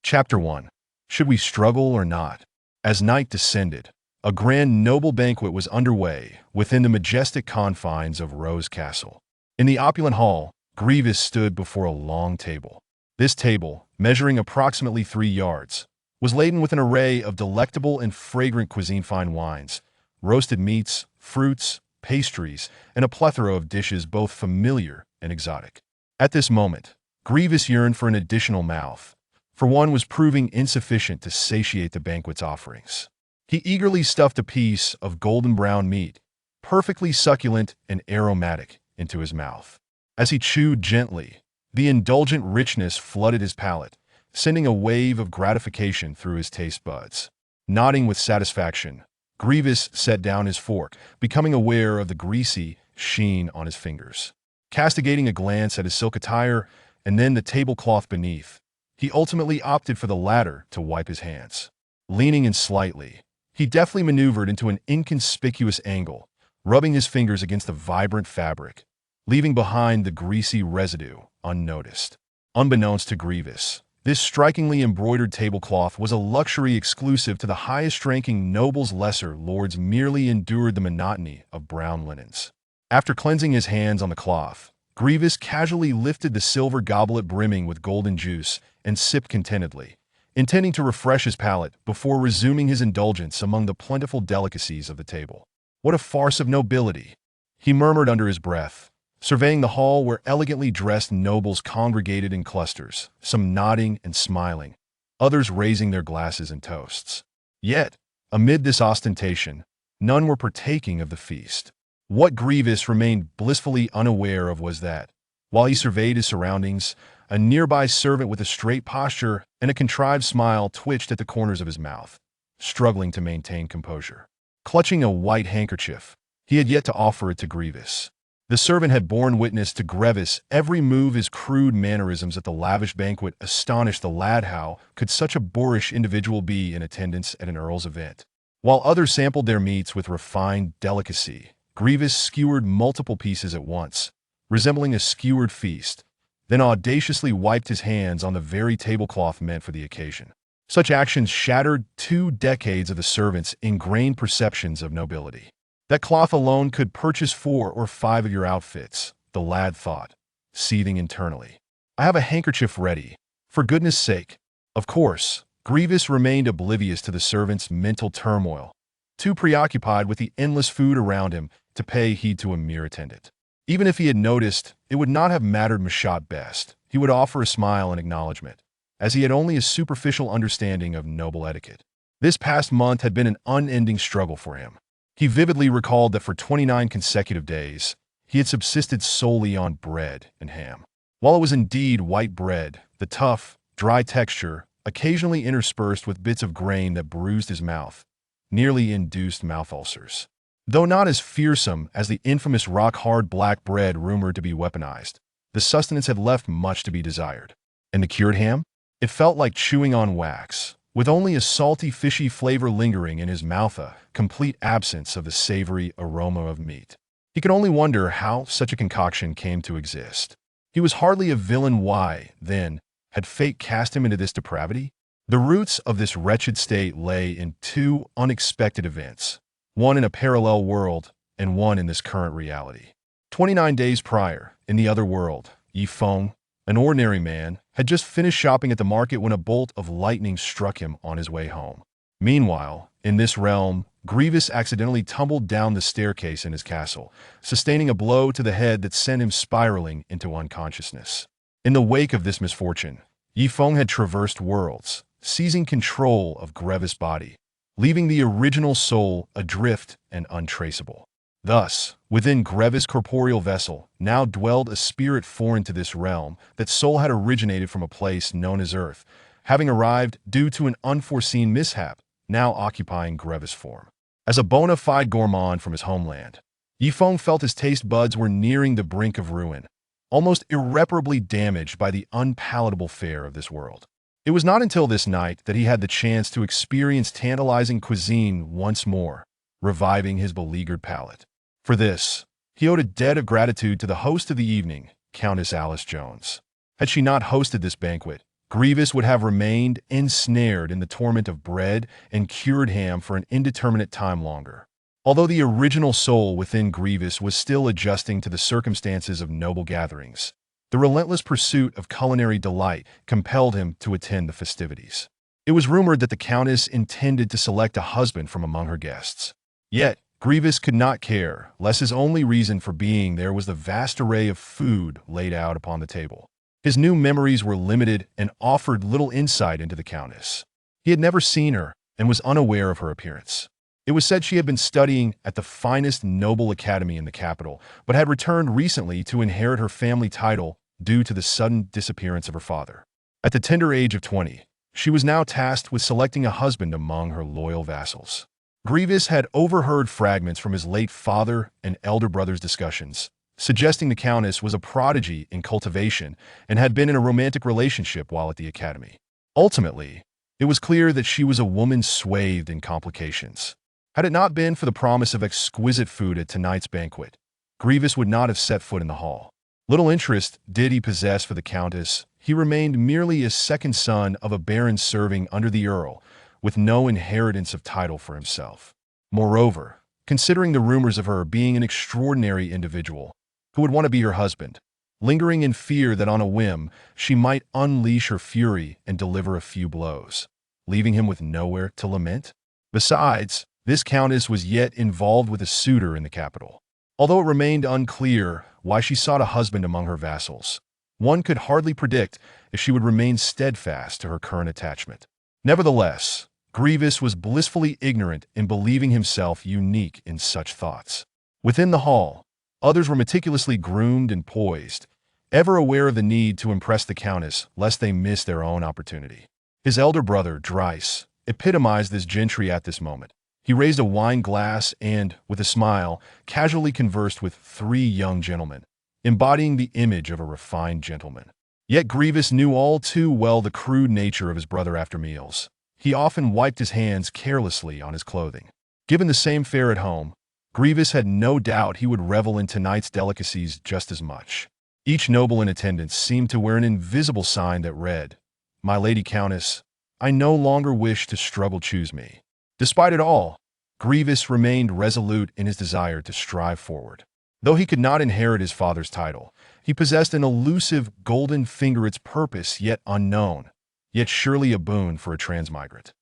Chapter 1. Should we struggle or not? As night descended, a grand noble banquet was underway within the majestic confines of Rose Castle. In the opulent hall, Gwevis stood before a long table. This table, measuring approximately 3 yards, was laden with an array of delectable and fragrant cuisine-fine wines, roasted meats, fruits, pastries, and a plethora of dishes both familiar and exotic. At this moment, Gwevis yearned for an additional mouth, for one was proving insufficient to satiate the banquet's offerings. He eagerly stuffed a piece of golden brown meat, perfectly succulent and aromatic, into his mouth. As he chewed gently, the indulgent richness flooded his palate, sending a wave of gratification through his taste buds. Nodding with satisfaction, Gwevis set down his fork, becoming aware of the greasy sheen on his fingers. Castigating a glance at his silk attire and then the tablecloth beneath, he ultimately opted for the latter to wipe his hands. Leaning in slightly, he deftly maneuvered into an inconspicuous angle, rubbing his fingers against the vibrant fabric, leaving behind the greasy residue unnoticed. Unbeknownst to Gwevis, this strikingly embroidered tablecloth was a luxury exclusive to the highest-ranking nobles. Lesser lords merely endured the monotony of brown linens. After cleansing his hands on the cloth, Gwevis casually lifted the silver goblet brimming with golden juice and sipped contentedly, intending to refresh his palate before resuming his indulgence among the plentiful delicacies of the table. What a farce of nobility, he murmured under his breath, surveying the hall where elegantly dressed nobles congregated in clusters, some nodding and smiling, others raising their glasses and toasts. Yet, amid this ostentation, none were partaking of the feast. What Gwevis remained blissfully unaware of was that, while he surveyed his surroundings, a nearby servant with a straight posture and a contrived smile twitched at the corners of his mouth, struggling to maintain composure. Clutching a white handkerchief, he had yet to offer it to Gwevis. The servant had borne witness to Gwevis' every move. His crude mannerisms at the lavish banquet astonished the lad. How could such a boorish individual be in attendance at an earl's event? While others sampled their meats with refined delicacy, Gwevis skewered multiple pieces at once, resembling a skewered feast, then audaciously wiped his hands on the very tablecloth meant for the occasion. Such actions shattered 2 decades of the servant's ingrained perceptions of nobility. That cloth alone could purchase 4 or 5 of your outfits, the lad thought, seething internally. I have a handkerchief ready, for goodness sake. Of course, Gwevis remained oblivious to the servant's mental turmoil, too preoccupied with the endless food around him to pay heed to a mere attendant. Even if he had noticed, it would not have mattered. At best, he would offer a smile in acknowledgement, as he had only a superficial understanding of noble etiquette. This past month had been an unending struggle for him. He vividly recalled that for 29 consecutive days, he had subsisted solely on bread and ham. While it was indeed white bread, the tough, dry texture, occasionally interspersed with bits of grain that bruised his mouth, nearly induced mouth ulcers. Though not as fearsome as the infamous rock-hard black bread rumored to be weaponized, the sustenance had left much to be desired. And the cured ham? It felt like chewing on wax, with only a salty, fishy flavor lingering in his mouth, a complete absence of the savory aroma of meat. He could only wonder how such a concoction came to exist. He was hardly a villain. Why, then, had fate cast him into this depravity? The roots of this wretched state lay in 2 unexpected events, one in a parallel world and one in this current reality. 29 days prior, in the other world, Yifeng, an ordinary man, had just finished shopping at the market when a bolt of lightning struck him on his way home. Meanwhile, in this realm, Gwevis accidentally tumbled down the staircase in his castle, sustaining a blow to the head that sent him spiraling into unconsciousness. In the wake of this misfortune, Yifeng had traversed worlds, seizing control of Gwevis' body, leaving the original soul adrift and untraceable. Thus, within Gwevis' corporeal vessel now dwelled a spirit foreign to this realm. That soul had originated from a place known as Earth, having arrived due to an unforeseen mishap, now occupying Gwevis' form. As a bona fide gourmand from his homeland, Yifeng felt his taste buds were nearing the brink of ruin, almost irreparably damaged by the unpalatable fare of this world. It was not until this night that he had the chance to experience tantalizing cuisine once more, reviving his beleaguered palate. For this, he owed a debt of gratitude to the host of the evening, Countess Alice Jones. Had she not hosted this banquet, Gwevis would have remained ensnared in the torment of bread and cured ham for an indeterminate time longer. Although the original soul within Gwevis was still adjusting to the circumstances of noble gatherings, the relentless pursuit of culinary delight compelled him to attend the festivities. It was rumored that the Countess intended to select a husband from among her guests. Yet, Gwevis could not care, lest his only reason for being there was the vast array of food laid out upon the table. His new memories were limited and offered little insight into the Countess. He had never seen her and was unaware of her appearance. It was said she had been studying at the finest noble academy in the capital, but had returned recently to inherit her family title due to the sudden disappearance of her father. At the tender age of 20, she was now tasked with selecting a husband among her loyal vassals. Gwevis had overheard fragments from his late father and elder brother's discussions, suggesting the Countess was a prodigy in cultivation and had been in a romantic relationship while at the academy. Ultimately, it was clear that she was a woman swathed in complications. Had it not been for the promise of exquisite food at tonight's banquet, Gwevis would not have set foot in the hall. Little interest did he possess for the Countess. He remained merely a second son of a baron serving under the earl, with no inheritance of title for himself. Moreover, considering the rumors of her being an extraordinary individual who would want to be her husband, lingering in fear that on a whim she might unleash her fury and deliver a few blows, leaving him with nowhere to lament. Besides, this Countess was yet involved with a suitor in the capital. Although it remained unclear why she sought a husband among her vassals, one could hardly predict if she would remain steadfast to her current attachment. Nevertheless, Gwevis was blissfully ignorant in believing himself unique in such thoughts. Within the hall, others were meticulously groomed and poised, ever aware of the need to impress the Countess lest they miss their own opportunity. His elder brother, Dries, epitomized this gentry at this moment. He raised a wine glass and, with a smile, casually conversed with 3 young gentlemen, embodying the image of a refined gentleman. Yet Gwevis knew all too well the crude nature of his brother after meals. He often wiped his hands carelessly on his clothing. Given the same fare at home, Gwevis had no doubt he would revel in tonight's delicacies just as much. Each noble in attendance seemed to wear an invisible sign that read, "My Lady Countess, I no longer wish to struggle choose me." Despite it all, Gwevis remained resolute in his desire to strive forward. Though he could not inherit his father's title, he possessed an elusive golden finger, its purpose yet unknown, yet surely a boon for a transmigrate.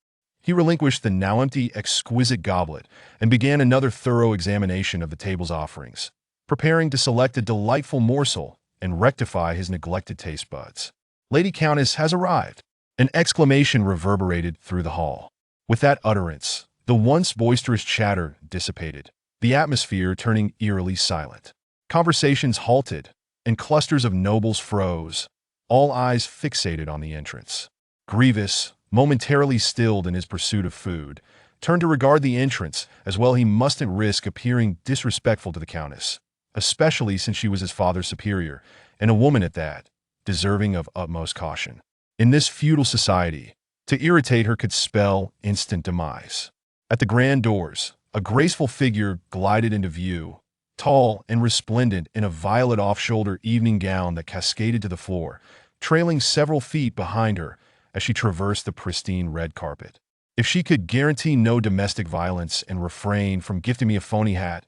He relinquished the now empty, exquisite goblet and began another thorough examination of the table's offerings, preparing to select a delightful morsel and rectify his neglected taste buds. "Lady Countess has arrived!" An exclamation reverberated through the hall. With that utterance, the once boisterous chatter dissipated, the atmosphere turning eerily silent. Conversations halted, and clusters of nobles froze, all eyes fixated on the entrance. Gwevis, momentarily stilled in his pursuit of food, turned to regard the entrance, as well he mustn't risk appearing disrespectful to the Countess, especially since she was his father's superior, and a woman at that, deserving of utmost caution. In this feudal society, to irritate her could spell instant demise. At the grand doors, a graceful figure glided into view, tall and resplendent in a violet off-shoulder evening gown that cascaded to the floor, trailing several feet behind her as she traversed the pristine red carpet. If she could guarantee no domestic violence and refrain from gifting me a phony hat,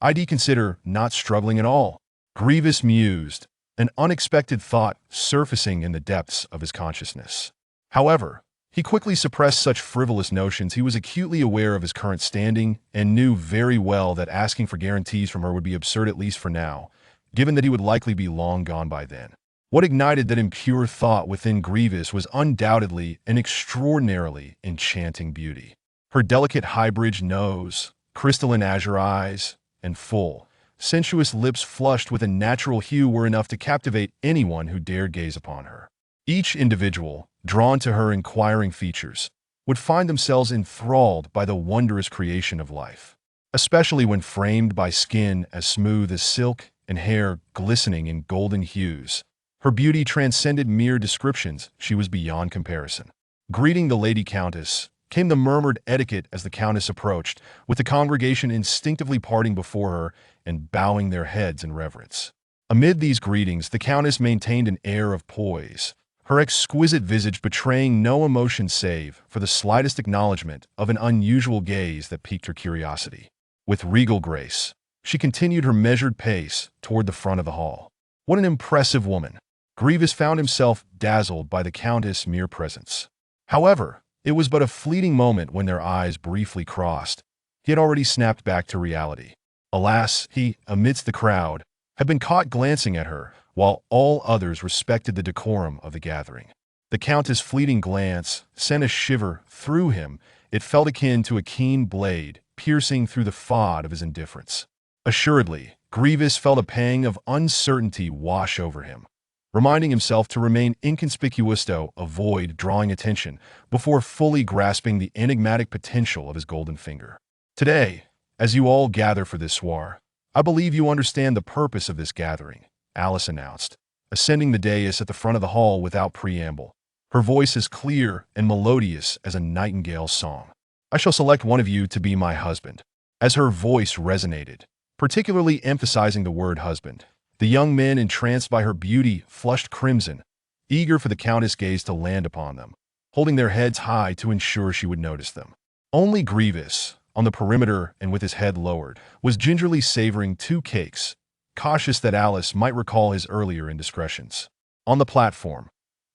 I'd consider not struggling at all. Gwevis mused, an unexpected thought surfacing in the depths of his consciousness. However, he quickly suppressed such frivolous notions. He was acutely aware of his current standing and knew very well that asking for guarantees from her would be absurd, at least for now, given that he would likely be long gone by then. What ignited that impure thought within Gwevis was undoubtedly an extraordinarily enchanting beauty. Her delicate high-bridged nose, crystalline azure eyes, and full, sensuous lips flushed with a natural hue were enough to captivate anyone who dared gaze upon her. Each individual, drawn to her inquiring features, would find themselves enthralled by the wondrous creation of life, especially when framed by skin as smooth as silk and hair glistening in golden hues. Her beauty transcended mere descriptions. She was beyond comparison. Greeting the Lady Countess came the murmured etiquette as the Countess approached, with the congregation instinctively parting before her and bowing their heads in reverence. Amid these greetings, the Countess maintained an air of poise, her exquisite visage betraying no emotion save for the slightest acknowledgement of an unusual gaze that piqued her curiosity. With regal grace, she continued her measured pace toward the front of the hall. What an impressive woman! Gwevis found himself dazzled by the Countess' mere presence. However, it was but a fleeting moment when their eyes briefly crossed. He had already snapped back to reality. Alas, he, amidst the crowd, had been caught glancing at her, while all others respected the decorum of the gathering. The Countess' fleeting glance sent a shiver through him. It felt akin to a keen blade piercing through the fog of his indifference. Assuredly, Gwevis felt a pang of uncertainty wash over him, reminding himself to remain inconspicuous to avoid drawing attention before fully grasping the enigmatic potential of his golden finger. Today, as you all gather for this soir, I believe you understand the purpose of this gathering, Alice announced, ascending the dais at the front of the hall without preamble, her voice as clear and melodious as a nightingale's song. I shall select one of you to be my husband. As her voice resonated, particularly emphasizing the word husband, the young men entranced by her beauty flushed crimson, eager for the Countess' gaze to land upon them, holding their heads high to ensure she would notice them. Only Gwevis, on the perimeter and with his head lowered, was gingerly savoring 2 cakes, cautious that Alice might recall his earlier indiscretions. On the platform,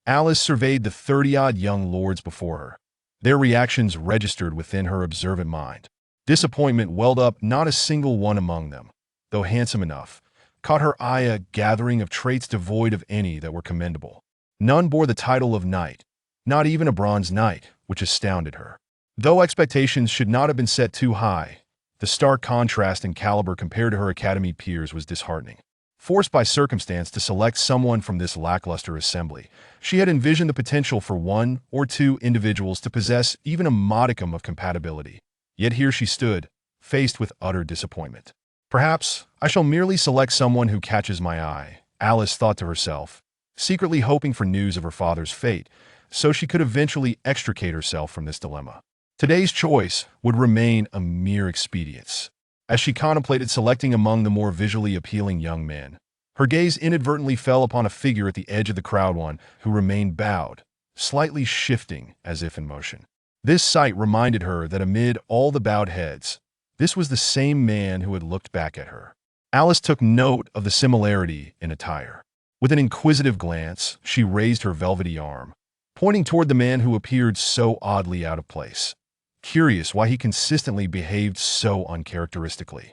Alice surveyed the 30-odd young lords before her. Their reactions registered within her observant mind. Disappointment welled up. Not a single one among them, though handsome enough, caught her eye, a gathering of traits devoid of any that were commendable. None bore the title of knight, not even a bronze knight, which astounded her. Though expectations should not have been set too high, the stark contrast in caliber compared to her academy peers was disheartening. Forced by circumstance to select someone from this lackluster assembly, she had envisioned the potential for 1 or 2 individuals to possess even a modicum of compatibility. Yet here she stood, faced with utter disappointment. Perhaps I shall merely select someone who catches my eye, Alice thought to herself, secretly hoping for news of her father's fate, so she could eventually extricate herself from this dilemma. Today's choice would remain a mere expedience. As she contemplated selecting among the more visually appealing young men, her gaze inadvertently fell upon a figure at the edge of the crowd, one who remained bowed, slightly shifting as if in motion. This sight reminded her that amid all the bowed heads, this was the same man who had looked back at her. Alice took note of the similarity in attire. With an inquisitive glance, she raised her velvety arm, pointing toward the man who appeared so oddly out of place, curious why he consistently behaved so uncharacteristically.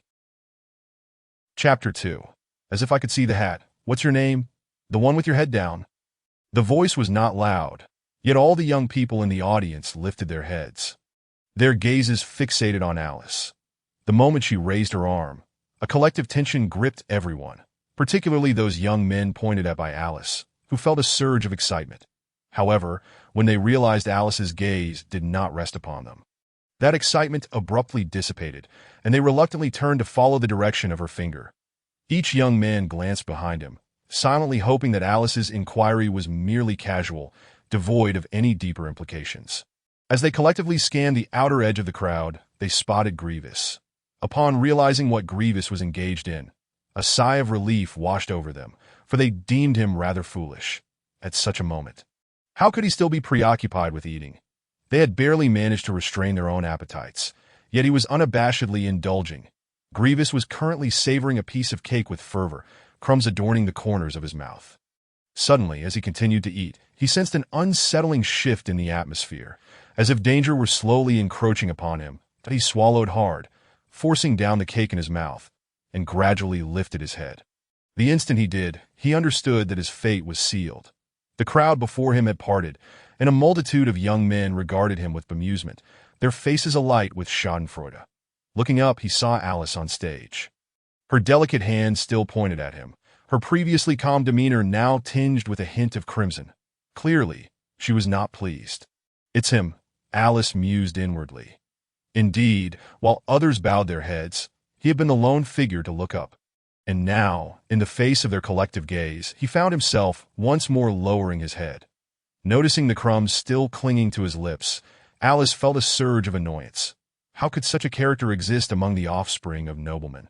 Chapter 2. As if I could see the hat. What's your name? The one with your head down. The voice was not loud, yet all the young people in the audience lifted their heads, their gazes fixated on Alice. The moment she raised her arm, a collective tension gripped everyone, particularly those young men pointed at by Alice, who felt a surge of excitement. However, when they realized Alice's gaze did not rest upon them, that excitement abruptly dissipated, and they reluctantly turned to follow the direction of her finger. Each young man glanced behind him, silently hoping that Alice's inquiry was merely casual, devoid of any deeper implications. As they collectively scanned the outer edge of the crowd, they spotted Gwevis. Upon realizing what Gwevis was engaged in, a sigh of relief washed over them, for they deemed him rather foolish at such a moment. How could he still be preoccupied with eating? They had barely managed to restrain their own appetites, yet he was unabashedly indulging. Gwevis was currently savoring a piece of cake with fervor, crumbs adorning the corners of his mouth. Suddenly, as he continued to eat, he sensed an unsettling shift in the atmosphere, as if danger were slowly encroaching upon him, but he swallowed hard, forcing down the cake in his mouth, and gradually lifted his head. The instant he did, he understood that his fate was sealed. The crowd before him had parted, and a multitude of young men regarded him with bemusement, their faces alight with schadenfreude. Looking up, he saw Alice on stage. Her delicate hand still pointed at him, her previously calm demeanor now tinged with a hint of crimson. Clearly, she was not pleased. "It's him," Alice mused inwardly. Indeed, while others bowed their heads, he had been the lone figure to look up. And now, in the face of their collective gaze, he found himself once more lowering his head. Noticing the crumbs still clinging to his lips, Alice felt a surge of annoyance. How could such a character exist among the offspring of noblemen?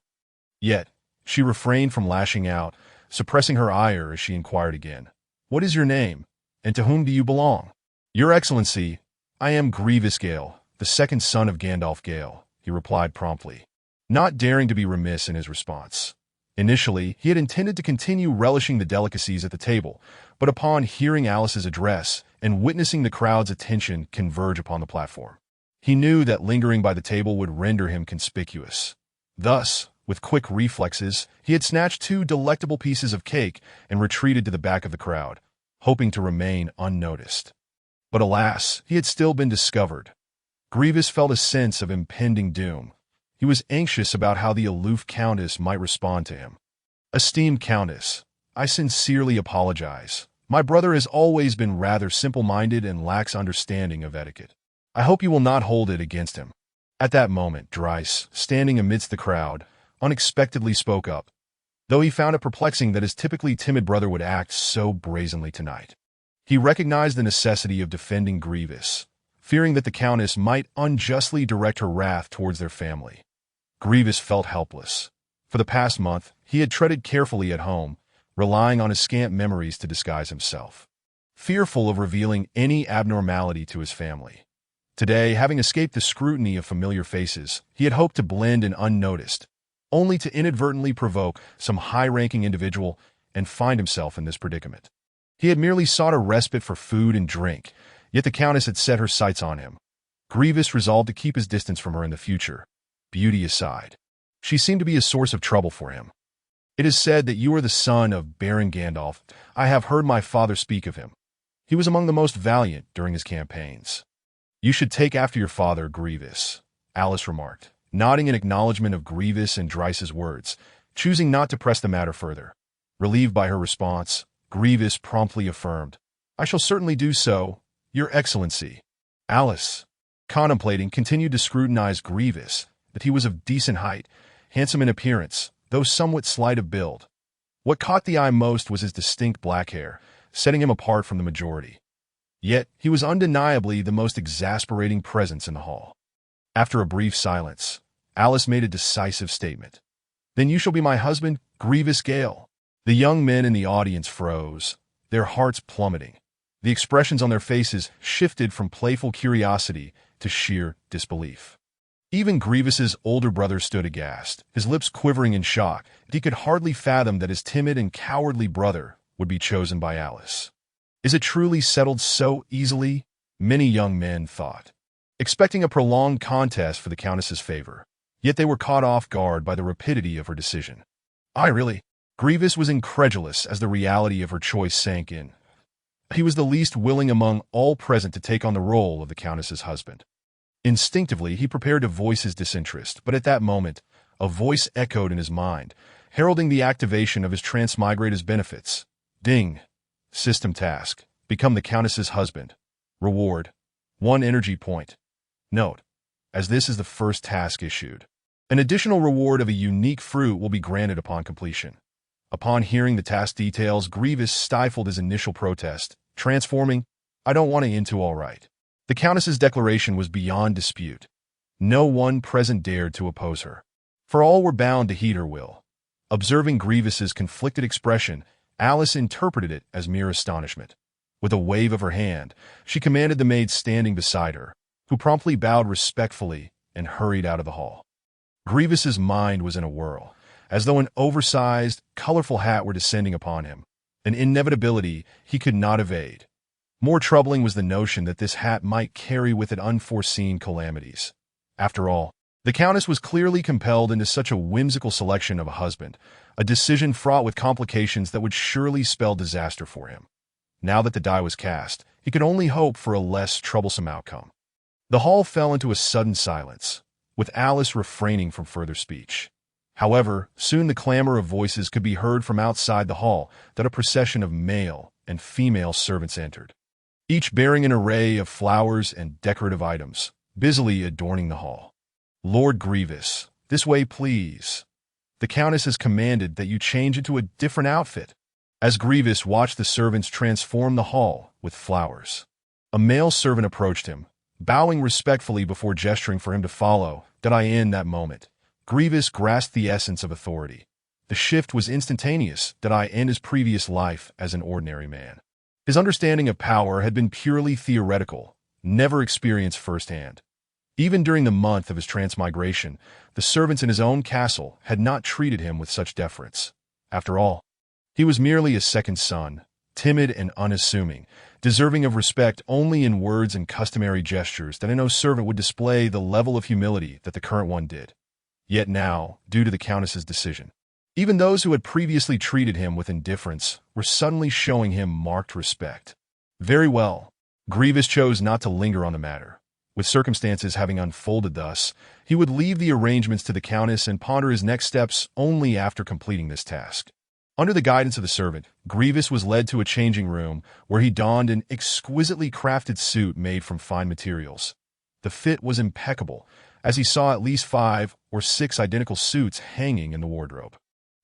Yet, she refrained from lashing out, suppressing her ire as she inquired again, "What is your name?" and to whom do you belong? Your Excellency, I am Gwevis Gale, the second son of Gandalf Gale, he replied promptly, not daring to be remiss in his response. Initially, he had intended to continue relishing the delicacies at the table, but upon hearing Alice's address and witnessing the crowd's attention converge upon the platform, he knew that lingering by the table would render him conspicuous. Thus, with quick reflexes, he had snatched 2 delectable pieces of cake and retreated to the back of the crowd, hoping to remain unnoticed. But alas, he had still been discovered. Gwevis felt a sense of impending doom. He was anxious about how the aloof Countess might respond to him. Esteemed Countess, I sincerely apologize. My brother has always been rather simple-minded and lacks understanding of etiquette. I hope you will not hold it against him. At that moment, Dryce, standing amidst the crowd, unexpectedly spoke up, though he found it perplexing that his typically timid brother would act so brazenly tonight. He recognized the necessity of defending Gwevis, fearing that the Countess might unjustly direct her wrath towards their family. Gwevis felt helpless. For the past month, he had treaded carefully at home, relying on his scant memories to disguise himself, fearful of revealing any abnormality to his family. Today, having escaped the scrutiny of familiar faces, he had hoped to blend in unnoticed, only to inadvertently provoke some high-ranking individual and find himself in this predicament. He had merely sought a respite for food and drink, yet the Countess had set her sights on him. Gwevis resolved to keep his distance from her in the future. Beauty aside, she seemed to be a source of trouble for him. It is said that you are the son of Baron Gandalf. I have heard my father speak of him. He was among the most valiant during his campaigns. You should take after your father, Gwevis, Alice remarked, nodding in acknowledgement of Gwevis and Dryce's words, choosing not to press the matter further. Relieved by her response, Gwevis promptly affirmed, I shall certainly do so, Your Excellency. Alice, contemplating, continued to scrutinize Gwevis, that he was of decent height, handsome in appearance, though somewhat slight of build. What caught the eye most was his distinct black hair, setting him apart from the majority. Yet, he was undeniably the most exasperating presence in the hall. After a brief silence, Alice made a decisive statement. Then you shall be my husband, Gwevis Gale. The young men in the audience froze, their hearts plummeting. The expressions on their faces shifted from playful curiosity to sheer disbelief. Even Gwevis's older brother stood aghast, his lips quivering in shock. He could hardly fathom that his timid and cowardly brother would be chosen by Alice. Is it truly settled so easily? Many young men thought, expecting a prolonged contest for the Countess's favor. Yet they were caught off guard by the rapidity of her decision. Gwevis was incredulous as the reality of her choice sank in. He was the least willing among all present to take on the role of the Countess's husband. Instinctively, he prepared to voice his disinterest, but at that moment, a voice echoed in his mind, heralding the activation of his transmigrator's benefits. Ding! System task. Become the Countess's husband. Reward. 1 energy point. Note: as this is the first task issued, an additional reward of a unique fruit will be granted upon completion. Upon hearing the task details, Gwevis stifled his initial protest, transforming, I don't want to into all right. The Countess's declaration was beyond dispute. No one present dared to oppose her, for all were bound to heed her will. Observing Gwevis's conflicted expression, Alice interpreted it as mere astonishment. With a wave of her hand, she commanded the maid standing beside her, who promptly bowed respectfully and hurried out of the hall. Gwevis's mind was in a whirl, as though an oversized, colorful hat were descending upon him, an inevitability he could not evade. More troubling was the notion that this hat might carry with it unforeseen calamities. After all, the Countess was clearly compelled into such a whimsical selection of a husband, a decision fraught with complications that would surely spell disaster for him. Now that the die was cast, he could only hope for a less troublesome outcome. The hall fell into a sudden silence, with Alice refraining from further speech. However, soon the clamor of voices could be heard from outside the hall that a procession of male and female servants entered, each bearing an array of flowers and decorative items, busily adorning the hall. Lord Gwevis, this way please. The Countess has commanded that you change into a different outfit. As Gwevis watched the servants transform the hall with flowers, a male servant approached him, bowing respectfully before gesturing for him to follow. In that moment, Gwevis grasped the essence of authority. The shift was instantaneous. In his previous life as an ordinary man, His understanding of power had been purely theoretical, never experienced firsthand. Even during the month of his transmigration, the servants in his own castle had not treated him with such deference. After all, he was merely a second son, timid and unassuming, deserving of respect only in words and customary gestures that no servant would display the level of humility that the current one did. Yet now, due to the Countess's decision, even those who had previously treated him with indifference were suddenly showing him marked respect. Very well, Gwevis chose not to linger on the matter. With circumstances having unfolded thus, he would leave the arrangements to the Countess and ponder his next steps only after completing this task. Under the guidance of the servant, Gwevis was led to a changing room where he donned an exquisitely crafted suit made from fine materials. The fit was impeccable, as he saw at least 5 or 6 identical suits hanging in the wardrobe.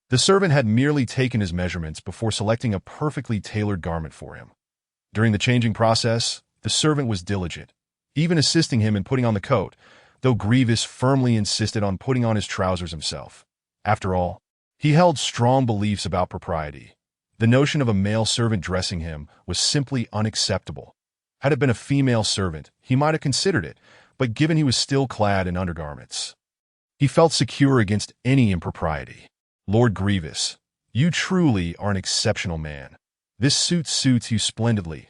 The servant had merely taken his measurements before selecting a perfectly tailored garment for him. During the changing process, the servant was diligent, even assisting him in putting on the coat, though Gwevis firmly insisted on putting on his trousers himself. After all, he held strong beliefs about propriety. The notion of a male servant dressing him was simply unacceptable. Had it been a female servant, he might have considered it, but given he was still clad in undergarments, he felt secure against any impropriety. Lord Gwevis, you truly are an exceptional man. This suit suits you splendidly,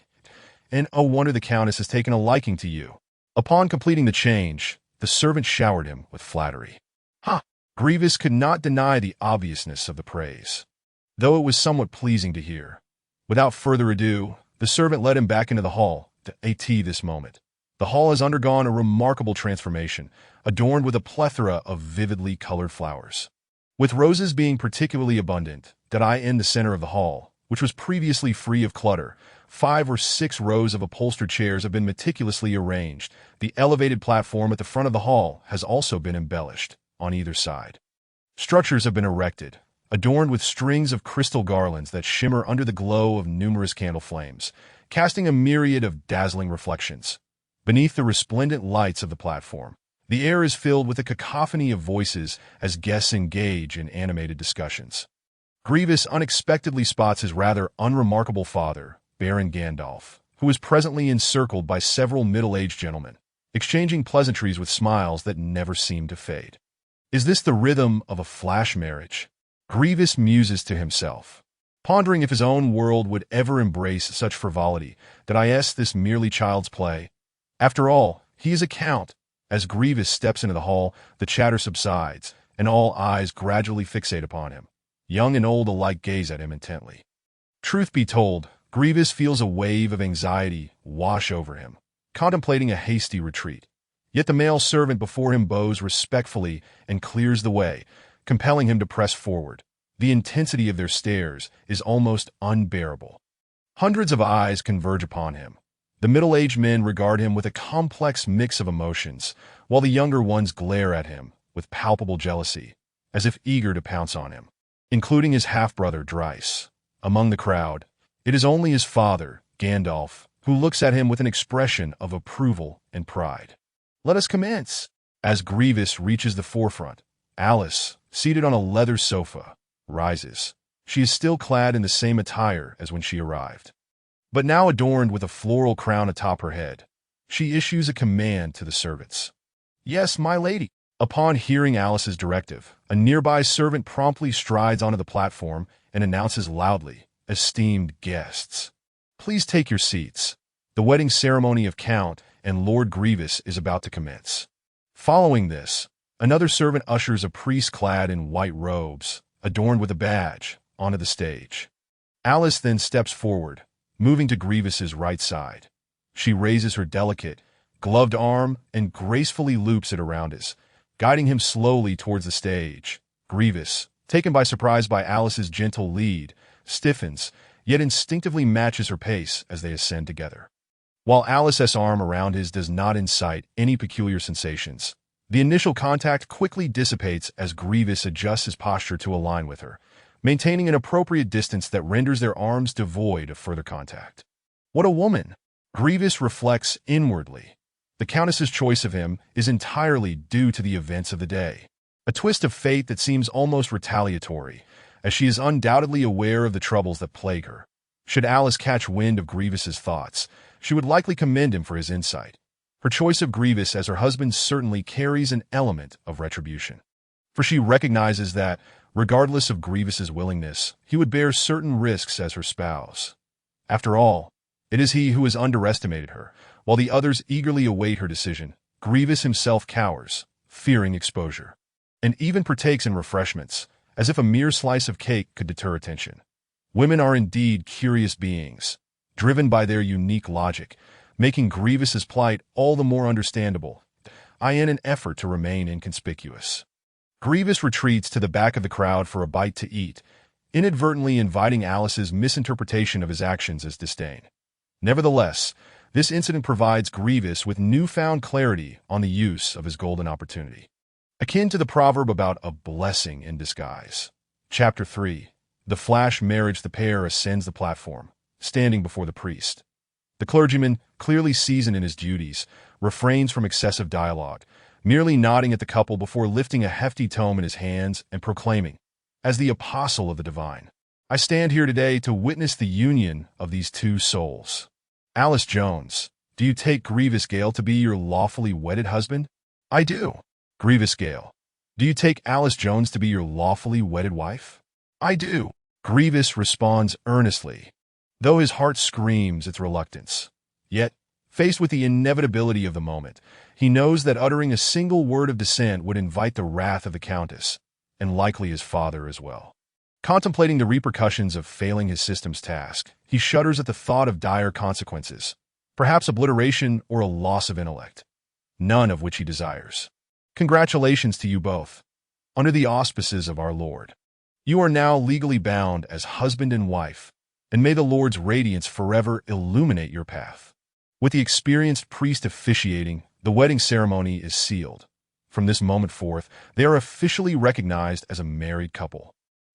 and oh wonder the Countess has taken a liking to you. Upon completing the change, the servant showered him with flattery. Ha! Gwevis could not deny the obviousness of the praise, though it was somewhat pleasing to hear. Without further ado, the servant led him back into the hall to this moment. The hall has undergone a remarkable transformation, adorned with a plethora of vividly colored flowers. With roses being particularly abundant, in the center of the hall, which was previously free of clutter, 5 or 6 rows of upholstered chairs have been meticulously arranged. The elevated platform at the front of the hall has also been embellished on either side. Structures have been erected, adorned with strings of crystal garlands that shimmer under the glow of numerous candle flames, casting a myriad of dazzling reflections. Beneath the resplendent lights of the platform, the air is filled with a cacophony of voices as guests engage in animated discussions. Gwevis unexpectedly spots his rather unremarkable father, Baron Gandalf, who is presently encircled by several middle-aged gentlemen, exchanging pleasantries with smiles that never seem to fade. Is this the rhythm of a flash marriage? Gwevis muses to himself, pondering if his own world would ever embrace such frivolity. This merely child's play? After all, he is a count. As Gwevis steps into the hall, the chatter subsides, and all eyes gradually fixate upon him. Young and old alike gaze at him intently. Truth be told, Gwevis feels a wave of anxiety wash over him, contemplating a hasty retreat. Yet the male servant before him bows respectfully and clears the way, compelling him to press forward. The intensity of their stares is almost unbearable. Hundreds of eyes converge upon him. The middle-aged men regard him with a complex mix of emotions, while the younger ones glare at him with palpable jealousy, as if eager to pounce on him, including his half-brother Dryce. Among the crowd, it is only his father, Gandalf, who looks at him with an expression of approval and pride. Let us commence. As Gwevis reaches the forefront, Alice, seated on a leather sofa, rises. She is still clad in the same attire as when she arrived, but now adorned with a floral crown atop her head. She issues a command to the servants. Yes, my lady. Upon hearing Alice's directive, a nearby servant promptly strides onto the platform and announces loudly, "Esteemed guests, please take your seats. The wedding ceremony of Count and Lord Gwevis is about to commence." Following this, another servant ushers a priest clad in white robes, adorned with a badge, onto the stage. Alice then steps forward, moving to Gwevis's right side. She raises her delicate, gloved arm and gracefully loops it around us, guiding him slowly towards the stage. Gwevis, taken by surprise by Alice's gentle lead, stiffens, yet instinctively matches her pace as they ascend together. While Alice's arm around his does not incite any peculiar sensations, the initial contact quickly dissipates as Gwevis adjusts his posture to align with her, maintaining an appropriate distance that renders their arms devoid of further contact. What a woman! Gwevis reflects inwardly. The Countess's choice of him is entirely due to the events of the day, a twist of fate that seems almost retaliatory, as she is undoubtedly aware of the troubles that plague her. Should Alice catch wind of Gwevis's thoughts, she would likely commend him for his insight. Her choice of Gwevis as her husband certainly carries an element of retribution, for she recognizes that, regardless of Gwevis's willingness, he would bear certain risks as her spouse. After all, it is he who has underestimated her, while the others eagerly await her decision. Gwevis himself cowers, fearing exposure, and even partakes in refreshments, as if a mere slice of cake could deter attention. Women are indeed curious beings, driven by their unique logic, making Gwevis's plight all the more understandable, in an effort to remain inconspicuous. Gwevis retreats to the back of the crowd for a bite to eat, inadvertently inviting Alice's misinterpretation of his actions as disdain. Nevertheless, this incident provides Gwevis with newfound clarity on the use of his golden opportunity, akin to the proverb about a blessing in disguise. Chapter 3. The flash marriage. The pair ascends the platform, standing before the priest. The clergyman, clearly seasoned in his duties, refrains from excessive dialogue, merely nodding at the couple before lifting a hefty tome in his hands and proclaiming, as the apostle of the divine, "I stand here today to witness the union of these two souls. Alice Jones, do you take Gwevis Gale to be your lawfully wedded husband?" "I do." "Gwevis Gale, do you take Alice Jones to be your lawfully wedded wife?" "I do." Gwevis responds earnestly, though his heart screams its reluctance. Yet, faced with the inevitability of the moment, he knows that uttering a single word of dissent would invite the wrath of the Countess, and likely his father as well. Contemplating the repercussions of failing his system's task, he shudders at the thought of dire consequences, perhaps obliteration or a loss of intellect, none of which he desires. Congratulations to you both. Under the auspices of our Lord, you are now legally bound as husband and wife, and may the Lord's radiance forever illuminate your path. With the experienced priest officiating, the wedding ceremony is sealed. From this moment forth, they are officially recognized as a married couple.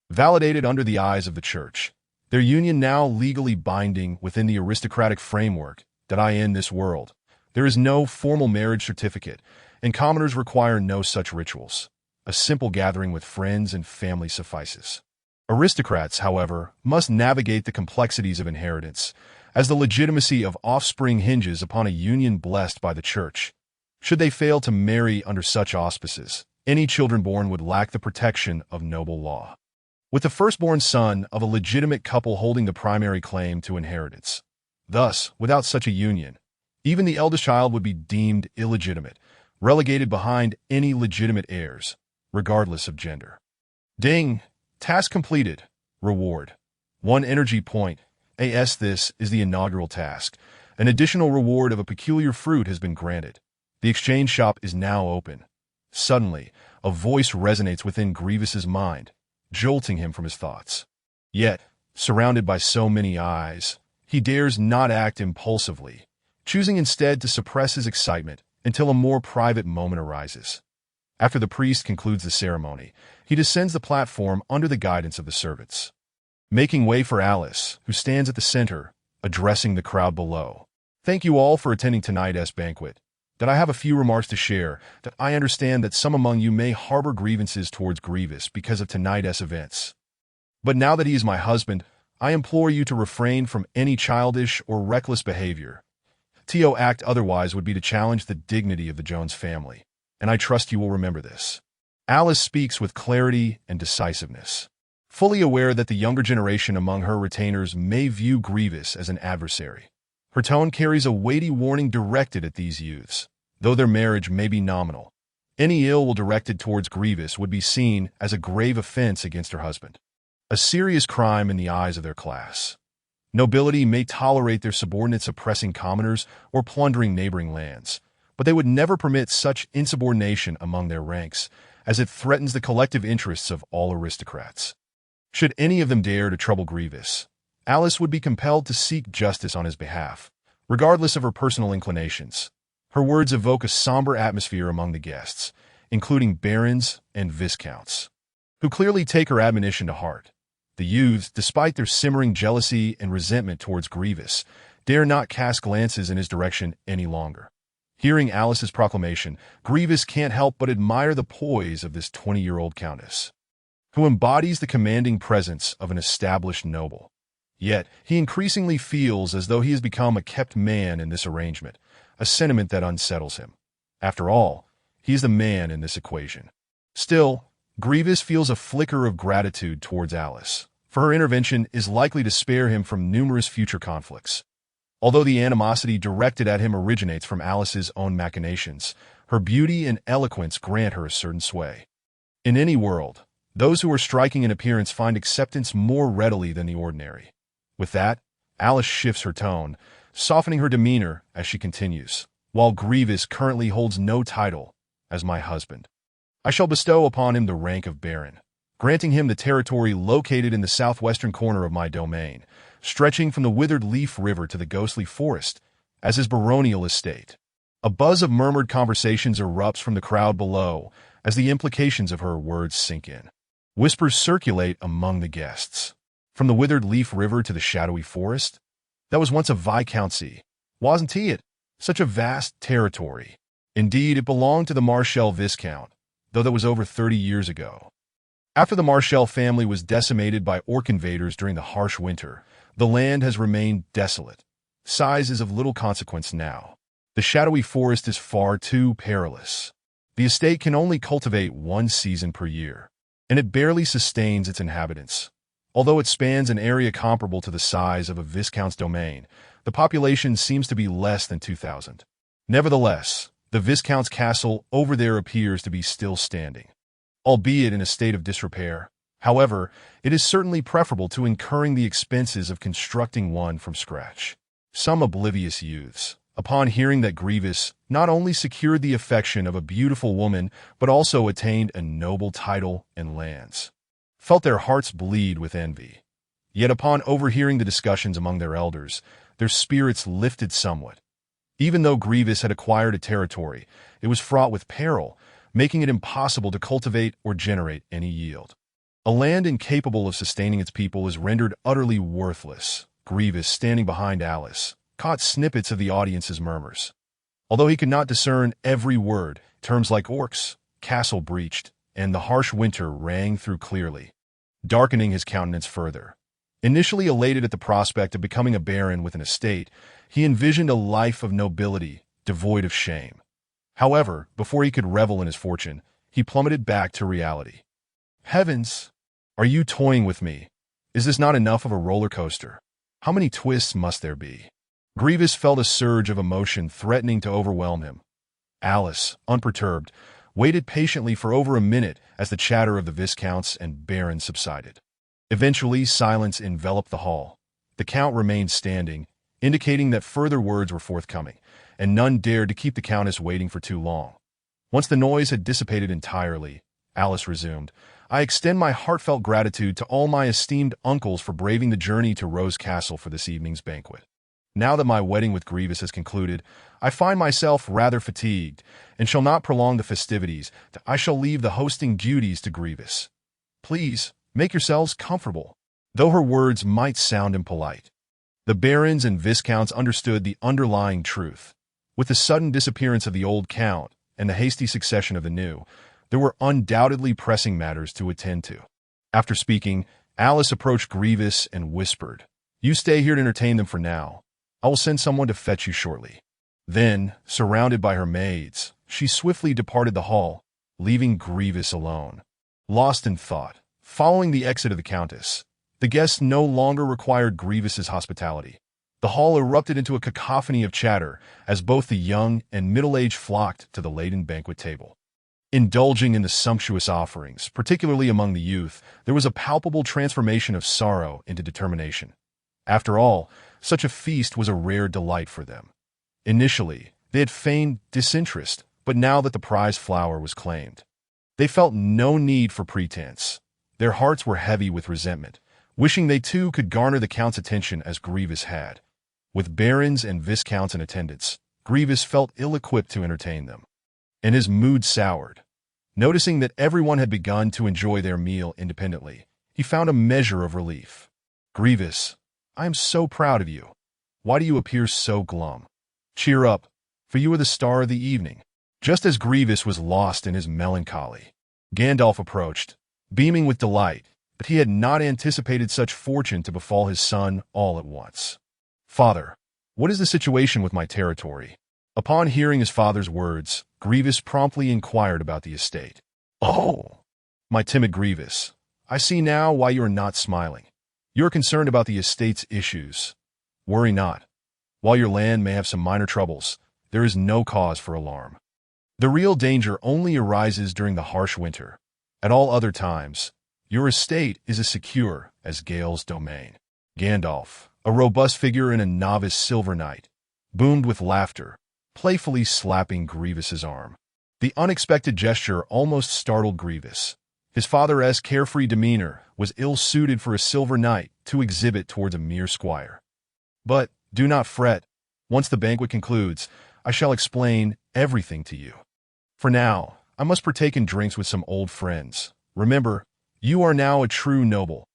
Validated under the eyes of the church, their union now legally binding within the aristocratic framework that in this world, there is no formal marriage certificate, and commoners require no such rituals. A simple gathering with friends and family suffices. Aristocrats, however, must navigate the complexities of inheritance, as the legitimacy of offspring hinges upon a union blessed by the church. Should they fail to marry under such auspices, any children born would lack the protection of noble law, with the firstborn son of a legitimate couple holding the primary claim to inheritance. Thus, without such a union, even the eldest child would be deemed illegitimate, relegated behind any legitimate heirs, regardless of gender. Ding! Task completed. Reward: 1 energy point. This is the inaugural task. An additional reward of a peculiar fruit has been granted. The exchange shop is now open. Suddenly, a voice resonates within Gwevis's mind, jolting him from his thoughts. Yet, surrounded by so many eyes, he dares not act impulsively, choosing instead to suppress his excitement until a more private moment arises. After the priest concludes the ceremony, he descends the platform under the guidance of the servants, making way for Alice, who stands at the center, addressing the crowd below. "Thank you all for attending tonight's banquet. That I have a few remarks to share, that I understand that some among you may harbor grievances towards Gwevis because of tonight's events. But now that he is my husband, I implore you to refrain from any childish or reckless behavior. To act otherwise would be to challenge the dignity of the Jones family, and I trust you will remember this." Alice speaks with clarity and decisiveness, fully aware that the younger generation among her retainers may view Gwevis as an adversary. Her tone carries a weighty warning directed at these youths. Though their marriage may be nominal, any ill will directed towards Gwevis would be seen as a grave offense against her husband, a serious crime in the eyes of their class. Nobility may tolerate their subordinates oppressing commoners or plundering neighboring lands, but they would never permit such insubordination among their ranks, as it threatens the collective interests of all aristocrats. Should any of them dare to trouble Gwevis, Alice would be compelled to seek justice on his behalf, regardless of her personal inclinations. Her words evoke a somber atmosphere among the guests, including barons and viscounts, who clearly take her admonition to heart. The youths, despite their simmering jealousy and resentment towards Gwevis, dare not cast glances in his direction any longer. Hearing Alice's proclamation, Gwevis can't help but admire the poise of this 20-year-old countess, who embodies the commanding presence of an established noble. Yet, he increasingly feels as though he has become a kept man in this arrangement, a sentiment that unsettles him. After all, he is the man in this equation. Still, Gwevis feels a flicker of gratitude towards Alice, for her intervention is likely to spare him from numerous future conflicts. Although the animosity directed at him originates from Alice's own machinations, her beauty and eloquence grant her a certain sway. In any world, those who are striking in appearance find acceptance more readily than the ordinary. With that, Alice shifts her tone, softening her demeanor as she continues. While Gwevis currently holds no title as my husband, I shall bestow upon him the rank of baron, granting him the territory located in the southwestern corner of my domain, stretching from the withered leaf river to the ghostly forest, as his baronial estate. A buzz of murmured conversations erupts from the crowd below as the implications of her words sink in. Whispers circulate among the guests. From the withered leaf river to the shadowy forest? That was once a viscountcy, wasn't it? Such a vast territory. Indeed, it belonged to the Marshall Viscount, though that was over 30 years ago. After the Marshall family was decimated by orc invaders during the harsh winter, the land has remained desolate. Size is of little consequence now. The shadowy forest is far too perilous. The estate can only cultivate one season per year, and it barely sustains its inhabitants. Although it spans an area comparable to the size of a viscount's domain, the population seems to be less than 2,000. Nevertheless, the viscount's castle over there appears to be still standing, albeit in a state of disrepair. However, it is certainly preferable to incurring the expenses of constructing one from scratch. Some oblivious youths, upon hearing that Gwevis not only secured the affection of a beautiful woman but also attained a noble title and lands, felt their hearts bleed with envy. Yet upon overhearing the discussions among their elders, their spirits lifted somewhat. Even though Gwevis had acquired a territory, it was fraught with peril, making it impossible to cultivate or generate any yield. A land incapable of sustaining its people is rendered utterly worthless. Gwevis, standing behind Alice, caught snippets of the audience's murmurs. Although he could not discern every word, terms like orcs, castle breached, and the harsh winter rang through clearly, darkening his countenance further. Initially elated at the prospect of becoming a baron with an estate, he envisioned a life of nobility, devoid of shame. However, before he could revel in his fortune, he plummeted back to reality. Heavens! Are you toying with me? Is this not enough of a roller coaster? How many twists must there be? Gwevis felt a surge of emotion threatening to overwhelm him. Alice, unperturbed, waited patiently for over a minute as the chatter of the viscounts and barons subsided. Eventually, silence enveloped the hall. The count remained standing, indicating that further words were forthcoming, and none dared to keep the countess waiting for too long. Once the noise had dissipated entirely, Alice resumed, I extend my heartfelt gratitude to all my esteemed uncles for braving the journey to Rose Castle for this evening's banquet. Now that my wedding with Gwevis has concluded, I find myself rather fatigued, and shall not prolong the festivities. I shall leave the hosting duties to Gwevis. Please, make yourselves comfortable. Though her words might sound impolite, the barons and viscounts understood the underlying truth. With the sudden disappearance of the old count and the hasty succession of the new, there were undoubtedly pressing matters to attend to. After speaking, Alice approached Gwevis and whispered, You stay here to entertain them for now. I will send someone to fetch you shortly. Then, surrounded by her maids, she swiftly departed the hall, leaving Gwevis alone. Lost in thought, following the exit of the Countess, the guests no longer required Gwevis's hospitality. The hall erupted into a cacophony of chatter as both the young and middle-aged flocked to the laden banquet table. Indulging in the sumptuous offerings, particularly among the youth, there was a palpable transformation of sorrow into determination. After all, such a feast was a rare delight for them. Initially, they had feigned disinterest, but now that the prize flower was claimed, they felt no need for pretense. Their hearts were heavy with resentment, wishing they too could garner the count's attention as Gwevis had. With barons and viscounts in attendance, Gwevis felt ill-equipped to entertain them, and his mood soured. Noticing that everyone had begun to enjoy their meal independently, he found a measure of relief. Gwevis, I am so proud of you. Why do you appear so glum? Cheer up, for you are the star of the evening. Just as Gwevis was lost in his melancholy, Gandalf approached, beaming with delight. but he had not anticipated such fortune to befall his son all at once. "Father, what is the situation with my territory?" Upon hearing his father's words, Gwevis promptly inquired about the estate. "Oh, my timid Gwevis, I see now why you are not smiling. You are concerned about the estate's issues. Worry not. While your land may have some minor troubles, there is no cause for alarm. The real danger only arises during the harsh winter. At all other times, your estate is as secure as Gale's domain." Gandalf, a robust figure in a novice silver knight, boomed with laughter, playfully slapping Grievous's arm. The unexpected gesture almost startled Gwevis. His father's carefree demeanor was ill-suited for a silver knight to exhibit towards a mere squire. "But do not fret. Once the banquet concludes, I shall explain everything to you. For now, I must partake in drinks with some old friends. Remember, you are now a true noble.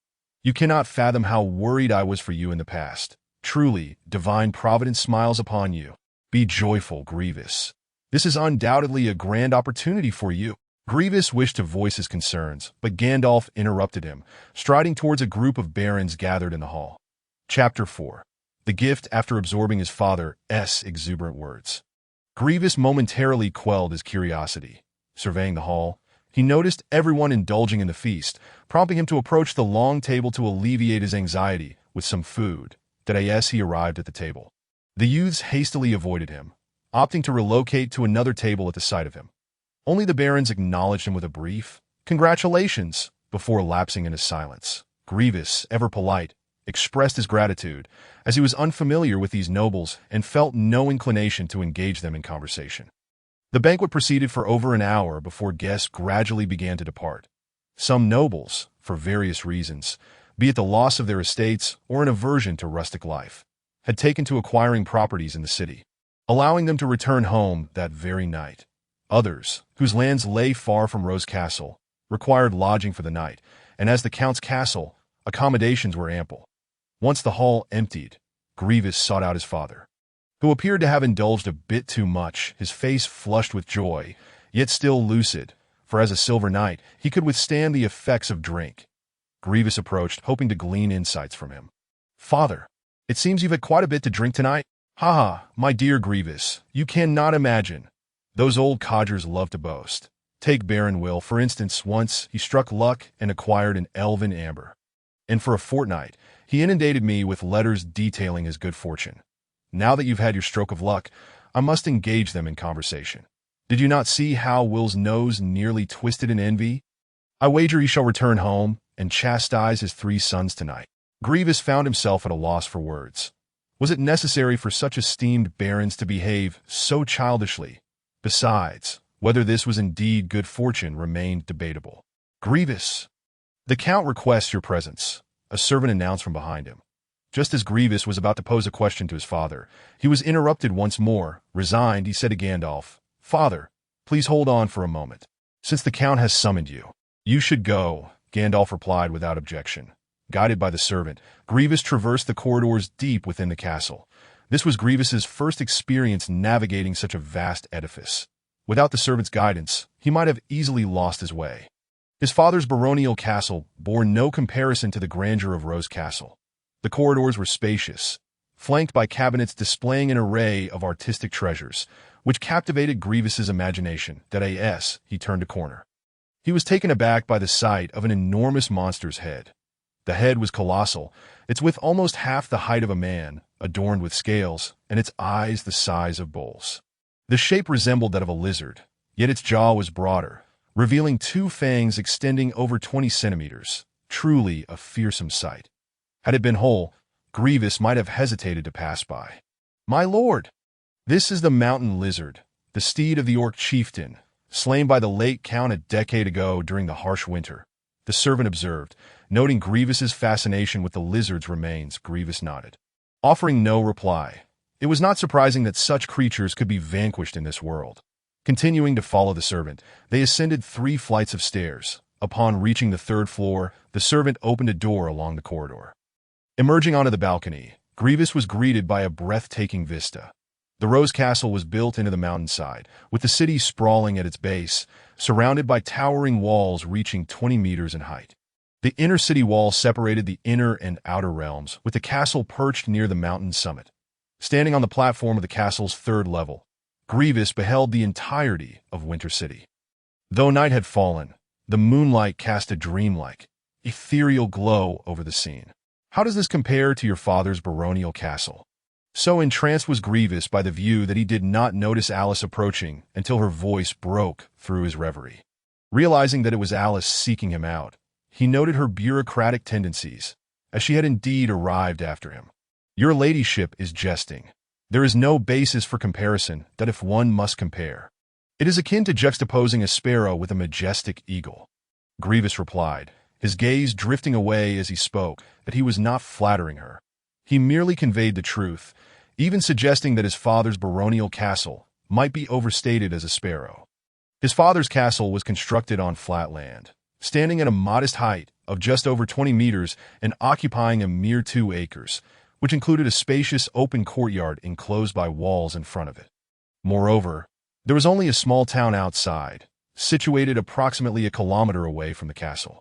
You cannot fathom how worried I was for you in the past. Truly, divine providence smiles upon you. Be joyful, Gwevis. This is undoubtedly a grand opportunity for you." Gwevis wished to voice his concerns, but Gandalf interrupted him, striding towards a group of barons gathered in the hall. Chapter 4. The Gift after absorbing his father's exuberant words. Gwevis momentarily quelled his curiosity. Surveying the hall, he noticed everyone indulging in the feast, prompting him to approach the long table to alleviate his anxiety with some food. As he arrived at the table, the youths hastily avoided him, opting to relocate to another table at the sight of him. Only the barons acknowledged him with a brief "Congratulations," before lapsing into silence. Gwevis, ever polite, expressed his gratitude, as he was unfamiliar with these nobles and felt no inclination to engage them in conversation. The banquet proceeded for over an hour before guests gradually began to depart. Some nobles, for various reasons, be it the loss of their estates or an aversion to rustic life, had taken to acquiring properties in the city, allowing them to return home that very night. Others, whose lands lay far from Rose Castle, required lodging for the night, and as the Count's castle, accommodations were ample. Once the hall emptied, Gwevis sought out his father, who appeared to have indulged a bit too much, his face flushed with joy, yet still lucid, for as a silver knight, he could withstand the effects of drink. Gwevis approached, hoping to glean insights from him. "Father, it seems you've had quite a bit to drink tonight." "Ha, my dear Gwevis, you cannot imagine. Those old codgers love to boast. Take Baron Will, for instance. Once, he struck luck and acquired an elfin amber. And for a fortnight, he inundated me with letters detailing his good fortune. Now that you've had your stroke of luck, I must engage them in conversation. Did you not see how Will's nose nearly twisted in envy? I wager he shall return home and chastise his 3 sons tonight." Gwevis found himself at a loss for words. Was it necessary for such esteemed barons to behave so childishly? Besides, whether this was indeed good fortune remained debatable. "Gwevis, the Count requests your presence," a servant announced from behind him. Just as Gwevis was about to pose a question to his father, he was interrupted once more. Resigned, he said to Gandalf, "Father, please hold on for a moment. Since the Count has summoned you, you should go," Gandalf replied without objection. Guided by the servant, Gwevis traversed the corridors deep within the castle. This was Gwevis's first experience navigating such a vast edifice. Without the servant's guidance, he might have easily lost his way. His father's baronial castle bore no comparison to the grandeur of Rose Castle. The corridors were spacious, flanked by cabinets displaying an array of artistic treasures, which captivated Gwevis's imagination. As he turned a corner, he was taken aback by the sight of an enormous monster's head. The head was colossal, its width almost half the height of a man, adorned with scales, and its eyes the size of bowls. The shape resembled that of a lizard, yet its jaw was broader, revealing 2 fangs extending over 20 centimeters. Truly a fearsome sight. Had it been whole, Gwevis might have hesitated to pass by. "My lord, this is the mountain lizard, the steed of the orc chieftain, slain by the late Count a decade ago during the harsh winter," the servant observed. Noting Gwevis's fascination with the lizard's remains, Gwevis nodded, offering no reply. It was not surprising that such creatures could be vanquished in this world. Continuing to follow the servant, they ascended 3 flights of stairs. Upon reaching the 3rd floor, the servant opened a door along the corridor. Emerging onto the balcony, Gwevis was greeted by a breathtaking vista. The Rose Castle was built into the mountainside, with the city sprawling at its base, surrounded by towering walls reaching 20 meters in height. The inner city wall separated the inner and outer realms, with the castle perched near the mountain's summit. Standing on the platform of the castle's third level, Gwevis beheld the entirety of Winter City. Though night had fallen, the moonlight cast a dreamlike, ethereal glow over the scene. How does this compare to your father's baronial castle? So entranced was Gwevis by the view that he did not notice Alice approaching until her voice broke through his reverie. Realizing that it was Alice seeking him out, he noted her bureaucratic tendencies, as she had indeed arrived after him. Your ladyship is jesting. There is no basis for comparison that if one must compare. It is akin to juxtaposing a sparrow with a majestic eagle. Gwevis replied, his gaze drifting away as he spoke, that he was not flattering her. He merely conveyed the truth, even suggesting that his father's baronial castle might be overstated as a sparrow. His father's castle was constructed on flat land, standing at a modest height of just over 20 meters and occupying a mere 2 acres, which included a spacious open courtyard enclosed by walls in front of it. Moreover, there was only a small town outside, situated approximately a kilometer away from the castle.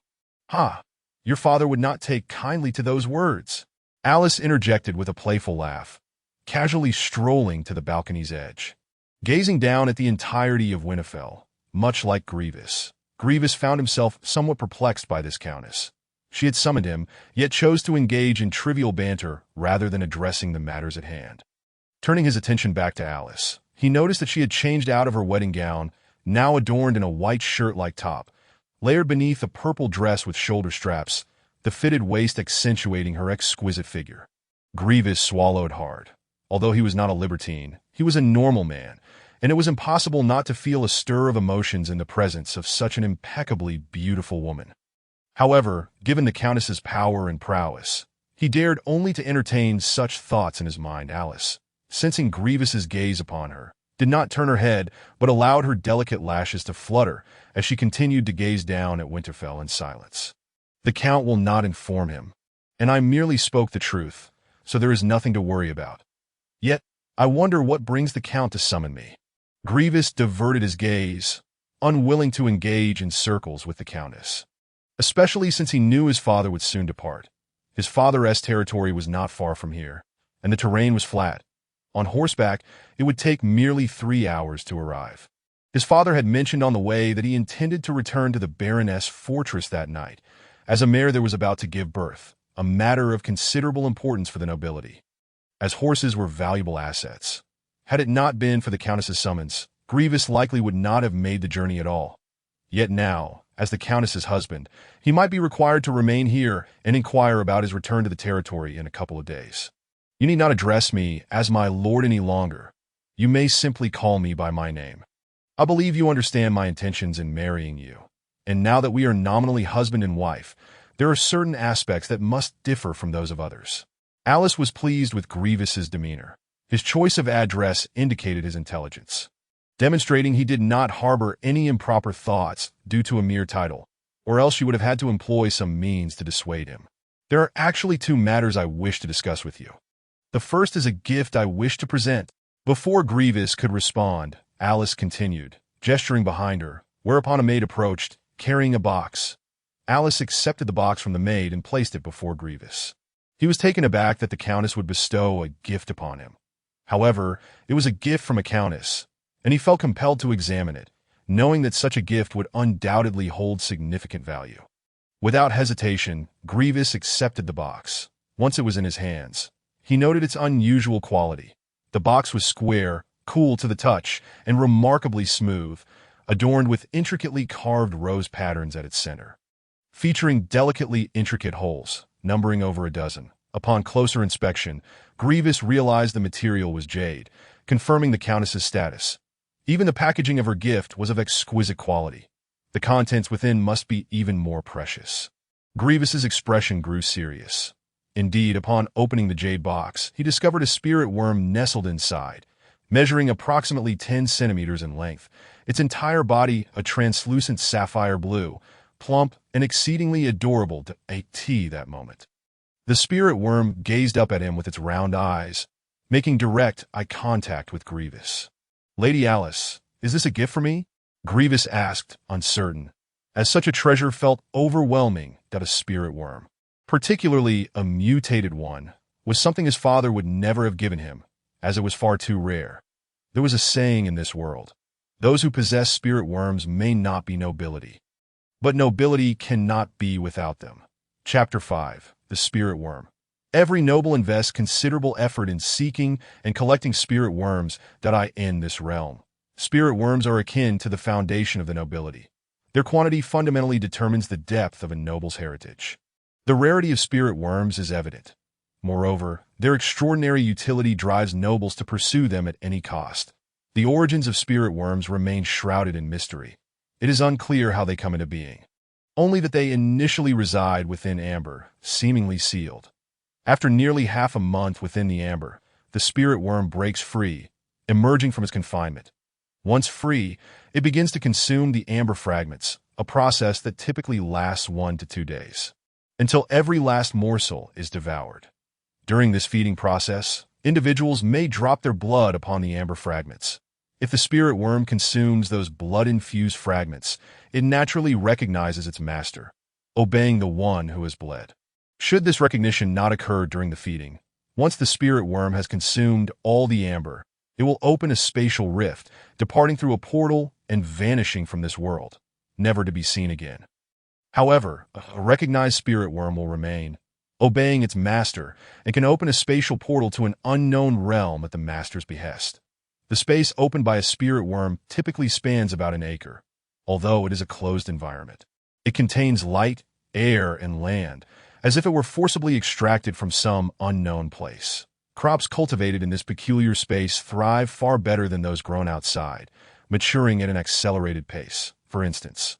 "Ha! Your father would not take kindly to those words," Alice interjected with a playful laugh, casually strolling to the balcony's edge. Gazing down at the entirety of Winterfell, much like Gwevis found himself somewhat perplexed by this countess. She had summoned him, yet chose to engage in trivial banter rather than addressing the matters at hand. Turning his attention back to Alice, he noticed that she had changed out of her wedding gown, now adorned in a white shirt-like top, layered beneath a purple dress with shoulder straps, the fitted waist accentuating her exquisite figure. Gwevis swallowed hard. Although he was not a libertine, he was a normal man, and it was impossible not to feel a stir of emotions in the presence of such an impeccably beautiful woman. However, given the Countess's power and prowess, he dared only to entertain such thoughts in his mind. Alice, sensing Gwevis's gaze upon her, did not turn her head, but allowed her delicate lashes to flutter as she continued to gaze down at Winterfell in silence. The Count will not inform him, and I merely spoke the truth, so there is nothing to worry about. Yet, I wonder what brings the Count to summon me. Gwevis diverted his gaze, unwilling to engage in circles with the Countess, especially since he knew his father would soon depart. His father's territory was not far from here, and the terrain was flat. On horseback, it would take merely 3 hours to arrive. His father had mentioned on the way that he intended to return to the Baroness' fortress that night, as a mare that was about to give birth, a matter of considerable importance for the nobility, as horses were valuable assets. Had it not been for the Countess's summons, Gwevis likely would not have made the journey at all. Yet now, as the Countess's husband, he might be required to remain here and inquire about his return to the territory in a couple of days. You need not address me as my lord any longer. You may simply call me by my name. I believe you understand my intentions in marrying you, and now that we are nominally husband and wife, there are certain aspects that must differ from those of others. Alice was pleased with Gwevis's demeanor. His choice of address indicated his intelligence, demonstrating he did not harbor any improper thoughts due to a mere title, or else she would have had to employ some means to dissuade him. There are actually 2 matters I wish to discuss with you. The first is a gift I wish to present. Before Gwevis could respond, Alice continued, gesturing behind her, whereupon a maid approached, carrying a box. Alice accepted the box from the maid and placed it before Gwevis. He was taken aback that the Countess would bestow a gift upon him. However, it was a gift from a Countess, and he felt compelled to examine it, knowing that such a gift would undoubtedly hold significant value. Without hesitation, Gwevis accepted the box. Once it was in his hands, he noted its unusual quality. The box was square, cool to the touch, and remarkably smooth, adorned with intricately carved rose patterns at its center, featuring delicately intricate holes, numbering over a dozen. Upon closer inspection, Gwevis realized the material was jade, confirming the Countess's status. Even the packaging of her gift was of exquisite quality. The contents within must be even more precious. Gwevis's expression grew serious. Indeed, upon opening the jade box, he discovered a spirit worm nestled inside, measuring approximately 10 centimeters in length, its entire body a translucent sapphire blue, plump and exceedingly adorable to a T that moment. The spirit worm gazed up at him with its round eyes, making direct eye contact with Gwevis. "Lady Alice, is this a gift for me?" Gwevis asked, uncertain. as such a treasure felt overwhelming that a spirit worm, particularly a mutated one, was something his father would never have given him, as it was far too rare. There was a saying in this world: those who possess spirit worms may not be nobility, but nobility cannot be without them. Chapter 5. The Spirit Worm. Every noble invests considerable effort in seeking and collecting spirit worms that are in this realm. Spirit worms are akin to the foundation of the nobility. Their quantity fundamentally determines the depth of a noble's heritage. The rarity of spirit worms is evident. Moreover, their extraordinary utility drives nobles to pursue them at any cost. The origins of spirit worms remain shrouded in mystery. It is unclear how they come into being. Only that they initially reside within amber, seemingly sealed. After nearly half a month within the amber, the spirit worm breaks free, emerging from its confinement. Once free, it begins to consume the amber fragments, a process that typically lasts 1 to 2 days, until every last morsel is devoured. During this feeding process, individuals may drop their blood upon the amber fragments. If the spirit worm consumes those blood-infused fragments, it naturally recognizes its master, obeying the one who has bled. Should this recognition not occur during the feeding, once the spirit worm has consumed all the amber, it will open a spatial rift, departing through a portal and vanishing from this world, never to be seen again. However, a recognized spirit worm will remain, obeying its master, and can open a spatial portal to an unknown realm at the master's behest. The space opened by a spirit worm typically spans about an acre, although it is a closed environment. It contains light, air, and land, as if it were forcibly extracted from some unknown place. Crops cultivated in this peculiar space thrive far better than those grown outside, maturing at an accelerated pace. For instance,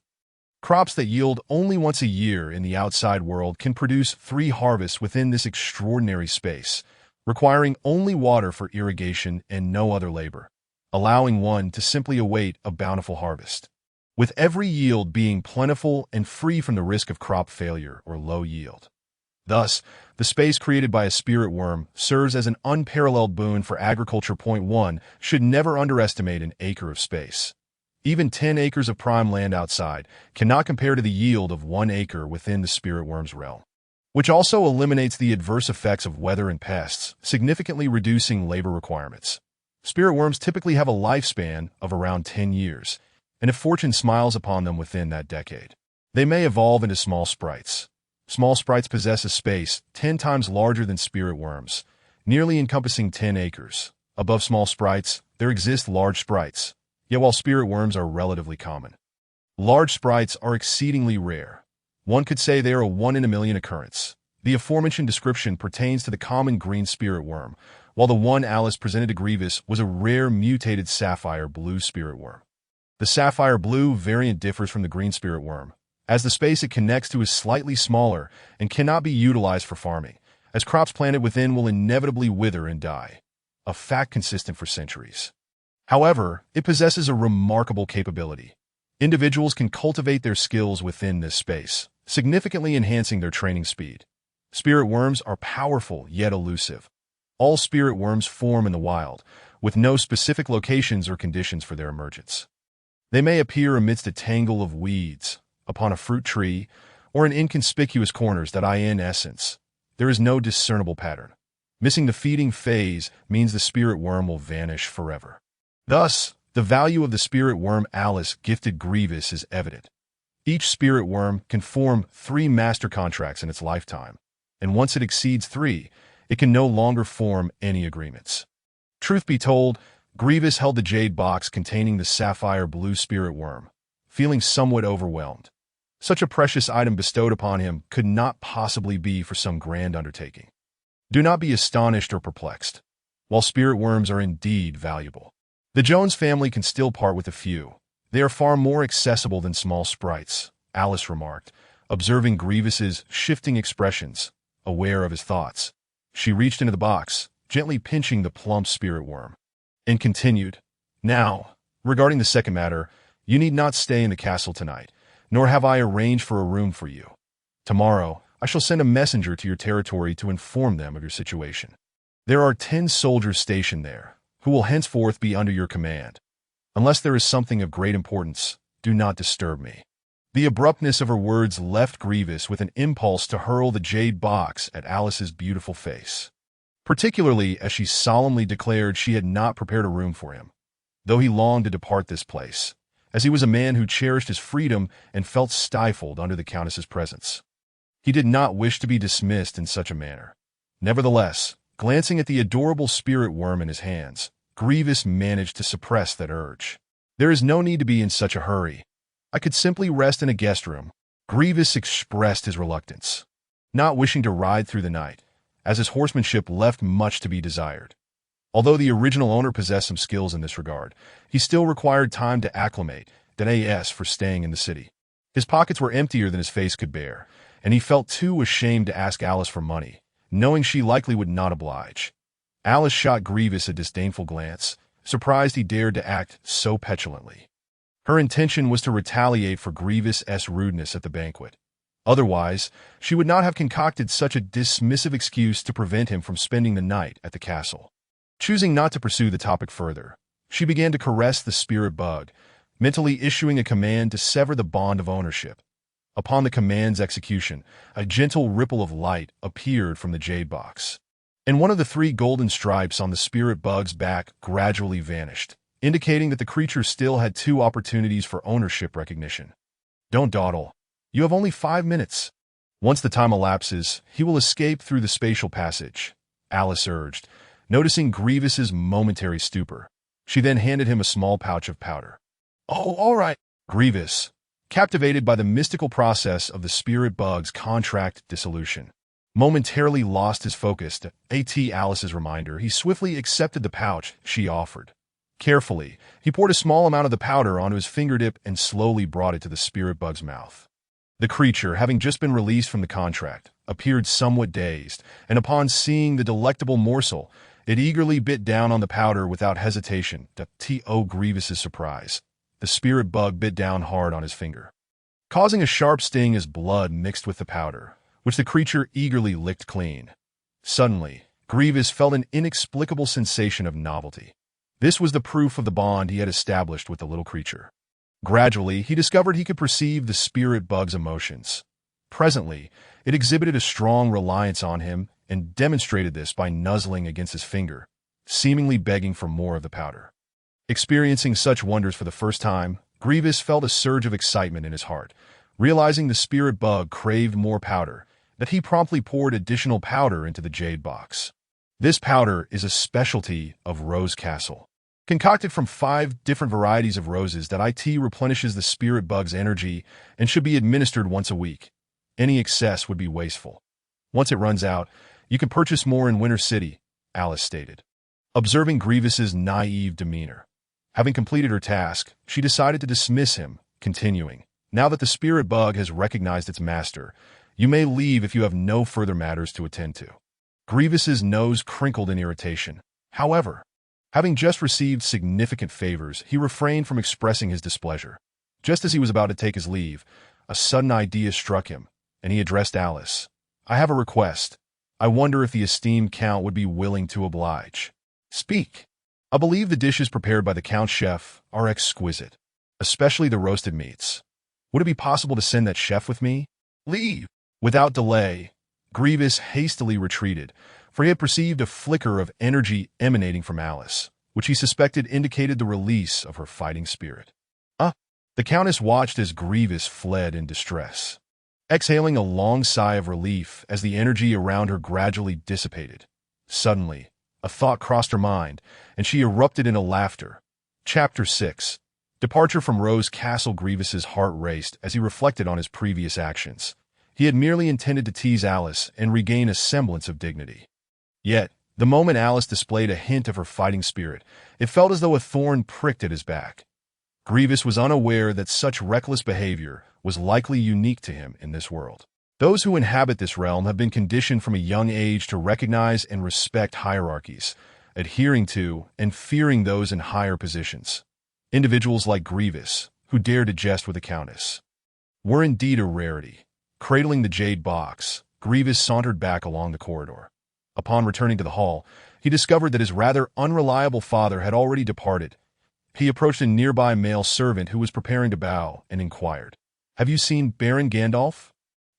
crops that yield only once a year in the outside world can produce 3 harvests within this extraordinary space, requiring only water for irrigation and no other labor, allowing one to simply await a bountiful harvest, with every yield being plentiful and free from the risk of crop failure or low yield. Thus, the space created by a spirit worm serves as an unparalleled boon for agriculture. One should never underestimate an acre of space. Even 10 acres of prime land outside cannot compare to the yield of 1 acre within the spirit worm's realm, which also eliminates the adverse effects of weather and pests, significantly reducing labor requirements. Spirit worms typically have a lifespan of around 10 years, and if fortune smiles upon them within that decade, they may evolve into small sprites. Small sprites possess a space 10 times larger than spirit worms, nearly encompassing 10 acres. Above small sprites, there exist large sprites, yet while spirit worms are relatively common, large sprites are exceedingly rare. One could say they are a 1 in a million occurrence. The aforementioned description pertains to the common green spirit worm, while the one Alice presented to Gwevis was a rare mutated sapphire blue spirit worm. The sapphire blue variant differs from the green spirit worm, as the space it connects to is slightly smaller and cannot be utilized for farming, as crops planted within will inevitably wither and die, a fact consistent for centuries. However, it possesses a remarkable capability. Individuals can cultivate their skills within this space, significantly enhancing their training speed. Spirit worms are powerful yet elusive. All spirit worms form in the wild, with no specific locations or conditions for their emergence. They may appear amidst a tangle of weeds, upon a fruit tree, or in inconspicuous corners that in essence, there is no discernible pattern. Missing the feeding phase means the spirit worm will vanish forever. Thus, the value of the spirit worm Alice gifted Gwevis is evident. Each spirit worm can form 3 master contracts in its lifetime, and once it exceeds 3, it can no longer form any agreements. Truth be told, Gwevis held the jade box containing the sapphire blue spirit worm, feeling somewhat overwhelmed. Such a precious item bestowed upon him could not possibly be for some grand undertaking. Do not be astonished or perplexed. While spirit worms are indeed valuable, the Jones family can still part with a few. They are far more accessible than small sprites, Alice remarked, observing Gwevis's shifting expressions, aware of his thoughts. She reached into the box, gently pinching the plump spirit worm, and continued, "Now, regarding the second matter, you need not stay in the castle tonight, nor have I arranged for a room for you. Tomorrow, I shall send a messenger to your territory to inform them of your situation. There are 10 soldiers stationed there, who will henceforth be under your command. Unless there is something of great importance, do not disturb me." The abruptness of her words left Gwevis with an impulse to hurl the jade box at Alice's beautiful face, particularly as she solemnly declared she had not prepared a room for him, though he longed to depart this place, as he was a man who cherished his freedom and felt stifled under the Countess's presence. He did not wish to be dismissed in such a manner. Nevertheless, glancing at the adorable spirit worm in his hands, Gwevis managed to suppress that urge. "There is no need to be in such a hurry. I could simply rest in a guest room." Gwevis expressed his reluctance, not wishing to ride through the night, as his horsemanship left much to be desired. Although the original owner possessed some skills in this regard, he still required time to acclimate, as for staying in the city. His pockets were emptier than his face could bear, and he felt too ashamed to ask Alice for money, knowing she likely would not oblige. Alice shot Gwevis a disdainful glance, surprised he dared to act so petulantly. Her intention was to retaliate for Gwevis's rudeness at the banquet. Otherwise, she would not have concocted such a dismissive excuse to prevent him from spending the night at the castle. Choosing not to pursue the topic further, she began to caress the spirit bug, mentally issuing a command to sever the bond of ownership. Upon the command's execution, a gentle ripple of light appeared from the jade box, and one of the 3 golden stripes on the spirit bug's back gradually vanished, indicating that the creature still had 2 opportunities for ownership recognition. "Don't dawdle. You have only 5 minutes. Once the time elapses, he will escape through the spatial passage," Alice urged, noticing Gwevis's momentary stupor. She then handed him a small pouch of powder. "Oh, all right." Gwevis, captivated by the mystical process of the spirit bug's contract dissolution, momentarily lost his focus to Alice's reminder. He swiftly accepted the pouch she offered. Carefully, he poured a small amount of the powder onto his fingertip and slowly brought it to the spirit bug's mouth. The creature, having just been released from the contract, appeared somewhat dazed, and upon seeing the delectable morsel, it eagerly bit down on the powder without hesitation. To Gwevis's surprise, the spirit bug bit down hard on his finger, causing a sharp sting as blood mixed with the powder, which the creature eagerly licked clean. Suddenly, Gwevis felt an inexplicable sensation of novelty. This was the proof of the bond he had established with the little creature. Gradually, he discovered he could perceive the spirit bug's emotions. Presently, it exhibited a strong reliance on him and demonstrated this by nuzzling against his finger, seemingly begging for more of the powder. Experiencing such wonders for the first time, Gwevis felt a surge of excitement in his heart. Realizing the spirit bug craved more powder, that he promptly poured additional powder into the jade box. This powder is a specialty of Rose Castle, concocted from 5 different varieties of roses that replenishes the spirit bug's energy and should be administered once a week. Any excess would be wasteful. Once it runs out, you can purchase more in Winter City, Alice stated. Observing Gwevis's naive demeanor, having completed her task, she decided to dismiss him, continuing, "Now that the spirit bug has recognized its master, you may leave if you have no further matters to attend to." Gwevis's nose crinkled in irritation. However, having just received significant favors, he refrained from expressing his displeasure. Just as he was about to take his leave, a sudden idea struck him, and he addressed Alice. "I have a request. I wonder if the esteemed Count would be willing to oblige." "Speak." "I believe the dishes prepared by the Count's chef are exquisite, especially the roasted meats. Would it be possible to send that chef with me?" "Leave." Without delay, Gwevis hastily retreated, for he had perceived a flicker of energy emanating from Alice, which he suspected indicated the release of her fighting spirit. The Countess watched as Gwevis fled in distress, exhaling a long sigh of relief as the energy around her gradually dissipated. Suddenly, a thought crossed her mind, and she erupted into laughter. Chapter 6. Departure from Rose Castle. Gwevis's heart raced as he reflected on his previous actions. He had merely intended to tease Alice and regain a semblance of dignity. Yet, the moment Alice displayed a hint of her fighting spirit, it felt as though a thorn pricked at his back. Gwevis was unaware that such reckless behavior was likely unique to him in this world. Those who inhabit this realm have been conditioned from a young age to recognize and respect hierarchies, adhering to and fearing those in higher positions. Individuals like Gwevis, who dared to jest with the Countess, were indeed a rarity. Cradling the jade box, Gwevis sauntered back along the corridor. Upon returning to the hall, he discovered that his rather unreliable father had already departed. He approached a nearby male servant who was preparing to bow and inquired, Have you seen Baron Gandalf?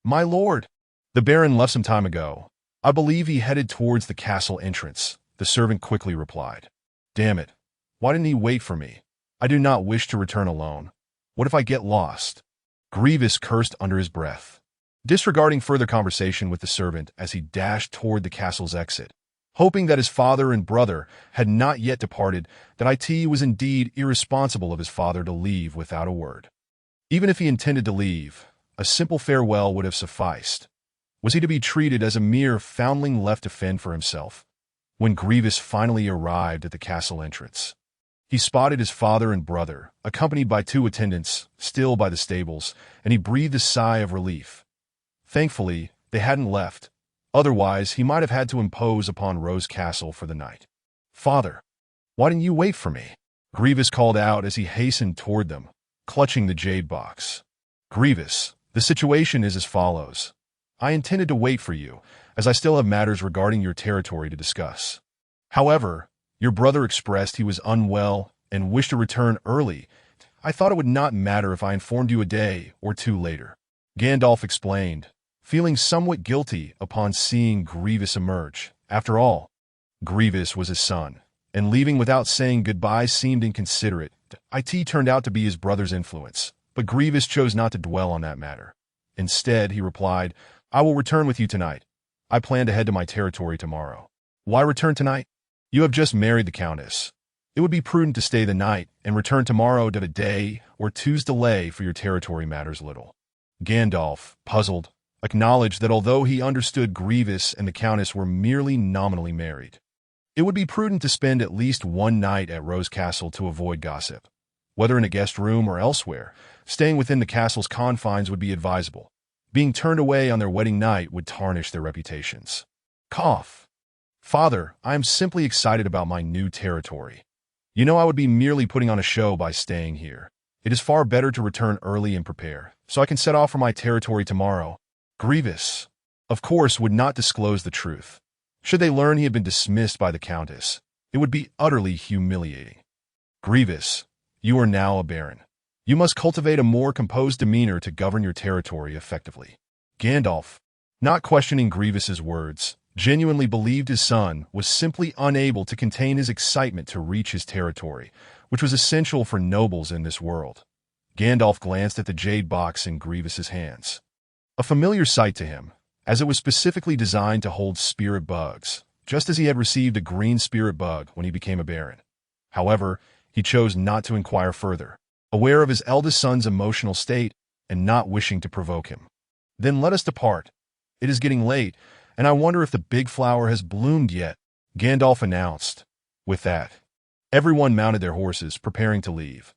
My lord. The Baron left some time ago. I believe he headed towards the castle entrance, the servant quickly replied. Damn it. Why didn't he wait for me? I do not wish to return alone. What if I get lost? Gwevis cursed under his breath, disregarding further conversation with the servant as he dashed toward the castle's exit. Hoping that his father and brother had not yet departed, that it was indeed irresponsible of his father to leave without a word. Even if he intended to leave, a simple farewell would have sufficed. Was he to be treated as a mere foundling left to fend for himself? When Gwevis finally arrived at the castle entrance, he spotted his father and brother, accompanied by 2 attendants, still by the stables, and he breathed a sigh of relief. Thankfully, they hadn't left. Otherwise, he might have had to impose upon Rose Castle for the night. Father, why didn't you wait for me? Gwevis called out as he hastened toward them, clutching the jade box. Gwevis, the situation is as follows. I intended to wait for you, as I still have matters regarding your territory to discuss. However, your brother expressed he was unwell and wished to return early. I thought it would not matter if I informed you a day or 2 later. Gandalf explained, feeling somewhat guilty upon seeing Gwevis emerge. After all, Gwevis was his son, and leaving without saying goodbye seemed inconsiderate. It turned out to be his brother's influence, but Gwevis chose not to dwell on that matter. Instead, he replied, I will return with you tonight. I plan to head to my territory tomorrow. Why return tonight? You have just married the Countess. It would be prudent to stay the night and return tomorrow to a day or 2's delay, for your territory matters little. Gandalf, puzzled, acknowledged that although he understood Gwevis and the Countess were merely nominally married, it would be prudent to spend at least 1 night at Rose Castle to avoid gossip. Whether in a guest room or elsewhere, staying within the castle's confines would be advisable. Being turned away on their wedding night would tarnish their reputations. Cough. Father, I am simply excited about my new territory. You know I would be merely putting on a show by staying here. It is far better to return early and prepare, so I can set off for my territory tomorrow. Gwevis, of course, would not disclose the truth. Should they learn he had been dismissed by the Countess, it would be utterly humiliating. Gwevis, you are now a baron. You must cultivate a more composed demeanor to govern your territory effectively. Gandalf, not questioning Gwevis's words, genuinely believed his son was simply unable to contain his excitement to reach his territory, which was essential for nobles in this world. Gandalf glanced at the jade box in Gwevis's hands. A familiar sight to him, as it was specifically designed to hold spirit bugs, just as he had received a green spirit bug when he became a baron. However, he chose not to inquire further, aware of his eldest son's emotional state and not wishing to provoke him. Then let us depart. It is getting late, and I wonder if the big flower has bloomed yet, Gandalf announced. With that, everyone mounted their horses, preparing to leave.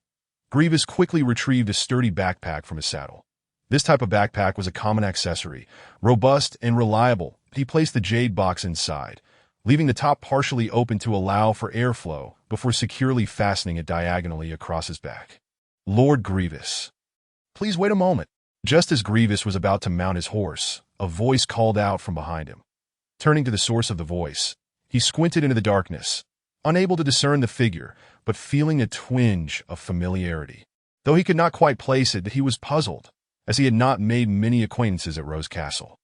Gwevis quickly retrieved a sturdy backpack from his saddle. This type of backpack was a common accessory, robust and reliable. He placed the jade box inside, leaving the top partially open to allow for airflow before securely fastening it diagonally across his back. Lord Gwevis, please wait a moment. Just as Gwevis was about to mount his horse, a voice called out from behind him. Turning to the source of the voice, he squinted into the darkness, unable to discern the figure, but feeling a twinge of familiarity. Though he could not quite place it, he was puzzled, as he had not made many acquaintances at Rose Castle.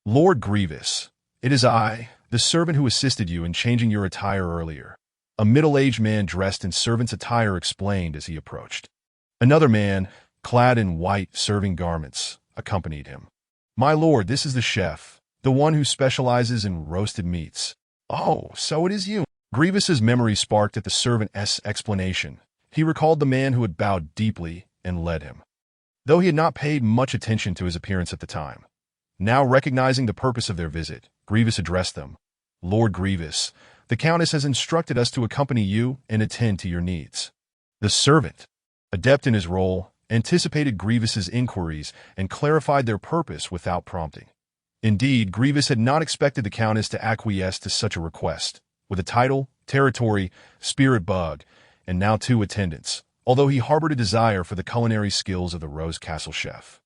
Lord Gwevis, it is I, the servant who assisted you in changing your attire earlier. A middle-aged man dressed in servant's attire explained as he approached. Another man, clad in white serving garments, accompanied him. My lord, this is the chef, the one who specializes in roasted meats. Oh, so it is you. Gwevis's memory sparked at the servant's explanation. He recalled the man who had bowed deeply and led him, though he had not paid much attention to his appearance at the time. Now recognizing the purpose of their visit, Gwevis addressed them. Lord Gwevis, the Countess has instructed us to accompany you and attend to your needs. The servant, adept in his role, anticipated Gwevis's inquiries and clarified their purpose without prompting. Indeed, Gwevis had not expected the Countess to acquiesce to such a request, with a title, territory, spirit bug, and now 2 attendants, although he harbored a desire for the culinary skills of the Rose Castle chef.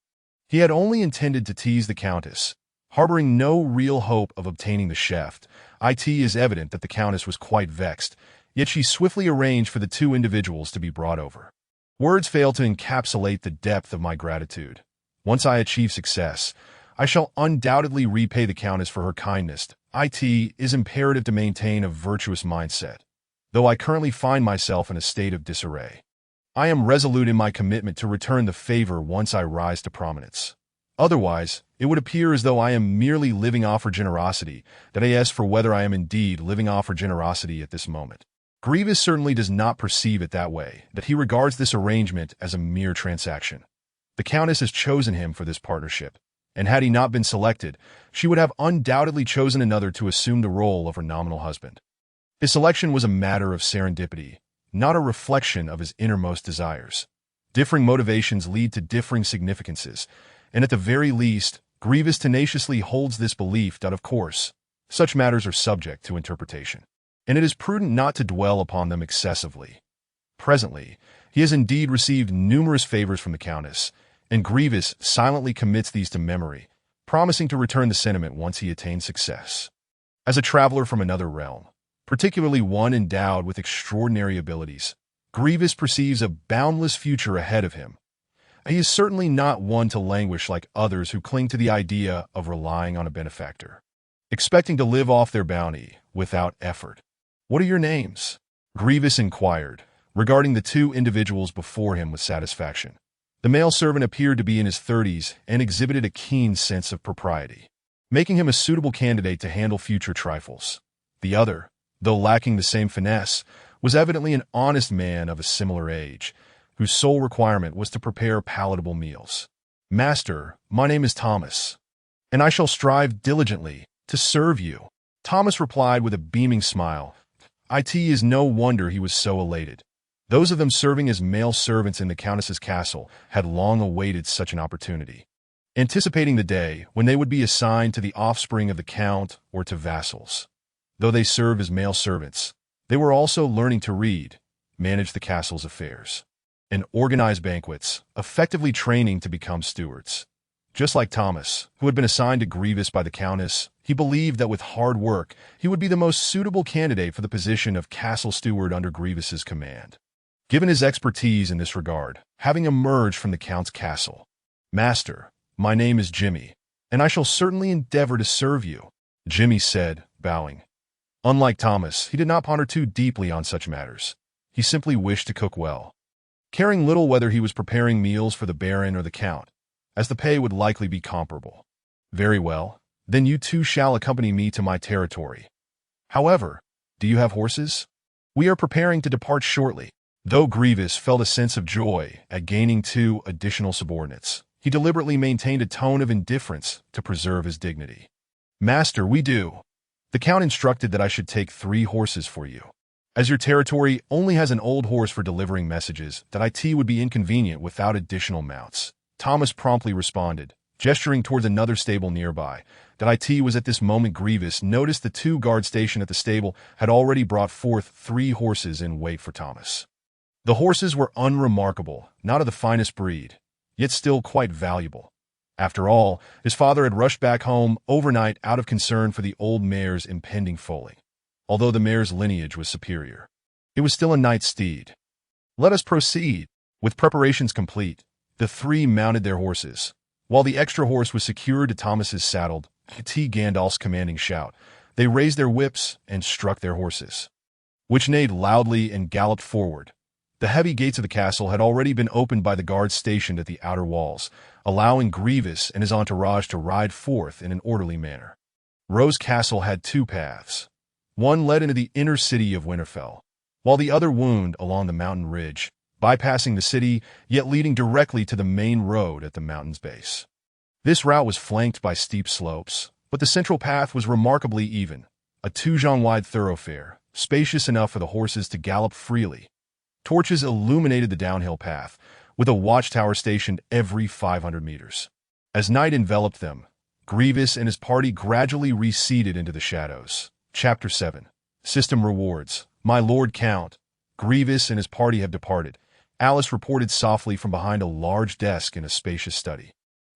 He had only intended to tease the Countess, harboring no real hope of obtaining the chef. It is evident that the Countess was quite vexed, yet she swiftly arranged for the 2 individuals to be brought over. Words fail to encapsulate the depth of my gratitude. Once I achieve success, I shall undoubtedly repay the Countess for her kindness. It is imperative to maintain a virtuous mindset, though I currently find myself in a state of disarray. I am resolute in my commitment to return the favor once I rise to prominence. Otherwise, it would appear as though I am merely living off her generosity, that I ask for whether I am indeed living off her generosity at this moment. Gwevis certainly does not perceive it that way, that he regards this arrangement as a mere transaction. The Countess has chosen him for this partnership, and had he not been selected, she would have undoubtedly chosen another to assume the role of her nominal husband. His selection was a matter of serendipity, not a reflection of his innermost desires. Differing motivations lead to differing significances, and at the very least, Gwevis tenaciously holds this belief that, of course, such matters are subject to interpretation, and it is prudent not to dwell upon them excessively. Presently, he has indeed received numerous favors from the Countess, and Gwevis silently commits these to memory, promising to return the sentiment once he attains success. As a traveler from another realm, particularly one endowed with extraordinary abilities, Gwevis perceives a boundless future ahead of him. He is certainly not one to languish like others who cling to the idea of relying on a benefactor, expecting to live off their bounty without effort. "What are your names?" Gwevis inquired, regarding the two individuals before him with satisfaction. The male servant appeared to be in his 30s and exhibited a keen sense of propriety, making him a suitable candidate to handle future trifles. The other, though lacking the same finesse, was evidently an honest man of a similar age, whose sole requirement was to prepare palatable meals. "Master, my name is Thomas, and I shall strive diligently to serve you," Thomas replied with a beaming smile. It is no wonder he was so elated. Those of them serving as male servants in the Countess's castle had long awaited such an opportunity, anticipating the day when they would be assigned to the offspring of the Count or to vassals. Though they served as male servants, they were also learning to read, manage the castle's affairs, and organize banquets, effectively training to become stewards. Just like Thomas, who had been assigned to Gwevis by the Countess, he believed that with hard work, he would be the most suitable candidate for the position of castle steward under Gwevis's command. Given his expertise in this regard, having emerged from the Count's castle, "Master, my name is Jimmy, and I shall certainly endeavor to serve you," Jimmy said, bowing. Unlike Thomas, he did not ponder too deeply on such matters. He simply wished to cook well, caring little whether he was preparing meals for the Baron or the Count, as the pay would likely be comparable. "Very well, then you two shall accompany me to my territory. However, do you have horses? We are preparing to depart shortly." Though Gwevis felt a sense of joy at gaining 2 additional subordinates, he deliberately maintained a tone of indifference to preserve his dignity. "Master, we do. The Count instructed that I should take 3 horses for you. As your territory only has an old horse for delivering messages, that it would be inconvenient without additional mounts," Thomas promptly responded, gesturing towards another stable nearby. That it was at this moment Gwevis noticed the 2 guards stationed at the stable had already brought forth 3 horses in wait for Thomas. The horses were unremarkable, not of the finest breed, yet still quite valuable. After all, his father had rushed back home overnight out of concern for the old mare's impending foaling. Although the mare's lineage was superior, it was still a knight's steed. "Let us proceed." With preparations complete, the 3 mounted their horses. While the extra horse was secured to Thomas's saddle, Gandalf's commanding shout, they raised their whips and struck their horses, which neighed loudly and galloped forward. The heavy gates of the castle had already been opened by the guards stationed at the outer walls, allowing Gwevis and his entourage to ride forth in an orderly manner. Rose Castle had 2 paths. One led into the inner city of Winterfell, while the other wound along the mountain ridge, bypassing the city, yet leading directly to the main road at the mountain's base. This route was flanked by steep slopes, but the central path was remarkably even, a 2-zhang-wide thoroughfare, spacious enough for the horses to gallop freely. Torches illuminated the downhill path, with a watchtower stationed every 500 meters. As night enveloped them, Gwevis and his party gradually receded into the shadows. Chapter 7. System Rewards. "My Lord Count, Gwevis and his party have departed," Alice reported softly from behind a large desk in a spacious study,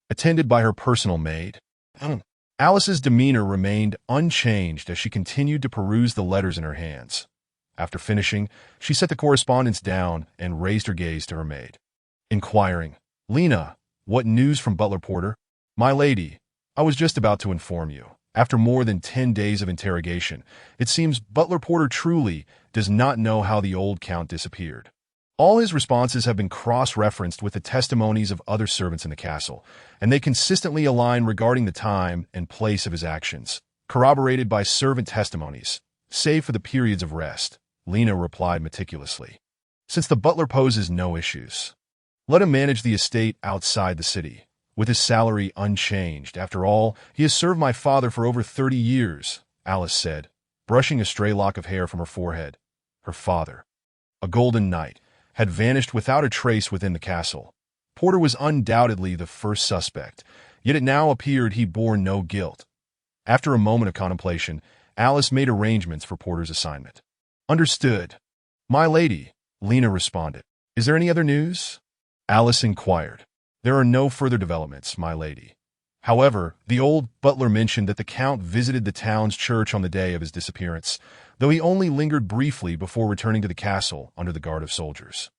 attended by her personal maid. Alice's demeanor remained unchanged as she continued to peruse the letters in her hands. After finishing, she set the correspondence down and raised her gaze to her maid, inquiring, "Lena, What news from Butler Porter? My lady, I was just about to inform you. After more than 10 days of interrogation, it seems Butler Porter truly does not know how the old Count disappeared. All his responses have been cross-referenced with the testimonies of other servants in the castle, and they consistently align regarding the time and place of his actions, corroborated by servant testimonies, save for the periods of rest, Lena replied meticulously. Since the butler poses no issues, let him manage the estate outside the city, with his salary unchanged. After all, he has served my father for over 30 years, Alice said, brushing a stray lock of hair from her forehead. Her father, a golden knight, had vanished without a trace within the castle. Porter was undoubtedly the first suspect, yet it now appeared he bore no guilt. After a moment of contemplation, Alice made arrangements for Porter's assignment. Understood. My lady, Lena responded. Is there any other news? Alice inquired. There are no further developments, my lady. However, the old butler mentioned that the Count visited the town's church on the day of his disappearance, though he only lingered briefly before returning to the castle under the guard of soldiers.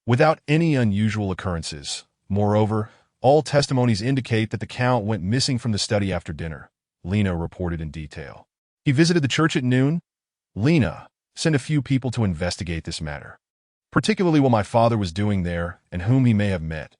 Without any unusual occurrences, moreover, all testimonies indicate that the Count went missing from the study after dinner, Lena reported in detail. He visited the church at noon? Lena, send a few people to investigate this matter, particularly what my father was doing there and whom he may have met.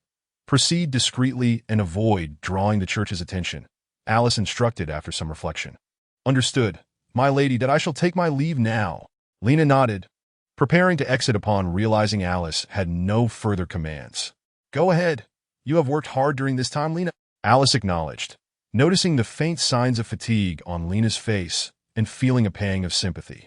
Proceed discreetly and avoid drawing the church's attention, Alice instructed after some reflection. Understood, my lady, that I shall take my leave now. Lena nodded, preparing to exit upon realizing Alice had no further commands. Go ahead. You have worked hard during this time, Lena. Alice acknowledged, noticing the faint signs of fatigue on Lena's face and feeling a pang of sympathy.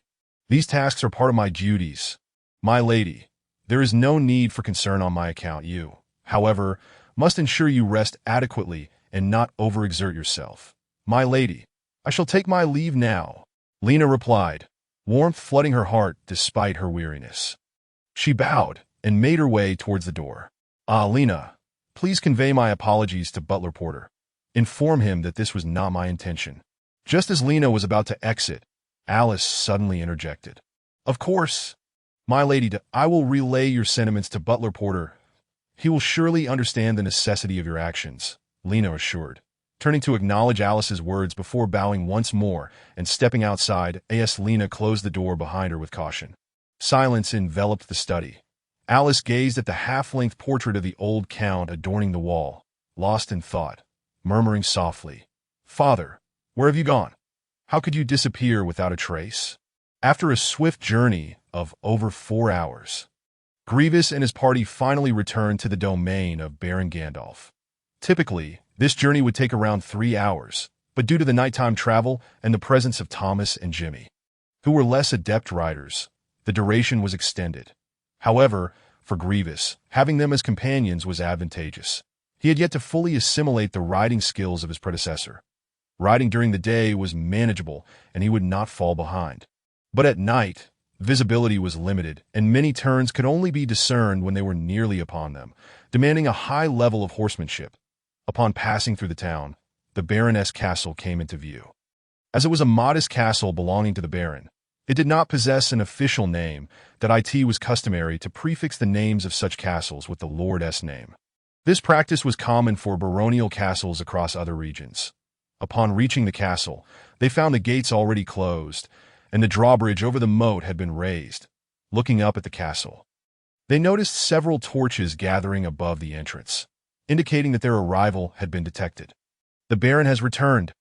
These tasks are part of my duties. My lady, there is no need for concern on my account. You, however, must ensure you rest adequately and not overexert yourself. My lady, I shall take my leave now, Lena replied, warmth flooding her heart despite her weariness. She bowed and made her way towards the door. Lena, please convey my apologies to Butler Porter. Inform him that this was not my intention. Just as Lena was about to exit, Alice suddenly interjected. Of course, my lady, I will relay your sentiments to Butler Porter. He will surely understand the necessity of your actions, Lena assured, turning to acknowledge Alice's words before bowing once more and stepping outside. Lena closed the door behind her with caution. Silence enveloped the study. Alice gazed at the half-length portrait of the old Count adorning the wall, lost in thought, murmuring softly, Father, where have you gone? How could you disappear without a trace? After a swift journey of over 4 hours, Gwevis and his party finally returned to the domain of Baron Gandalf. Typically, this journey would take around 3 hours, but due to the nighttime travel and the presence of Thomas and Jimmy, who were less adept riders, the duration was extended. However, for Gwevis, having them as companions was advantageous. He had yet to fully assimilate the riding skills of his predecessor. Riding during the day was manageable, and he would not fall behind. But at night, visibility was limited, and many turns could only be discerned when they were nearly upon them, demanding a high level of horsemanship. Upon passing through the town, the Baroness' castle came into view. As it was a modest castle belonging to the Baron, it did not possess an official name that it was customary to prefix the names of such castles with the Lord's name. This practice was common for baronial castles across other regions. Upon reaching the castle, they found the gates already closed, and the drawbridge over the moat had been raised. Looking up at the castle, they noticed several torches gathering above the entrance, indicating that their arrival had been detected. The Baron has returned.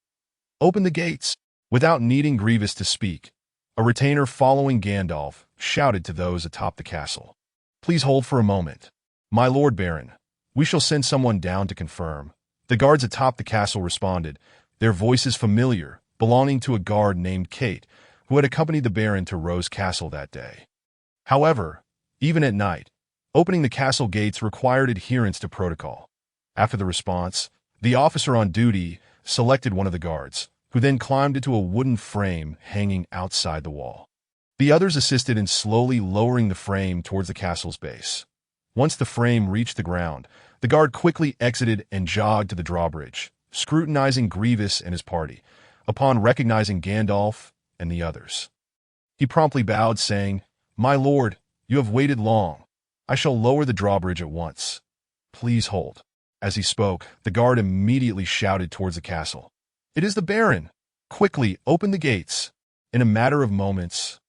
Open the gates. Without needing Gwevis to speak, a retainer following Gandalf shouted to those atop the castle. Please hold for a moment. My Lord Baron, we shall send someone down to confirm. The guards atop the castle responded, their voices familiar, belonging to a guard named Kate, who had accompanied the Baron to Rose Castle that day. However, even at night, opening the castle gates required adherence to protocol. After the response, the officer on duty selected one of the guards, who then climbed into a wooden frame hanging outside the wall. The others assisted in slowly lowering the frame towards the castle's base. Once the frame reached the ground, the guard quickly exited and jogged to the drawbridge, scrutinizing Gwevis and his party. Upon recognizing Gandalf and the others, he promptly bowed, saying, My lord, you have waited long. I shall lower the drawbridge at once. Please hold. As he spoke, the guard immediately shouted towards the castle. "It is the Baron! Quickly, open the gates!" In a matter of moments,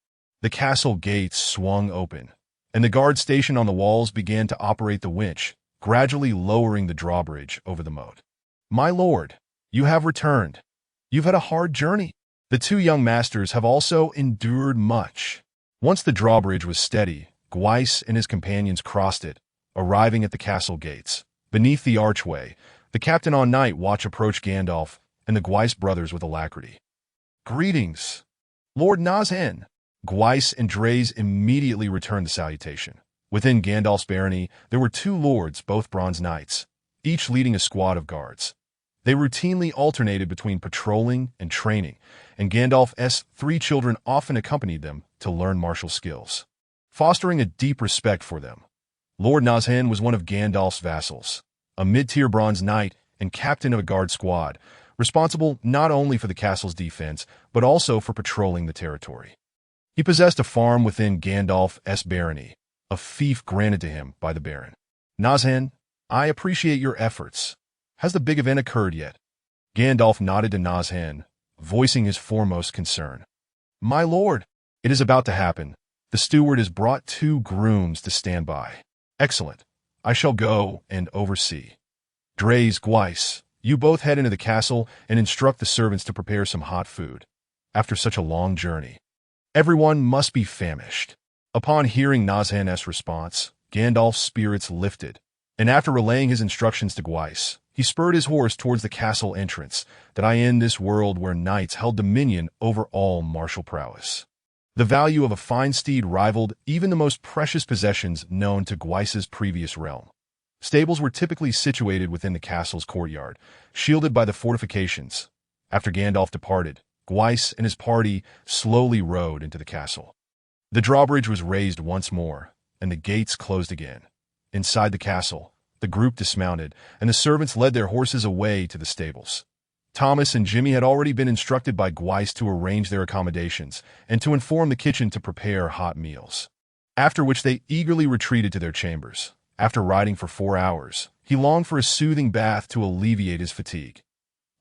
the castle gates swung open, and the guard stationed on the walls began to operate the winch, gradually lowering the drawbridge over the moat. "My lord, you have returned. You've had a hard journey. The two young masters have also endured much." Once the drawbridge was steady, Gwevis and his companions crossed it, arriving at the castle gates. Beneath the archway, the captain on night watch approached Gandalf and the Gwevis brothers with alacrity. "Greetings, Lord Nazhen." Gwevis and Drays immediately returned the salutation. Within Gandalf's barony, there were two lords, both bronze knights, each leading a squad of guards. They routinely alternated between patrolling and training, and Gandalf's three children often accompanied them to learn martial skills, fostering a deep respect for them. Lord Nazhen was one of Gandalf's vassals, a mid-tier bronze knight and captain of a guard squad, responsible not only for the castle's defense, but also for patrolling the territory. He possessed a farm within Gandalf's barony, a fief granted to him by the Baron. "Nazhen, I appreciate your efforts. Has the big event occurred yet?" Gandalf nodded to Nazhen, voicing his foremost concern. "My lord, it is about to happen. The steward has brought 2 grooms to stand by." "Excellent. I shall go and oversee." "Drays, Gwevis, you both head into the castle and instruct the servants to prepare some hot food. After such a long journey, everyone must be famished." Upon hearing Nazhen's response, Gandalf's spirits lifted, and after relaying his instructions to Gwevis, he spurred his horse towards the castle entrance, that I end this world where knights held dominion over all martial prowess. The value of a fine steed rivaled even the most precious possessions known to Gweis's previous realm. Stables were typically situated within the castle's courtyard, shielded by the fortifications. After Gandalf departed, Gwevis and his party slowly rode into the castle. The drawbridge was raised once more, and the gates closed again. Inside the castle, the group dismounted, and the servants led their horses away to the stables. Thomas and Jimmy had already been instructed by Gwevis to arrange their accommodations and to inform the kitchen to prepare hot meals, after which they eagerly retreated to their chambers. After riding for 4 hours, he longed for a soothing bath to alleviate his fatigue.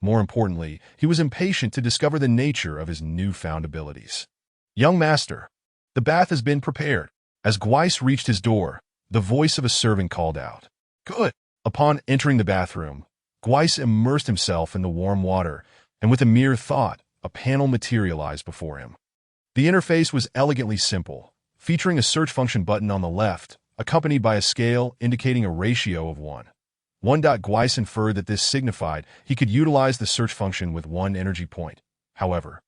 More importantly, he was impatient to discover the nature of his newfound abilities. "Young master, the bath has been prepared." As Gwevis reached his door, the voice of a servant called out, "Good." Upon entering the bathroom, Gwevis immersed himself in the warm water, and with a mere thought, a panel materialized before him. The interface was elegantly simple, featuring a search function button on the left, accompanied by a scale indicating a ratio of 1. Gwevis inferred that this signified he could utilize the search function with 1 energy point. However,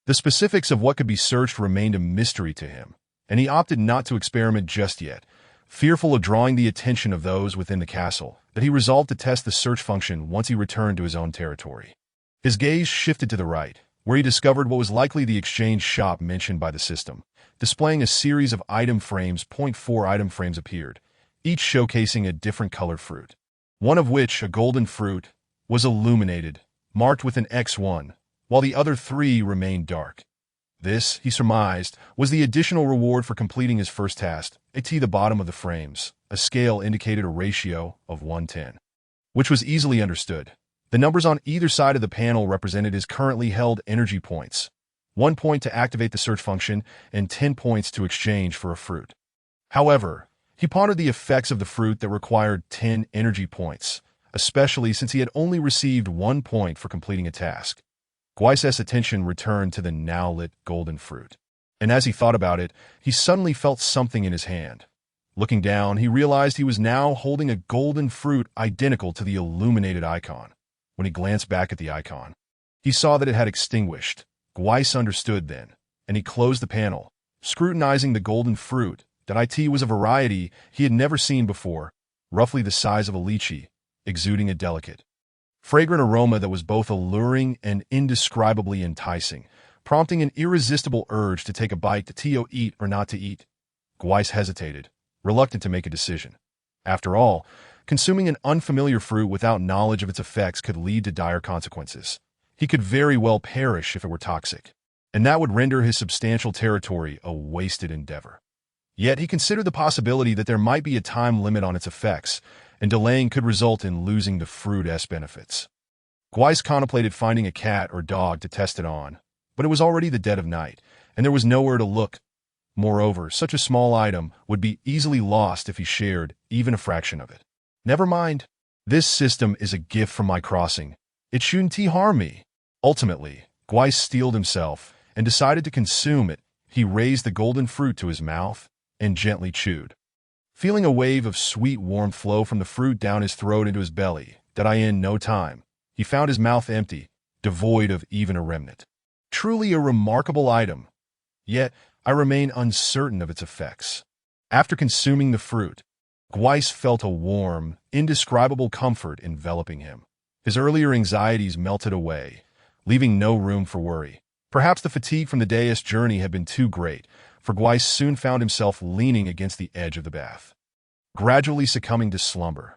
the specifics of what could be searched remained a mystery to him, and he opted not to experiment just yet, fearful of drawing the attention of those within the castle, that he resolved to test the search function once he returned to his own territory. His gaze shifted to the right, where he discovered what was likely the exchange shop mentioned by the system, displaying a series of item frames. 4 item frames appeared, each showcasing a different colored fruit. One of which, a golden fruit, was illuminated, marked with an X1, while the other 3 remained dark. This, he surmised, was the additional reward for completing his first task. At the bottom of the frames, a scale indicated a ratio of 1:10, which was easily understood. The numbers on either side of the panel represented his currently held energy points, 1 point to activate the search function and 10 points to exchange for a fruit. However, he pondered the effects of the fruit that required 10 energy points, especially since he had only received 1 point for completing a task. Gweis's attention returned to the now-lit golden fruit, and as he thought about it, he suddenly felt something in his hand. Looking down, he realized he was now holding a golden fruit identical to the illuminated icon. When he glanced back at the icon, he saw that it had extinguished. Gwevis understood then, and he closed the panel, scrutinizing the golden fruit. That it was a variety he had never seen before, roughly the size of a lychee, exuding a delicate, fragrant aroma that was both alluring and indescribably enticing, prompting an irresistible urge to take a bite. To eat or not to eat? Gwevis hesitated, reluctant to make a decision. After all, consuming an unfamiliar fruit without knowledge of its effects could lead to dire consequences. He could very well perish if it were toxic, and that would render his substantial territory a wasted endeavor. Yet he considered the possibility that there might be a time limit on its effects, and delaying could result in losing the fruit's benefits. Gwevis contemplated finding a cat or dog to test it on, but it was already the dead of night, and there was nowhere to look. Moreover, such a small item would be easily lost if he shared even a fraction of it. Never mind. This system is a gift from my crossing. It shouldn't harm me. Ultimately, Gwevis steeled himself and decided to consume it. He raised the golden fruit to his mouth and gently chewed. Feeling a wave of sweet warm flow from the fruit down his throat into his belly, in no time, he found his mouth empty, devoid of even a remnant. Truly a remarkable item. Yet, I remain uncertain of its effects. After consuming the fruit, Gwevis felt a warm, indescribable comfort enveloping him. His earlier anxieties melted away, leaving no room for worry. Perhaps the fatigue from the day's journey had been too great, for Gwevis soon found himself leaning against the edge of the bath, gradually succumbing to slumber.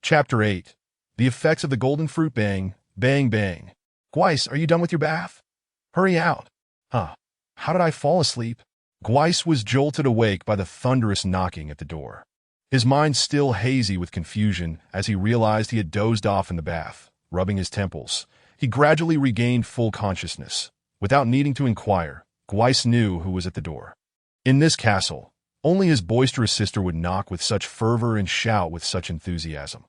Chapter 8. The Effects of the Golden Fruit. Bang, bang, bang. Gwevis, are you done with your bath? Hurry out. How did I fall asleep? Gwevis was jolted awake by the thunderous knocking at the door. His mind still hazy with confusion as he realized he had dozed off in the bath, rubbing his temples. He gradually regained full consciousness. Without needing to inquire, Gwevis knew who was at the door. In this castle, only his boisterous sister would knock with such fervor and shout with such enthusiasm.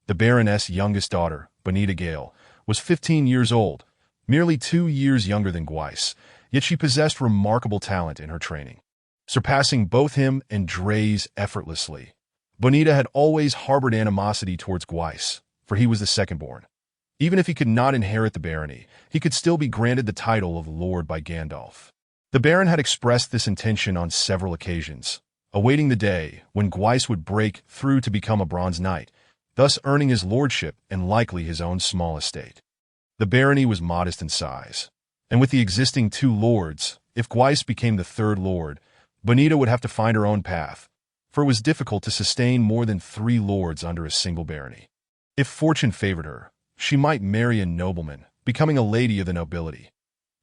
The Baroness' youngest daughter, Bonita Gale, was 15 years old, merely 2 years younger than Gwevis, yet she possessed remarkable talent in her training, surpassing both him and Draze effortlessly. Bonita had always harbored animosity towards Gwevis, for he was the second-born. Even if he could not inherit the barony, he could still be granted the title of Lord by Gandalf. The Baron had expressed this intention on several occasions, awaiting the day when Gwevis would break through to become a Bronze Knight, thus earning his lordship and likely his own small estate. The barony was modest in size, and with the existing 2 lords, if Gwevis became the 3rd lord, Bonita would have to find her own path, for it was difficult to sustain more than 3 lords under a single barony. If fortune favored her, she might marry a nobleman, becoming a lady of the nobility.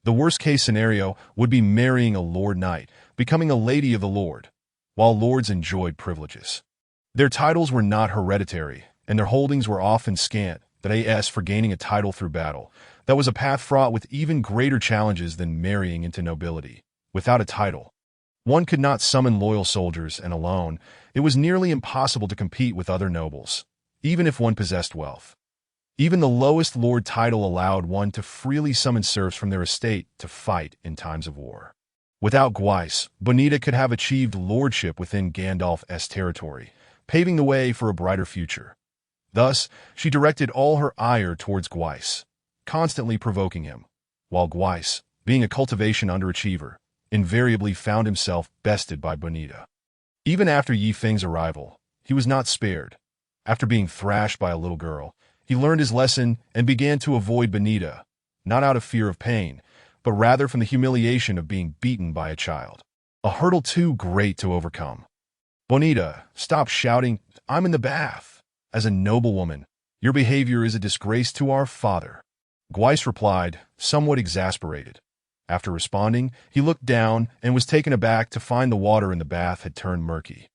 The worst-case scenario would be marrying a lord knight, becoming a lady of the lord, while lords enjoyed privileges. Their titles were not hereditary, and their holdings were often scant, for gaining a title through battle. That was a path fraught with even greater challenges than marrying into nobility. Without a title, one could not summon loyal soldiers, and alone, it was nearly impossible to compete with other nobles, even if one possessed wealth. Even the lowest lord title allowed one to freely summon serfs from their estate to fight in times of war. Without Gwevis, Bonita could have achieved lordship within Gandalf's territory, paving the way for a brighter future. Thus, she directed all her ire towards Gwevis, constantly provoking him, while Gwevis, being a cultivation underachiever, invariably found himself bested by Bonita. Even after Yi Feng's arrival, he was not spared. After being thrashed by a little girl, he learned his lesson and began to avoid Bonita, not out of fear of pain, but rather from the humiliation of being beaten by a child, a hurdle too great to overcome. Bonita, stop shouting, "I'm in the bath." As a noblewoman, your behavior is a disgrace to our father. Gwevis replied, somewhat exasperated. After responding, he looked down and was taken aback to find the water in the bath had turned murky.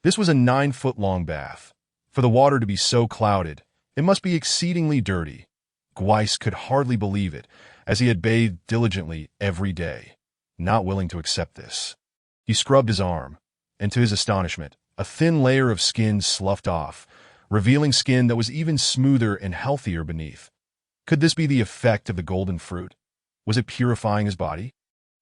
This was a 9-foot-long bath. For the water to be so clouded, it must be exceedingly dirty. Gwevis could hardly believe it, as he had bathed diligently every day, not willing to accept this. He scrubbed his arm, and to his astonishment, a thin layer of skin sloughed off, revealing skin that was even smoother and healthier beneath. Could this be the effect of the golden fruit? Was it purifying his body?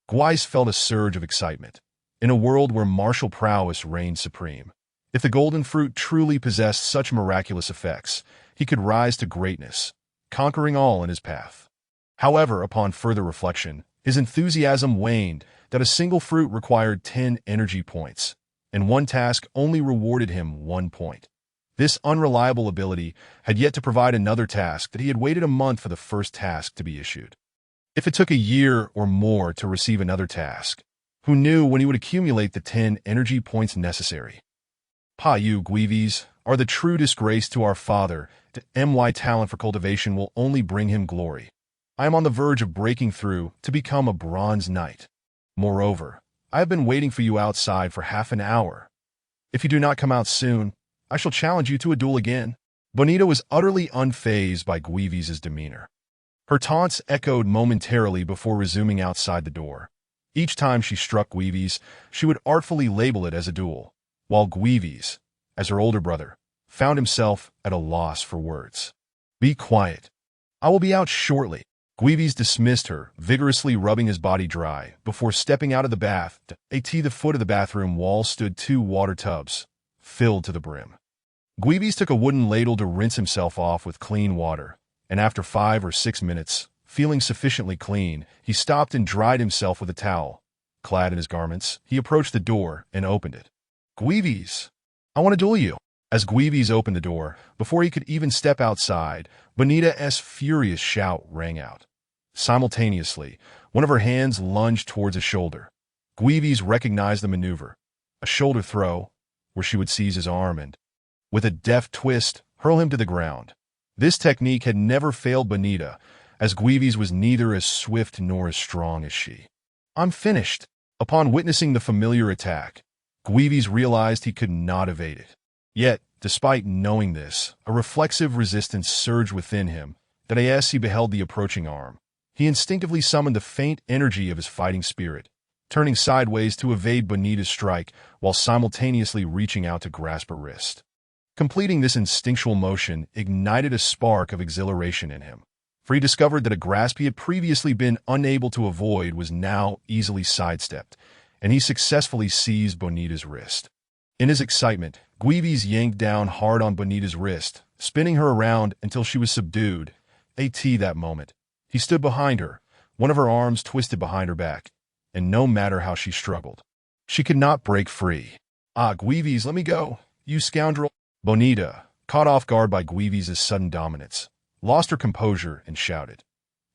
Gwevis felt a surge of excitement. In a world where martial prowess reigned supreme, if the golden fruit truly possessed such miraculous effects, he could rise to greatness, conquering all in his path. However, upon further reflection, his enthusiasm waned that a single fruit required 10 energy points, and one task only rewarded him 1 point. This unreliable ability had yet to provide another task that he had waited a month for the first task to be issued. If it took a year or more to receive another task, who knew when he would accumulate the 10 energy points necessary? You, Gwevis, are the true disgrace to our father. My talent for cultivation will only bring him glory. I am on the verge of breaking through to become a Bronze Knight. Moreover, I have been waiting for you outside for half an hour. If you do not come out soon, I shall challenge you to a duel again." Bonita was utterly unfazed by Gwevis' demeanor. Her taunts echoed momentarily before resuming outside the door. Each time she struck Gwevis, she would artfully label it as a duel, while Gwevis, as her older brother, found himself at a loss for words. "Be quiet. I will be out shortly." Gwevis dismissed her, vigorously rubbing his body dry, before stepping out of the bath. At the foot of the bathroom wall stood 2 water tubs, filled to the brim. Gwevis took a wooden ladle to rinse himself off with clean water, and after 5 or 6 minutes, feeling sufficiently clean, he stopped and dried himself with a towel. Clad in his garments, he approached the door and opened it. "Gwevis, I want to duel you." As Gwevis opened the door, before he could even step outside, Bonita's furious shout rang out. Simultaneously, one of her hands lunged towards his shoulder. Gwevis recognized the maneuver, a shoulder throw, where she would seize his arm and, with a deft twist, hurl him to the ground. This technique had never failed Bonita, as Gwevis was neither as swift nor as strong as she. "I'm finished." Upon witnessing the familiar attack, Gwevis realized he could not evade it. Yet, despite knowing this, a reflexive resistance surged within him that as he beheld the approaching arm. He instinctively summoned the faint energy of his fighting spirit, turning sideways to evade Bonita's strike while simultaneously reaching out to grasp her wrist. Completing this instinctual motion ignited a spark of exhilaration in him, for he discovered that a grasp he had previously been unable to avoid was now easily sidestepped, and he successfully seized Bonita's wrist. In his excitement, Gwevis yanked down hard on Bonita's wrist, spinning her around until she was subdued. That moment, he stood behind her, one of her arms twisted behind her back, and no matter how she struggled, she could not break free. "Ah, Gwevis, let me go, you scoundrel!" Bonita, caught off guard by Gwevis' sudden dominance, lost her composure and shouted.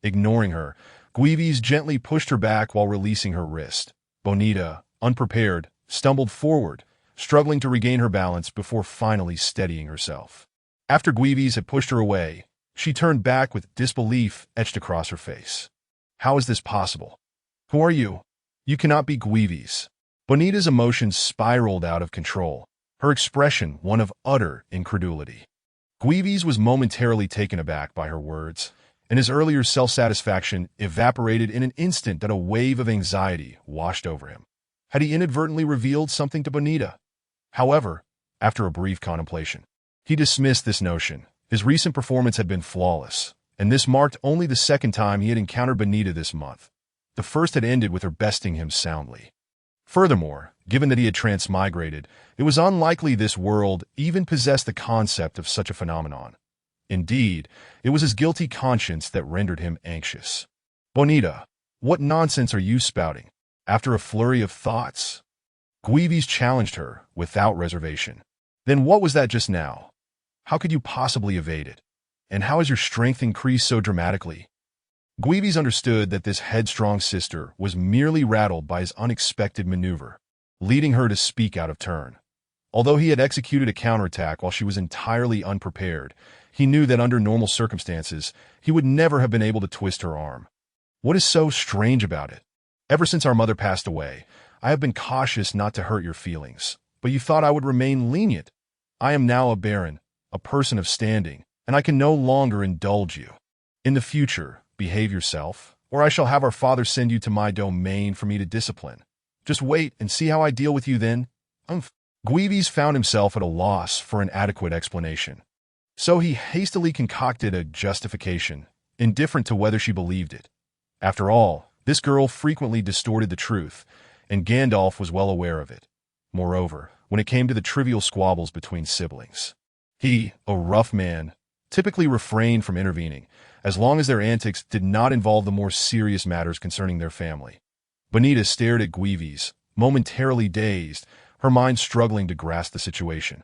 Ignoring her, Gwevis gently pushed her back while releasing her wrist. Bonita, unprepared, stumbled forward, struggling to regain her balance before finally steadying herself. After Gwevis had pushed her away, she turned back with disbelief etched across her face. "How is this possible? Who are you? You cannot be Gwevis." Bonita's emotions spiraled out of control, her expression one of utter incredulity. Gwevis was momentarily taken aback by her words, and his earlier self-satisfaction evaporated in an instant that a wave of anxiety washed over him. Had he inadvertently revealed something to Bonita? However, after a brief contemplation, he dismissed this notion. His recent performance had been flawless, and this marked only the second time he had encountered Bonita this month. The first had ended with her besting him soundly. Furthermore, given that he had transmigrated, it was unlikely this world even possessed the concept of such a phenomenon. Indeed, it was his guilty conscience that rendered him anxious. "Bonita, what nonsense are you spouting?" After a flurry of thoughts, Gwevis challenged her without reservation. "Then what was that just now? How could you possibly evade it? And how has your strength increased so dramatically?" Gwevis understood that this headstrong sister was merely rattled by his unexpected maneuver, leading her to speak out of turn. Although he had executed a counterattack while she was entirely unprepared, he knew that under normal circumstances, he would never have been able to twist her arm. "What is so strange about it? Ever since our mother passed away, I have been cautious not to hurt your feelings, but you thought I would remain lenient. I am now a baron, a person of standing, and I can no longer indulge you. In the future, behave yourself, or I shall have our father send you to my domain for me to discipline. Just wait and see how I deal with you then." Gwevis found himself at a loss for an adequate explanation. So he hastily concocted a justification, indifferent to whether she believed it. After all, this girl frequently distorted the truth, and Gandalf was well aware of it. Moreover, when it came to the trivial squabbles between siblings, he, a rough man, typically refrained from intervening, as long as their antics did not involve the more serious matters concerning their family. Bonita stared at Gwevis, momentarily dazed, her mind struggling to grasp the situation.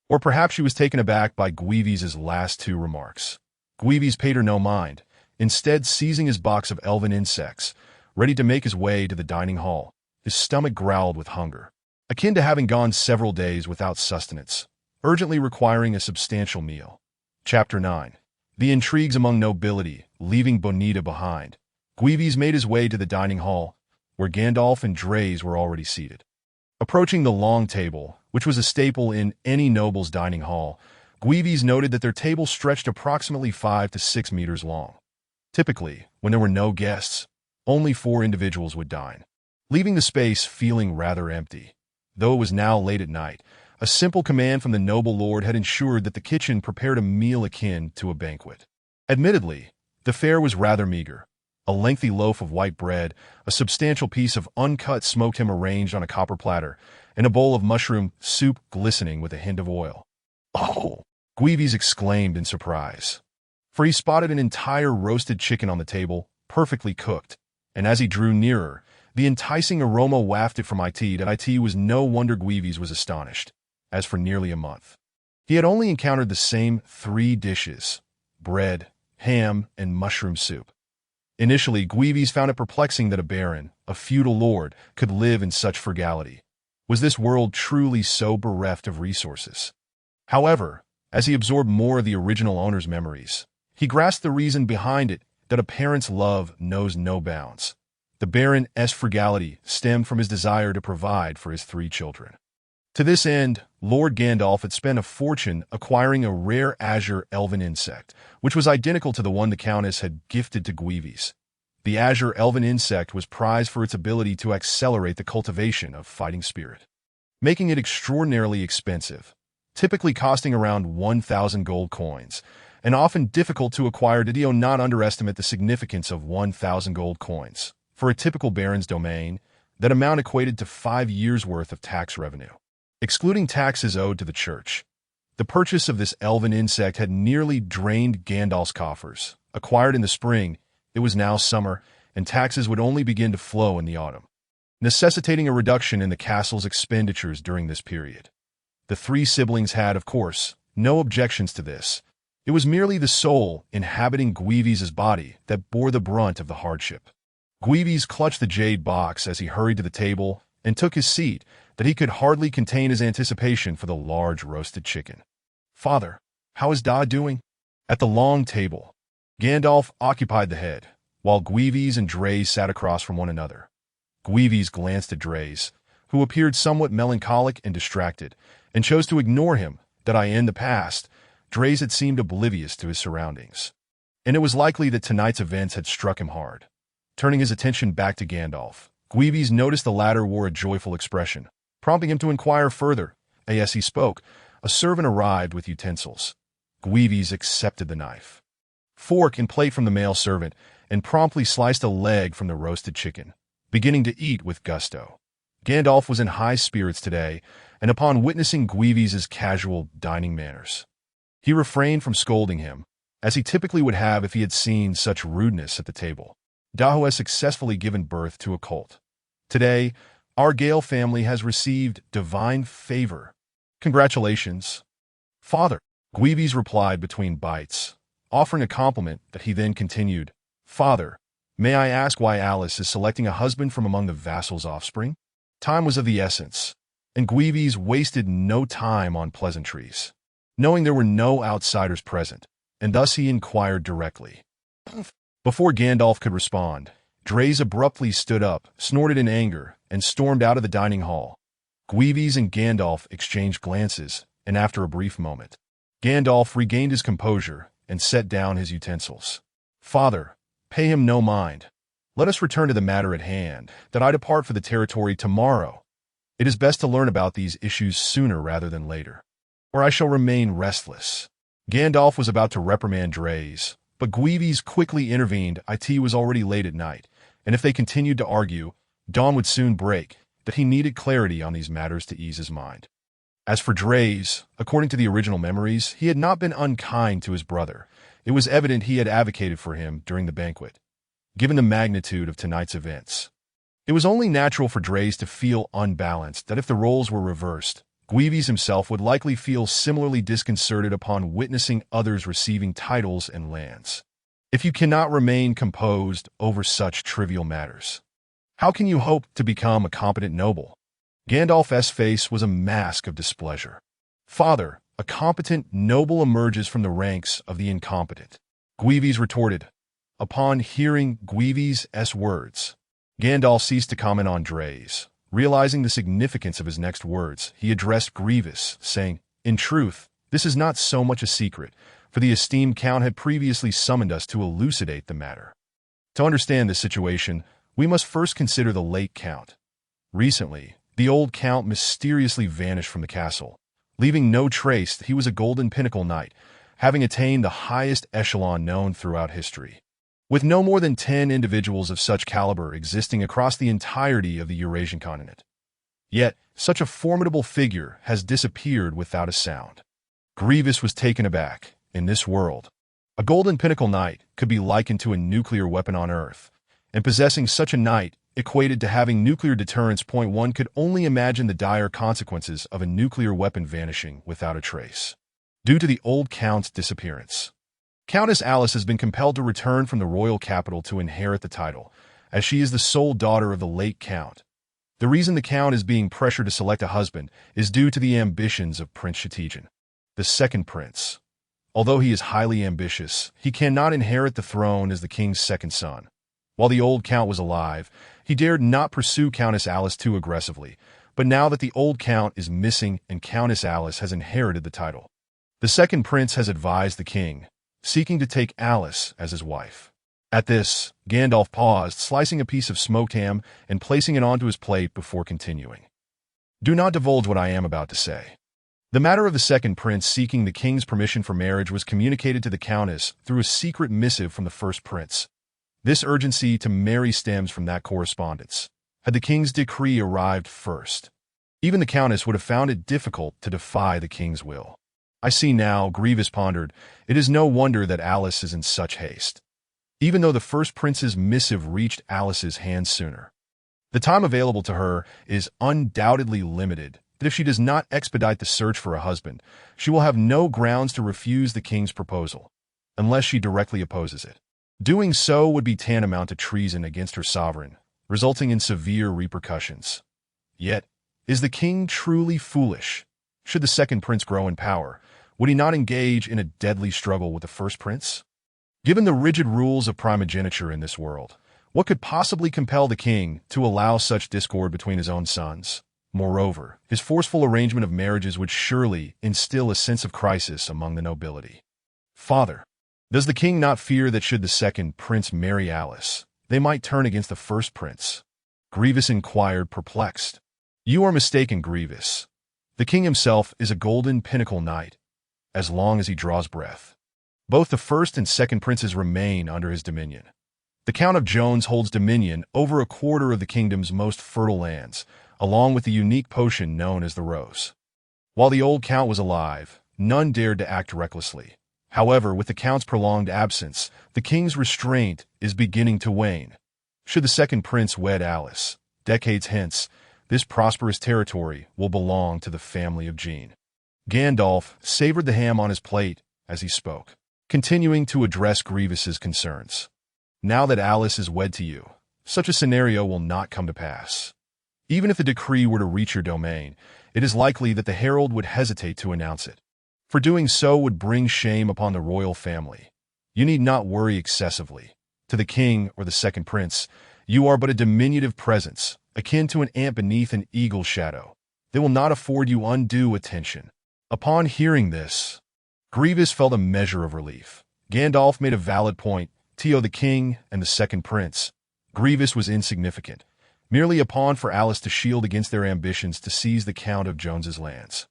Or perhaps she was taken aback by Gwevis's last 2 remarks. Gwevis paid her no mind, instead seizing his box of elven insects, ready to make his way to the dining hall. His stomach growled with hunger, akin to having gone several days without sustenance, urgently requiring a substantial meal. Chapter 9. The intrigues among nobility, leaving Bonita behind. Gwevis made his way to the dining hall, where Gandalf and Drays were already seated. Approaching the long table, which was a staple in any noble's dining hall, Gwevis noted that their table stretched approximately 5 to 6 meters long. Typically, when there were no guests, only 4 individuals would dine, leaving the space feeling rather empty. Though it was now late at night, a simple command from the noble lord had ensured that the kitchen prepared a meal akin to a banquet. Admittedly, the fare was rather meager. A lengthy loaf of white bread, a substantial piece of uncut smoked ham arranged on a copper platter, and a bowl of mushroom soup glistening with a hint of oil. "Oh!" Gwevis exclaimed in surprise, for he spotted an entire roasted chicken on the table, perfectly cooked, and as he drew nearer, the enticing aroma wafted from it was no wonder Gwevis was astonished. As for nearly a month, he had only encountered the same 3 dishes: bread, ham, and mushroom soup. Initially, Gwevis found it perplexing that a baron, a feudal lord, could live in such frugality. Was this world truly so bereft of resources? However, as he absorbed more of the original owner's memories, he grasped the reason behind it, that a parent's love knows no bounds. The baron's frugality stemmed from his desire to provide for his 3 children. To this end, Lord Gandalf had spent a fortune acquiring a rare azure elven insect, which was identical to the one the Countess had gifted to Gwevis. The azure elven insect was prized for its ability to accelerate the cultivation of fighting spirit, making it extraordinarily expensive, typically costing around 1,000 gold coins, and often difficult to acquire. Did not underestimate the significance of 1,000 gold coins. For a typical baron's domain, that amount equated to 5 years' worth of tax revenue, excluding taxes owed to the church. The purchase of this elven insect had nearly drained Gandalf's coffers. Acquired in the spring, it was now summer, and taxes would only begin to flow in the autumn, necessitating a reduction in the castle's expenditures during this period. The 3 siblings had, of course, no objections to this. It was merely the soul inhabiting Gwevis's body that bore the brunt of the hardship. Gwevis clutched the jade box as he hurried to the table and took his seat, that he could hardly contain his anticipation for the large roasted chicken. "Father, how is Da doing?" At the long table, Gandalf occupied the head, while Gwevis and Drays sat across from one another. Gwevis glanced at Drays, who appeared somewhat melancholic and distracted, and chose to ignore him. In the past, Drays had seemed oblivious to his surroundings, and it was likely that tonight's events had struck him hard. Turning his attention back to Gandalf, Gwevis noticed the latter wore a joyful expression, prompting him to inquire further. As he spoke, a servant arrived with utensils. Gwevis accepted the knife, fork, and plate from the male servant, and promptly sliced a leg from the roasted chicken, beginning to eat with gusto. Gandalf was in high spirits today, and upon witnessing Gwevis's casual dining manners, he refrained from scolding him, as he typically would have if he had seen such rudeness at the table. Daho has successfully given birth to a colt. Today, our Gale family has received divine favor. Congratulations, Father. Gwevis replied between bites, offering a compliment that he then continued. "Father, may I ask why Alice is selecting a husband from among the vassal's offspring?" Time was of the essence, and Gwevis wasted no time on pleasantries, knowing there were no outsiders present, and thus he inquired directly. Before Gandalf could respond, Drays abruptly stood up, snorted in anger, and stormed out of the dining hall. Gwevis and Gandalf exchanged glances, and after a brief moment, Gandalf regained his composure and set down his utensils. "Father, pay him no mind. Let us return to the matter at hand, that I depart for the territory tomorrow. It is best to learn about these issues sooner rather than later, or I shall remain restless." Gandalf was about to reprimand Drays, but Gwevis quickly intervened. It was already late at night, and if they continued to argue, dawn would soon break, that he needed clarity on these matters to ease his mind. As for Drays, according to the original memories, he had not been unkind to his brother. It was evident he had advocated for him during the banquet. Given the magnitude of tonight's events, it was only natural for Drays to feel unbalanced, that if the roles were reversed, Gwevis himself would likely feel similarly disconcerted upon witnessing others receiving titles and lands. If you cannot remain composed over such trivial matters, how can you hope to become a competent noble? Gandalf's face was a mask of displeasure. "Father, a competent noble emerges from the ranks of the incompetent," Gwevis retorted. Upon hearing Gwevis' words, Gandalf ceased to comment on Drays, Realizing the significance of his next words, he addressed Gwevis, saying, "In truth, this is not so much a secret, for the esteemed Count had previously summoned us to elucidate the matter. To understand this situation, we must first consider the late Count. Recently, the old Count mysteriously vanished from the castle. Leaving no trace, he was a golden pinnacle knight, having attained the highest echelon known throughout history. With no more than 10 individuals of such caliber existing across the entirety of the Eurasian continent. Yet, such a formidable figure has disappeared without a sound." Gwevis was taken aback. In this world, a golden pinnacle knight could be likened to a nuclear weapon on Earth, and possessing such a knight equated to having nuclear deterrence. One could only imagine the dire consequences of a nuclear weapon vanishing without a trace. Due to the old Count's disappearance, Countess Alice has been compelled to return from the royal capital to inherit the title, as she is the sole daughter of the late Count. The reason the Count is being pressured to select a husband is due to the ambitions of Prince Shetijan, the second prince. Although he is highly ambitious, he cannot inherit the throne as the king's second son. While the old Count was alive, he dared not pursue Countess Alice too aggressively, but now that the old Count is missing and Countess Alice has inherited the title, the second prince has advised the king, seeking to take Alice as his wife. At this, Gandalf paused, slicing a piece of smoked ham and placing it onto his plate before continuing. "Do not divulge what I am about to say. The matter of the second prince seeking the king's permission for marriage was communicated to the countess through a secret missive from the first prince. This urgency to marry stems from that correspondence. Had the king's decree arrived first, even the countess would have found it difficult to defy the king's will." "I see now," Gwevis pondered. "It is no wonder that Alice is in such haste, even though the first prince's missive reached Alice's hands sooner. The time available to her is undoubtedly limited, that if she does not expedite the search for a husband, she will have no grounds to refuse the king's proposal, unless she directly opposes it. Doing so would be tantamount to treason against her sovereign, resulting in severe repercussions. Yet, is the king truly foolish? Should the second prince grow in power, would he not engage in a deadly struggle with the first prince? Given the rigid rules of primogeniture in this world, what could possibly compel the king to allow such discord between his own sons? Moreover, his forceful arrangement of marriages would surely instill a sense of crisis among the nobility. Father, does the king not fear that should the second prince marry Alice, they might turn against the first prince?" Gwevis inquired, perplexed. "You are mistaken, Gwevis. The king himself is a golden pinnacle knight, as long as he draws breath. Both the first and second princes remain under his dominion. The Count of Jones holds dominion over a quarter of the kingdom's most fertile lands, along with the unique potion known as the Rose. While the old Count was alive, none dared to act recklessly. However, with the Count's prolonged absence, the king's restraint is beginning to wane. Should the second prince wed Alice, decades hence, this prosperous territory will belong to the family of Jean." Gandalf savored the ham on his plate as he spoke, continuing to address Gwevis's concerns. "Now that Alice is wed to you, such a scenario will not come to pass. Even if the decree were to reach your domain, it is likely that the herald would hesitate to announce it, for doing so would bring shame upon the royal family. You need not worry excessively. To the king or the second prince, you are but a diminutive presence, akin to an ant beneath an eagle's shadow. They will not afford you undue attention." Upon hearing this, Gwevis felt a measure of relief. Gandalf made a valid point. To the king and the second prince, Gwevis was insignificant, merely a pawn for Alice to shield against their ambitions to seize the Count of Jones's lands.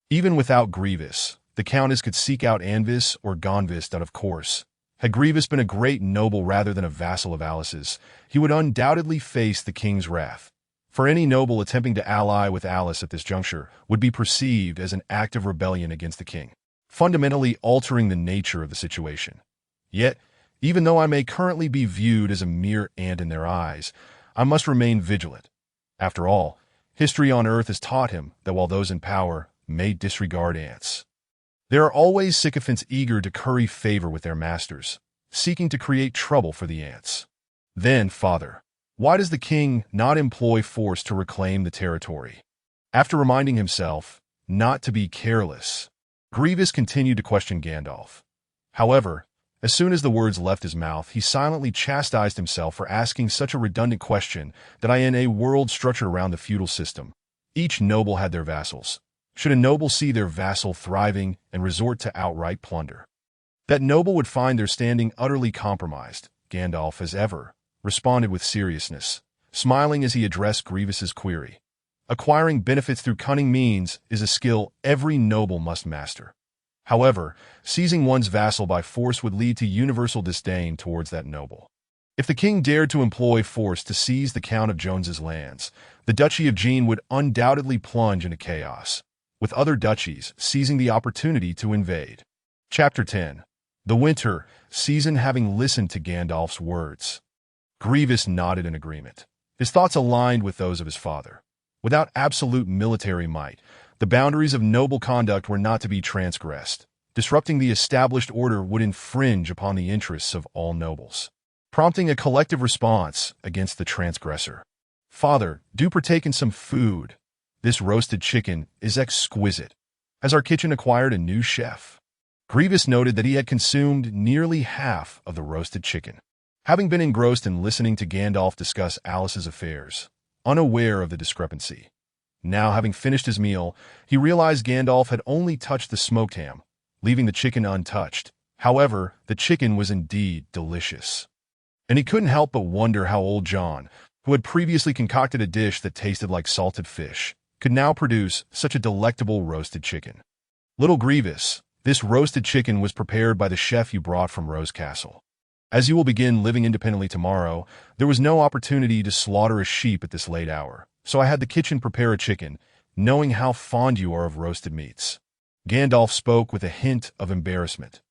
Even without Gwevis, the countess could seek out Anvis or Gonvis out of course. Had Gwevis been a great noble rather than a vassal of Alice's, he would undoubtedly face the king's wrath. For any noble attempting to ally with Alice at this juncture would be perceived as an act of rebellion against the king, fundamentally altering the nature of the situation. Yet, even though I may currently be viewed as a mere ant in their eyes, I must remain vigilant. After all, history on Earth has taught him that while those in power may disregard ants, there are always sycophants eager to curry favor with their masters, seeking to create trouble for the ants. Then, Father, why does the king not employ force to reclaim the territory? After reminding himself not to be careless, Gwevis continued to question Gandalf. However, As soon as the words left his mouth, he silently chastised himself for asking such a redundant question that in a world structured around the feudal system, each noble had their vassals. Should a noble see their vassal thriving and resort to outright plunder? That noble would find their standing utterly compromised. Gandalf, as ever, responded with seriousness, smiling as he addressed Grievous's query. Acquiring benefits through cunning means is a skill every noble must master. However, seizing one's vassal by force would lead to universal disdain towards that noble. If the king dared to employ force to seize the Count of Jones's lands, the Duchy of Jean would undoubtedly plunge into chaos, with other duchies seizing the opportunity to invade. Chapter 10. The Winter Season. Having listened to Gandalf's words, Gwevis nodded in agreement. His thoughts aligned with those of his father. Without absolute military might, the boundaries of noble conduct were not to be transgressed. Disrupting the established order would infringe upon the interests of all nobles, prompting a collective response against the transgressor. Father, do partake in some food. This roasted chicken is exquisite. Has our kitchen acquired a new chef? Gwevis noted that he had consumed nearly half of the roasted chicken, having been engrossed in listening to Gandalf discuss Alice's affairs, unaware of the discrepancy. Now, having finished his meal, he realized Gandalf had only touched the smoked ham, leaving the chicken untouched. However, the chicken was indeed delicious, and he couldn't help but wonder how old John, who had previously concocted a dish that tasted like salted fish, could now produce such a delectable roasted chicken. Little Gwevis, this roasted chicken was prepared by the chef you brought from Rose Castle. As you will begin living independently tomorrow, there was no opportunity to slaughter a sheep at this late hour, so I had the kitchen prepare a chicken, knowing how fond you are of roasted meats. Gandalf spoke with a hint of embarrassment,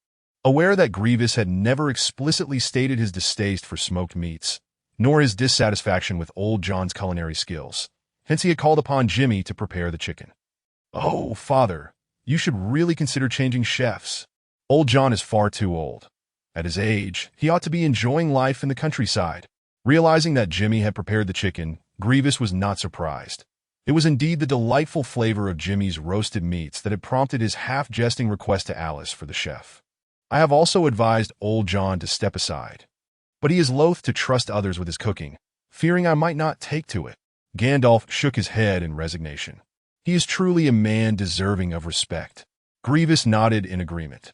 aware that Gwevis had never explicitly stated his distaste for smoked meats, nor his dissatisfaction with old John's culinary skills. Hence he had called upon Jimmy to prepare the chicken. Oh, father, you should really consider changing chefs. Old John is far too old. At his age, he ought to be enjoying life in the countryside. Realizing that Jimmy had prepared the chicken, Gwevis was not surprised. It was indeed the delightful flavor of Jimmy's roasted meats that had prompted his half-jesting request to Alice for the chef. I have also advised old John to step aside, but he is loath to trust others with his cooking, fearing I might not take to it. Gandalf shook his head in resignation. He is truly a man deserving of respect. Gwevis nodded in agreement.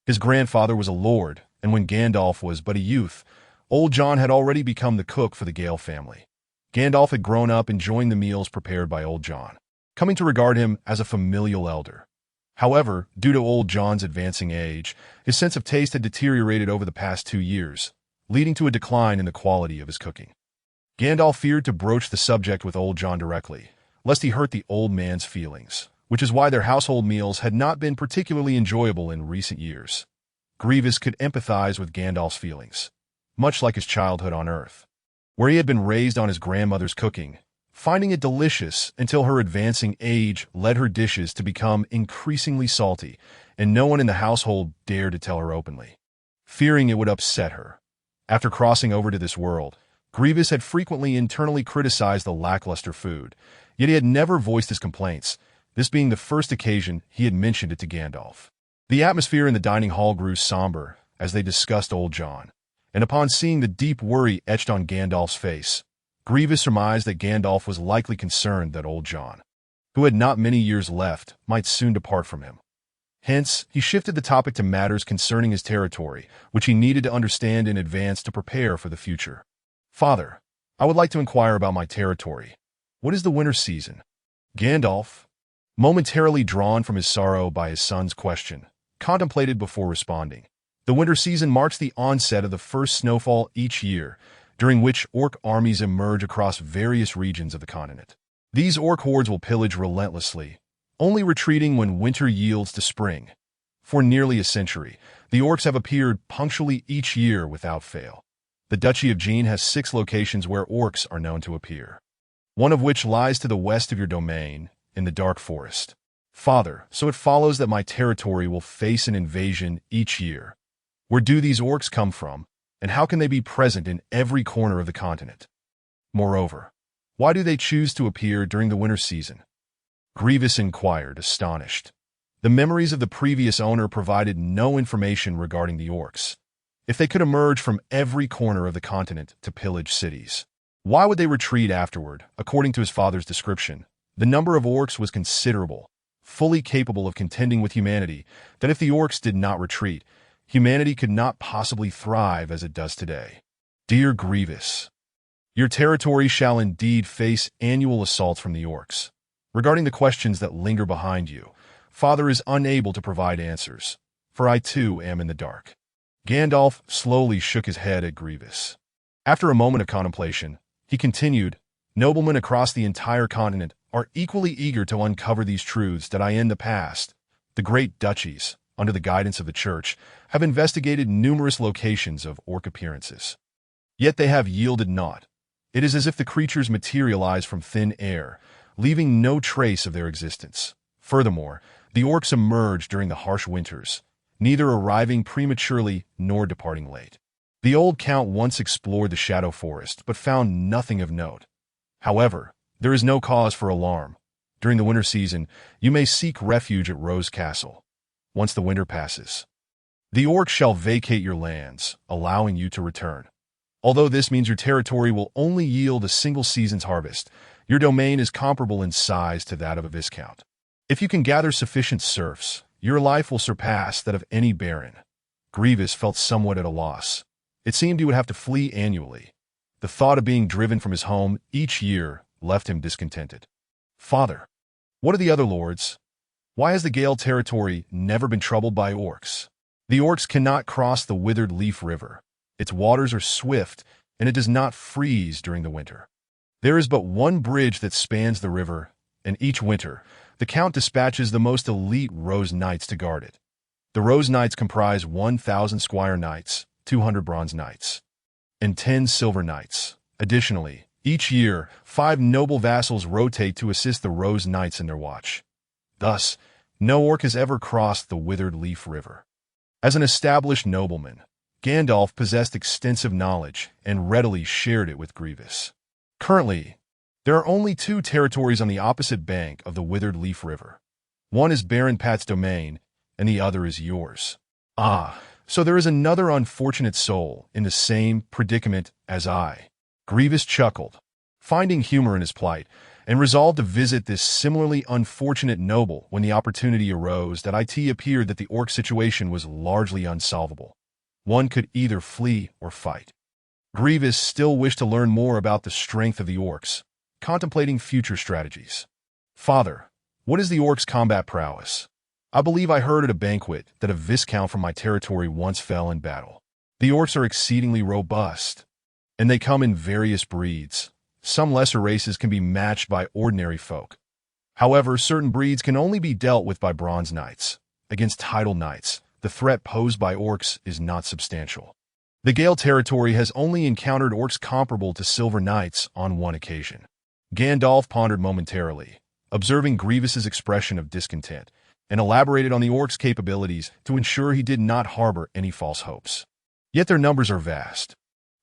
His grandfather was a lord, and when Gandalf was but a youth, old John had already become the cook for the Gale family. Gandalf had grown up enjoying the meals prepared by old John, coming to regard him as a familial elder. However, due to old John's advancing age, his sense of taste had deteriorated over the past 2 years, leading to a decline in the quality of his cooking. Gandalf feared to broach the subject with old John directly, lest he hurt the old man's feelings, which is why their household meals had not been particularly enjoyable in recent years. Gwevis could empathize with Gandalf's feelings, much like his childhood on Earth, where he had been raised on his grandmother's cooking, finding it delicious until her advancing age led her dishes to become increasingly salty, and no one in the household dared to tell her openly, fearing it would upset her. After crossing over to this world, Gwevis had frequently internally criticized the lackluster food, yet he had never voiced his complaints, this being the first occasion he had mentioned it to Gandalf. The atmosphere in the dining hall grew somber as they discussed old John, and upon seeing the deep worry etched on Gandalf's face, Gwevis surmised that Gandalf was likely concerned that old John, who had not many years left, might soon depart from him. Hence, he shifted the topic to matters concerning his territory, which he needed to understand in advance to prepare for the future. Father, I would like to inquire about my territory. What is the winter season? Gandalf, momentarily drawn from his sorrow by his son's question, contemplated before responding. The winter season marks the onset of the first snowfall each year, during which orc armies emerge across various regions of the continent. These orc hordes will pillage relentlessly, only retreating when winter yields to spring. For nearly a century, the orcs have appeared punctually each year without fail. The Duchy of Jean has 6 locations where orcs are known to appear, one of which lies to the west of your domain, in the Dark Forest. Father, so it follows that my territory will face an invasion each year. Where do these orcs come from, and how can they be present in every corner of the continent? Moreover, why do they choose to appear during the winter season? Gwevis inquired, astonished. The memories of the previous owner provided no information regarding the orcs, if they could emerge from every corner of the continent to pillage cities? Why would they retreat afterward? According to his father's description, the number of orcs was considerable, fully capable of contending with humanity, that if the orcs did not retreat, humanity could not possibly thrive as it does today. Dear Gwevis, your territory shall indeed face annual assaults from the orcs. Regarding the questions that linger behind you, Father is unable to provide answers, for I too am in the dark. Gandalf slowly shook his head at Gwevis. After a moment of contemplation, he continued, Noblemen across the entire continent are equally eager to uncover these truths that in the past, the great duchies, under the guidance of the Church, have investigated numerous locations of orc appearances. Yet they have yielded naught. It is as if the creatures materialize from thin air, leaving no trace of their existence. Furthermore, the orcs emerge during the harsh winters, neither arriving prematurely nor departing late. The old count once explored the Shadow Forest, but found nothing of note. However, there is no cause for alarm. During the winter season, you may seek refuge at Rose Castle. Once the winter passes, the orcs shall vacate your lands, allowing you to return. Although this means your territory will only yield a single season's harvest, your domain is comparable in size to that of a viscount. If you can gather sufficient serfs, your life will surpass that of any baron. Gwevis felt somewhat at a loss. It seemed he would have to flee annually. The thought of being driven from his home each year left him discontented. Father, what are the other lords? Why has the Gale territory never been troubled by orcs? The orcs cannot cross the Withered Leaf River. Its waters are swift, and it does not freeze during the winter. There is but one bridge that spans the river, and each winter, the Count dispatches the most elite Rose Knights to guard it. The Rose Knights comprise 1,000 Squire Knights, 200 Bronze Knights, and 10 Silver Knights. Additionally, each year, 5 noble vassals rotate to assist the Rose Knights in their watch. Thus, no orc has ever crossed the Withered Leaf River. As an established nobleman, Gandalf possessed extensive knowledge and readily shared it with Gwevis. Currently, there are only 2 territories on the opposite bank of the Withered Leaf River. One is Baron Pat's domain, and the other is yours. Ah, so there is another unfortunate soul in the same predicament as I. Gwevis chuckled, finding humor in his plight, and resolved to visit this similarly unfortunate noble when the opportunity arose that it appeared that the orc situation was largely unsolvable. One could either flee or fight. Gwevis still wished to learn more about the strength of the orcs, contemplating future strategies. Father, what is the orcs' combat prowess? I believe I heard at a banquet that a viscount from my territory once fell in battle. The orcs are exceedingly robust, and they come in various breeds. Some lesser races can be matched by ordinary folk. However, certain breeds can only be dealt with by Bronze Knights. Against Title Knights, the threat posed by orcs is not substantial. The Gale territory has only encountered orcs comparable to Silver Knights on one occasion. Gandalf pondered momentarily, observing Gwevis's expression of discontent, and elaborated on the orcs' capabilities to ensure he did not harbor any false hopes. Yet their numbers are vast.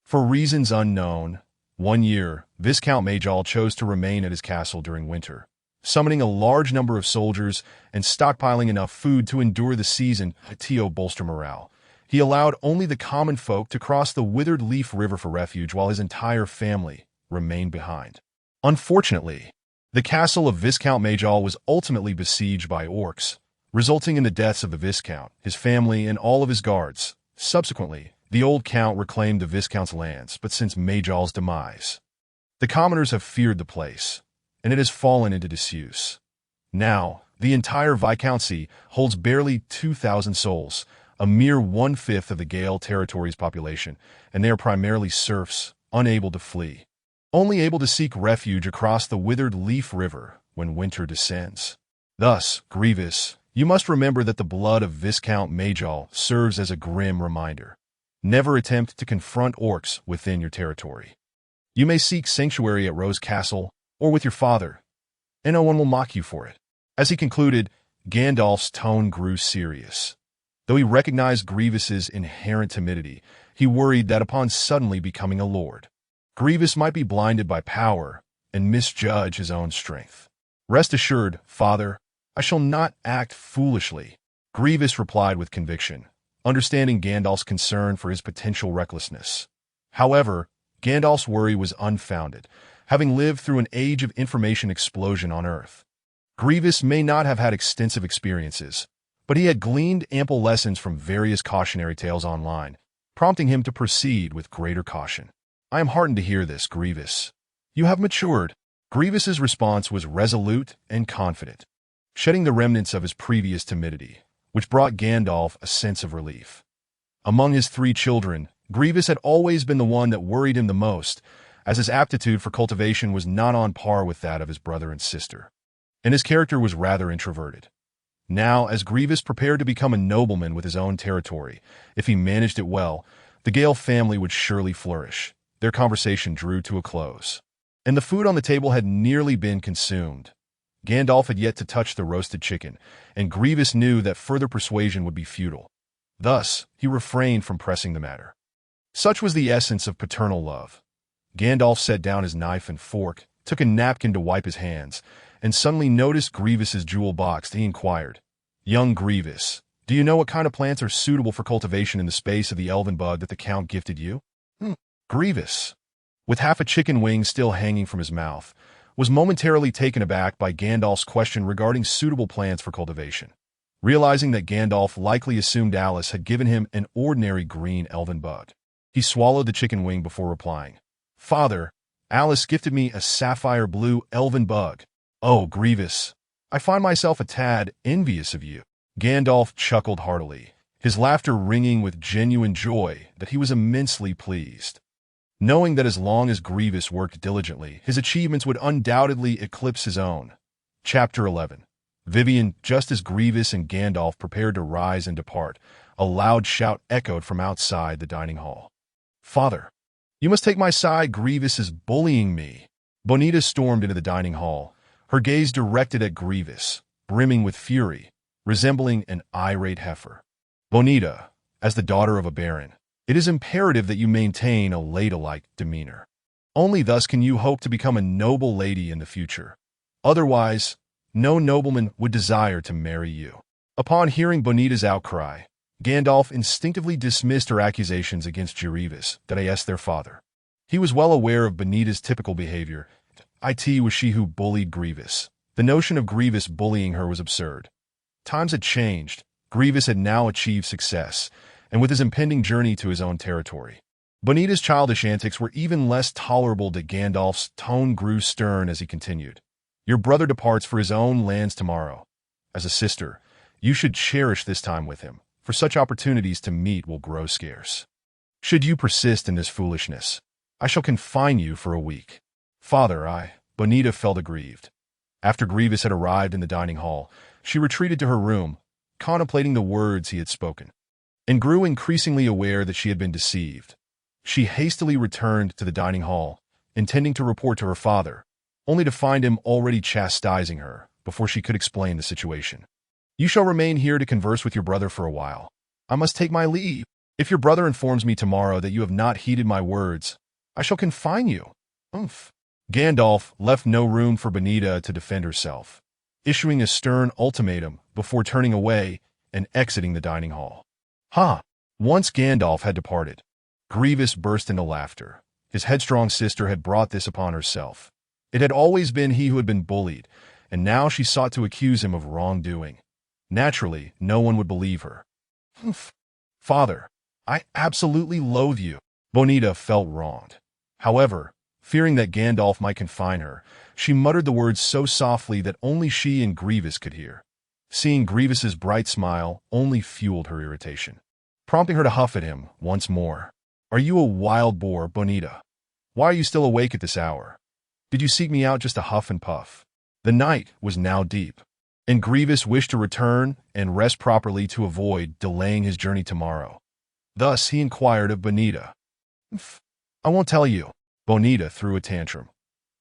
For reasons unknown, one year, Viscount Majol chose to remain at his castle during winter, summoning a large number of soldiers and stockpiling enough food to endure the season to bolster morale. He allowed only the common folk to cross the Withered Leaf River for refuge while his entire family remained behind. Unfortunately, the castle of Viscount Majol was ultimately besieged by orcs, resulting in the deaths of the Viscount, his family, and all of his guards. Subsequently, the old Count reclaimed the Viscount's lands, but since Majol's demise, the commoners have feared the place, and it has fallen into disuse. Now, the entire Viscountcy holds barely 2,000 souls, a mere 1/5 of the Gale territory's population, and they are primarily serfs, unable to flee, only able to seek refuge across the Withered Leaf River when winter descends. Thus, Gwevis, you must remember that the blood of Viscount Majol serves as a grim reminder. Never attempt to confront orcs within your territory. You may seek sanctuary at Rose Castle or with your father, and no one will mock you for it. As he concluded, Gandalf's tone grew serious. Though he recognized Gwevis's inherent timidity, he worried that upon suddenly becoming a lord, Gwevis might be blinded by power and misjudge his own strength. Rest assured, father, I shall not act foolishly, Gwevis replied with conviction. understanding Gandalf's concern for his potential recklessness. However, Gandalf's worry was unfounded, having lived through an age of information explosion on Earth. Gwevis may not have had extensive experiences, but he had gleaned ample lessons from various cautionary tales online, prompting him to proceed with greater caution. "I am heartened to hear this, Gwevis. You have matured." Gwevis's response was resolute and confident, shedding the remnants of his previous timidity, which brought Gandalf a sense of relief. Among his 3 children, Gwevis had always been the one that worried him the most, as his aptitude for cultivation was not on par with that of his brother and sister, and his character was rather introverted. Now, as Gwevis prepared to become a nobleman with his own territory, if he managed it well, the Gale family would surely flourish. Their conversation drew to a close, and the food on the table had nearly been consumed. Gandalf had yet to touch the roasted chicken, and Gwevis knew that further persuasion would be futile. Thus, he refrained from pressing the matter. Such was the essence of paternal love. Gandalf set down his knife and fork, took a napkin to wipe his hands, and suddenly noticed Gwevis's jewel box. He inquired, "Young Gwevis, do you know what kind of plants are suitable for cultivation in the space of the elven bud that the Count gifted you?" Gwevis, with half a chicken wing still hanging from his mouth, was momentarily taken aback by Gandalf's question regarding suitable plants for cultivation. Realizing that Gandalf likely assumed Alice had given him an ordinary green elven bud, he swallowed the chicken wing before replying, "Father, Alice gifted me a sapphire-blue elven bug." "Oh, Gwevis, I find myself a tad envious of you." Gandalf chuckled heartily, his laughter ringing with genuine joy that he was immensely pleased, knowing that as long as Gwevis worked diligently, his achievements would undoubtedly eclipse his own. Chapter 11. Vivian. Just as Gwevis and Gandalf prepared to rise and depart, a loud shout echoed from outside the dining hall. "Father, you must take my side. Gwevis is bullying me." Bonita stormed into the dining hall, her gaze directed at Gwevis, brimming with fury, resembling an irate heifer. "Bonita, as the daughter of a baron, it is imperative that you maintain a ladylike demeanor. Only thus can you hope to become a noble lady in the future. Otherwise, no nobleman would desire to marry you." Upon hearing Bonita's outcry, Gandalf instinctively dismissed her accusations against Gwevis that I asked their father. He was well aware of Bonita's typical behavior. It was she who bullied Gwevis. The notion of Gwevis bullying her was absurd. Times had changed. Gwevis had now achieved success, and with his impending journey to his own territory, Bonita's childish antics were even less tolerable. To Gandalf's tone grew stern as he continued, "Your brother departs for his own lands tomorrow. As a sister, you should cherish this time with him, for such opportunities to meet will grow scarce. Should you persist in this foolishness, I shall confine you for a week." "Father, Bonita felt aggrieved. After Gwevis had arrived in the dining hall, she retreated to her room, contemplating the words he had spoken, and grew increasingly aware that she had been deceived. She hastily returned to the dining hall, intending to report to her father, only to find him already chastising her before she could explain the situation. "You shall remain here to converse with your brother for a while. I must take my leave. If your brother informs me tomorrow that you have not heeded my words, I shall confine you." Gandalf left no room for Bonita to defend herself, issuing a stern ultimatum before turning away and exiting the dining hall. Once Gandalf had departed, Gwevis burst into laughter. His headstrong sister had brought this upon herself. It had always been he who had been bullied, and now she sought to accuse him of wrongdoing. Naturally, no one would believe her. "Father, I absolutely loathe you." Bonita felt wronged. However, fearing that Gandalf might confine her, she muttered the words so softly that only she and Gwevis could hear. Seeing Gwevis's bright smile only fueled her irritation, prompting her to huff at him once more. "Are you a wild boar, Bonita? Why are you still awake at this hour? Did you seek me out just to huff and puff?" The night was now deep, and Gwevis wished to return and rest properly to avoid delaying his journey tomorrow. Thus he inquired of Bonita. "I won't tell you." Bonita threw a tantrum.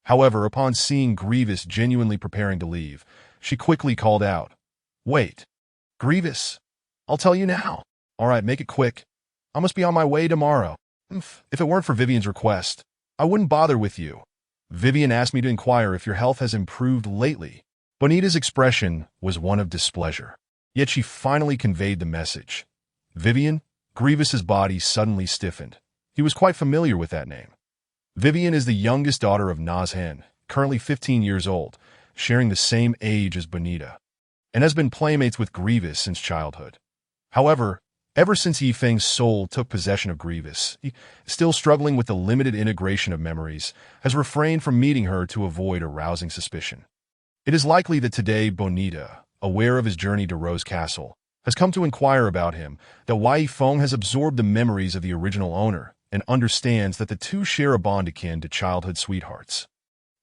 However, upon seeing Gwevis genuinely preparing to leave, she quickly called out, "Wait, Gwevis, I'll tell you now." "All right, make it quick. I must be on my way tomorrow." If it weren't for Vivian's request, I wouldn't bother with you. Vivian asked me to inquire if your health has improved lately." Bonita's expression was one of displeasure, yet she finally conveyed the message. Vivian? Gwevis's body suddenly stiffened. He was quite familiar with that name. Vivian is the youngest daughter of Nazhen, currently 15 years old, sharing the same age as Bonita, and has been playmates with Gwevis since childhood. However, ever since Yifeng's soul took possession of Gwevis, he, still struggling with the limited integration of memories, has refrained from meeting her to avoid arousing suspicion. It is likely that today Bonita, aware of his journey to Rose Castle, has come to inquire about him, that Wai Yifeng has absorbed the memories of the original owner and understands that the two share a bond akin to childhood sweethearts.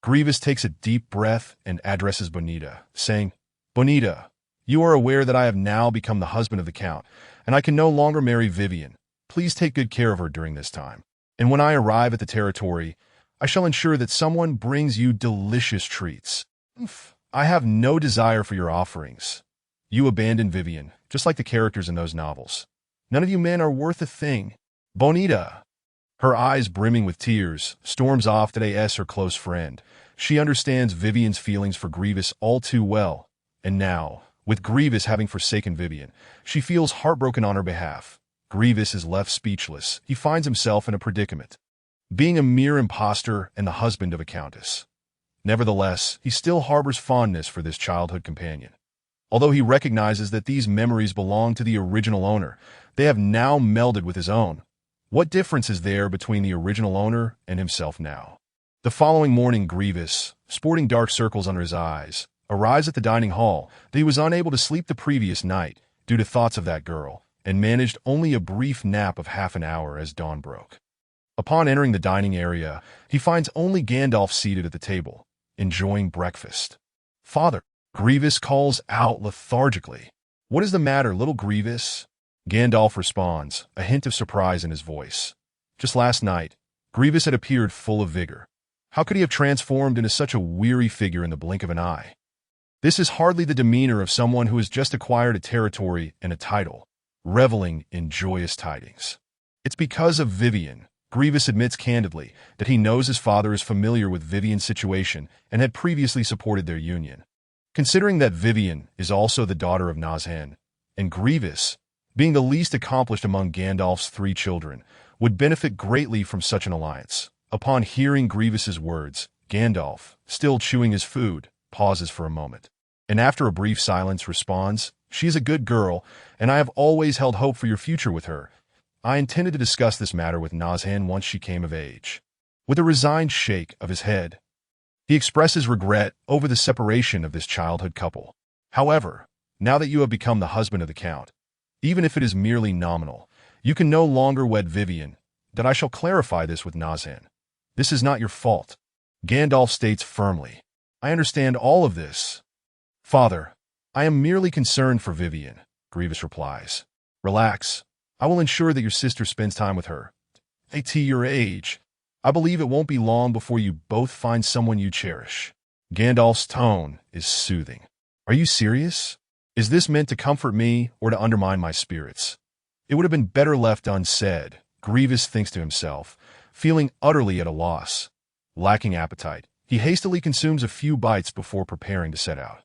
Gwevis takes a deep breath and addresses Bonita, saying, "Bonita, you are aware that I have now become the husband of the Count, and I can no longer marry Vivian. Please take good care of her during this time. And when I arrive at the territory, I shall ensure that someone brings you delicious treats. I have no desire for your offerings. You abandoned Vivian, just like the characters in those novels. None of you men are worth a thing." Bonita, her eyes brimming with tears, storms off to her close friend. She understands Vivian's feelings for Gwevis all too well, and now, with Gwevis having forsaken Vivian, she feels heartbroken on her behalf. Gwevis is left speechless. He finds himself in a predicament, being a mere impostor and the husband of a countess. Nevertheless, he still harbors fondness for this childhood companion. Although he recognizes that these memories belong to the original owner, they have now melded with his own. What difference is there between the original owner and himself now? The following morning, Gwevis, sporting dark circles under his eyes, arrives at the dining hall that he was unable to sleep the previous night due to thoughts of that girl, and managed only a brief nap of half an hour as dawn broke. Upon entering the dining area, he finds only Gandalf seated at the table, enjoying breakfast. "Father," Gwevis calls out lethargically. "What is the matter, little Gwevis?" Gandalf responds, a hint of surprise in his voice. Just last night, Gwevis had appeared full of vigor. How could he have transformed into such a weary figure in the blink of an eye? This is hardly the demeanor of someone who has just acquired a territory and a title, reveling in joyous tidings. It's because of Vivian. Gwevis admits candidly that he knows his father is familiar with Vivian's situation and had previously supported their union. Considering that Vivian is also the daughter of Nazhen, and Gwevis, being the least accomplished among Gandalf's 3 children, would benefit greatly from such an alliance. Upon hearing Gwevis's words, Gandalf, still chewing his food, pauses for a moment, and after a brief silence responds, "She is a good girl, and I have always held hope for your future with her. I intended to discuss this matter with Nazhen once she came of age." With a resigned shake of his head, he expresses regret over the separation of this childhood couple. "However, now that you have become the husband of the Count, even if it is merely nominal, you can no longer wed Vivian, that I shall clarify this with Nazhen. This is not your fault." Gandalf states firmly, "I understand all of this." "Father, I am merely concerned for Vivian," Gwevis replies. "Relax. I will ensure that your sister spends time with her. At your age, I believe it won't be long before you both find someone you cherish." Gandalf's tone is soothing. "Are you serious? Is this meant to comfort me or to undermine my spirits?" It would have been better left unsaid, Gwevis thinks to himself, feeling utterly at a loss. Lacking appetite, he hastily consumes a few bites before preparing to set out.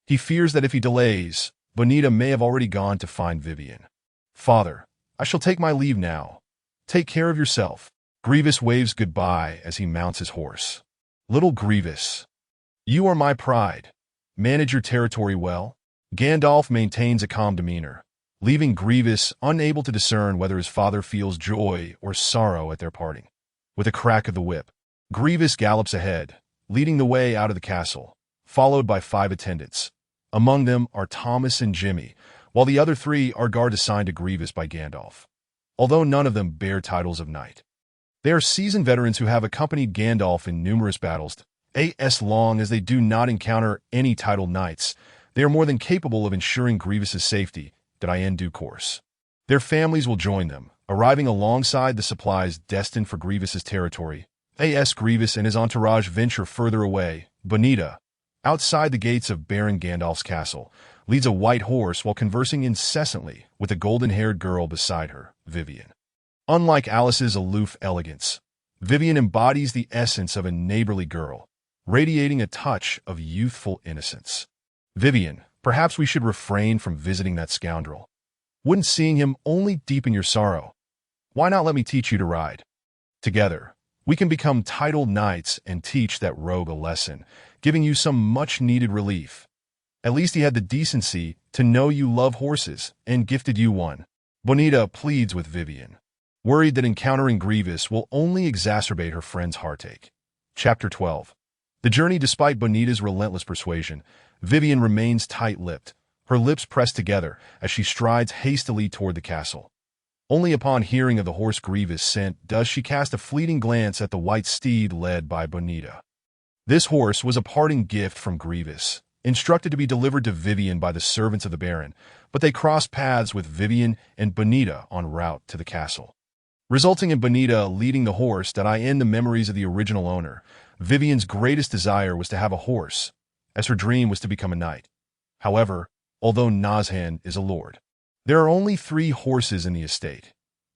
He fears that if he delays, Bonita may have already gone to find Vivian. "Father, I shall take my leave now. Take care of yourself." Gwevis waves goodbye as he mounts his horse. "Little Gwevis, you are my pride. Manage your territory well." Gandalf maintains a calm demeanor, leaving Gwevis unable to discern whether his father feels joy or sorrow at their parting. With a crack of the whip, Gwevis gallops ahead, leading the way out of the castle, followed by 5 attendants. Among them are Thomas and Jimmy, while the other 3 are guards assigned to Gwevis by Gandalf, although none of them bear titles of knight. They are seasoned veterans who have accompanied Gandalf in numerous battles. As long as they do not encounter any titled knights, they are more than capable of ensuring Gwevis's safety, that in due course. Their families will join them, arriving alongside the supplies destined for Gwevis's territory. As Gwevis and his entourage venture further away, Bonita, outside the gates of Baron Gandalf's castle, leads a white horse while conversing incessantly with a golden-haired girl beside her, Vivian. Unlike Alice's aloof elegance, Vivian embodies the essence of a neighborly girl, radiating a touch of youthful innocence. "Vivian, perhaps we should refrain from visiting that scoundrel. Wouldn't seeing him only deepen your sorrow? Why not let me teach you to ride? Together, we can become titled knights and teach that rogue a lesson, giving you some much-needed relief. At least he had the decency to know you love horses and gifted you one. Bonita pleads with Vivian, worried that encountering Gwevis will only exacerbate her friend's heartache. Chapter 12. The journey. Despite Bonita's relentless persuasion, Vivian remains tight-lipped, her lips pressed together as she strides hastily toward the castle. Only upon hearing of the horse Gwevis sent does she cast a fleeting glance at the white steed led by Bonita. This horse was a parting gift from Gwevis, instructed to be delivered to Vivian by the servants of the Baron, but they crossed paths with Vivian and Bonita en route to the castle, resulting in Bonita leading the horse that in the memories of the original owner. Vivian's greatest desire was to have a horse, as her dream was to become a knight. However, although Nazhan is a lord, there are only 3 horses in the estate.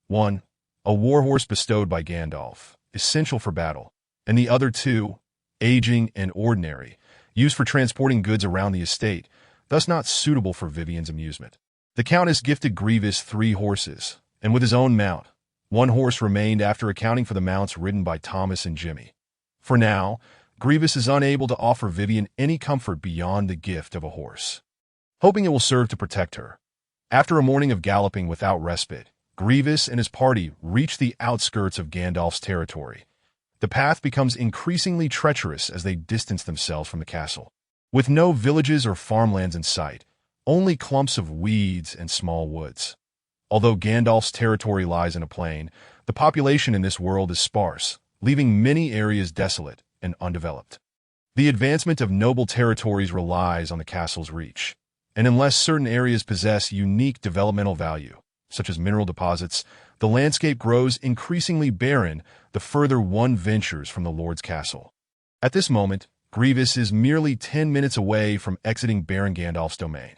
1, a war horse bestowed by Gandalf, essential for battle, and the other 2, aging and ordinary, used for transporting goods around the estate, thus not suitable for Vivian's amusement. The Countess gifted Gwevis 3 horses, and with his own mount, 1 horse remained after accounting for the mounts ridden by Thomas and Jimmy. For now, Gwevis is unable to offer Vivian any comfort beyond the gift of a horse, hoping it will serve to protect her. After a morning of galloping without respite, Gwevis and his party reach the outskirts of Gandalf's territory. The path becomes increasingly treacherous as they distance themselves from the castle. With no villages or farmlands in sight, only clumps of weeds and small woods. Although Gandalf's territory lies in a plain, the population in this world is sparse, leaving many areas desolate and undeveloped. The advancement of noble territories relies on the castle's reach, and unless certain areas possess unique developmental value, such as mineral deposits, the landscape grows increasingly barren the further one ventures from the Lord's castle. At this moment, Gwevis is merely 10 minutes away from exiting Baron Gandalf's domain.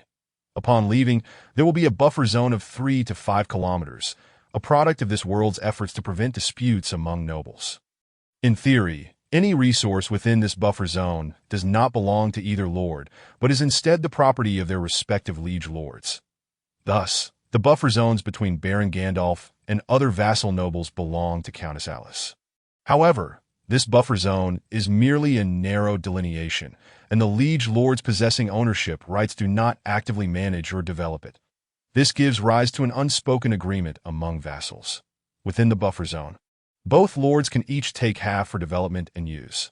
Upon leaving, there will be a buffer zone of 3 to 5 kilometers, a product of this world's efforts to prevent disputes among nobles. In theory, any resource within this buffer zone does not belong to either lord, but is instead the property of their respective liege lords. Thus, the buffer zones between Baron Gandalf and other vassal nobles belong to Countess Alice. However, this buffer zone is merely a narrow delineation, and the liege lords possessing ownership rights do not actively manage or develop it. This gives rise to an unspoken agreement among vassals. Within the buffer zone, both lords can each take half for development and use.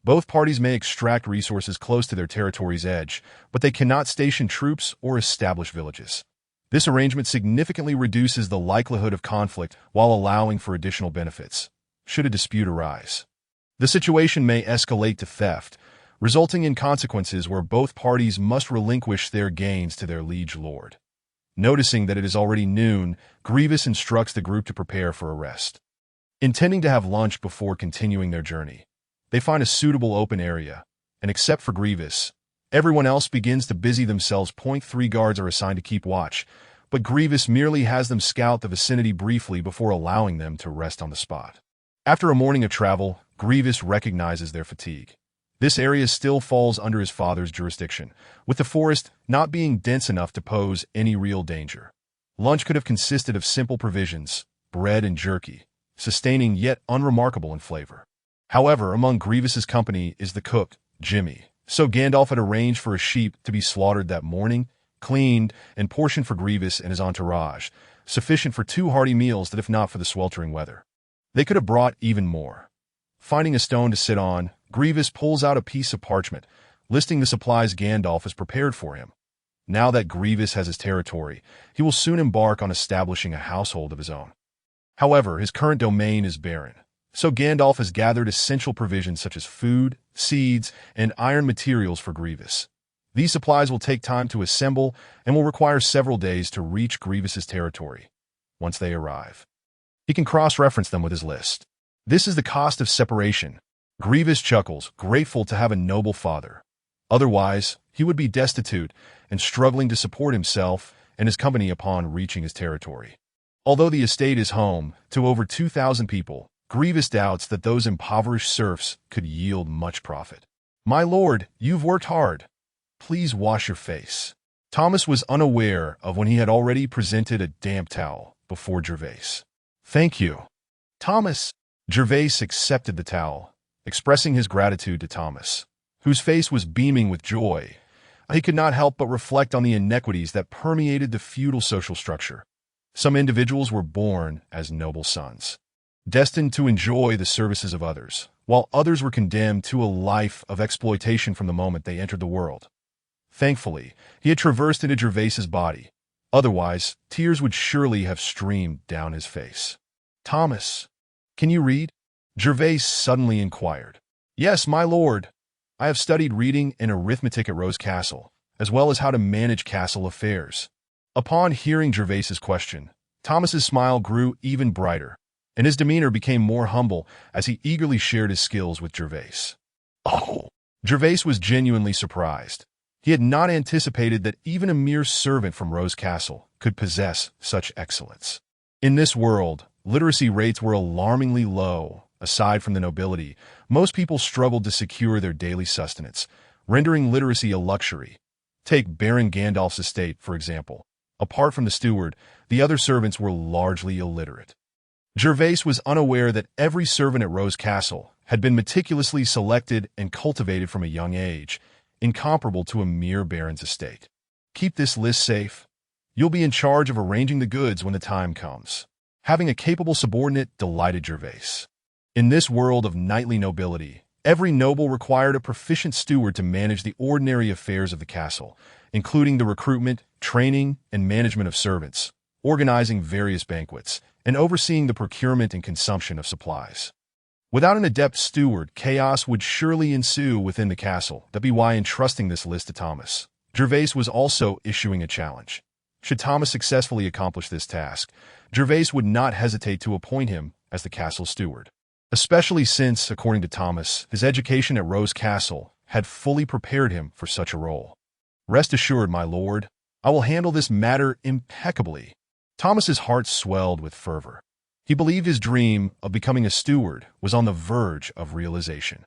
Both parties may extract resources close to their territory's edge, but they cannot station troops or establish villages. This arrangement significantly reduces the likelihood of conflict while allowing for additional benefits, should a dispute arise. The situation may escalate to theft, resulting in consequences where both parties must relinquish their gains to their liege lord. Noticing that it is already noon, Gwevis instructs the group to prepare for a rest. Intending to have lunch before continuing their journey, they find a suitable open area, and except for Gwevis, everyone else begins to busy themselves. 3 guards are assigned to keep watch, but Gwevis merely has them scout the vicinity briefly before allowing them to rest on the spot. After a morning of travel, Gwevis recognizes their fatigue. This area still falls under his father's jurisdiction, with the forest not being dense enough to pose any real danger. Lunch could have consisted of simple provisions, bread and jerky, sustaining yet unremarkable in flavor. However, among Gwevis's company is the cook, Jimmy, so Gandalf had arranged for a sheep to be slaughtered that morning, cleaned, and portioned for Gwevis and his entourage, sufficient for 2 hearty meals that if not for the sweltering weather, they could have brought even more. Finding a stone to sit on, Gwevis pulls out a piece of parchment, listing the supplies Gandalf has prepared for him. Now that Gwevis has his territory, he will soon embark on establishing a household of his own. However, his current domain is barren, so Gandalf has gathered essential provisions such as food, seeds, and iron materials for Gwevis. These supplies will take time to assemble and will require several days to reach Gwevis's territory. Once they arrive, he can cross-reference them with his list. This is the cost of separation. Gwevis chuckles, grateful to have a noble father. Otherwise, he would be destitute and struggling to support himself and his company upon reaching his territory. Although the estate is home to over 2,000 people, Gwevis doubts that those impoverished serfs could yield much profit. "My lord, you've worked hard. Please wash your face," Thomas was unaware of when he had already presented a damp towel before Gwevis. "Thank you, Thomas." Gwevis accepted the towel, expressing his gratitude to Thomas, whose face was beaming with joy. He could not help but reflect on the inequities that permeated the feudal social structure. Some individuals were born as noble sons, destined to enjoy the services of others, while others were condemned to a life of exploitation from the moment they entered the world. Thankfully, he had traversed into Gervais's body. Otherwise, tears would surely have streamed down his face. "Thomas, can you read?" Gervais suddenly inquired. "Yes, my lord. I have studied reading and arithmetic at Rose Castle, as well as how to manage castle affairs." Upon hearing Gervais's question, Thomas's smile grew even brighter, and his demeanor became more humble as he eagerly shared his skills with Gervais. Oh! Gervais was genuinely surprised. He had not anticipated that even a mere servant from Rose Castle could possess such excellence. In this world, literacy rates were alarmingly low. Aside from the nobility, most people struggled to secure their daily sustenance, rendering literacy a luxury. Take Baron Gandalf's estate, for example. Apart from the steward, the other servants were largely illiterate. Gervais was unaware that every servant at Rose Castle had been meticulously selected and cultivated from a young age, incomparable to a mere baron's estate. "Keep this list safe. You'll be in charge of arranging the goods when the time comes." Having a capable subordinate delighted Gervais. In this world of knightly nobility, every noble required a proficient steward to manage the ordinary affairs of the castle, including the recruitment, training, and management of servants, organizing various banquets, and overseeing the procurement and consumption of supplies. Without an adept steward, chaos would surely ensue within the castle. That be why entrusting this list to Thomas, Gervais was also issuing a challenge. Should Thomas successfully accomplish this task, Gervais would not hesitate to appoint him as the castle steward, especially since, according to Thomas, his education at Rose Castle had fully prepared him for such a role. "Rest assured, my lord, I will handle this matter impeccably." Thomas's heart swelled with fervor. He believed his dream of becoming a steward was on the verge of realization.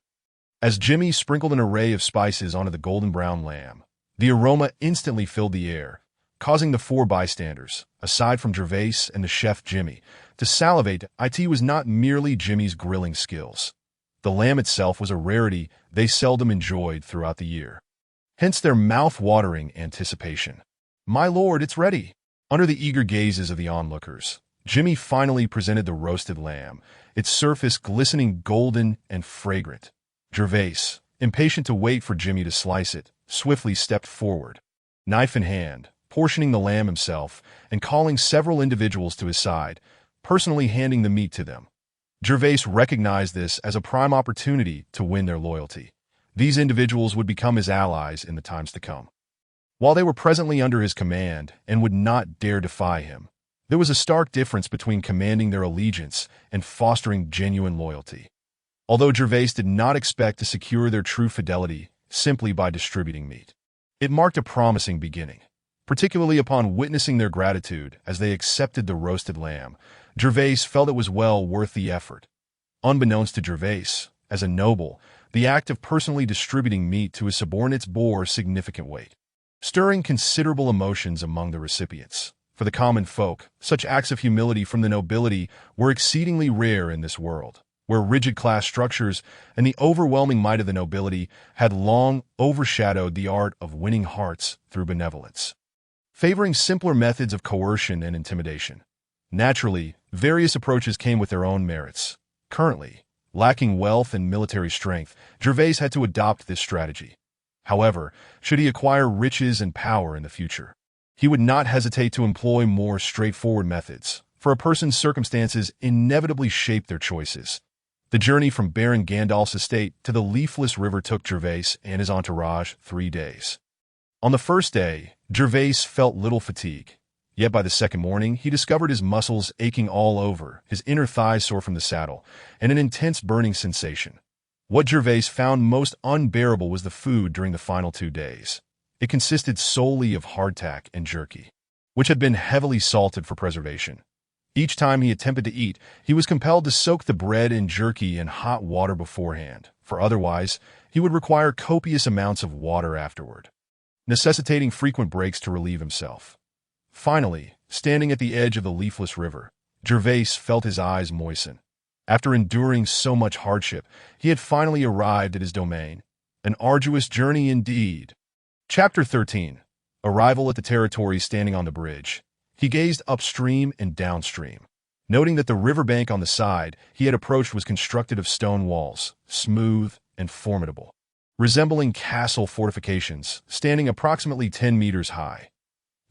As Jimmy sprinkled an array of spices onto the golden brown lamb, the aroma instantly filled the air, causing the four bystanders, aside from Gervais and the chef Jimmy, to salivate. It was not merely Jimmy's grilling skills. The lamb itself was a rarity they seldom enjoyed throughout the year. Hence their mouth-watering anticipation. "My lord, it's ready." Under the eager gazes of the onlookers, Jimmy finally presented the roasted lamb, its surface glistening golden and fragrant. Gervais, impatient to wait for Jimmy to slice it, swiftly stepped forward, knife in hand, portioning the lamb himself and calling several individuals to his side, personally handing the meat to them. Gervais recognized this as a prime opportunity to win their loyalty. These individuals would become his allies in the times to come. While they were presently under his command and would not dare defy him, there was a stark difference between commanding their allegiance and fostering genuine loyalty. Although Gervais did not expect to secure their true fidelity simply by distributing meat, it marked a promising beginning. Particularly upon witnessing their gratitude as they accepted the roasted lamb, Gervais felt it was well worth the effort. Unbeknownst to Gervais, as a noble, the act of personally distributing meat to his subordinates bore significant weight, stirring considerable emotions among the recipients. For the common folk, such acts of humility from the nobility were exceedingly rare in this world, where rigid class structures and the overwhelming might of the nobility had long overshadowed the art of winning hearts through benevolence, favoring simpler methods of coercion and intimidation. Naturally, various approaches came with their own merits. Currently, lacking wealth and military strength, Gervais had to adopt this strategy. However, should he acquire riches and power in the future, he would not hesitate to employ more straightforward methods, for a person's circumstances inevitably shape their choices. The journey from Baron Gandalf's estate to the leafless river took Gervais and his entourage 3 days. On the first day, Gervais felt little fatigue. Yet by the second morning, he discovered his muscles aching all over, his inner thighs sore from the saddle, and an intense burning sensation. What Gervais found most unbearable was the food during the final 2 days. It consisted solely of hardtack and jerky, which had been heavily salted for preservation. Each time he attempted to eat, he was compelled to soak the bread and jerky in hot water beforehand, for otherwise, he would require copious amounts of water afterward. necessitating frequent breaks to relieve himself. Finally, standing at the edge of the leafless river, Gwevis felt his eyes moisten. After enduring so much hardship, he had finally arrived at his domain. An arduous journey indeed. Chapter 13. Arrival at the territory. Standing on the bridge, he gazed upstream and downstream, noting that the riverbank on the side he had approached was constructed of stone walls, smooth and formidable, resembling castle fortifications, standing approximately 10 meters high.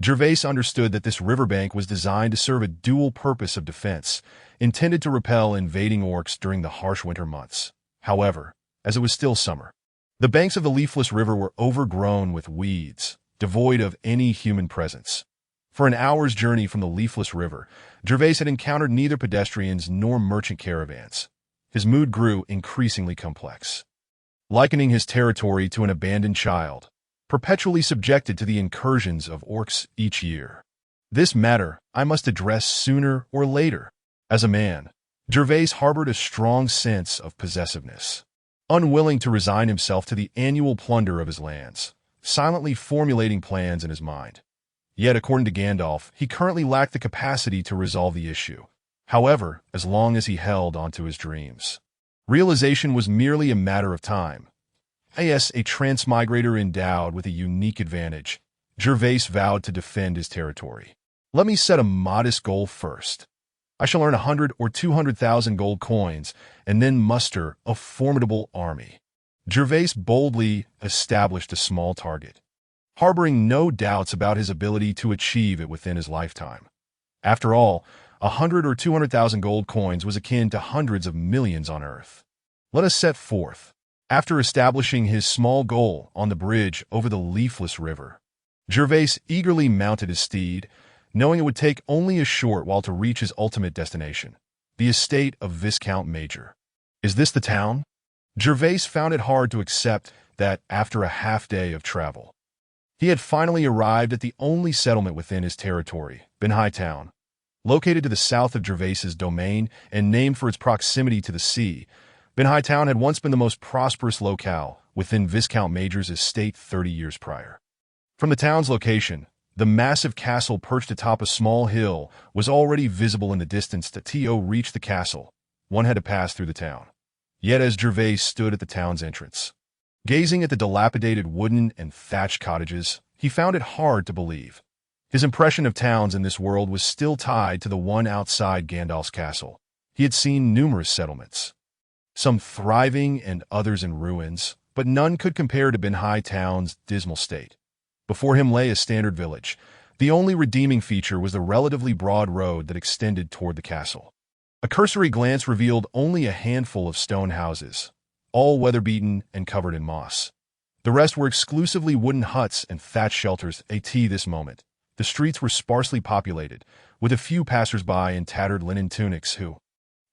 Gwevis understood that this riverbank was designed to serve a dual purpose of defense, intended to repel invading orcs during the harsh winter months. However, as it was still summer, the banks of the leafless river were overgrown with weeds, devoid of any human presence. For an hour's journey from the leafless river, Gwevis had encountered neither pedestrians nor merchant caravans. His mood grew increasingly complex, likening his territory to an abandoned child, perpetually subjected to the incursions of orcs each year. This matter I must address sooner or later. As a man, Gwevis harbored a strong sense of possessiveness, unwilling to resign himself to the annual plunder of his lands, silently formulating plans in his mind. Yet, according to Gandalf, he currently lacked the capacity to resolve the issue. However, as long as he held onto his dreams, realization was merely a matter of time. As a transmigrator endowed with a unique advantage, Gwevis vowed to defend his territory. Let me set a modest goal first. I shall earn 100 or 200,000 gold coins and then muster a formidable army. Gwevis boldly established a small target, harboring no doubts about his ability to achieve it within his lifetime. After all, 100 or 200,000 gold coins was akin to hundreds of millions on Earth. Let us set forth. After establishing his small goal on the bridge over the leafless river, Gwevis eagerly mounted his steed, knowing it would take only a short while to reach his ultimate destination, the estate of Viscount Major. Is this the town? Gwevis found it hard to accept that, after a half-day of travel, he had finally arrived at the only settlement within his territory, Banquet Town. Located to the south of Gwevis's domain and named for its proximity to the sea, Banquet Town had once been the most prosperous locale within Viscount Major's estate 30 years prior. From the town's location, the massive castle perched atop a small hill was already visible in the distance. To reach the castle, one had to pass through the town. Yet as Gwevis stood at the town's entrance, gazing at the dilapidated wooden and thatched cottages, he found it hard to believe. His impression of towns in this world was still tied to the one outside Gandalf's castle. He had seen numerous settlements, some thriving and others in ruins, but none could compare to Banquet Town's dismal state. Before him lay a standard village. The only redeeming feature was the relatively broad road that extended toward the castle. A cursory glance revealed only a handful of stone houses, all weather-beaten and covered in moss. The rest were exclusively wooden huts and thatched shelters. At this moment, the streets were sparsely populated, with a few passers-by in tattered linen tunics who,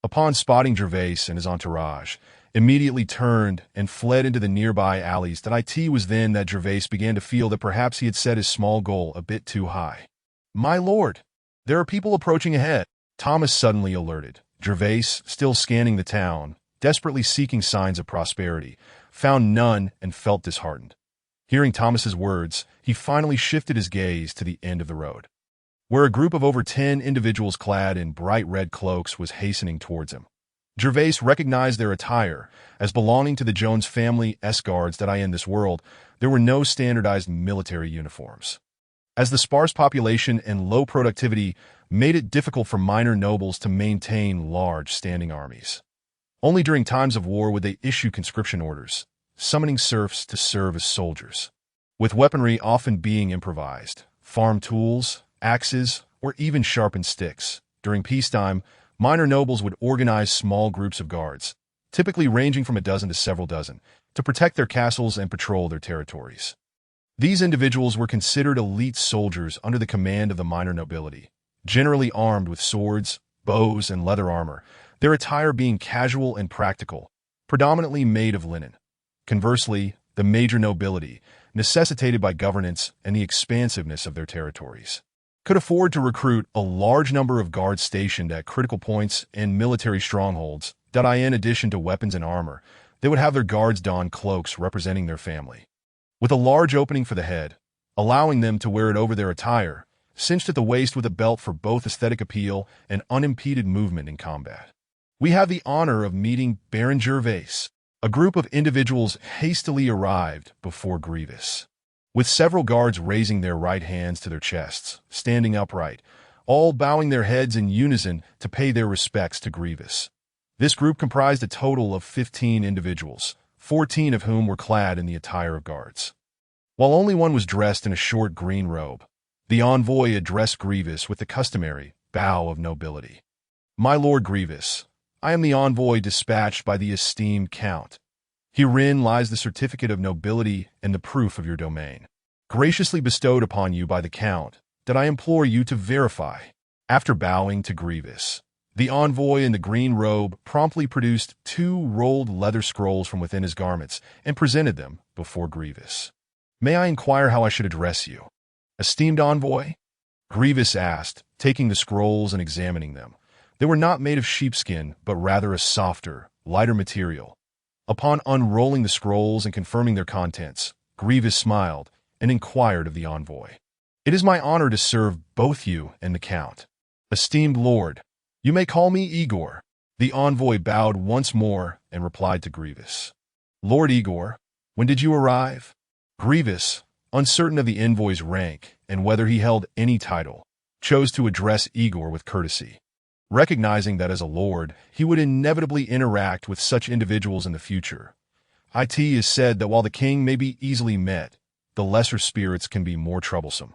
upon spotting Gwevis and his entourage, immediately turned and fled into the nearby alleys. It was then that Gwevis began to feel that perhaps he had set his small goal a bit too high. "My lord, there are people approaching ahead," Thomas suddenly alerted. Gwevis, still scanning the town, desperately seeking signs of prosperity, found none and felt disheartened. Hearing Thomas's words, he finally shifted his gaze to the end of the road, where a group of over 10 individuals clad in bright red cloaks was hastening towards him. Gwevis recognized their attire as belonging to the Jones family's guards. In this world, there were no standardized military uniforms, as the sparse population and low productivity made it difficult for minor nobles to maintain large standing armies. Only during times of war would they issue conscription orders, summoning serfs to serve as soldiers, with weaponry often being improvised, farm tools, axes, or even sharpened sticks. During peacetime, minor nobles would organize small groups of guards, typically ranging from a dozen to several dozen, to protect their castles and patrol their territories. These individuals were considered elite soldiers under the command of the minor nobility, generally armed with swords, bows, and leather armor, their attire being casual and practical, predominantly made of linen. Conversely, the major nobility, necessitated by governance and the expansiveness of their territories, could afford to recruit a large number of guards stationed at critical points and military strongholds. In addition to weapons and armor, they would have their guards don cloaks representing their family, with a large opening for the head, allowing them to wear it over their attire, cinched at the waist with a belt for both aesthetic appeal and unimpeded movement in combat. We have the honor of meeting Baron Gwevis. A group of individuals hastily arrived before Gwevis, with several guards raising their right hands to their chests, standing upright, all bowing their heads in unison to pay their respects to Gwevis. This group comprised a total of 15 individuals, 14 of whom were clad in the attire of guards. While only one was dressed in a short green robe, the envoy addressed Gwevis with the customary bow of nobility. "My lord Gwevis, I am the envoy dispatched by the esteemed Count. Herein lies the certificate of nobility and the proof of your domain, graciously bestowed upon you by the Count, that I implore you to verify." After bowing to Gwevis, the envoy in the green robe promptly produced 2 rolled leather scrolls from within his garments and presented them before Gwevis. "May I inquire how I should address you, esteemed envoy?" Gwevis asked, taking the scrolls and examining them. They were not made of sheepskin, but rather a softer, lighter material. Upon unrolling the scrolls and confirming their contents, Gwevis smiled and inquired of the envoy, "It is my honor to serve both you and the Count. Esteemed lord, you may call me Igor." The envoy bowed once more and replied to Gwevis, "Lord Igor, when did you arrive?" Gwevis, uncertain of the envoy's rank and whether he held any title, chose to address Igor with courtesy, recognizing that as a lord, he would inevitably interact with such individuals in the future. It is said that while the king may be easily met, the lesser spirits can be more troublesome.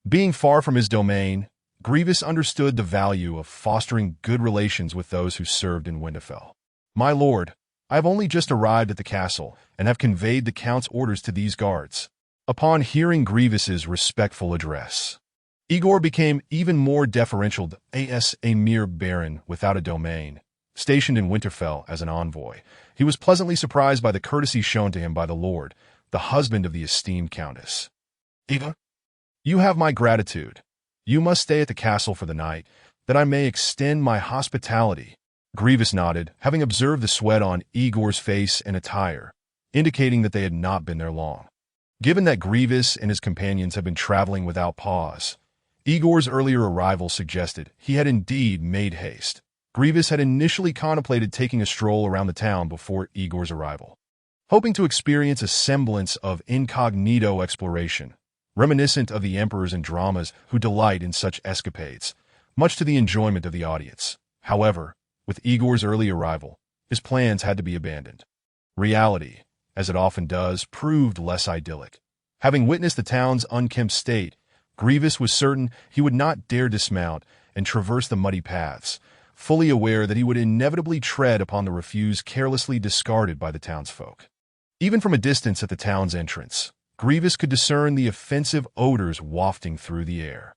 Being far from his domain, Gwevis understood the value of fostering good relations with those who served in Winterfell. "My lord, I have only just arrived at the castle and have conveyed the Count's orders to these guards." Upon hearing Gwevis's respectful address, Igor became even more deferential as a mere baron without a domain, stationed in Winterfell as an envoy. He was pleasantly surprised by the courtesy shown to him by the lord, the husband of the esteemed Countess. "Eva, you have my gratitude. You must stay at the castle for the night, that I may extend my hospitality." Gwevis nodded, having observed the sweat on Igor's face and attire, indicating that they had not been there long. Given that Gwevis and his companions had been traveling without pause, Igor's earlier arrival suggested he had indeed made haste. Gwevis had initially contemplated taking a stroll around the town before Igor's arrival, hoping to experience a semblance of incognito exploration, reminiscent of the emperors and dramas who delight in such escapades, much to the enjoyment of the audience. However, with Igor's early arrival, his plans had to be abandoned. Reality, as it often does, proved less idyllic. Having witnessed the town's unkempt state, Gwevis was certain he would not dare dismount and traverse the muddy paths, fully aware that he would inevitably tread upon the refuse carelessly discarded by the townsfolk. Even from a distance at the town's entrance, Gwevis could discern the offensive odors wafting through the air.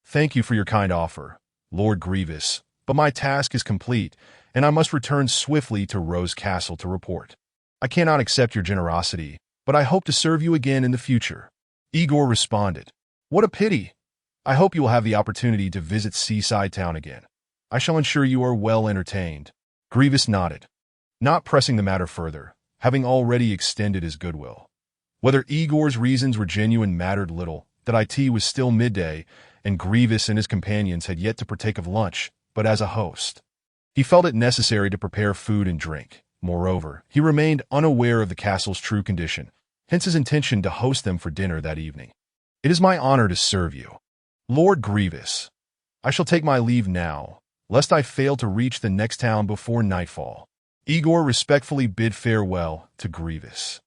"Thank you for your kind offer, Lord Gwevis, but my task is complete, and I must return swiftly to Rose Castle to report. I cannot accept your generosity, but I hope to serve you again in the future." Igor responded, "What a pity. I hope you will have the opportunity to visit Seaside Town again. I shall ensure you are well entertained." Gwevis nodded, not pressing the matter further, having already extended his goodwill. Whether Igor's reasons were genuine mattered little, that it was still midday, and Gwevis and his companions had yet to partake of lunch, but as a host, he felt it necessary to prepare food and drink. Moreover, he remained unaware of the castle's true condition, hence his intention to host them for dinner that evening. "It is my honor to serve you, Lord Gwevis. I shall take my leave now, lest I fail to reach the next town before nightfall." Igor respectfully bid farewell to Gwevis.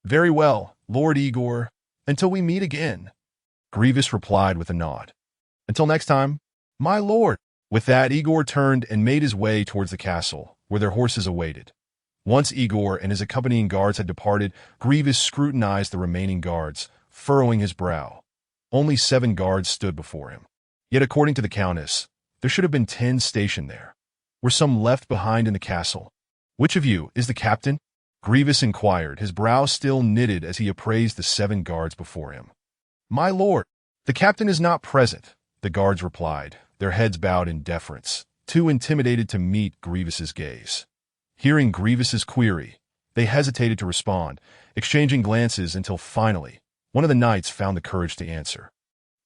"Very well, Lord Igor, until we meet again," Gwevis replied with a nod. "Until next time, my lord." With that, Igor turned and made his way towards the castle, where their horses awaited. Once Igor and his accompanying guards had departed, Gwevis scrutinized the remaining guards, furrowing his brow. Only 7 guards stood before him. Yet according to the Countess, there should have been 10 stationed there. Were some left behind in the castle? "Which of you is the captain?" Gwevis inquired, his brow still knitted as he appraised the 7 guards before him. "My lord, the captain is not present," the guards replied, their heads bowed in deference, too intimidated to meet Gwevis's gaze. Hearing Gwevis's query, they hesitated to respond, exchanging glances until finally, One of the knights found the courage to answer,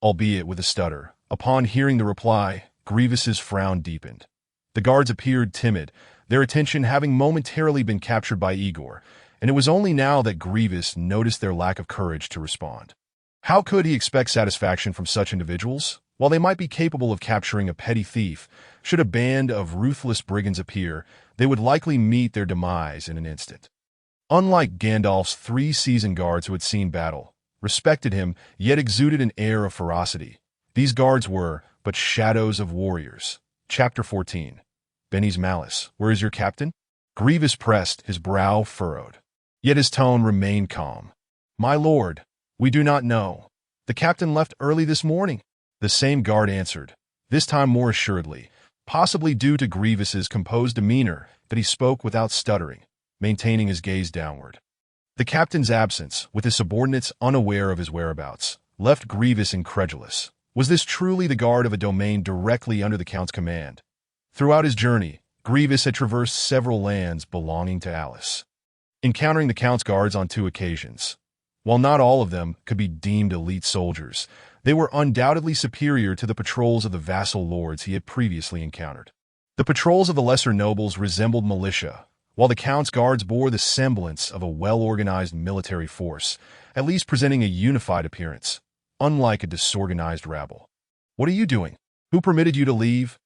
albeit with a stutter. Upon hearing the reply, Gwevis's frown deepened. The guards appeared timid, their attention having momentarily been captured by Igor, and it was only now that Gwevis noticed their lack of courage to respond. How could he expect satisfaction from such individuals? While they might be capable of capturing a petty thief, should a band of ruthless brigands appear, they would likely meet their demise in an instant. Unlike Gandalf's 3 seasoned guards who had seen battle, respected him, yet exuded an air of ferocity, these guards were but shadows of warriors. Chapter 14. Benny's Malice. Where is your captain? Gwevis pressed, his brow furrowed. Yet his tone remained calm. My lord, we do not know. The captain left early this morning. The same guard answered, this time more assuredly, possibly due to Gwevis's composed demeanor that he spoke without stuttering, maintaining his gaze downward. The captain's absence, with his subordinates unaware of his whereabouts, left Gwevis incredulous. Was this truly the guard of a domain directly under the Count's command? Throughout his journey, Gwevis had traversed several lands belonging to Alice, encountering the Count's guards on 2 occasions. While not all of them could be deemed elite soldiers, they were undoubtedly superior to the patrols of the vassal lords he had previously encountered. The patrols of the lesser nobles resembled militia, while the Count's guards bore the semblance of a well-organized military force, at least presenting a unified appearance, unlike a disorganized rabble. What are you doing? Who permitted you to leave?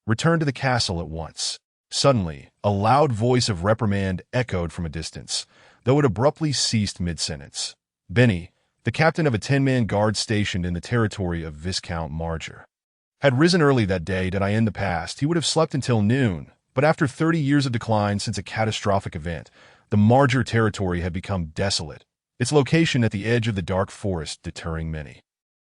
Return to the castle at once. Suddenly, a loud voice of reprimand echoed from a distance, though it abruptly ceased mid-sentence. Benny, the captain of a 10-man guard stationed in the territory of Viscount Marger, had risen early that day. In the past, he would have slept until noon, but after 30 years of decline since a catastrophic event, the Marger territory had become desolate, its location at the edge of the dark forest deterring many.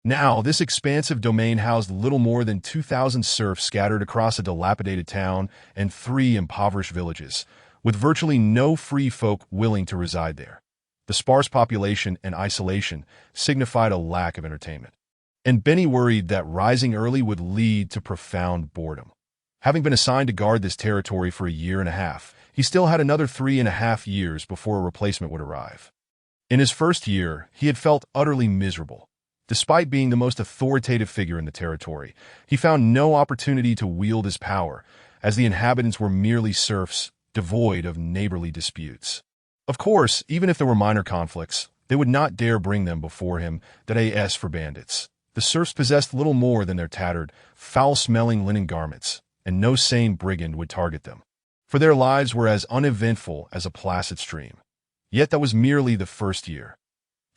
Now, this expansive domain housed little more than 2,000 serfs scattered across a dilapidated town and 3 impoverished villages, with virtually no free folk willing to reside there. The sparse population and isolation signified a lack of entertainment, and Benny worried that rising early would lead to profound boredom. Having been assigned to guard this territory for a year and a half, he still had another 3.5 years before a replacement would arrive. In his first year, he had felt utterly miserable. Despite being the most authoritative figure in the territory, he found no opportunity to wield his power, as the inhabitants were merely serfs, devoid of neighborly disputes. Of course, even if there were minor conflicts, they would not dare bring them before him, as for bandits. The serfs possessed little more than their tattered, foul-smelling linen garments, and no sane brigand would target them, for their lives were as uneventful as a placid stream. Yet that was merely the first year.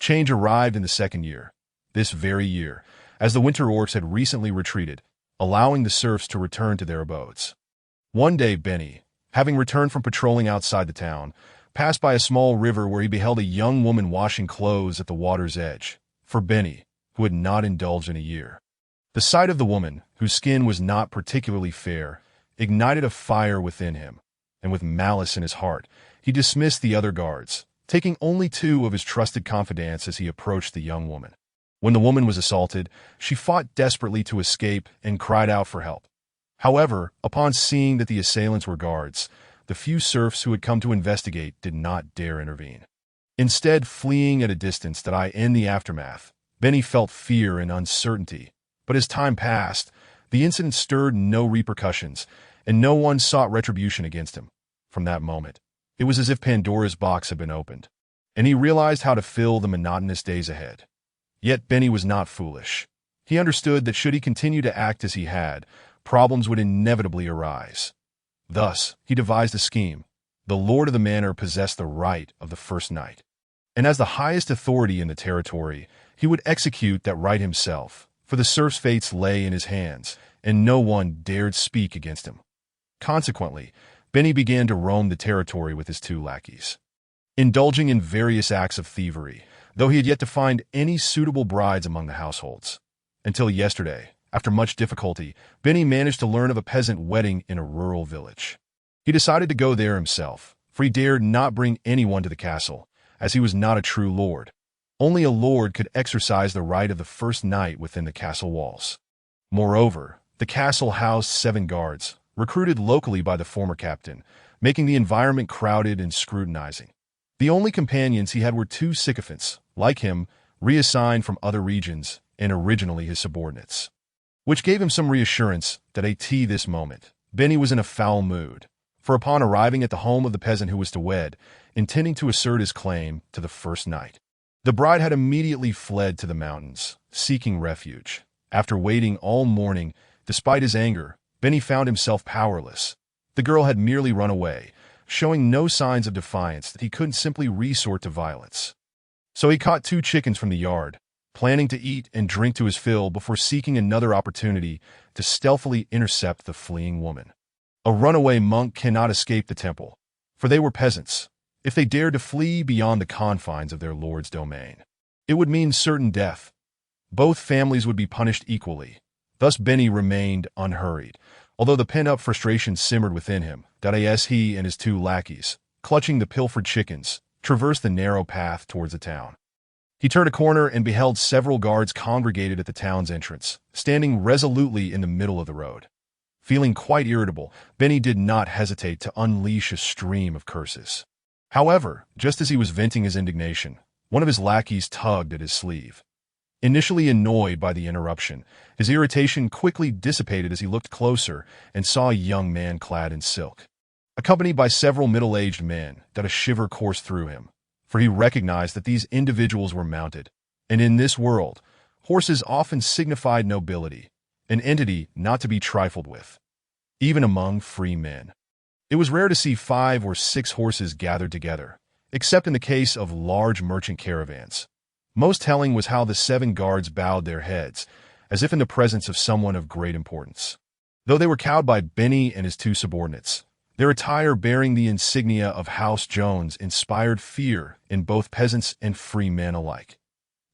Change arrived in the second year, this very year, as the winter orcs had recently retreated, allowing the serfs to return to their abodes. One day Benny, having returned from patrolling outside the town, passed by a small river where he beheld a young woman washing clothes at the water's edge. For Benny, who had not indulged in a year, the sight of the woman, whose skin was not particularly fair, ignited a fire within him, and with malice in his heart, he dismissed the other guards, taking only 2 of his trusted confidants as he approached the young woman. When the woman was assaulted, she fought desperately to escape and cried out for help. However, upon seeing that the assailants were guards, the few serfs who had come to investigate did not dare intervene. Instead, fleeing at a distance in the aftermath, Benny felt fear and uncertainty. But as time passed, the incident stirred no repercussions, and no one sought retribution against him. From that moment, it was as if Pandora's box had been opened, and he realized how to fill the monotonous days ahead. Yet Benny was not foolish. He understood that should he continue to act as he had, problems would inevitably arise. Thus, he devised a scheme. The lord of the manor possessed the right of the first night, and as the highest authority in the territory, he would execute that right himself, for the serfs' fates lay in his hands, and no one dared speak against him. Consequently, Benny began to roam the territory with his 2 lackeys, indulging in various acts of thievery, though he had yet to find any suitable brides among the households. Until yesterday, after much difficulty, Benny managed to learn of a peasant wedding in a rural village. He decided to go there himself, for he dared not bring anyone to the castle, as he was not a true lord. Only a lord could exercise the right of the first night within the castle walls. Moreover, the castle housed 7 guards, recruited locally by the former captain, making the environment crowded and scrutinizing. The only companions he had were 2 sycophants, like him, reassigned from other regions and originally his subordinates, which gave him some reassurance that at this moment, Benny was in a foul mood, for upon arriving at the home of the peasant who was to wed, intending to assert his claim to the first night, the bride had immediately fled to the mountains, seeking refuge. After waiting all morning, despite his anger, Benny found himself powerless. The girl had merely run away, showing no signs of defiance that he couldn't simply resort to violence. So he caught 2 chickens from the yard, planning to eat and drink to his fill before seeking another opportunity to stealthily intercept the fleeing woman. A runaway monk cannot escape the temple, for they were peasants. If they dared to flee beyond the confines of their lord's domain, it would mean certain death. Both families would be punished equally. Thus Benny remained unhurried, although the pent-up frustration simmered within him, that as he and his 2 lackeys, clutching the pilfered chickens, traversed the narrow path towards the town. He turned a corner and beheld several guards congregated at the town's entrance, standing resolutely in the middle of the road. Feeling quite irritable, Benny did not hesitate to unleash a stream of curses. However, just as he was venting his indignation, one of his lackeys tugged at his sleeve. Initially annoyed by the interruption, his irritation quickly dissipated as he looked closer and saw a young man clad in silk, accompanied by several middle-aged men, that a shiver coursed through him, for he recognized that these individuals were mounted, and in this world, horses often signified nobility, an entity not to be trifled with, even among free men. It was rare to see 5 or 6 horses gathered together, except in the case of large merchant caravans. Most telling was how the 7 guards bowed their heads, as if in the presence of someone of great importance. Though they were cowed by Benny and his 2 subordinates, their attire bearing the insignia of House Jones inspired fear in both peasants and free men alike.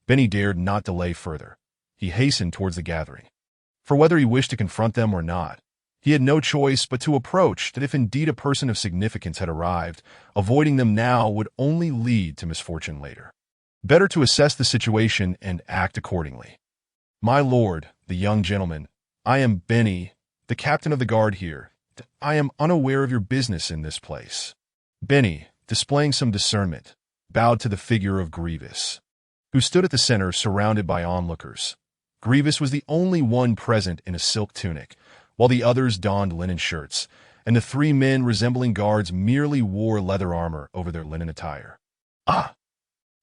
Benny dared not delay further. He hastened towards the gathering. For whether he wished to confront them or not, he had no choice but to approach, that if indeed a person of significance had arrived, avoiding them now would only lead to misfortune later. Better to assess the situation and act accordingly. "My lord, the young gentleman, I am Benny, the captain of the guard here. I am unaware of your business in this place." Benny, displaying some discernment, bowed to the figure of Gwevis, who stood at the center surrounded by onlookers. Gwevis was the only one present in a silk tunic, while the others donned linen shirts, and the 3 men resembling guards merely wore leather armor over their linen attire. "Ah!"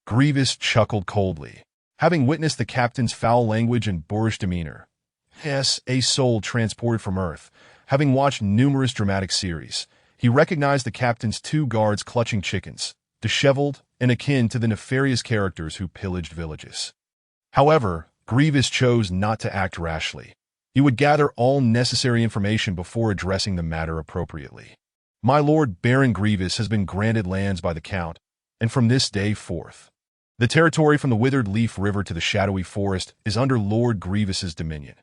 Gwevis chuckled coldly, having witnessed the captain's foul language and boorish demeanor. Yes, a soul transported from Earth, having watched numerous dramatic series, he recognized the captain's 2 guards clutching chickens, disheveled and akin to the nefarious characters who pillaged villages. However, Gwevis chose not to act rashly. He would gather all necessary information before addressing the matter appropriately. "My lord Baron Gwevis has been granted lands by the Count, and from this day forth, the territory from the Withered Leaf River to the Shadowy Forest is under Lord Gwevis's dominion.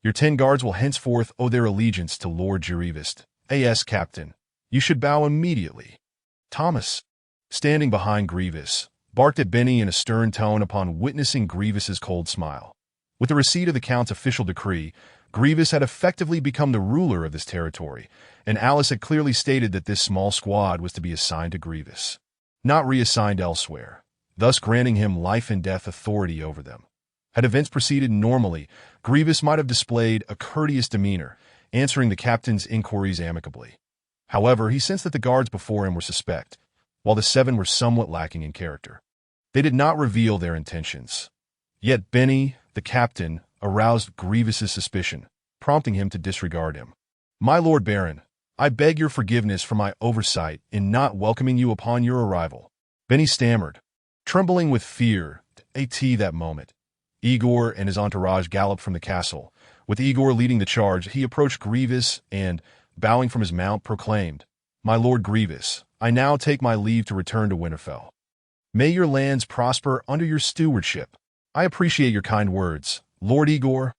Your 10 guards will henceforth owe their allegiance to Lord Gwevis. As captain, you should bow immediately." Thomas, standing behind Gwevis, barked at Benny in a stern tone upon witnessing Gwevis's cold smile. With the receipt of the Count's official decree, Gwevis had effectively become the ruler of this territory, and Alice had clearly stated that this small squad was to be assigned to Gwevis, not reassigned elsewhere, thus granting him life and death authority over them. Had events proceeded normally, Gwevis might have displayed a courteous demeanor, answering the captain's inquiries amicably. However, he sensed that the guards before him were suspect, while the 7 were somewhat lacking in character. They did not reveal their intentions. Yet Benny, the captain, aroused Gwevis's suspicion, prompting him to disregard him. "My lord Baron, I beg your forgiveness for my oversight in not welcoming you upon your arrival." Benny stammered, trembling with fear. At that moment, Igor and his entourage galloped from the castle. With Igor leading the charge, he approached Gwevis and, bowing from his mount, proclaimed, "My lord Gwevis, I now take my leave to return to Winterfell. May your lands prosper under your stewardship. I appreciate your kind words, Lord Igor.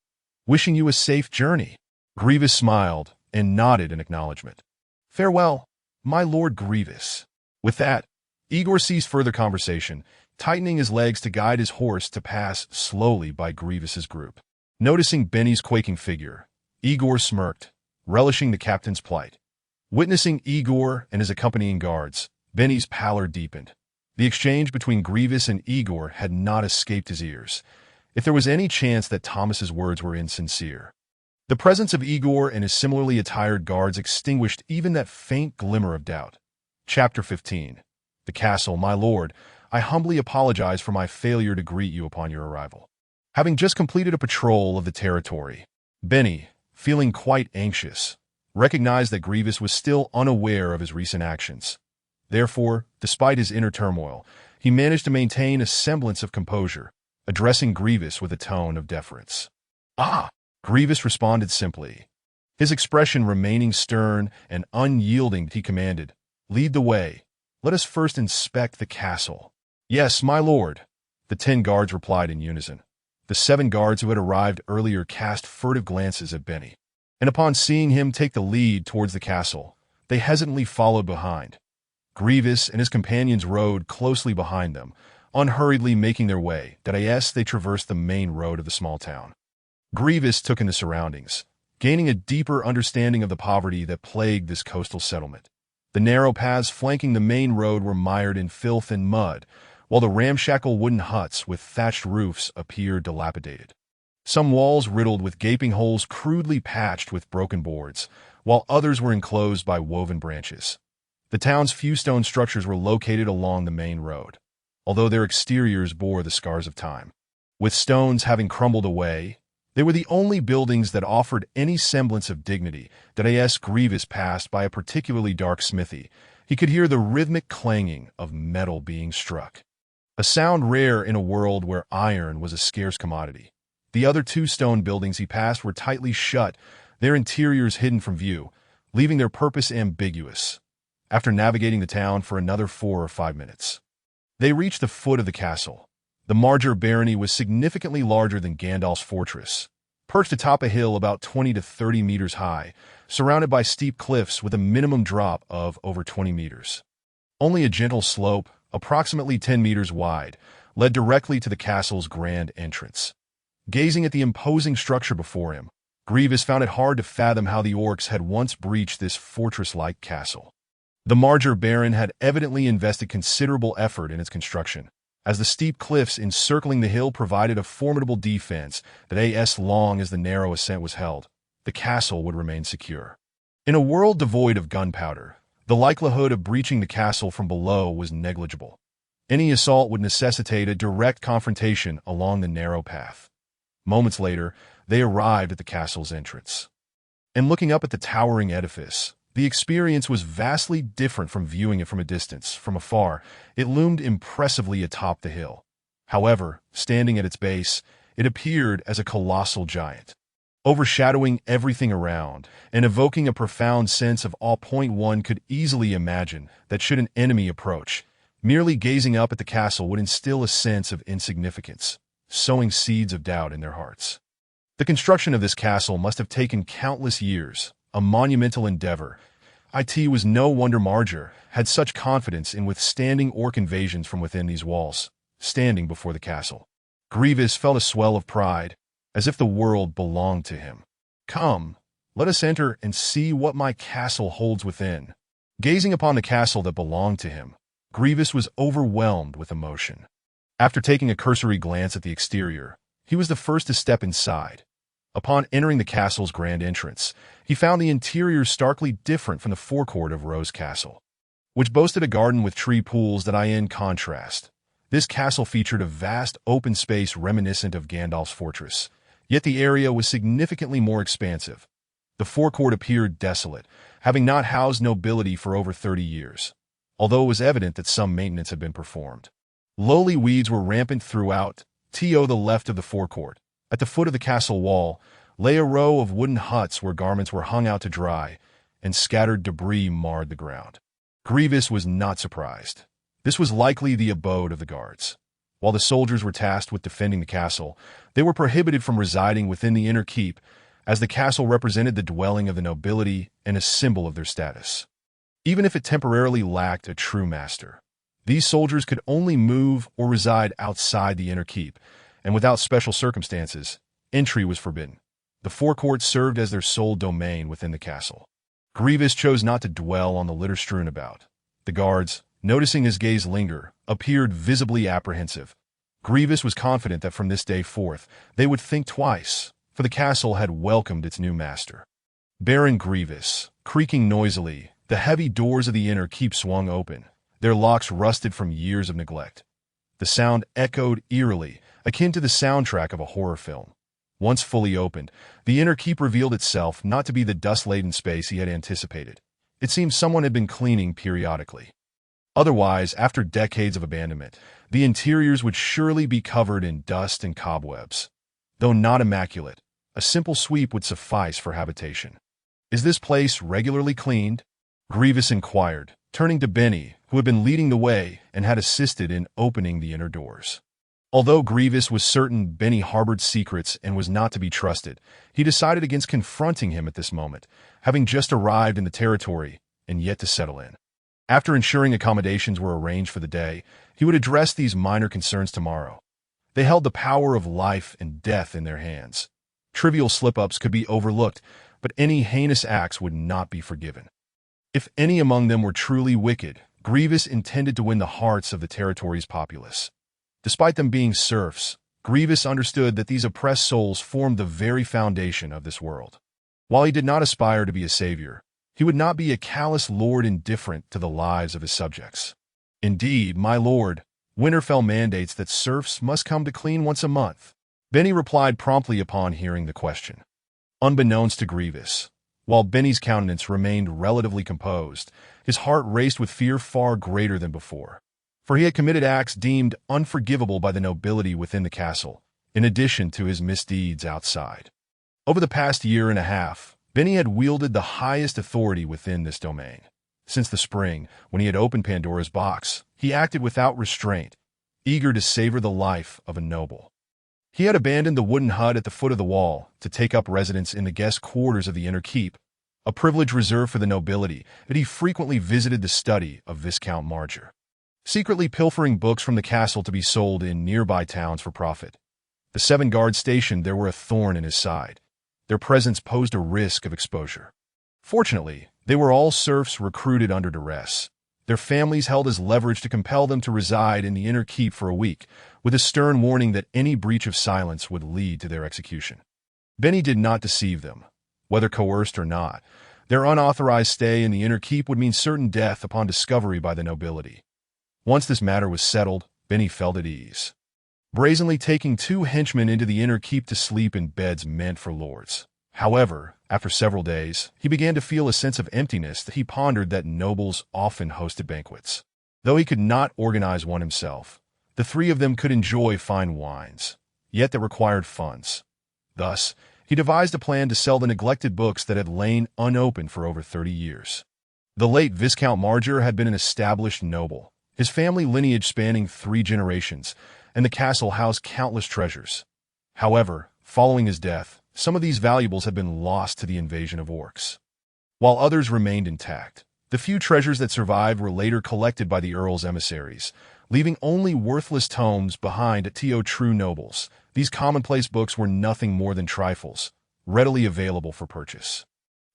Wishing you a safe journey." Gwevis smiled and nodded in acknowledgement. "Farewell, my lord Gwevis." With that, Igor ceased further conversation, tightening his legs to guide his horse to pass slowly by Gwevis's group. Noticing Benny's quaking figure, Igor smirked, relishing the captain's plight. Witnessing Igor and his accompanying guards, Benny's pallor deepened. The exchange between Gwevis and Igor had not escaped his ears, if there was any chance that Thomas's words were insincere. The presence of Igor and his similarly attired guards extinguished even that faint glimmer of doubt. Chapter 15. The Castle, my lord, I humbly apologize for my failure to greet you upon your arrival. Having just completed a patrol of the territory, Benny, feeling quite anxious, recognized that Gwevis was still unaware of his recent actions. Therefore, despite his inner turmoil, he managed to maintain a semblance of composure, addressing Gwevis with a tone of deference. "Ah!" Gwevis responded simply. His expression remaining stern and unyielding, he commanded, "Lead the way. Let us first inspect the castle." "Yes, my lord," the 10 guards replied in unison. The 7 guards who had arrived earlier cast furtive glances at Benny, and upon seeing him take the lead towards the castle, they hesitantly followed behind. Gwevis and his companions rode closely behind them, unhurriedly making their way. As they traversed the main road of the small town, Gwevis took in the surroundings, gaining a deeper understanding of the poverty that plagued this coastal settlement. The narrow paths flanking the main road were mired in filth and mud, while the ramshackle wooden huts with thatched roofs appeared dilapidated. Some walls riddled with gaping holes crudely patched with broken boards, while others were enclosed by woven branches. The town's few stone structures were located along the main road, although their exteriors bore the scars of time. With stones having crumbled away, they were the only buildings that offered any semblance of dignity. As Gwevis passed by a particularly dark smithy, he could hear the rhythmic clanging of metal being struck, a sound rare in a world where iron was a scarce commodity. The other 2 stone buildings he passed were tightly shut, their interiors hidden from view, leaving their purpose ambiguous. After navigating the town for another 4 or 5 minutes, they reached the foot of the castle. The Marger barony was significantly larger than Gandalf's fortress, perched atop a hill about 20 to 30 meters high, surrounded by steep cliffs with a minimum drop of over 20 meters. Only a gentle slope, approximately 10 meters wide, led directly to the castle's grand entrance. Gazing at the imposing structure before him, Gwevis found it hard to fathom how the orcs had once breached this fortress-like castle. The Marger Baron had evidently invested considerable effort in its construction, as the steep cliffs encircling the hill provided a formidable defense that as long as the narrow ascent was held, the castle would remain secure. In a world devoid of gunpowder, the likelihood of breaching the castle from below was negligible. Any assault would necessitate a direct confrontation along the narrow path. Moments later, they arrived at the castle's entrance. And looking up at the towering edifice, the experience was vastly different from viewing it from a distance. From afar, it loomed impressively atop the hill. However, standing at its base, it appeared as a colossal giant, overshadowing everything around and evoking a profound sense of awe. One could easily imagine that should an enemy approach, merely gazing up at the castle would instill a sense of insignificance, sowing seeds of doubt in their hearts. The construction of this castle must have taken countless years, a monumental endeavor. It was no wonder Marger had such confidence in withstanding orc invasions from within these walls. Standing before the castle, Gwevis felt a swell of pride, as if the world belonged to him. "Come, let us enter and see what my castle holds within." Gazing upon the castle that belonged to him, Gwevis was overwhelmed with emotion. After taking a cursory glance at the exterior, he was the first to step inside. Upon entering the castle's grand entrance, he found the interior starkly different from the forecourt of Rose Castle, which boasted a garden with tree pools. In contrast, this castle featured a vast open space reminiscent of Gandalf's fortress, yet the area was significantly more expansive. The forecourt appeared desolate, having not housed nobility for over 30 years, although it was evident that some maintenance had been performed. Lowly weeds were rampant throughout. To the left of the forecourt, at the foot of the castle wall, lay a row of wooden huts where garments were hung out to dry, and scattered debris marred the ground. Gwevis was not surprised. This was likely the abode of the guards. While the soldiers were tasked with defending the castle, they were prohibited from residing within the inner keep, as the castle represented the dwelling of the nobility and a symbol of their status. Even if it temporarily lacked a true master, these soldiers could only move or reside outside the inner keep, and without special circumstances, entry was forbidden. The forecourt served as their sole domain within the castle. Gwevis chose not to dwell on the litter strewn about. The guards, noticing his gaze linger, appeared visibly apprehensive. Gwevis was confident that from this day forth they would think twice, for the castle had welcomed its new master. Baron Gwevis, creaking noisily, the heavy doors of the inner keep swung open, their locks rusted from years of neglect. The sound echoed eerily, akin to the soundtrack of a horror film. Once fully opened, the inner keep revealed itself not to be the dust-laden space he had anticipated. It seemed someone had been cleaning periodically. Otherwise, after decades of abandonment, the interiors would surely be covered in dust and cobwebs. Though not immaculate, a simple sweep would suffice for habitation. "Is this place regularly cleaned?" Gwevis inquired, turning to Benny, who had been leading the way and had assisted in opening the inner doors. Although Gwevis was certain Benny harbored secrets and was not to be trusted, he decided against confronting him at this moment, having just arrived in the territory and yet to settle in. After ensuring accommodations were arranged for the day, he would address these minor concerns tomorrow. They held the power of life and death in their hands. Trivial slip-ups could be overlooked, but any heinous acts would not be forgiven. If any among them were truly wicked, Gwevis intended to win the hearts of the territory's populace. Despite them being serfs, Gwevis understood that these oppressed souls formed the very foundation of this world. While he did not aspire to be a savior, he would not be a callous lord indifferent to the lives of his subjects. "Indeed, my lord, Winterfell mandates that serfs must come to clean once a month," Benny replied promptly upon hearing the question. Unbeknownst to Gwevis, while Benny's countenance remained relatively composed, his heart raced with fear far greater than before. For he had committed acts deemed unforgivable by the nobility within the castle, in addition to his misdeeds outside. Over the past year and a half, Benny had wielded the highest authority within this domain. Since the spring, when he had opened Pandora's box, he acted without restraint, eager to savor the life of a noble. He had abandoned the wooden hut at the foot of the wall to take up residence in the guest quarters of the inner keep, a privilege reserved for the nobility, that he frequently visited the study of Viscount Marger, secretly pilfering books from the castle to be sold in nearby towns for profit. The 7 guards stationed there were a thorn in his side. Their presence posed a risk of exposure. Fortunately, they were all serfs recruited under duress. Their families held as leverage to compel them to reside in the inner keep for a week, with a stern warning that any breach of silence would lead to their execution. Benny did not deceive them. Whether coerced or not, their unauthorized stay in the inner keep would mean certain death upon discovery by the nobility. Once this matter was settled, Benny felt at ease. Brazenly taking 2 henchmen into the inner keep to sleep in beds meant for lords. However, after several days, he began to feel a sense of emptiness that he pondered that nobles often hosted banquets. Though he could not organize one himself, the 3 of them could enjoy fine wines, yet that required funds. Thus, he devised a plan to sell the neglected books that had lain unopened for over 30 years. The late Viscount Marger had been an established noble, his family lineage spanning 3 generations, and the castle housed countless treasures. However, following his death, some of these valuables had been lost to the invasion of orcs, while others remained intact. The few treasures that survived were later collected by the Earl's emissaries, leaving only worthless tomes behind to true nobles. These commonplace books were nothing more than trifles, readily available for purchase.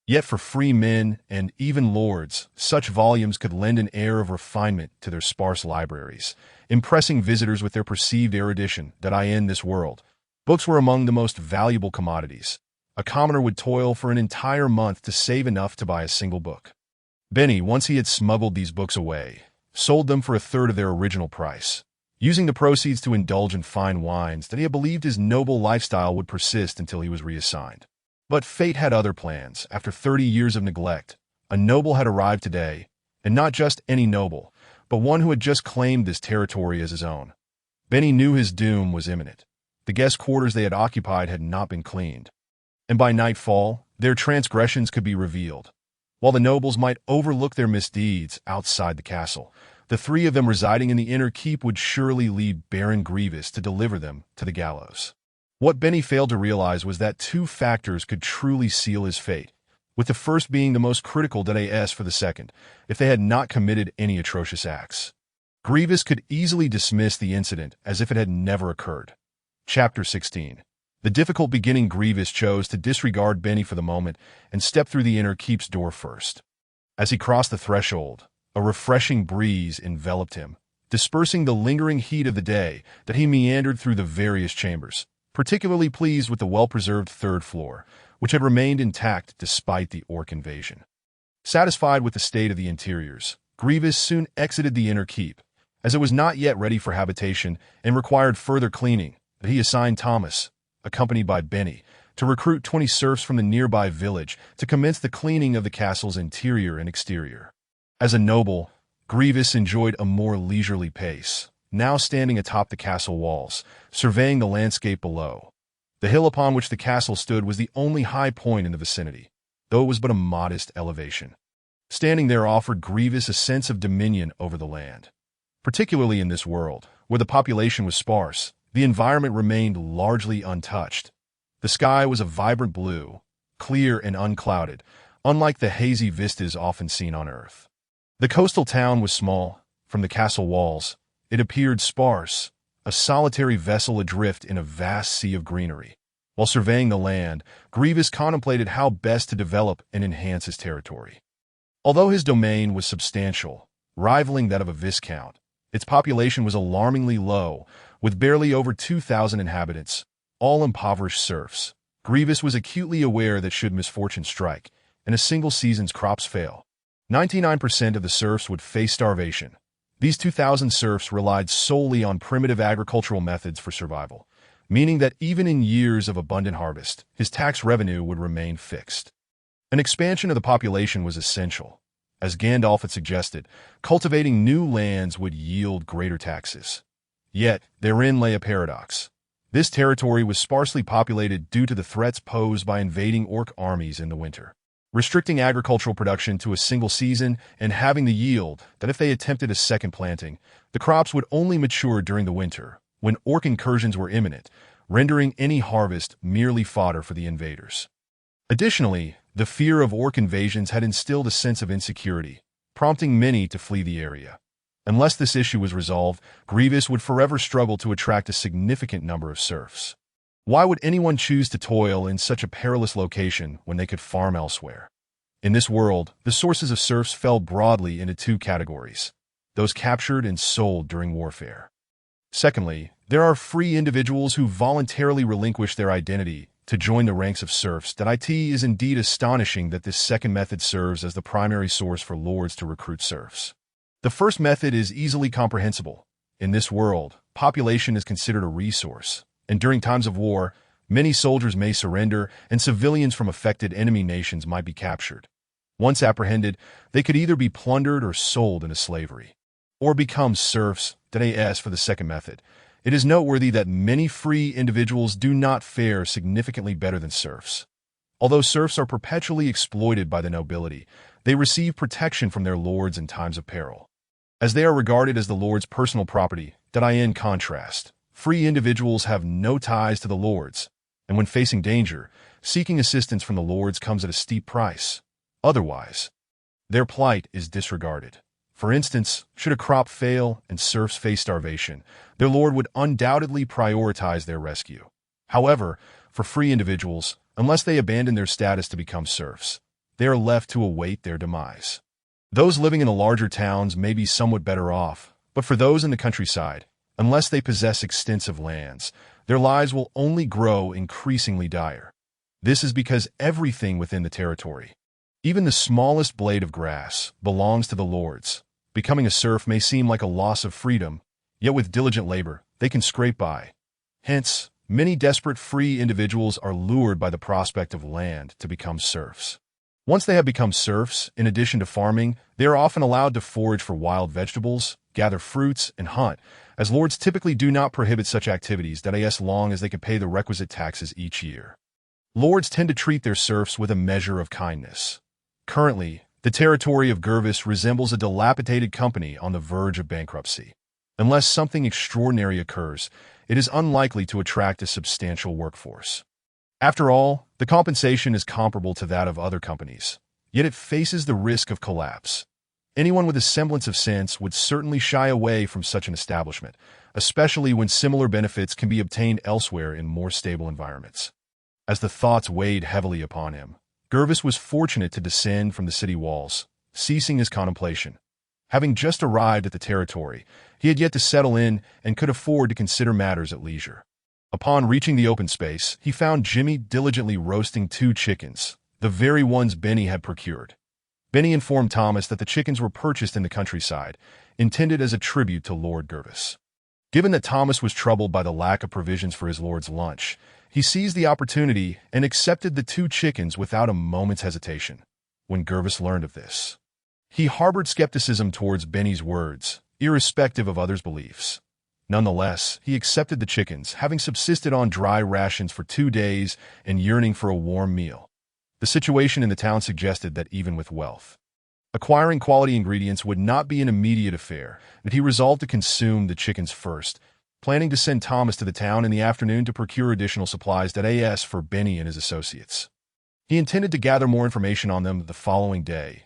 Yet for free men and even lords, such volumes could lend an air of refinement to their sparse libraries, impressing visitors with their perceived erudition that in this world, books were among the most valuable commodities. A commoner would toil for an entire month to save enough to buy a single book. Benny, once he had smuggled these books away, sold them for 1/3 of their original price, using the proceeds to indulge in fine wines that he had believed his noble lifestyle would persist until he was reassigned. But fate had other plans. After 30 years of neglect, a noble had arrived today, and not just any noble, but one who had just claimed this territory as his own. Benny knew his doom was imminent. The guest quarters they had occupied had not been cleaned, and by nightfall, their transgressions could be revealed. While the nobles might overlook their misdeeds outside the castle, the 3 of them residing in the inner keep would surely lead Baron Gwevis to deliver them to the gallows. What Benny failed to realize was that 2 factors could truly seal his fate, with the first being the most critical as for the second, if they had not committed any atrocious acts. Gwevis could easily dismiss the incident as if it had never occurred. Chapter 16. The difficult beginning. Gwevis chose to disregard Benny for the moment and step through the inner keep's door first. As he crossed the threshold, A refreshing breeze enveloped him, dispersing the lingering heat of the day that he meandered through the various chambers, particularly pleased with the well-preserved third floor, which had remained intact despite the orc invasion. Satisfied with the state of the interiors, Gwevis soon exited the inner keep, as it was not yet ready for habitation and required further cleaning, that he assigned Thomas, accompanied by Benny, to recruit 20 serfs from the nearby village to commence the cleaning of the castle's interior and exterior. As a noble, Gwevis enjoyed a more leisurely pace, now standing atop the castle walls, surveying the landscape below. The hill upon which the castle stood was the only high point in the vicinity, though it was but a modest elevation. Standing there offered Gwevis a sense of dominion over the land. Particularly in this world, where the population was sparse, the environment remained largely untouched. The sky was a vibrant blue, clear and unclouded, unlike the hazy vistas often seen on Earth. The coastal town was small. From the castle walls, it appeared sparse, a solitary vessel adrift in a vast sea of greenery. While surveying the land, Gwevis contemplated how best to develop and enhance his territory. Although his domain was substantial, rivaling that of a viscount, its population was alarmingly low, with barely over 2,000 inhabitants, all impoverished serfs. Gwevis was acutely aware that should misfortune strike, and a single season's crops fail, 99% of the serfs would face starvation. These 2,000 serfs relied solely on primitive agricultural methods for survival, meaning that even in years of abundant harvest, his tax revenue would remain fixed. An expansion of the population was essential. As Gandalf had suggested, cultivating new lands would yield greater taxes. Yet, therein lay a paradox. This territory was sparsely populated due to the threats posed by invading orc armies in the winter. Restricting agricultural production to a single season and having the yield that if they attempted a second planting, the crops would only mature during the winter, when orc incursions were imminent, rendering any harvest merely fodder for the invaders. Additionally, the fear of orc invasions had instilled a sense of insecurity, prompting many to flee the area. Unless this issue was resolved, Gwevis would forever struggle to attract a significant number of serfs. Why would anyone choose to toil in such a perilous location when they could farm elsewhere? In this world, the sources of serfs fell broadly into two categories: those captured and sold during warfare. Secondly, there are free individuals who voluntarily relinquish their identity to join the ranks of serfs. It is indeed astonishing that this second method serves as the primary source for lords to recruit serfs. The first method is easily comprehensible. In this world, population is considered a resource, and during times of war, many soldiers may surrender and civilians from affected enemy nations might be captured. Once apprehended, they could either be plundered or sold into slavery, or become serfs. As for the second method, it is noteworthy that many free individuals do not fare significantly better than serfs. Although serfs are perpetually exploited by the nobility, they receive protection from their lords in times of peril. As they are regarded as the lord's personal property, in contrast, free individuals have no ties to the lords, and when facing danger, seeking assistance from the lords comes at a steep price. Otherwise, their plight is disregarded. For instance, should a crop fail and serfs face starvation, their lord would undoubtedly prioritize their rescue. However, for free individuals, unless they abandon their status to become serfs, they are left to await their demise. Those living in the larger towns may be somewhat better off, but for those in the countryside, unless they possess extensive lands, their lives will only grow increasingly dire. This is because everything within the territory, even the smallest blade of grass, belongs to the lords. Becoming a serf may seem like a loss of freedom, yet with diligent labor, they can scrape by. Hence, many desperate free individuals are lured by the prospect of land to become serfs. Once they have become serfs, in addition to farming, they are often allowed to forage for wild vegetables, gather fruits, and hunt, as lords typically do not prohibit such activities as long as they can pay the requisite taxes each year. Lords tend to treat their serfs with a measure of kindness. Currently, the territory of Gwevis resembles a dilapidated company on the verge of bankruptcy. Unless something extraordinary occurs, it is unlikely to attract a substantial workforce. After all, the compensation is comparable to that of other companies, yet it faces the risk of collapse. Anyone with a semblance of sense would certainly shy away from such an establishment, especially when similar benefits can be obtained elsewhere in more stable environments. As the thoughts weighed heavily upon him, Gwevis was fortunate to descend from the city walls, ceasing his contemplation. Having just arrived at the territory, he had yet to settle in and could afford to consider matters at leisure. Upon reaching the open space, he found Jimmy diligently roasting 2 chickens, the very ones Benny had procured. Benny informed Thomas that the chickens were purchased in the countryside, intended as a tribute to Lord Gwevis. Given that Thomas was troubled by the lack of provisions for his lord's lunch, he seized the opportunity and accepted the 2 chickens without a moment's hesitation. When Gwevis learned of this, he harbored skepticism towards Benny's words, irrespective of others' beliefs. Nonetheless, he accepted the chickens, having subsisted on dry rations for 2 days and yearning for a warm meal. The situation in the town suggested that even with wealth, acquiring quality ingredients would not be an immediate affair, and he resolved to consume the chickens first, planning to send Thomas to the town in the afternoon to procure additional supplies as for Benny and his associates. He intended to gather more information on them the following day.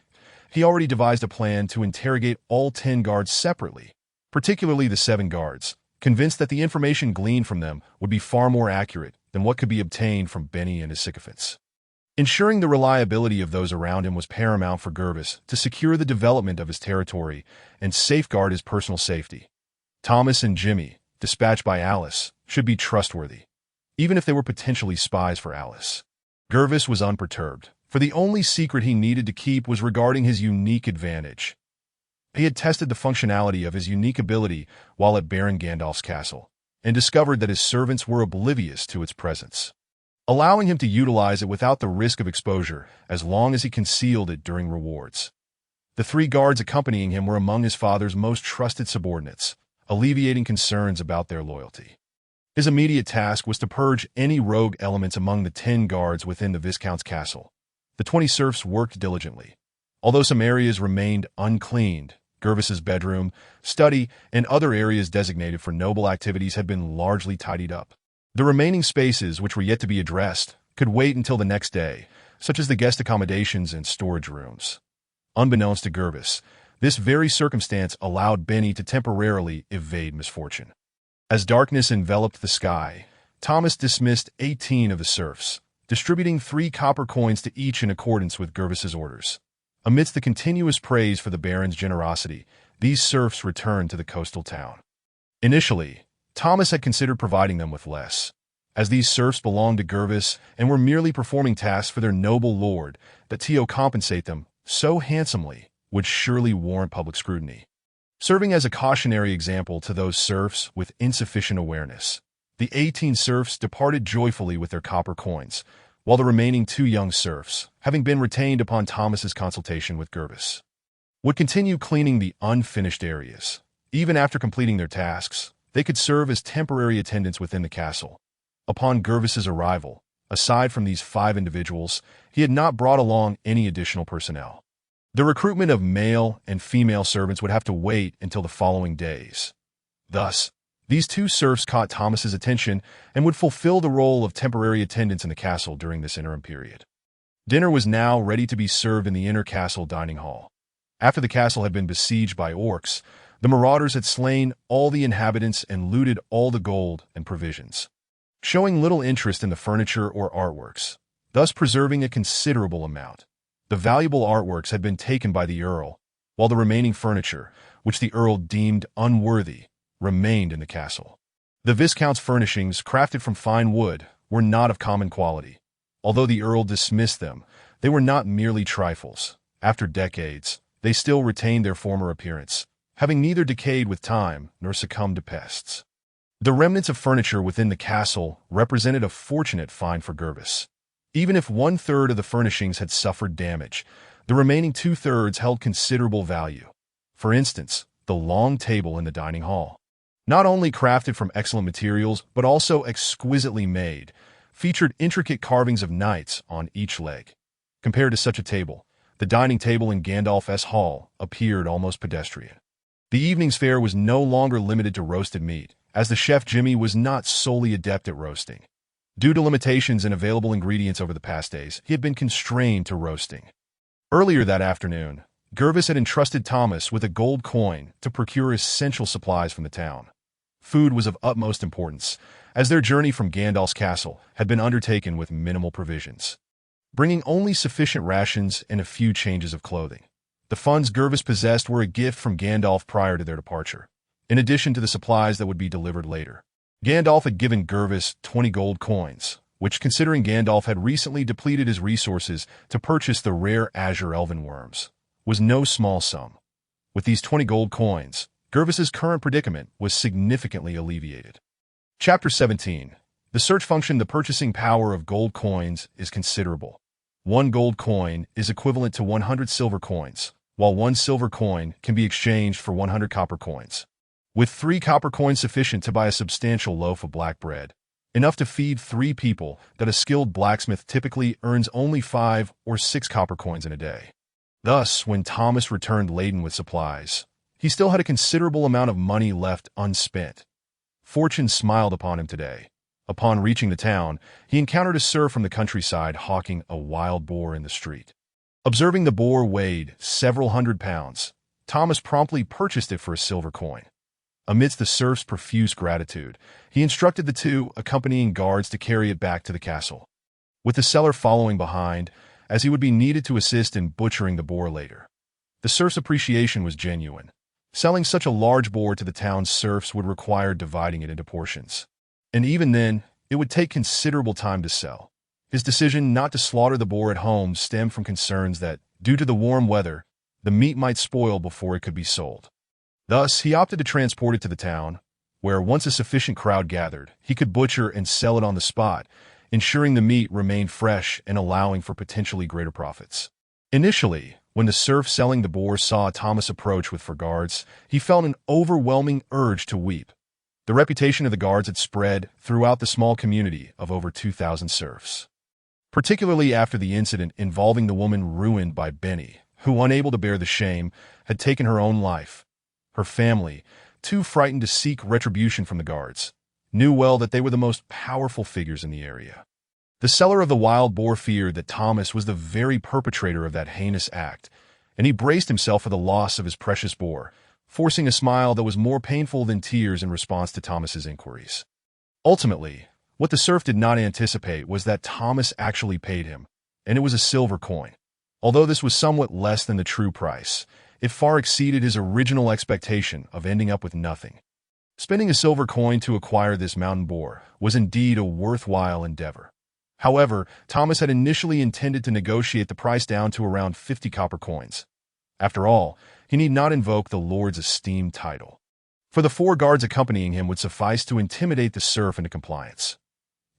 He already devised a plan to interrogate all 10 guards separately, particularly the 7 guards, convinced that the information gleaned from them would be far more accurate than what could be obtained from Benny and his sycophants. Ensuring the reliability of those around him was paramount for Gwevis to secure the development of his territory and safeguard his personal safety. Thomas and Jimmy, dispatched by Alice, should be trustworthy, even if they were potentially spies for Alice. Gwevis was unperturbed, for the only secret he needed to keep was regarding his unique advantage. He had tested the functionality of his unique ability while at Baron Gandalf's castle, and discovered that his servants were oblivious to its presence, allowing him to utilize it without the risk of exposure as long as he concealed it during rewards. The 3 guards accompanying him were among his father's most trusted subordinates, alleviating concerns about their loyalty. His immediate task was to purge any rogue elements among the 10 guards within the Viscount's castle. The 20 serfs worked diligently. Although some areas remained uncleaned, Gwevis's bedroom, study, and other areas designated for noble activities had been largely tidied up. The remaining spaces, which were yet to be addressed, could wait until the next day, such as the guest accommodations and storage rooms. Unbeknownst to Gwevis, this very circumstance allowed Benny to temporarily evade misfortune. As darkness enveloped the sky, Thomas dismissed 18 of the serfs, distributing 3 copper coins to each in accordance with Gwevis's orders. Amidst the continuous praise for the Baron's generosity, these serfs returned to the coastal town. Initially, Thomas had considered providing them with less, as these serfs belonged to Gwevis and were merely performing tasks for their noble lord. That to compensate them so handsomely would surely warrant public scrutiny. Serving as a cautionary example to those serfs with insufficient awareness, the 18 serfs departed joyfully with their copper coins, while the remaining 2 young serfs, having been retained upon Thomas's consultation with Gwevis, would continue cleaning the unfinished areas. Even after completing their tasks, they could serve as temporary attendants within the castle. Upon Gwevis's arrival, aside from these 5 individuals, he had not brought along any additional personnel. The recruitment of male and female servants would have to wait until the following days. Thus, these 2 serfs caught Thomas's attention and would fulfill the role of temporary attendants in the castle during this interim period. Dinner was now ready to be served in the inner castle dining hall. After the castle had been besieged by orcs, the marauders had slain all the inhabitants and looted all the gold and provisions, showing little interest in the furniture or artworks, thus preserving a considerable amount. The valuable artworks had been taken by the Earl, while the remaining furniture, which the Earl deemed unworthy, remained in the castle. The Viscount's furnishings, crafted from fine wood, were not of common quality. Although the Earl dismissed them, they were not merely trifles. After decades, they still retained their former appearance, having neither decayed with time nor succumbed to pests. The remnants of furniture within the castle represented a fortunate find for Gwevis. Even if 1/3 of the furnishings had suffered damage, the remaining 2/3 held considerable value. For instance, the long table in the dining hall, not only crafted from excellent materials but also exquisitely made, featured intricate carvings of knights on each leg. Compared to such a table, the dining table in Gandalf's hall appeared almost pedestrian. The evening's fare was no longer limited to roasted meat, as the chef Jimmy was not solely adept at roasting. Due to limitations in available ingredients over the past days, he had been constrained to roasting. Earlier that afternoon, Gwevis had entrusted Thomas with a gold coin to procure essential supplies from the town. Food was of utmost importance, as their journey from Gandalf's castle had been undertaken with minimal provisions, bringing only sufficient rations and a few changes of clothing. The funds Gwevis possessed were a gift from Gandalf prior to their departure, in addition to the supplies that would be delivered later. Gandalf had given Gwevis 20 gold coins, which, considering Gandalf had recently depleted his resources to purchase the rare azure elven worms, was no small sum. With these 20 gold coins, Gwevis's current predicament was significantly alleviated. Chapter 17. The search function. The purchasing power of gold coins is considerable. 1 gold coin is equivalent to 100 silver coins, while 1 silver coin can be exchanged for 100 copper coins. With 3 copper coins sufficient to buy a substantial loaf of black bread, enough to feed 3 people, that a skilled blacksmith typically earns only 5 or 6 copper coins in a day. Thus, when Thomas returned laden with supplies, he still had a considerable amount of money left unspent. Fortune smiled upon him today. Upon reaching the town, he encountered a serf from the countryside hawking a wild boar in the street. Observing the boar weighed several hundred pounds, Thomas promptly purchased it for a silver coin. Amidst the serf's profuse gratitude, he instructed the 2 accompanying guards to carry it back to the castle, with the seller following behind, as he would be needed to assist in butchering the boar later. The serf's appreciation was genuine. Selling such a large boar to the town's serfs would require dividing it into portions. And even then, it would take considerable time to sell. His decision not to slaughter the boar at home stemmed from concerns that, due to the warm weather, the meat might spoil before it could be sold. Thus, he opted to transport it to the town, where, once a sufficient crowd gathered, he could butcher and sell it on the spot, ensuring the meat remained fresh and allowing for potentially greater profits. Initially, when the serf selling the boar saw Thomas approach with 4 guards, he felt an overwhelming urge to weep. The reputation of the guards had spread throughout the small community of over 2,000 serfs, particularly after the incident involving the woman ruined by Benny, who, unable to bear the shame, had taken her own life. Her family, too frightened to seek retribution from the guards, knew well that they were the most powerful figures in the area. The seller of the wild boar feared that Thomas was the very perpetrator of that heinous act, and he braced himself for the loss of his precious boar, forcing a smile that was more painful than tears in response to Thomas's inquiries. Ultimately, what the serf did not anticipate was that Thomas actually paid him, and it was a silver coin. Although this was somewhat less than the true price, it far exceeded his original expectation of ending up with nothing. Spending a silver coin to acquire this mountain boar was indeed a worthwhile endeavor. However, Thomas had initially intended to negotiate the price down to around 50 copper coins. After all, he need not invoke the Lord's esteemed title, for the 4 guards accompanying him would suffice to intimidate the serf into compliance.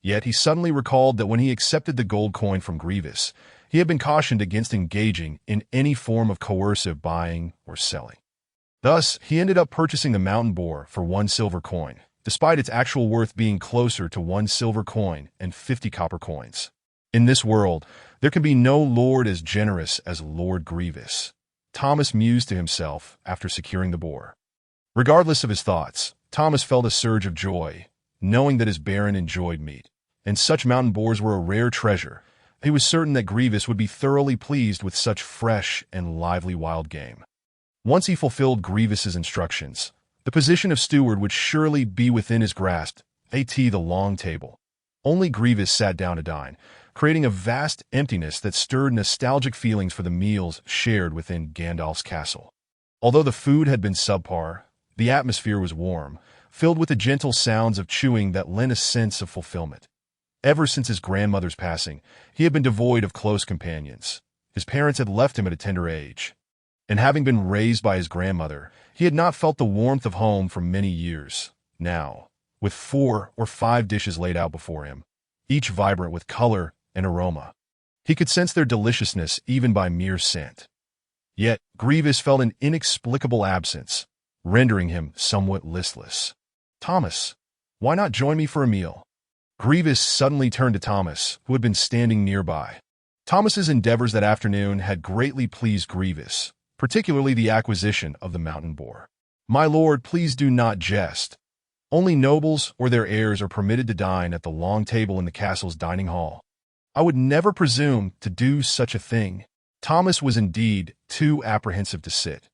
Yet he suddenly recalled that when he accepted the gold coin from Gwevis, he had been cautioned against engaging in any form of coercive buying or selling. Thus, he ended up purchasing the mountain boar for 1 silver coin, despite its actual worth being closer to 1 silver coin and 50 copper coins. In this world, there can be no lord as generous as Lord Gwevis, Thomas mused to himself after securing the boar. Regardless of his thoughts, Thomas felt a surge of joy, knowing that his baron enjoyed meat, and such mountain boars were a rare treasure. He was certain that Gwevis would be thoroughly pleased with such fresh and lively wild game. Once he fulfilled Gwevis's instructions, the position of steward would surely be within his grasp, the long table. Only Gwevis sat down to dine, creating a vast emptiness that stirred nostalgic feelings for the meals shared within Gandalf's castle. Although the food had been subpar, the atmosphere was warm, filled with the gentle sounds of chewing that lent a sense of fulfillment. Ever since his grandmother's passing, he had been devoid of close companions. His parents had left him at a tender age, and having been raised by his grandmother, he had not felt the warmth of home for many years. Now, with 4 or 5 dishes laid out before him, each vibrant with color and aroma, he could sense their deliciousness even by mere scent. Yet, Gwevis felt an inexplicable absence, rendering him somewhat listless. "Thomas, why not join me for a meal?" Gwevis suddenly turned to Thomas, who had been standing nearby. Thomas's endeavors that afternoon had greatly pleased Gwevis, particularly the acquisition of the mountain boar. "My lord, please do not jest. Only nobles or their heirs are permitted to dine at the long table in the castle's dining hall. I would never presume to do such a thing." Thomas was indeed too apprehensive to sit.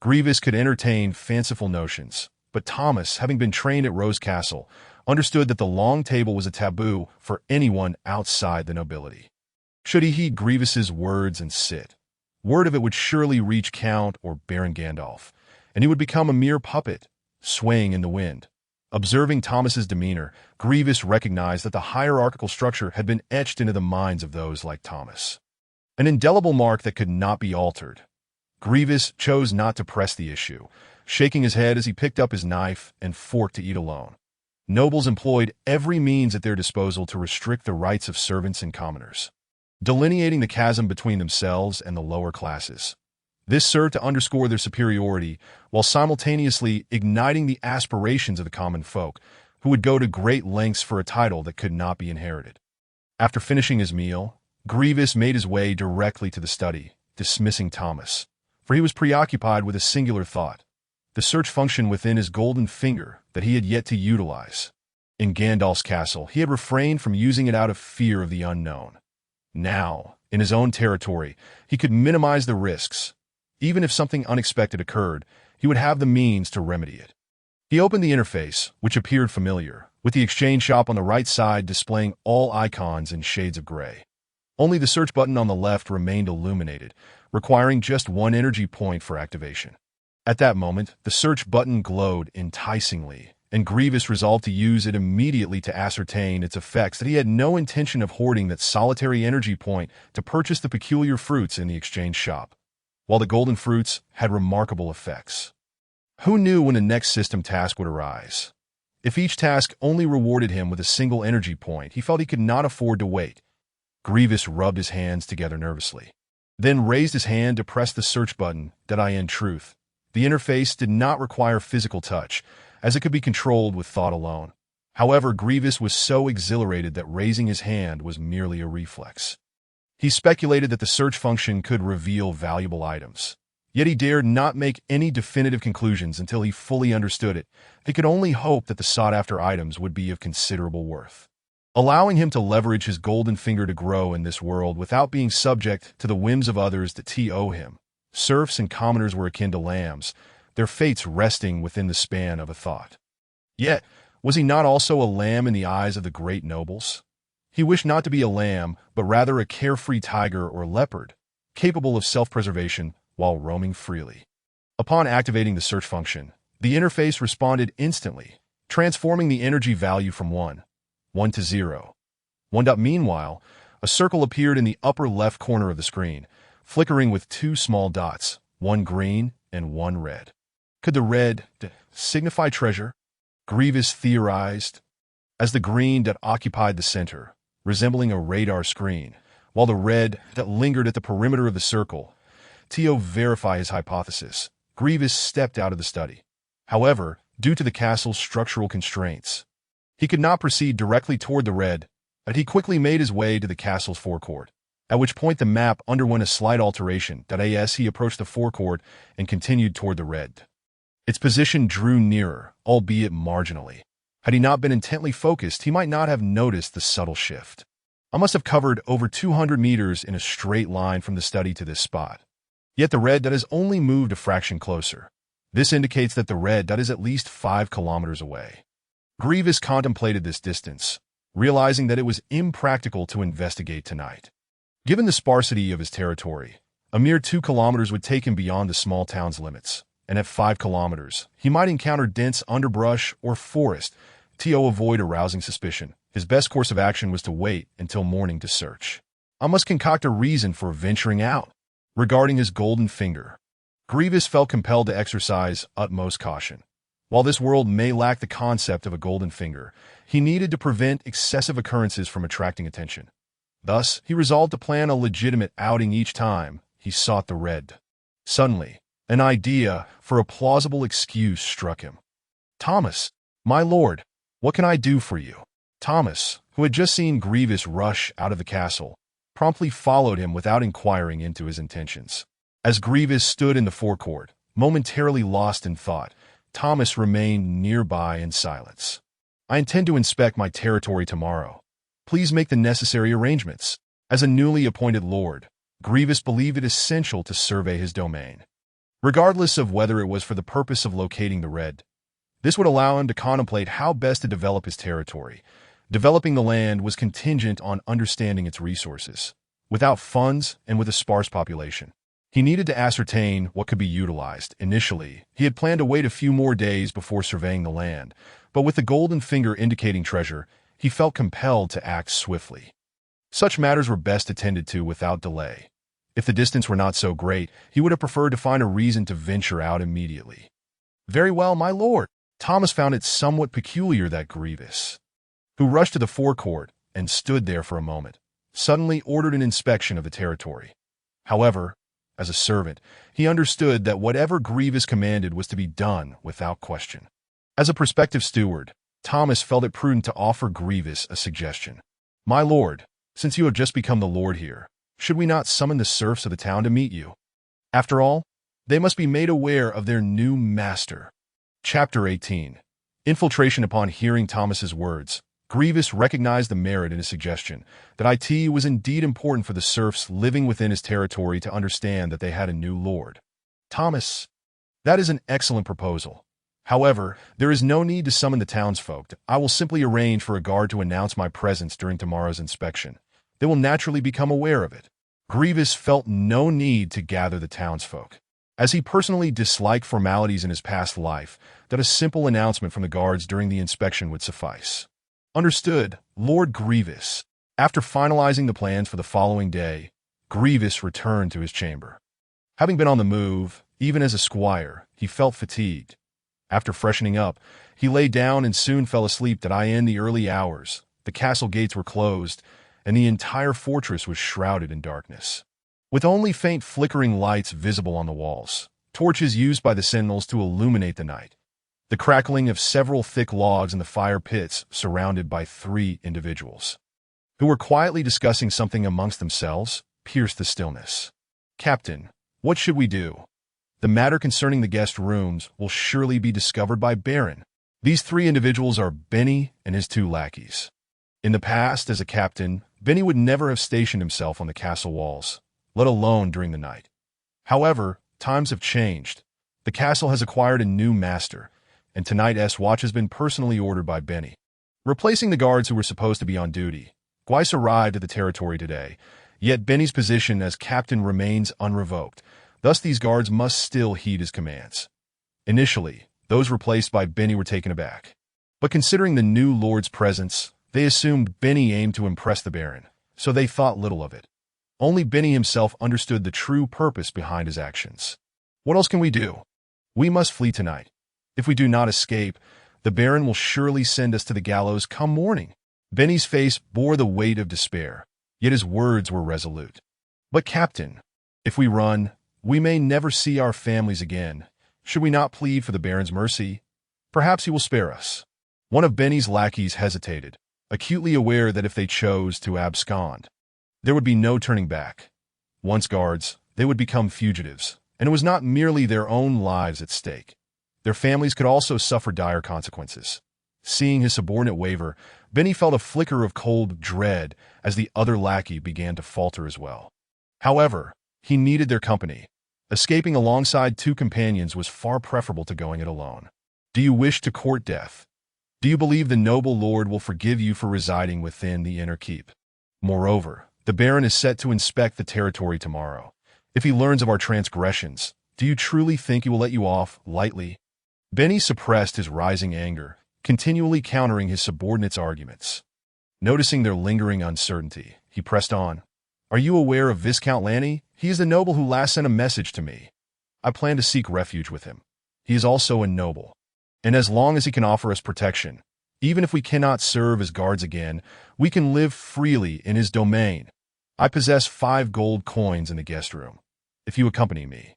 Gwevis could entertain fanciful notions, but Thomas, having been trained at Rose Castle, understood that the long table was a taboo for anyone outside the nobility. Should he heed Gwevis's words and sit, Word of it would surely reach Count or Baron Gandalf, and he would become a mere puppet, swaying in the wind. Observing Thomas's demeanor, Gwevis recognized that the hierarchical structure had been etched into the minds of those like Thomas. An indelible mark that could not be altered. Gwevis chose not to press the issue, shaking his head as he picked up his knife and fork to eat alone. Nobles employed every means at their disposal to restrict the rights of servants and commoners, delineating the chasm between themselves and the lower classes. This served to underscore their superiority while simultaneously igniting the aspirations of the common folk, who would go to great lengths for a title that could not be inherited. After finishing his meal, Gwevis made his way directly to the study, dismissing Thomas, for he was preoccupied with a singular thought, the search function within his golden finger that he had yet to utilize. In Gandalf's castle, he had refrained from using it out of fear of the unknown. Now, in his own territory, he could minimize the risks. Even if something unexpected occurred, he would have the means to remedy it. He opened the interface, which appeared familiar, with the exchange shop on the right side displaying all icons in shades of gray. Only the search button on the left remained illuminated, requiring just one energy point for activation. At that moment, the search button glowed enticingly, and Gwevis resolved to use it immediately to ascertain its effects that he had no intention of hoarding that solitary energy point to purchase the peculiar fruits in the exchange shop. While the golden fruits had remarkable effects. Who knew when the next system task would arise? If each task only rewarded him with a single energy point, he felt he could not afford to wait. Gwevis rubbed his hands together nervously, then raised his hand to press the search button. In truth, the interface did not require physical touch, as it could be controlled with thought alone. However, Gwevis was so exhilarated that raising his hand was merely a reflex. He speculated that the search function could reveal valuable items. Yet he dared not make any definitive conclusions until he fully understood it. He could only hope that the sought-after items would be of considerable worth, allowing him to leverage his golden finger to grow in this world without being subject to the whims of others that owe him. Serfs and commoners were akin to lambs, their fates resting within the span of a thought. Yet, was he not also a lamb in the eyes of the great nobles? He wished not to be a lamb, but rather a carefree tiger or leopard, capable of self-preservation while roaming freely. Upon activating the search function, the interface responded instantly, transforming the energy value from 1 to 0. Meanwhile, a circle appeared in the upper left corner of the screen, flickering with 2 small dots, one green and one red. Could the red signify treasure? Gwevis theorized, as the green dot occupied the center, resembling a radar screen, while the red that lingered at the perimeter of the circle. To verify his hypothesis, Gwevis stepped out of the study. However, due to the castle's structural constraints, he could not proceed directly toward the red, but he quickly made his way to the castle's forecourt, at which point the map underwent a slight alteration. As he approached the forecourt and continued toward the red, its position drew nearer, albeit marginally. Had he not been intently focused, he might not have noticed the subtle shift. I must have covered over 200 meters in a straight line from the study to this spot. Yet the red dot has only moved a fraction closer. This indicates that the red dot is at least 5 kilometers away. Gwevis contemplated this distance, realizing that it was impractical to investigate tonight. Given the sparsity of his territory, a mere 2 kilometers would take him beyond the small town's limits, and at 5 kilometers, he might encounter dense underbrush or forest. To avoid arousing suspicion, his best course of action was to wait until morning to search. I must concoct a reason for venturing out. Regarding his golden finger, Gwevis felt compelled to exercise utmost caution. While this world may lack the concept of a golden finger, he needed to prevent excessive occurrences from attracting attention. Thus, he resolved to plan a legitimate outing each time he sought the red. Suddenly, an idea for a plausible excuse struck him. "Thomas, my lord, what can I do for you?" Thomas, who had just seen Gwevis rush out of the castle, promptly followed him without inquiring into his intentions. As Gwevis stood in the forecourt, momentarily lost in thought, Thomas remained nearby in silence. "I intend to inspect my territory tomorrow. Please make the necessary arrangements." As a newly appointed lord, Gwevis believed it essential to survey his domain, regardless of whether it was for the purpose of locating the red. This would allow him to contemplate how best to develop his territory. Developing the land was contingent on understanding its resources. Without funds and with a sparse population, He needed to ascertain what could be utilized. Initially, he had planned to wait a few more days before surveying the land, but with the golden finger indicating treasure, he felt compelled to act swiftly. Such matters were best attended to without delay. If the distance were not so great, he would have preferred to find a reason to venture out immediately. "Very well, my lord." Thomas found it somewhat peculiar that Gwevis, who rushed to the forecourt and stood there for a moment, suddenly ordered an inspection of the territory. However, as a servant, he understood that whatever Gwevis commanded was to be done without question. As a prospective steward, Thomas felt it prudent to offer Gwevis a suggestion. "My lord, since you have just become the lord here, should we not summon the serfs of the town to meet you? After all, they must be made aware of their new master." Chapter 18. Infiltration. Upon hearing Thomas's words, Gwevis recognized the merit in his suggestion that it was indeed important for the serfs living within his territory to understand that they had a new lord. "Thomas, that is an excellent proposal. However, there is no need to summon the townsfolk. I will simply arrange for a guard to announce my presence during tomorrow's inspection. They will naturally become aware of it." Gwevis felt no need to gather the townsfolk, as he personally disliked formalities in his past life, that a simple announcement from the guards during the inspection would suffice. "Understood, Lord Gwevis." After finalizing the plans for the following day, Gwevis returned to his chamber. Having been on the move, even as a squire, he felt fatigued. After freshening up, he lay down and soon fell asleep. In the early hours, the castle gates were closed, and the entire fortress was shrouded in darkness. With only faint flickering lights visible on the walls, torches used by the sentinels to illuminate the night, the crackling of several thick logs in the fire pits surrounded by 3 individuals, who were quietly discussing something amongst themselves, pierced the stillness. "Captain, what should we do? The matter concerning the guest rooms will surely be discovered by Baron." These 3 individuals are Benny and his 2 lackeys. In the past, as a captain, Benny would never have stationed himself on the castle walls, let alone during the night. However, times have changed. The castle has acquired a new master, and tonight's watch has been personally ordered by Benny. Replacing the guards who were supposed to be on duty, Gwevis arrived at the territory today, yet Benny's position as captain remains unrevoked. Thus these guards must still heed his commands. Initially, those replaced by Benny were taken aback. But considering the new lord's presence, they assumed Benny aimed to impress the Baron, so they thought little of it. Only Benny himself understood the true purpose behind his actions. "What else can we do? We must flee tonight. If we do not escape, the Baron will surely send us to the gallows come morning." Benny's face bore the weight of despair, yet his words were resolute. "But Captain, if we run, we may never see our families again. Should we not plead for the Baron's mercy? Perhaps he will spare us." One of Benny's lackeys hesitated, acutely aware that if they chose to abscond, there would be no turning back. Once guards, they would become fugitives, and it was not merely their own lives at stake. Their families could also suffer dire consequences. Seeing his subordinate waver, Benny felt a flicker of cold dread as the other lackey began to falter as well. However, he needed their company. Escaping alongside 2 companions was far preferable to going it alone. "Do you wish to court death? Do you believe the noble lord will forgive you for residing within the inner keep? Moreover, the Baron is set to inspect the territory tomorrow. If he learns of our transgressions, do you truly think he will let you off lightly?" Benny suppressed his rising anger, continually countering his subordinates' arguments. Noticing their lingering uncertainty, he pressed on. "Are you aware of Viscount Lanny? He is the noble who last sent a message to me. I plan to seek refuge with him. He is also a noble, and as long as he can offer us protection, even if we cannot serve as guards again, we can live freely in his domain. I possess 5 gold coins in the guest room. If you accompany me,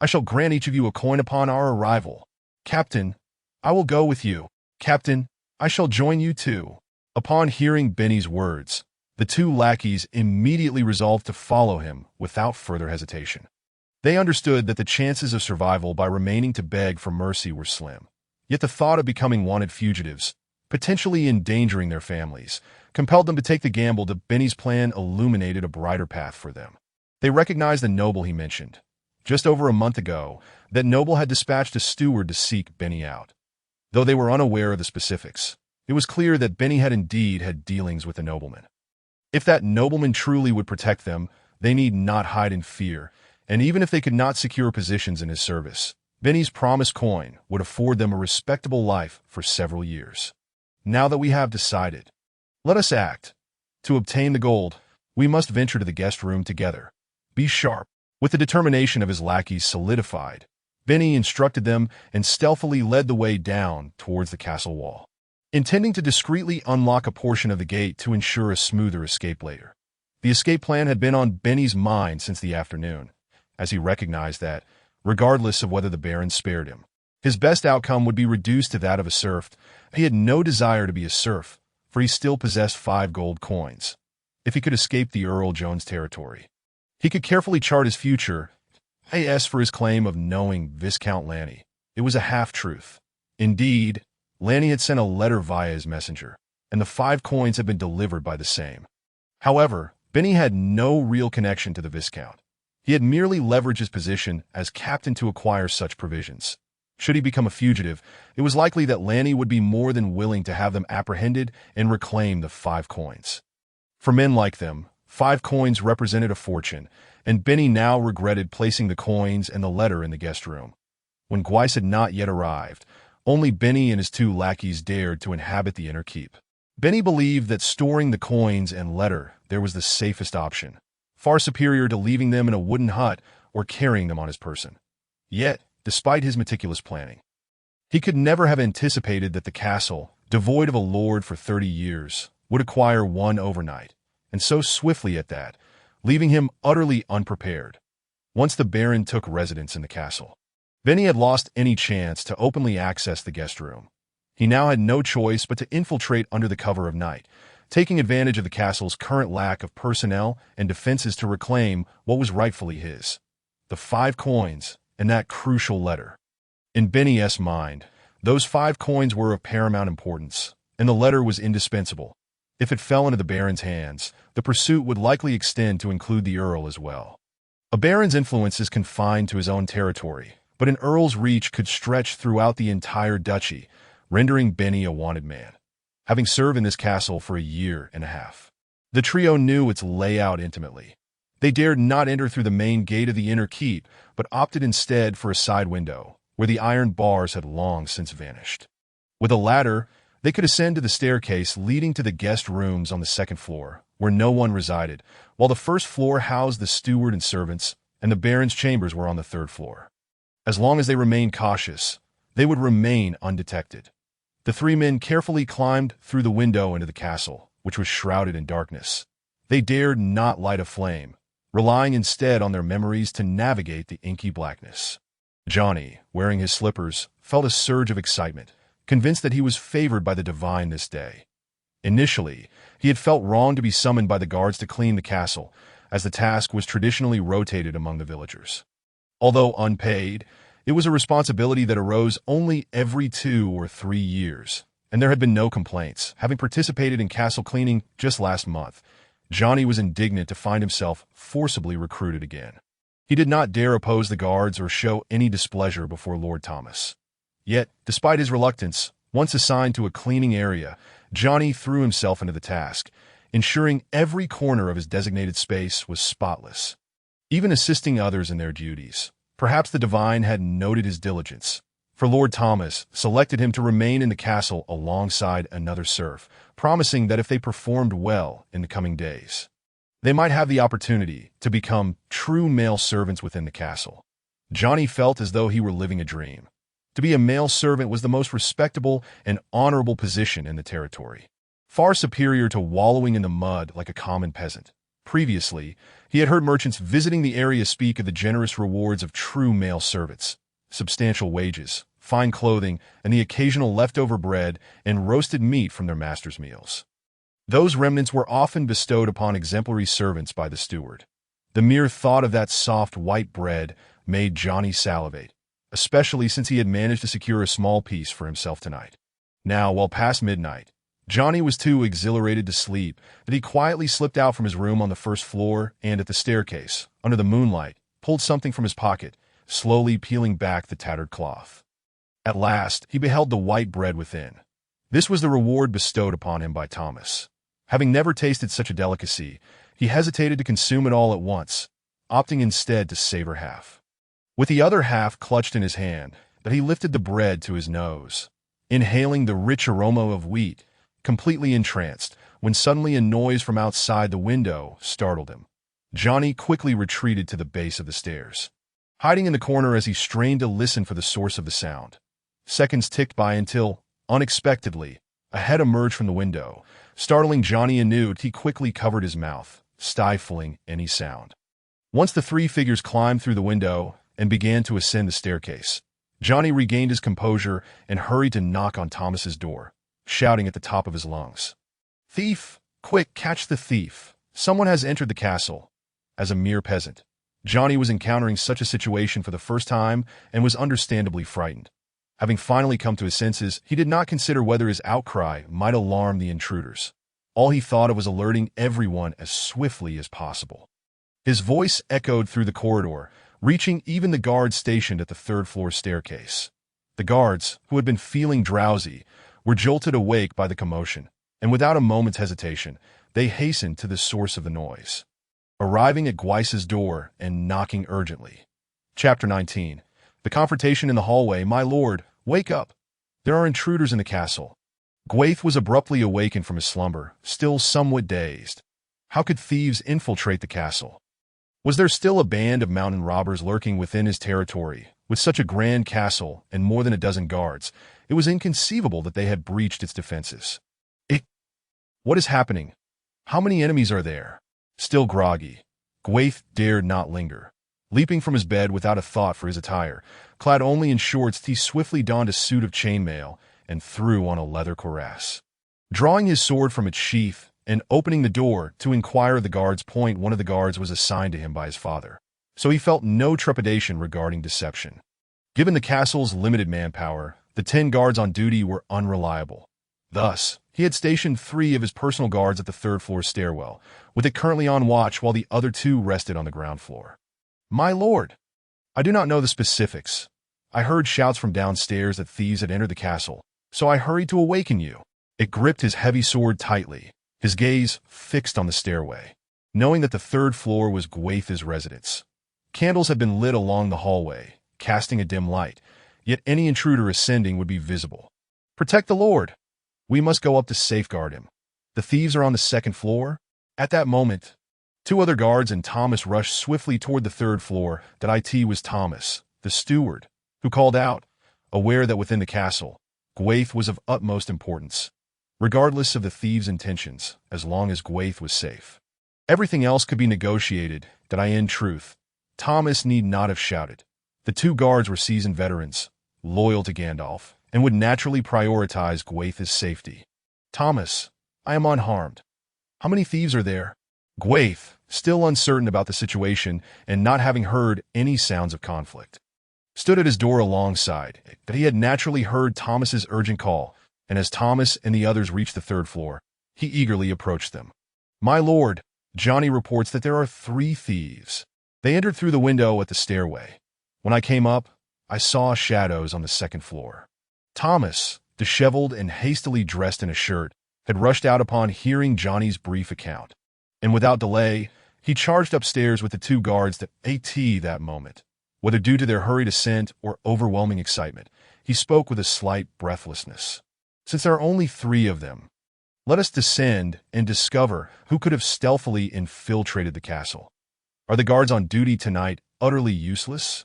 I shall grant each of you a coin upon our arrival." "Captain, I will go with you." "Captain, I shall join you too." Upon hearing Benny's words, the 2 lackeys immediately resolved to follow him without further hesitation. They understood that the chances of survival by remaining to beg for mercy were slim. Yet the thought of becoming wanted fugitives, potentially endangering their families, compelled them to take the gamble. That Benny's plan illuminated a brighter path for them. They recognized the noble he mentioned. Just over a month ago, that noble had dispatched a steward to seek Benny out. Though they were unaware of the specifics, it was clear that Benny had indeed had dealings with the nobleman. If that nobleman truly would protect them, they need not hide in fear. and even if they could not secure positions in his service, Benny's promised coin would afford them a respectable life for several years. Now that we have decided, let us act. To obtain the gold, we must venture to the guest room together. Be sharp. With the determination of his lackeys solidified, Benny instructed them and stealthily led the way down towards the castle wall, intending to discreetly unlock a portion of the gate to ensure a smoother escape later. The escape plan had been on Benny's mind since the afternoon, as he recognized that, regardless of whether the Baron spared him, his best outcome would be reduced to that of a serf. He had no desire to be a serf, for he still possessed 5 gold coins. If he could escape the Earl Jones territory, he could carefully chart his future. As for his claim of knowing Viscount Lanny, it was a half-truth. Indeed, Lanny had sent a letter via his messenger, and the 5 coins had been delivered by the same. However, Benny had no real connection to the Viscount. He had merely leveraged his position as captain to acquire such provisions. Should he become a fugitive, it was likely that Lanny would be more than willing to have them apprehended and reclaim the 5 coins. For men like them, 5 coins represented a fortune, and Benny now regretted placing the coins and the letter in the guest room. When Gwevis had not yet arrived, only Benny and his 2 lackeys dared to inhabit the inner keep. Benny believed that storing the coins and letter there was the safest option, far superior to leaving them in a wooden hut or carrying them on his person. Yet, despite his meticulous planning, he could never have anticipated that the castle, devoid of a lord for 30 years, would acquire one overnight, and so swiftly at that, leaving him utterly unprepared. Once the Baron took residence in the castle, Benny had lost any chance to openly access the guest room. He now had no choice but to infiltrate under the cover of night, taking advantage of the castle's current lack of personnel and defenses to reclaim what was rightfully his: the 5 coins and that crucial letter. In Benny's mind, those 5 coins were of paramount importance, and the letter was indispensable. If it fell into the Baron's hands, the pursuit would likely extend to include the Earl as well. A Baron's influence is confined to his own territory, but an Earl's reach could stretch throughout the entire duchy, rendering Benny a wanted man. Having served in this castle for a year and a half, the trio knew its layout intimately. They dared not enter through the main gate of the inner keep, but opted instead for a side window, where the iron bars had long since vanished. With a ladder, they could ascend to the staircase leading to the guest rooms on the 2nd floor, where no one resided, while the 1st floor housed the steward and servants, and the Baron's chambers were on the 3rd floor. As long as they remained cautious, they would remain undetected. The 3 men carefully climbed through the window into the castle, which was shrouded in darkness. They dared not light a flame, relying instead on their memories to navigate the inky blackness. Johnny, wearing his slippers, felt a surge of excitement, convinced that he was favored by the divine this day. Initially, he had felt wrong to be summoned by the guards to clean the castle, as the task was traditionally rotated among the villagers. Although unpaid, it was a responsibility that arose only every 2 or 3 years, and there had been no complaints. Having participated in castle cleaning just last month, Johnny was indignant to find himself forcibly recruited again. He did not dare oppose the guards or show any displeasure before Lord Thomas. Yet, despite his reluctance, once assigned to a cleaning area, Johnny threw himself into the task, ensuring every corner of his designated space was spotless. Even assisting others in their duties, perhaps the divine had noted his diligence, for Lord Thomas selected him to remain in the castle alongside another serf, promising that if they performed well in the coming days, they might have the opportunity to become true male servants within the castle. Johnny felt as though he were living a dream. To be a male servant was the most respectable and honorable position in the territory, far superior to wallowing in the mud like a common peasant. Previously, he had heard merchants visiting the area speak of the generous rewards of true male servants: substantial wages, fine clothing, and the occasional leftover bread and roasted meat from their master's meals. Those remnants were often bestowed upon exemplary servants by the steward. The mere thought of that soft white bread made Johnny salivate, especially since he had managed to secure a small piece for himself tonight. Now, well past midnight, Johnny was too exhilarated to sleep that he quietly slipped out from his room on the 1st floor and at the staircase, under the moonlight, pulled something from his pocket, slowly peeling back the tattered cloth. At last, he beheld the white bread within. This was the reward bestowed upon him by Thomas. Having never tasted such a delicacy, he hesitated to consume it all at once, opting instead to savor half. With the other half clutched in his hand, he lifted the bread to his nose, inhaling the rich aroma of wheat, completely entranced, when suddenly a noise from outside the window startled him. Johnny quickly retreated to the base of the stairs, hiding in the corner as he strained to listen for the source of the sound. Seconds ticked by until, unexpectedly, a head emerged from the window. Startling Johnny anew, he quickly covered his mouth, stifling any sound. Once the three figures climbed through the window and began to ascend the staircase, Johnny regained his composure and hurried to knock on Thomas's door, shouting at the top of his lungs, "Thief! Quick, catch the thief! Someone has entered the castle!" As a mere peasant, Johnny was encountering such a situation for the first time and was understandably frightened. Having finally come to his senses, he did not consider whether his outcry might alarm the intruders. All he thought of was alerting everyone as swiftly as possible. His voice echoed through the corridor, reaching even the guards stationed at the third-floor staircase. The guards, who had been feeling drowsy, were jolted awake by the commotion, and without a moment's hesitation, they hastened to the source of the noise, arriving at Gwevis's door and knocking urgently. Chapter 19. The confrontation in the hallway. "My lord, wake up! There are intruders in the castle." Gwevis was abruptly awakened from his slumber, still somewhat dazed. How could thieves infiltrate the castle? Was there still a band of mountain robbers lurking within his territory? With such a grand castle and more than a dozen guards, it was inconceivable that they had breached its defenses. What is happening? How many enemies are there? Still groggy, Gwevis dared not linger. Leaping from his bed without a thought for his attire, clad only in shorts, he swiftly donned a suit of chainmail and threw on a leather cuirass. Drawing his sword from its sheath and opening the door to inquire of the guard's point, one of the guards was assigned to him by his father, so he felt no trepidation regarding deception. Given the castle's limited manpower, the 10 guards on duty were unreliable. Thus, he had stationed 3 of his personal guards at the third-floor stairwell, with it currently on watch while the other 2 rested on the ground floor. "My lord, I do not know the specifics. I heard shouts from downstairs that thieves had entered the castle, so I hurried to awaken you." It gripped his heavy sword tightly, his gaze fixed on the stairway, knowing that the third floor was Gwevis's residence. Candles had been lit along the hallway, casting a dim light, yet any intruder ascending would be visible. "Protect the lord! We must go up to safeguard him. The thieves are on the second floor." At that moment, 2 other guards and Thomas rushed swiftly toward the third floor. It was Thomas, the steward, who called out, aware that within the castle, Gwevis was of utmost importance, regardless of the thieves' intentions, as long as Gwevis was safe. Everything else could be negotiated. In truth, Thomas need not have shouted. The 2 guards were seasoned veterans, loyal to Gandalf, and would naturally prioritize Gwevis's safety. "Thomas, I am unharmed. How many thieves are there?" Gwevis, still uncertain about the situation and not having heard any sounds of conflict, stood at his door alongside. He had naturally heard Thomas's urgent call, and as Thomas and the others reached the third floor, he eagerly approached them. "My lord, Johnny reports that there are 3 thieves. They entered through the window at the stairway. When I came up, I saw shadows on the second floor." Thomas, disheveled and hastily dressed in a shirt, had rushed out upon hearing Johnny's brief account, and without delay, he charged upstairs with the 2 guards that moment. Whether due to their hurried ascent or overwhelming excitement, he spoke with a slight breathlessness. "Since there are only 3 of them, let us descend and discover who could have stealthily infiltrated the castle. Are the guards on duty tonight utterly useless?"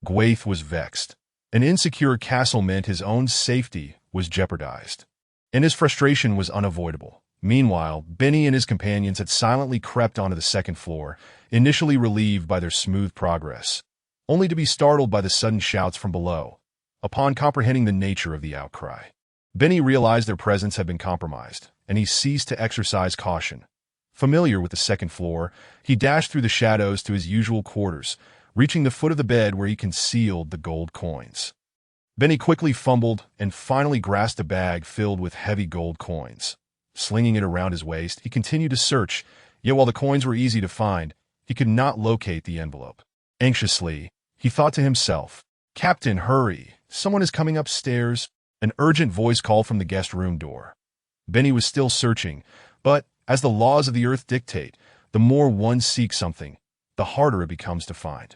Gwevis was vexed. An insecure castle meant his own safety was jeopardized, and his frustration was unavoidable. Meanwhile, Benny and his companions had silently crept onto the second floor, initially relieved by their smooth progress, only to be startled by the sudden shouts from below. Upon comprehending the nature of the outcry, Benny realized their presence had been compromised, and he ceased to exercise caution. Familiar with the second floor, he dashed through the shadows to his usual quarters, reaching the foot of the bed where he concealed the gold coins. Benny quickly fumbled and finally grasped a bag filled with heavy gold coins. Slinging it around his waist, he continued to search, yet while the coins were easy to find, he could not locate the envelope. Anxiously, he thought to himself, "Captain, hurry! Someone is coming upstairs." An urgent voice called from the guest room door. Benny was still searching, but, as the laws of the earth dictate, the more one seeks something, the harder it becomes to find.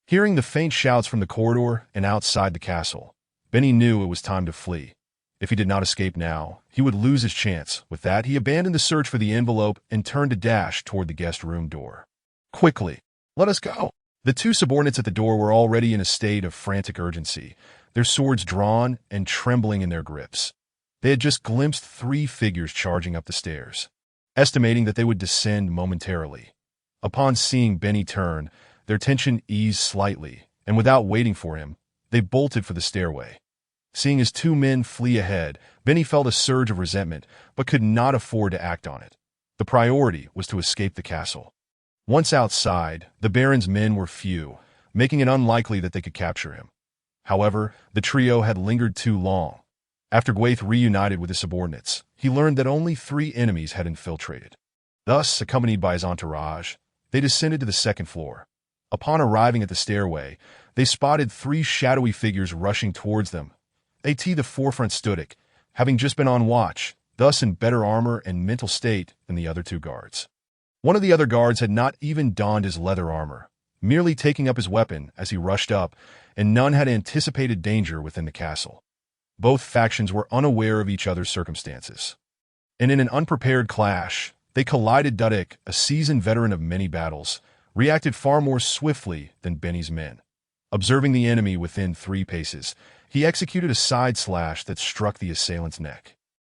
Hearing the faint shouts from the corridor and outside the castle, Benny knew it was time to flee. If he did not escape now, he would lose his chance. With that, he abandoned the search for the envelope and turned to dash toward the guest room door. Quickly, let us go! The two subordinates at the door were already in a state of frantic urgency, their swords drawn and trembling in their grips. They had just glimpsed 3 figures charging up the stairs, estimating that they would descend momentarily. Upon seeing Benny turn, their tension eased slightly, and without waiting for him, they bolted for the stairway. Seeing his 2 men flee ahead, Benny felt a surge of resentment, but could not afford to act on it. The priority was to escape the castle. Once outside, the Baron's men were few, making it unlikely that they could capture him. However, the trio had lingered too long. After Gwevis reunited with his subordinates, he learned that only 3 enemies had infiltrated. Thus, accompanied by his entourage, they descended to the 2nd floor. Upon arriving at the stairway, they spotted 3 shadowy figures rushing towards them. At the forefront stood, having just been on watch, thus in better armor and mental state than the other 2 guards. One of the other guards had not even donned his leather armor, merely taking up his weapon as he rushed up, and none had anticipated danger within the castle. Both factions were unaware of each other's circumstances. And in an unprepared clash, they collided. Dudek, a seasoned veteran of many battles, reacted far more swiftly than Benny's men. Observing the enemy within 3 paces, he executed a side slash that struck the assailant's neck.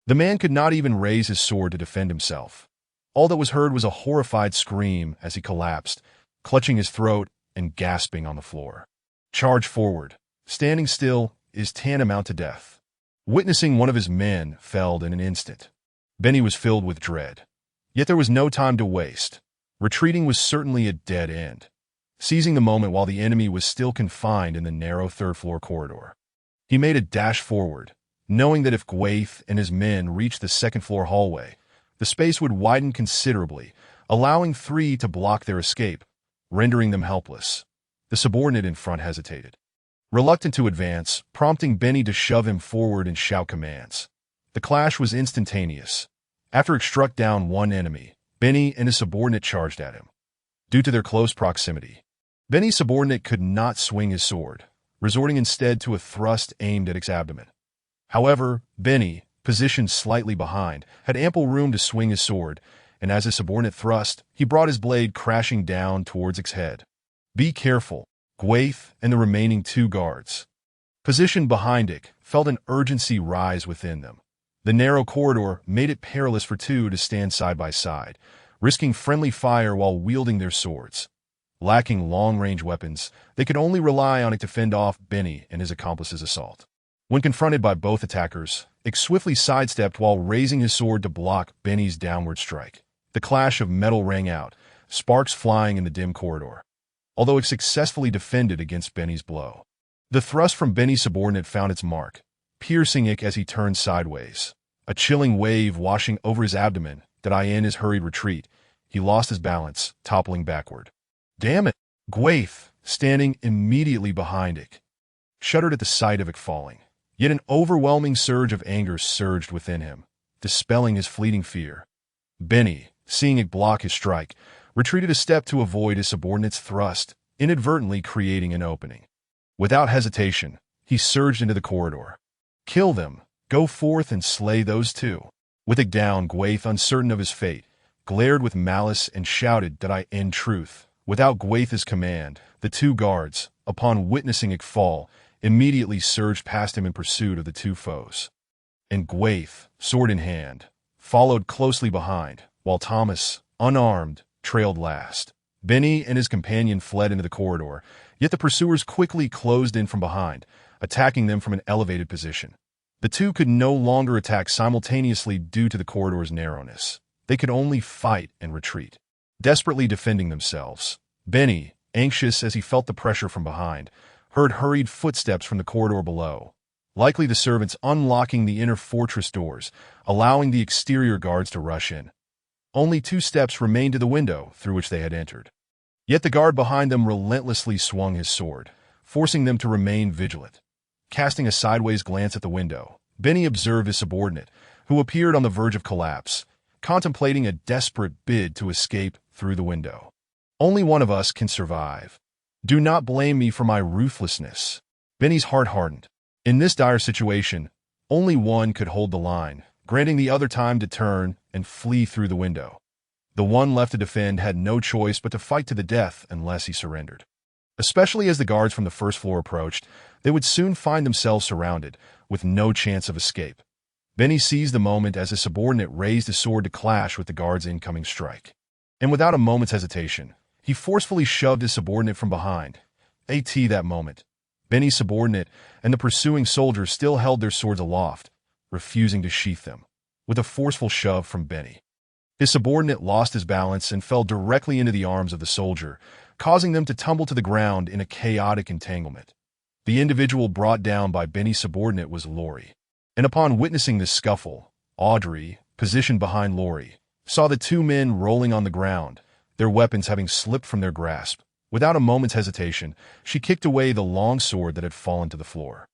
The man could not even raise his sword to defend himself. All that was heard was a horrified scream as he collapsed, clutching his throat and gasping on the floor. Charge forward. Standing still is tantamount to death. Witnessing one of his men felled in an instant, Benny was filled with dread. Yet there was no time to waste. Retreating was certainly a dead end. Seizing the moment while the enemy was still confined in the narrow 3rd-floor corridor, he made a dash forward, knowing that if Gwevis and his men reached the 2nd-floor hallway, the space would widen considerably, allowing 3 to block their escape, rendering them helpless. The subordinate in front hesitated, reluctant to advance, prompting Benny to shove him forward and shout commands. The clash was instantaneous. After it struck down 1 enemy, Benny and his subordinate charged at him. Due to their close proximity, Benny's subordinate could not swing his sword, resorting instead to a thrust aimed at his abdomen. However, Benny, positioned slightly behind, had ample room to swing his sword, and as his subordinate thrust, he brought his blade crashing down towards its head. Be careful, Gwevis and the remaining 2 guards, positioned behind it, felt an urgency rise within them. The narrow corridor made it perilous for 2 to stand side by side, risking friendly fire while wielding their swords. Lacking long-range weapons, they could only rely on it to fend off Benny and his accomplice's assault. When confronted by both attackers, Ick swiftly sidestepped while raising his sword to block Benny's downward strike. The clash of metal rang out, sparks flying in the dim corridor, although Ick successfully defended against Benny's blow. The thrust from Benny's subordinate found its mark, piercing Ick as he turned sideways. A chilling wave washing over his abdomen that in his hurried retreat, he lost his balance, toppling backward. Damn it! Gwevis, standing immediately behind Ick, shuddered at the sight of Ick falling. Yet an overwhelming surge of anger surged within him, dispelling his fleeting fear. Benny, seeing Ick block his strike, retreated a step to avoid his subordinate's thrust, inadvertently creating an opening. Without hesitation, he surged into the corridor. Kill them! Go forth and slay those 2. With Ick down, Gwevis, uncertain of his fate, glared with malice and shouted that in truth, without Gwevis's command, the 2 guards, upon witnessing Ick fall, immediately surged past him in pursuit of the 2 foes. And Gwevis, sword in hand, followed closely behind, while Thomas, unarmed, trailed last. Benny and his companion fled into the corridor, yet the pursuers quickly closed in from behind, attacking them from an elevated position. The 2 could no longer attack simultaneously due to the corridor's narrowness. They could only fight and retreat, desperately defending themselves. Benny, anxious as he felt the pressure from behind, heard hurried footsteps from the corridor below, likely the servants unlocking the inner fortress doors, allowing the exterior guards to rush in. Only 2 steps remained to the window through which they had entered. Yet the guard behind them relentlessly swung his sword, forcing them to remain vigilant. Casting a sideways glance at the window, Benny observed his subordinate, who appeared on the verge of collapse, contemplating a desperate bid to escape through the window. Only one of us can survive. Do not blame me for my ruthlessness." Benny's heart hardened. In this dire situation, only one could hold the line, granting the other time to turn and flee through the window. The one left to defend had no choice but to fight to the death unless he surrendered. Especially as the guards from the first floor approached, they would soon find themselves surrounded, with no chance of escape. Benny seized the moment as his subordinate raised his sword to clash with the guard's incoming strike. And without a moment's hesitation, he forcefully shoved his subordinate from behind. That moment, Benny's subordinate and the pursuing soldiers still held their swords aloft, refusing to sheath them. With a forceful shove from Benny, his subordinate lost his balance and fell directly into the arms of the soldier, causing them to tumble to the ground in a chaotic entanglement. The individual brought down by Benny's subordinate was Laurie. And upon witnessing this scuffle, Audrey, positioned behind Laurie, saw the two men rolling on the ground, their weapons having slipped from their grasp. Without a moment's hesitation, she kicked away the longsword that had fallen to the floor.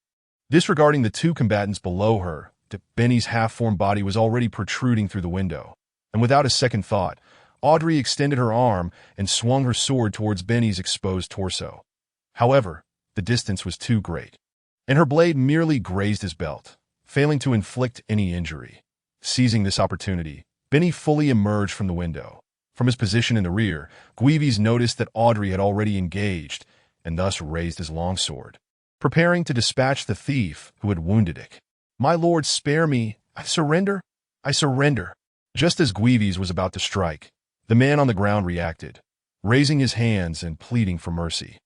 Disregarding the two combatants below her, Benny's half-formed body was already protruding through the window. And without a second thought, Audrey extended her arm and swung her sword towards Benny's exposed torso. However, the distance was too great, and her blade merely grazed his belt, failing to inflict any injury. Seizing this opportunity, Benny fully emerged from the window. From his position in the rear, Gwevis noticed that Audrey had already engaged, and thus raised his longsword, preparing to dispatch the thief who had wounded it. "My lord, spare me! I surrender! I surrender!" Just as Gwevis was about to strike, the man on the ground reacted, raising his hands and pleading for mercy.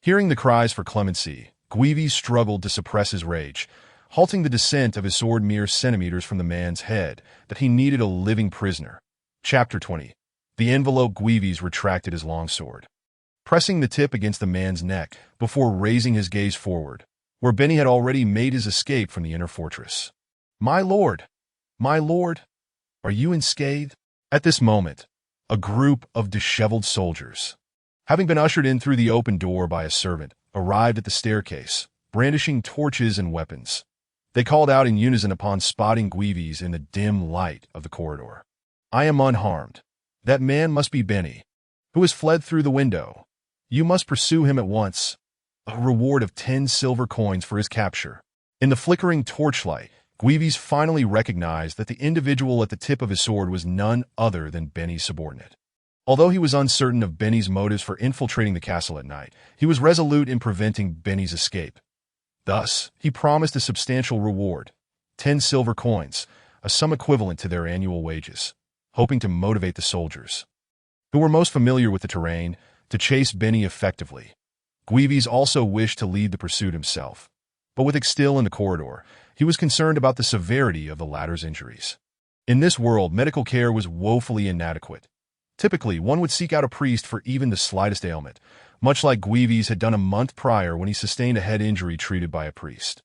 Hearing the cries for clemency, Gwevis struggled to suppress his rage, halting the descent of his sword mere centimeters from the man's head, that he needed a living prisoner. Chapter 20. The envelope. Gwevis retracted his longsword, pressing the tip against the man's neck before raising his gaze forward, where Benny had already made his escape from the inner fortress. My lord, are you unscathed?" At this moment, a group of disheveled soldiers, having been ushered in through the open door by a servant, arrived at the staircase, brandishing torches and weapons. They called out in unison upon spotting Gwevis in the dim light of the corridor. "I am unharmed. That man must be Benny, who has fled through the window. You must pursue him at once. A reward of 10 silver coins for his capture." In the flickering torchlight, Gwevis finally recognized that the individual at the tip of his sword was none other than Benny's subordinate. Although he was uncertain of Benny's motives for infiltrating the castle at night, he was resolute in preventing Benny's escape. Thus, he promised a substantial reward, 10 silver coins, a sum equivalent to their annual wages, hoping to motivate the soldiers, who were most familiar with the terrain, to chase Benny effectively. Gwevis also wished to lead the pursuit himself, but with Ick still in the corridor, he was concerned about the severity of the latter's injuries. In this world, medical care was woefully inadequate. Typically, one would seek out a priest for even the slightest ailment, much like Gwevis had done a month prior when he sustained a head injury treated by a priest.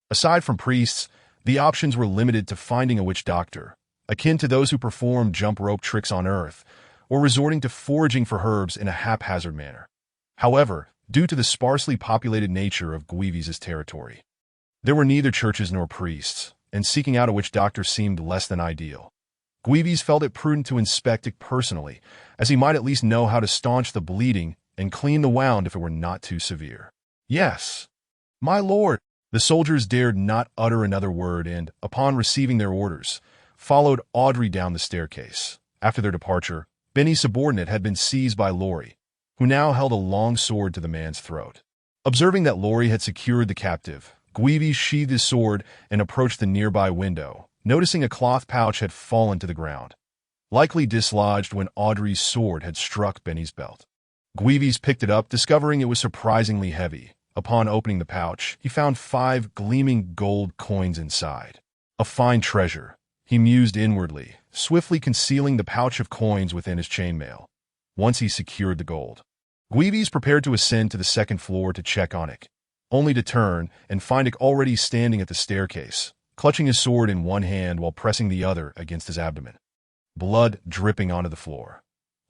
Aside from priests, the options were limited to finding a witch doctor, akin to those who perform jump rope tricks on Earth, or resorting to foraging for herbs in a haphazard manner. However, due to the sparsely populated nature of Gwevis's territory, there were neither churches nor priests, and seeking out a witch doctor seemed less than ideal. Gwevis felt it prudent to inspect it personally, as he might at least know how to staunch the bleeding and clean the wound if it were not too severe. "Yes, my lord." The soldiers dared not utter another word and, upon receiving their orders, followed Audrey down the staircase. After their departure, Benny's subordinate had been seized by Laurie, who now held a long sword to the man's throat. Observing that Laurie had secured the captive, Gwevis sheathed his sword and approached the nearby window, noticing a cloth pouch had fallen to the ground, likely dislodged when Audrey's sword had struck Benny's belt. Gwevis picked it up, discovering it was surprisingly heavy. Upon opening the pouch, he found 5 gleaming gold coins inside. A fine treasure, he mused inwardly, swiftly concealing the pouch of coins within his chainmail. Once he secured the gold, Gwevis prepared to ascend to the second floor to check on it, only to turn and find it already standing at the staircase, clutching his sword in one hand while pressing the other against his abdomen, blood dripping onto the floor.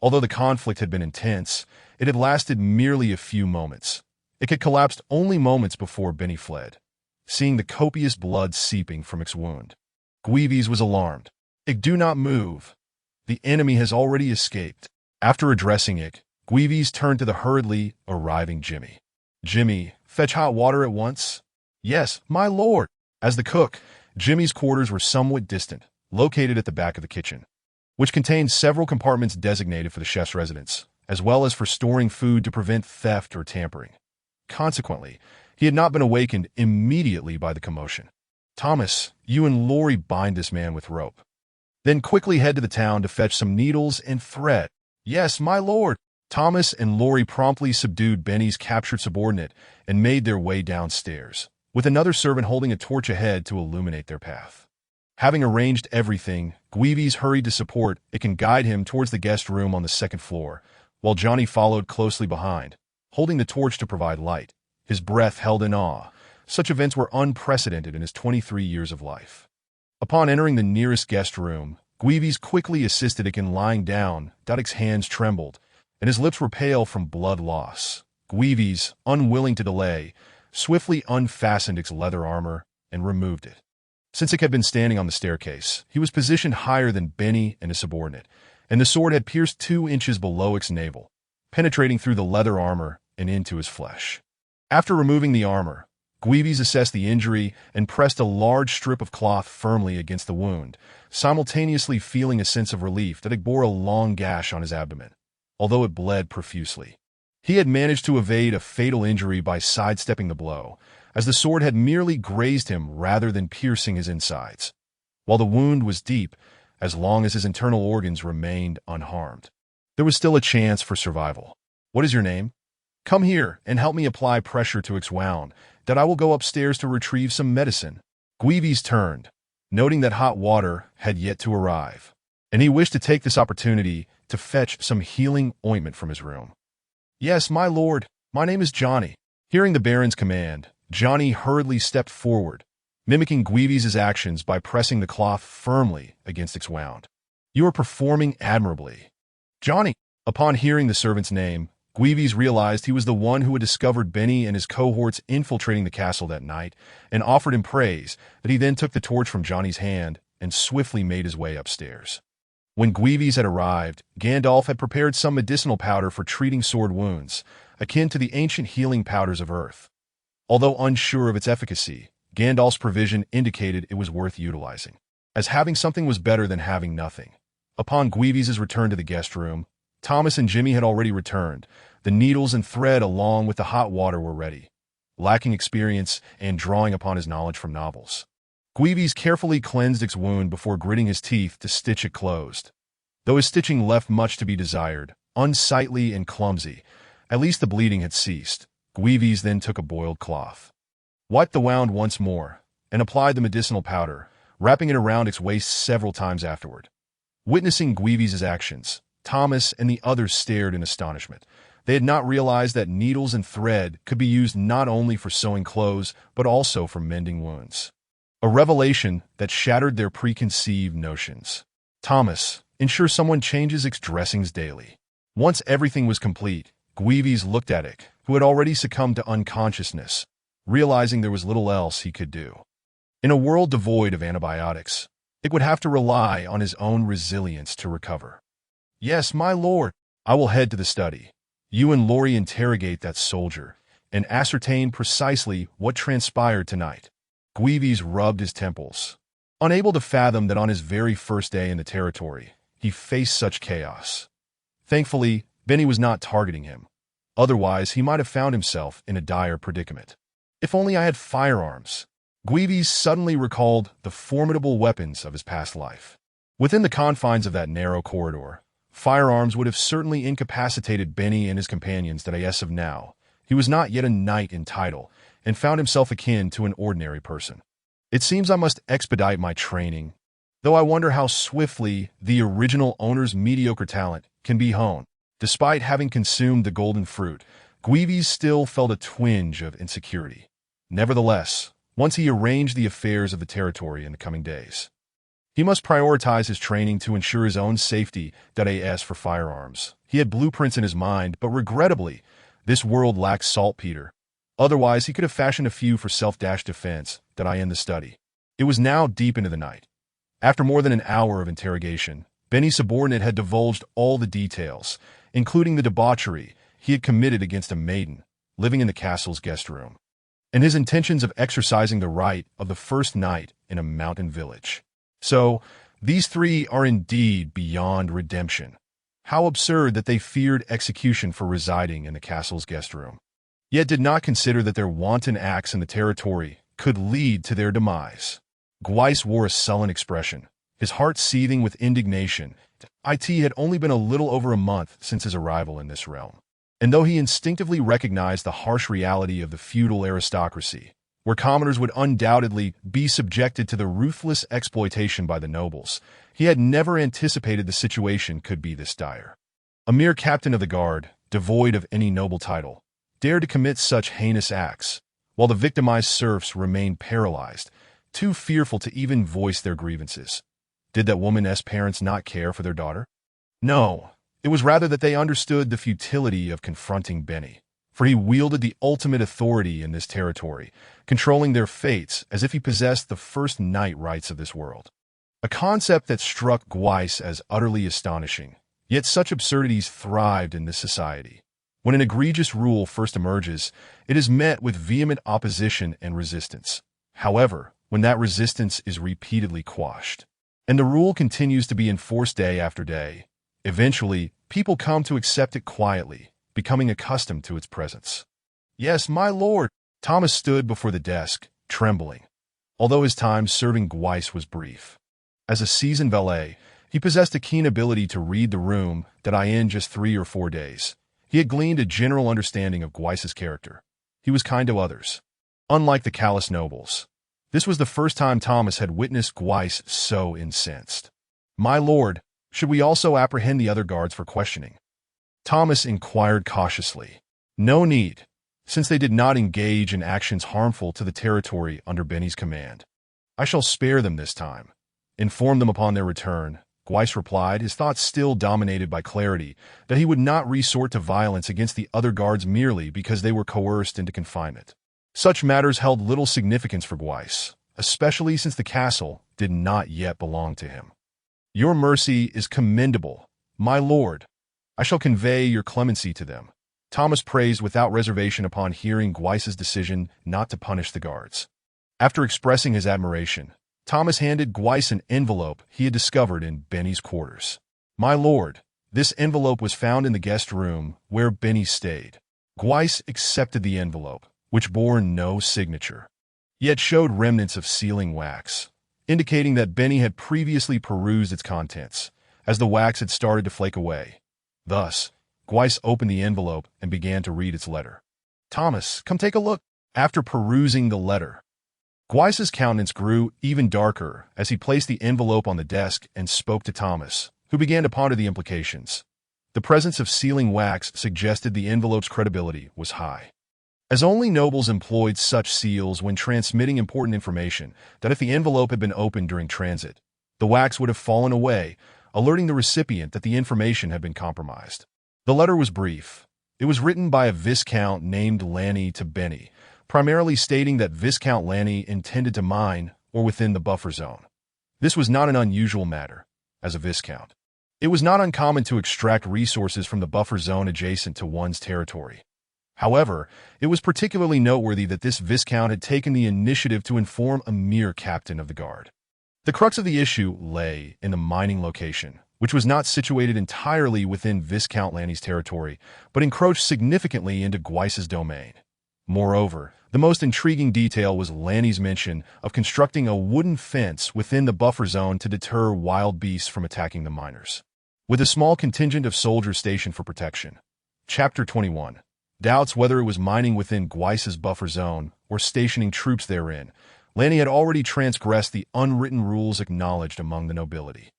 Although the conflict had been intense, it had lasted merely a few moments. It had collapsed only moments before Benny fled. Seeing the copious blood seeping from Ick's wound, Gwevis was alarmed. "Ick, do not move. The enemy has already escaped." After addressing Ick, Gwevis turned to the hurriedly arriving Jimmy. "Jimmy, fetch hot water at once." "Yes, my lord." As the cook, Jimmy's quarters were somewhat distant, located at the back of the kitchen, which contained several compartments designated for the chef's residence, as well as for storing food to prevent theft or tampering. Consequently, he had not been awakened immediately by the commotion. "Thomas, you and Laurie bind this man with rope. Then quickly head to the town to fetch some needles and thread." "Yes, my lord." Thomas and Laurie promptly subdued Benny's captured subordinate and made their way downstairs, with another servant holding a torch ahead to illuminate their path. Having arranged everything, Gwevis hurried to support it and guide him towards the guest room on the second floor, while Johnny followed closely behind, holding the torch to provide light, his breath held in awe. Such events were unprecedented in his 23 years of life. Upon entering the nearest guest room, Gwevis quickly assisted it in lying down. Dodik's hands trembled, and his lips were pale from blood loss. Gwevis, unwilling to delay, swiftly unfastened its leather armor and removed it. Since it had been standing on the staircase, he was positioned higher than Benny and his subordinate, and the sword had pierced 2 inches below its navel, penetrating through the leather armor and into his flesh. After removing the armor, Gwevis assessed the injury and pressed a large strip of cloth firmly against the wound, simultaneously feeling a sense of relief that it bore a long gash on his abdomen, although it bled profusely. He had managed to evade a fatal injury by sidestepping the blow, as the sword had merely grazed him rather than piercing his insides. While the wound was deep, as long as his internal organs remained unharmed, there was still a chance for survival. "What is your name?" "Come here and help me apply pressure to its wound, that I will go upstairs to retrieve some medicine." Gwevis turned, noting that hot water had yet to arrive, and he wished to take this opportunity to fetch some healing ointment from his room. "Yes, my lord, my name is Johnny." Hearing the Baron's command, Johnny hurriedly stepped forward, mimicking Gwevis's actions by pressing the cloth firmly against its wound. "You are performing admirably." "Johnny." Upon hearing the servant's name, Gwevis realized he was the one who had discovered Benny and his cohorts infiltrating the castle that night, and offered him praise. That he then took the torch from Johnny's hand and swiftly made his way upstairs. When Gwevis had arrived, Gandalf had prepared some medicinal powder for treating sword wounds, akin to the ancient healing powders of Earth. Although unsure of its efficacy, Gandalf's provision indicated it was worth utilizing, as having something was better than having nothing. Upon Gwevis's return to the guest room, Thomas and Jimmy had already returned. The needles and thread along with the hot water were ready. Lacking experience and drawing upon his knowledge from novels, Gwevis carefully cleansed its wound before gritting his teeth to stitch it closed. Though his stitching left much to be desired, unsightly and clumsy, at least the bleeding had ceased. Gwevis then took a boiled cloth, wiped the wound once more, and applied the medicinal powder, wrapping it around its waist several times afterward. Witnessing Gwevis's actions, Thomas and the others stared in astonishment. They had not realized that needles and thread could be used not only for sewing clothes, but also for mending wounds. A revelation that shattered their preconceived notions. "Thomas, ensure someone changes its dressings daily." Once everything was complete, Gwevis looked at it, who had already succumbed to unconsciousness, realizing there was little else he could do. In a world devoid of antibiotics, it would have to rely on his own resilience to recover. "Yes, my lord." "I will head to the study. You and Laurie interrogate that soldier and ascertain precisely what transpired tonight." Gwevis rubbed his temples, unable to fathom that on his very first day in the territory, he faced such chaos. Thankfully, Benny was not targeting him. Otherwise, he might have found himself in a dire predicament. If only I had firearms. Gwevis suddenly recalled the formidable weapons of his past life. Within the confines of that narrow corridor, firearms would have certainly incapacitated Benny and his companions. That as of now, he was not yet a knight in title, and found himself akin to an ordinary person. It seems I must expedite my training, though I wonder how swiftly the original owner's mediocre talent can be honed. Despite having consumed the golden fruit, Gwevis still felt a twinge of insecurity. Nevertheless, once he arranged the affairs of the territory in the coming days, he must prioritize his training to ensure his own safety. As for firearms, he had blueprints in his mind, but regrettably, this world lacked saltpeter. Otherwise, he could have fashioned a few for self-defense. In the study. It was now deep into the night. After more than an hour of interrogation, Benny's subordinate had divulged all the details, including the debauchery he had committed against a maiden living in the castle's guest room, and his intentions of exercising the right of the first night in a mountain village. So, these three are indeed beyond redemption. How absurd that they feared execution for residing in the castle's guest room, yet did not consider that their wanton acts in the territory could lead to their demise. Gwevis wore a sullen expression, his heart seething with indignation. It had only been a little over a month since his arrival in this realm, and though he instinctively recognized the harsh reality of the feudal aristocracy, where commoners would undoubtedly be subjected to the ruthless exploitation by the nobles, he had never anticipated the situation could be this dire. A mere captain of the guard, devoid of any noble title, dared to commit such heinous acts, while the victimized serfs remained paralyzed, too fearful to even voice their grievances. Did that woman's parents not care for their daughter? No, it was rather that they understood the futility of confronting Benny, for he wielded the ultimate authority in this territory, controlling their fates as if he possessed the first night rights of this world. A concept that struck Gwevis as utterly astonishing, yet such absurdities thrived in this society. When an egregious rule first emerges, it is met with vehement opposition and resistance. However, when that resistance is repeatedly quashed, and the rule continues to be enforced day after day, eventually, people come to accept it quietly, becoming accustomed to its presence. Yes, my lord. Thomas stood before the desk, trembling, although his time serving Gwevis was brief. As a seasoned valet, he possessed a keen ability to read the room that in just 3 or 4 days. He had gleaned a general understanding of Gwevis's character. He was kind to others, unlike the callous nobles. This was the first time Thomas had witnessed Gwevis so incensed. My lord, should we also apprehend the other guards for questioning? Thomas inquired cautiously. No need, since they did not engage in actions harmful to the territory under Benny's command. I shall spare them this time. Inform them upon their return, Gwevis replied, his thoughts still dominated by clarity that he would not resort to violence against the other guards merely because they were coerced into confinement. Such matters held little significance for Gwevis, especially since the castle did not yet belong to him. Your mercy is commendable, my lord. I shall convey your clemency to them. Thomas praised without reservation upon hearing Gwevis's decision not to punish the guards. After expressing his admiration, Thomas handed Gwevis an envelope he had discovered in Benny's quarters. My lord, this envelope was found in the guest room where Benny stayed. Gwevis accepted the envelope, which bore no signature, yet showed remnants of sealing wax, indicating that Benny had previously perused its contents, as the wax had started to flake away. Thus, Gwevis opened the envelope and began to read its letter. Thomas, come take a look. After perusing the letter, Gwevis's countenance grew even darker as he placed the envelope on the desk and spoke to Thomas, who began to ponder the implications. The presence of sealing wax suggested the envelope's credibility was high, as only nobles employed such seals when transmitting important information that if the envelope had been opened during transit, the wax would have fallen away, alerting the recipient that the information had been compromised. The letter was brief. It was written by a Viscount named Lanny to Benny, primarily stating that Viscount Lanny intended to mine or within the buffer zone. This was not an unusual matter. As a Viscount, it was not uncommon to extract resources from the buffer zone adjacent to one's territory. However, it was particularly noteworthy that this Viscount had taken the initiative to inform a mere captain of the guard. The crux of the issue lay in the mining location, which was not situated entirely within Viscount Lanny's territory, but encroached significantly into Gwevis's domain. Moreover, the most intriguing detail was Lanny's mention of constructing a wooden fence within the buffer zone to deter wild beasts from attacking the miners, with a small contingent of soldiers stationed for protection. Chapter 21. Doubts whether it was mining within Gwevis's buffer zone or stationing troops therein. Lanny had already transgressed the unwritten rules acknowledged among the nobility.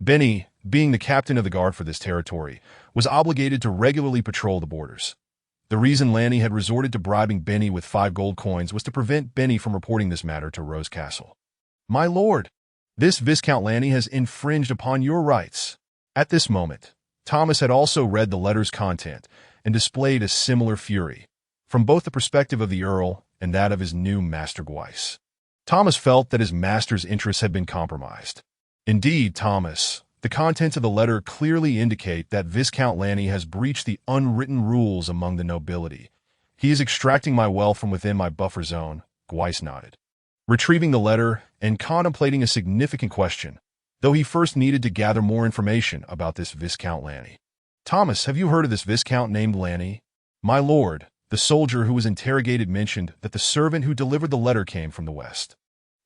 Benny, being the captain of the guard for this territory, was obligated to regularly patrol the borders. The reason Lanny had resorted to bribing Benny with 5 gold coins was to prevent Benny from reporting this matter to Rose Castle. My lord, this Viscount Lanny has infringed upon your rights. At this moment, Thomas had also read the letter's content and displayed a similar fury, from both the perspective of the Earl and that of his new master Gwevis. Thomas felt that his master's interests had been compromised. Indeed, Thomas, The contents of the letter clearly indicate that Viscount Lanny has breached the unwritten rules among the nobility. He is extracting my wealth from within my buffer zone, Gwevis nodded, retrieving the letter and contemplating a significant question, though he first needed to gather more information about this Viscount Lanny. Thomas, have you heard of this Viscount named Lanny? My lord, the soldier who was interrogated mentioned that the servant who delivered the letter came from the west.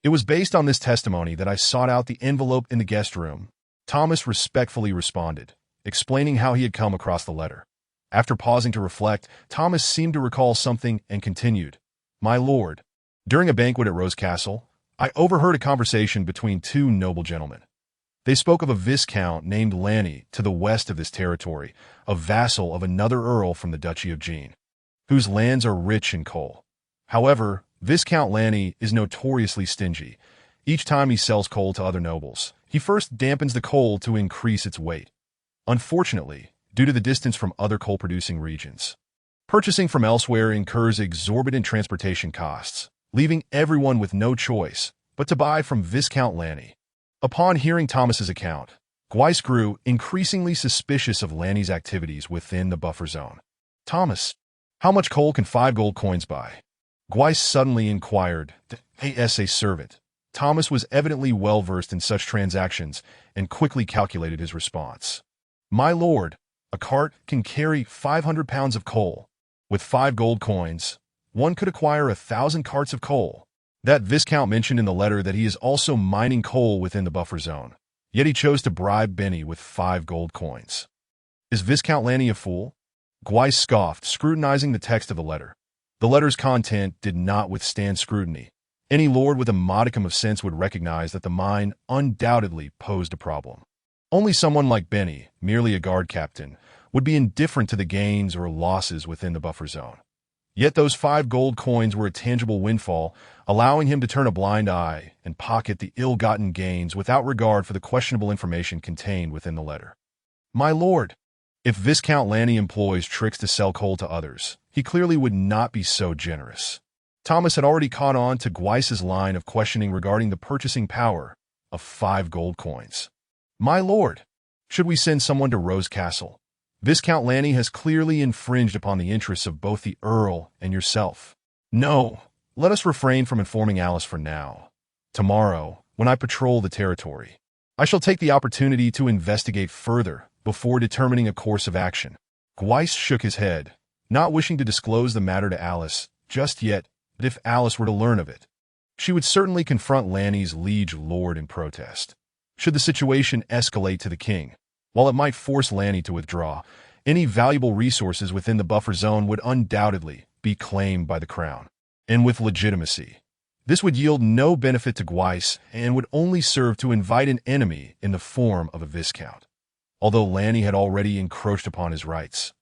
It was based on this testimony that I sought out the envelope in the guest room. Thomas respectfully responded, explaining how he had come across the letter. After pausing to reflect, Thomas seemed to recall something and continued, My lord, during a banquet at Rose Castle, I overheard a conversation between two noble gentlemen. They spoke of a viscount named Lanny to the west of this territory, a vassal of another earl from the Duchy of Jean, whose lands are rich in coal. However, Viscount Lanny is notoriously stingy. Each time he sells coal to other nobles, he first dampens the coal to increase its weight. Unfortunately, due to the distance from other coal-producing regions, purchasing from elsewhere incurs exorbitant transportation costs, leaving everyone with no choice but to buy from Viscount Lanny. Upon hearing Thomas's account, Gwevis grew increasingly suspicious of Lanny's activities within the buffer zone. Thomas, how much coal can 5 gold coins buy? Gwevis suddenly inquired. As a servant, Thomas was evidently well-versed in such transactions and quickly calculated his response. My lord, a cart can carry 500 pounds of coal. With 5 gold coins, one could acquire 1,000 carts of coal. That Viscount mentioned in the letter that he is also mining coal within the buffer zone, yet he chose to bribe Benny with 5 gold coins. Is Viscount Lanny a fool? Gwevis scoffed, scrutinizing the text of the letter. The letter's content did not withstand scrutiny. Any lord with a modicum of sense would recognize that the mine undoubtedly posed a problem. Only someone like Benny, merely a guard captain, would be indifferent to the gains or losses within the buffer zone. Yet those 5 gold coins were a tangible windfall, allowing him to turn a blind eye and pocket the ill-gotten gains without regard for the questionable information contained within the letter. My lord, if Viscount Lanny employs tricks to sell coal to others, he clearly would not be so generous. Thomas had already caught on to Gweis's line of questioning regarding the purchasing power of 5 gold coins. My lord, should we send someone to Rose Castle? Viscount Lanny has clearly infringed upon the interests of both the Earl and yourself. No, let us refrain from informing Alice for now. Tomorrow, when I patrol the territory, I shall take the opportunity to investigate further before determining a course of action. Gwevis shook his head, not wishing to disclose the matter to Alice just yet, but if Alice were to learn of it, she would certainly confront Lanny's liege lord in protest. Should the situation escalate to the king, while it might force Lanny to withdraw, any valuable resources within the buffer zone would undoubtedly be claimed by the crown, and with legitimacy. This would yield no benefit to Gwevis and would only serve to invite an enemy in the form of a viscount. Although Lanny had already encroached upon his rights,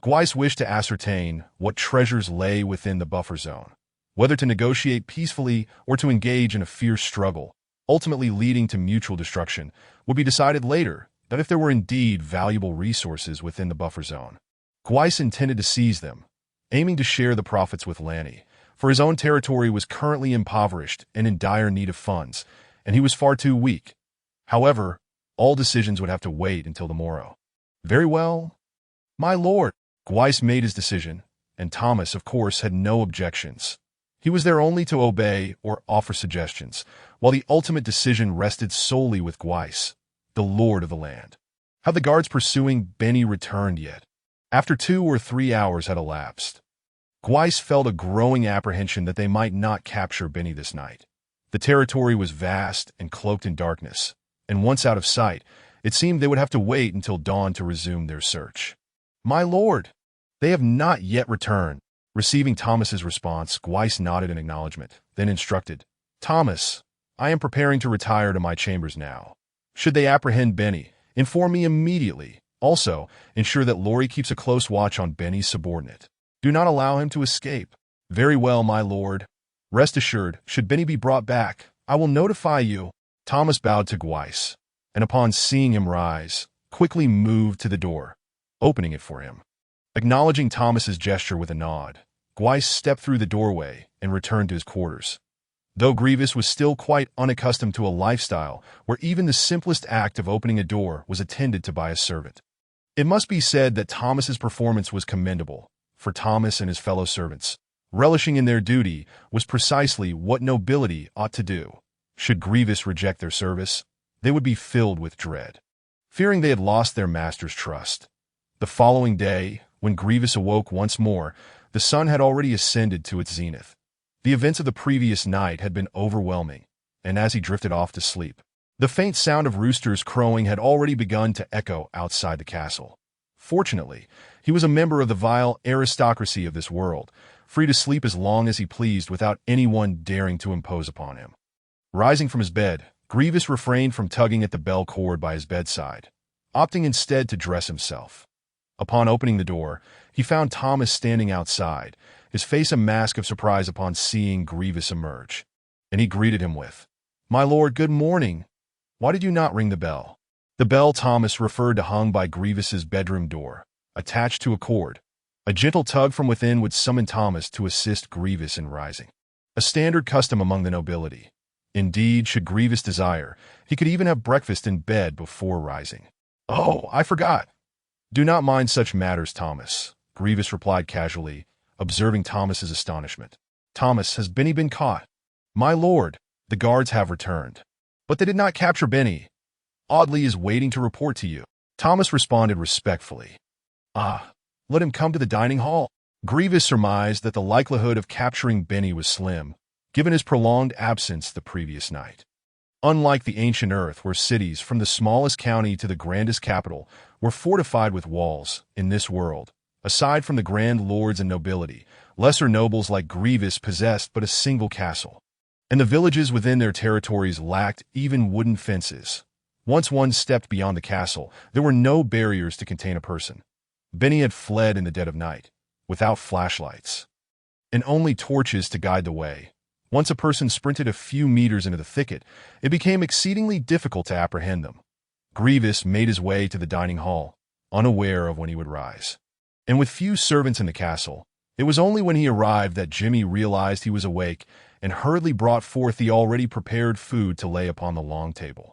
Gwevis wished to ascertain what treasures lay within the buffer zone, whether to negotiate peacefully or to engage in a fierce struggle, ultimately leading to mutual destruction, would be decided later. That if there were indeed valuable resources within the buffer zone, Gwevis intended to seize them, aiming to share the profits with Lanny, for his own territory was currently impoverished and in dire need of funds, and he was far too weak. However, all decisions would have to wait until the morrow. Very well, my lord. Gwevis made his decision, and Thomas, of course, had no objections. He was there only to obey or offer suggestions, while the ultimate decision rested solely with Gwevis, the lord of the land. Have the guards pursuing Benny returned yet? After 2 or 3 hours had elapsed, Gwevis felt a growing apprehension that they might not capture Benny this night. The territory was vast and cloaked in darkness, and once out of sight, it seemed they would have to wait until dawn to resume their search. My lord, they have not yet returned. Receiving Thomas's response, Gwevis nodded in acknowledgement, then instructed, Thomas, I am preparing to retire to my chambers now. Should they apprehend Benny, inform me immediately. Also, ensure that Laurie keeps a close watch on Benny's subordinate. Do not allow him to escape. Very well, my lord. Rest assured, should Benny be brought back, I will notify you. Thomas bowed to Gwevis, and upon seeing him rise, quickly moved to the door, opening it for him. Acknowledging Thomas's gesture with a nod, Gwevis stepped through the doorway and returned to his quarters. though Gwevis was still quite unaccustomed to a lifestyle where even the simplest act of opening a door was attended to by a servant. It must be said that Thomas's performance was commendable, for Thomas and his fellow servants, relishing in their duty, was precisely what nobility ought to do. Should Gwevis reject their service, they would be filled with dread, fearing they had lost their master's trust. The following day, when Gwevis awoke once more, the sun had already ascended to its zenith. The events of the previous night had been overwhelming, and as he drifted off to sleep, the faint sound of roosters crowing had already begun to echo outside the castle. Fortunately, he was a member of the vile aristocracy of this world, free to sleep as long as he pleased without anyone daring to impose upon him. Rising from his bed, Gwevis refrained from tugging at the bell cord by his bedside, opting instead to dress himself. Upon opening the door, he found Thomas standing outside, his face a mask of surprise upon seeing Gwevis emerge, and he greeted him with, "My lord, good morning. Why did you not ring the bell?" The bell Thomas referred to hung by Gwevis's bedroom door, attached to a cord. A gentle tug from within would summon Thomas to assist Gwevis in rising, a standard custom among the nobility. Indeed, should Gwevis desire, he could even have breakfast in bed before rising. "Oh, I forgot." "Do not mind such matters, Thomas," Gwevis replied casually, observing Thomas's astonishment. "Thomas, has Benny been caught?" "My lord, the guards have returned. But they did not capture Benny. Audley is waiting to report to you." Thomas responded respectfully. "Ah, let him come to the dining hall." Gwevis surmised that the likelihood of capturing Benny was slim, given his prolonged absence the previous night. Unlike the ancient Earth, where cities, from the smallest county to the grandest capital, were fortified with walls, in this world, aside from the grand lords and nobility, lesser nobles like Gwevis possessed but a single castle, and the villages within their territories lacked even wooden fences. Once one stepped beyond the castle, there were no barriers to contain a person. Benny had fled in the dead of night, without flashlights, and only torches to guide the way. Once a person sprinted a few meters into the thicket, it became exceedingly difficult to apprehend them. Gwevis made his way to the dining hall, unaware of when he would rise. And with few servants in the castle, it was only when he arrived that Jimmy realized he was awake and hurriedly brought forth the already prepared food to lay upon the long table.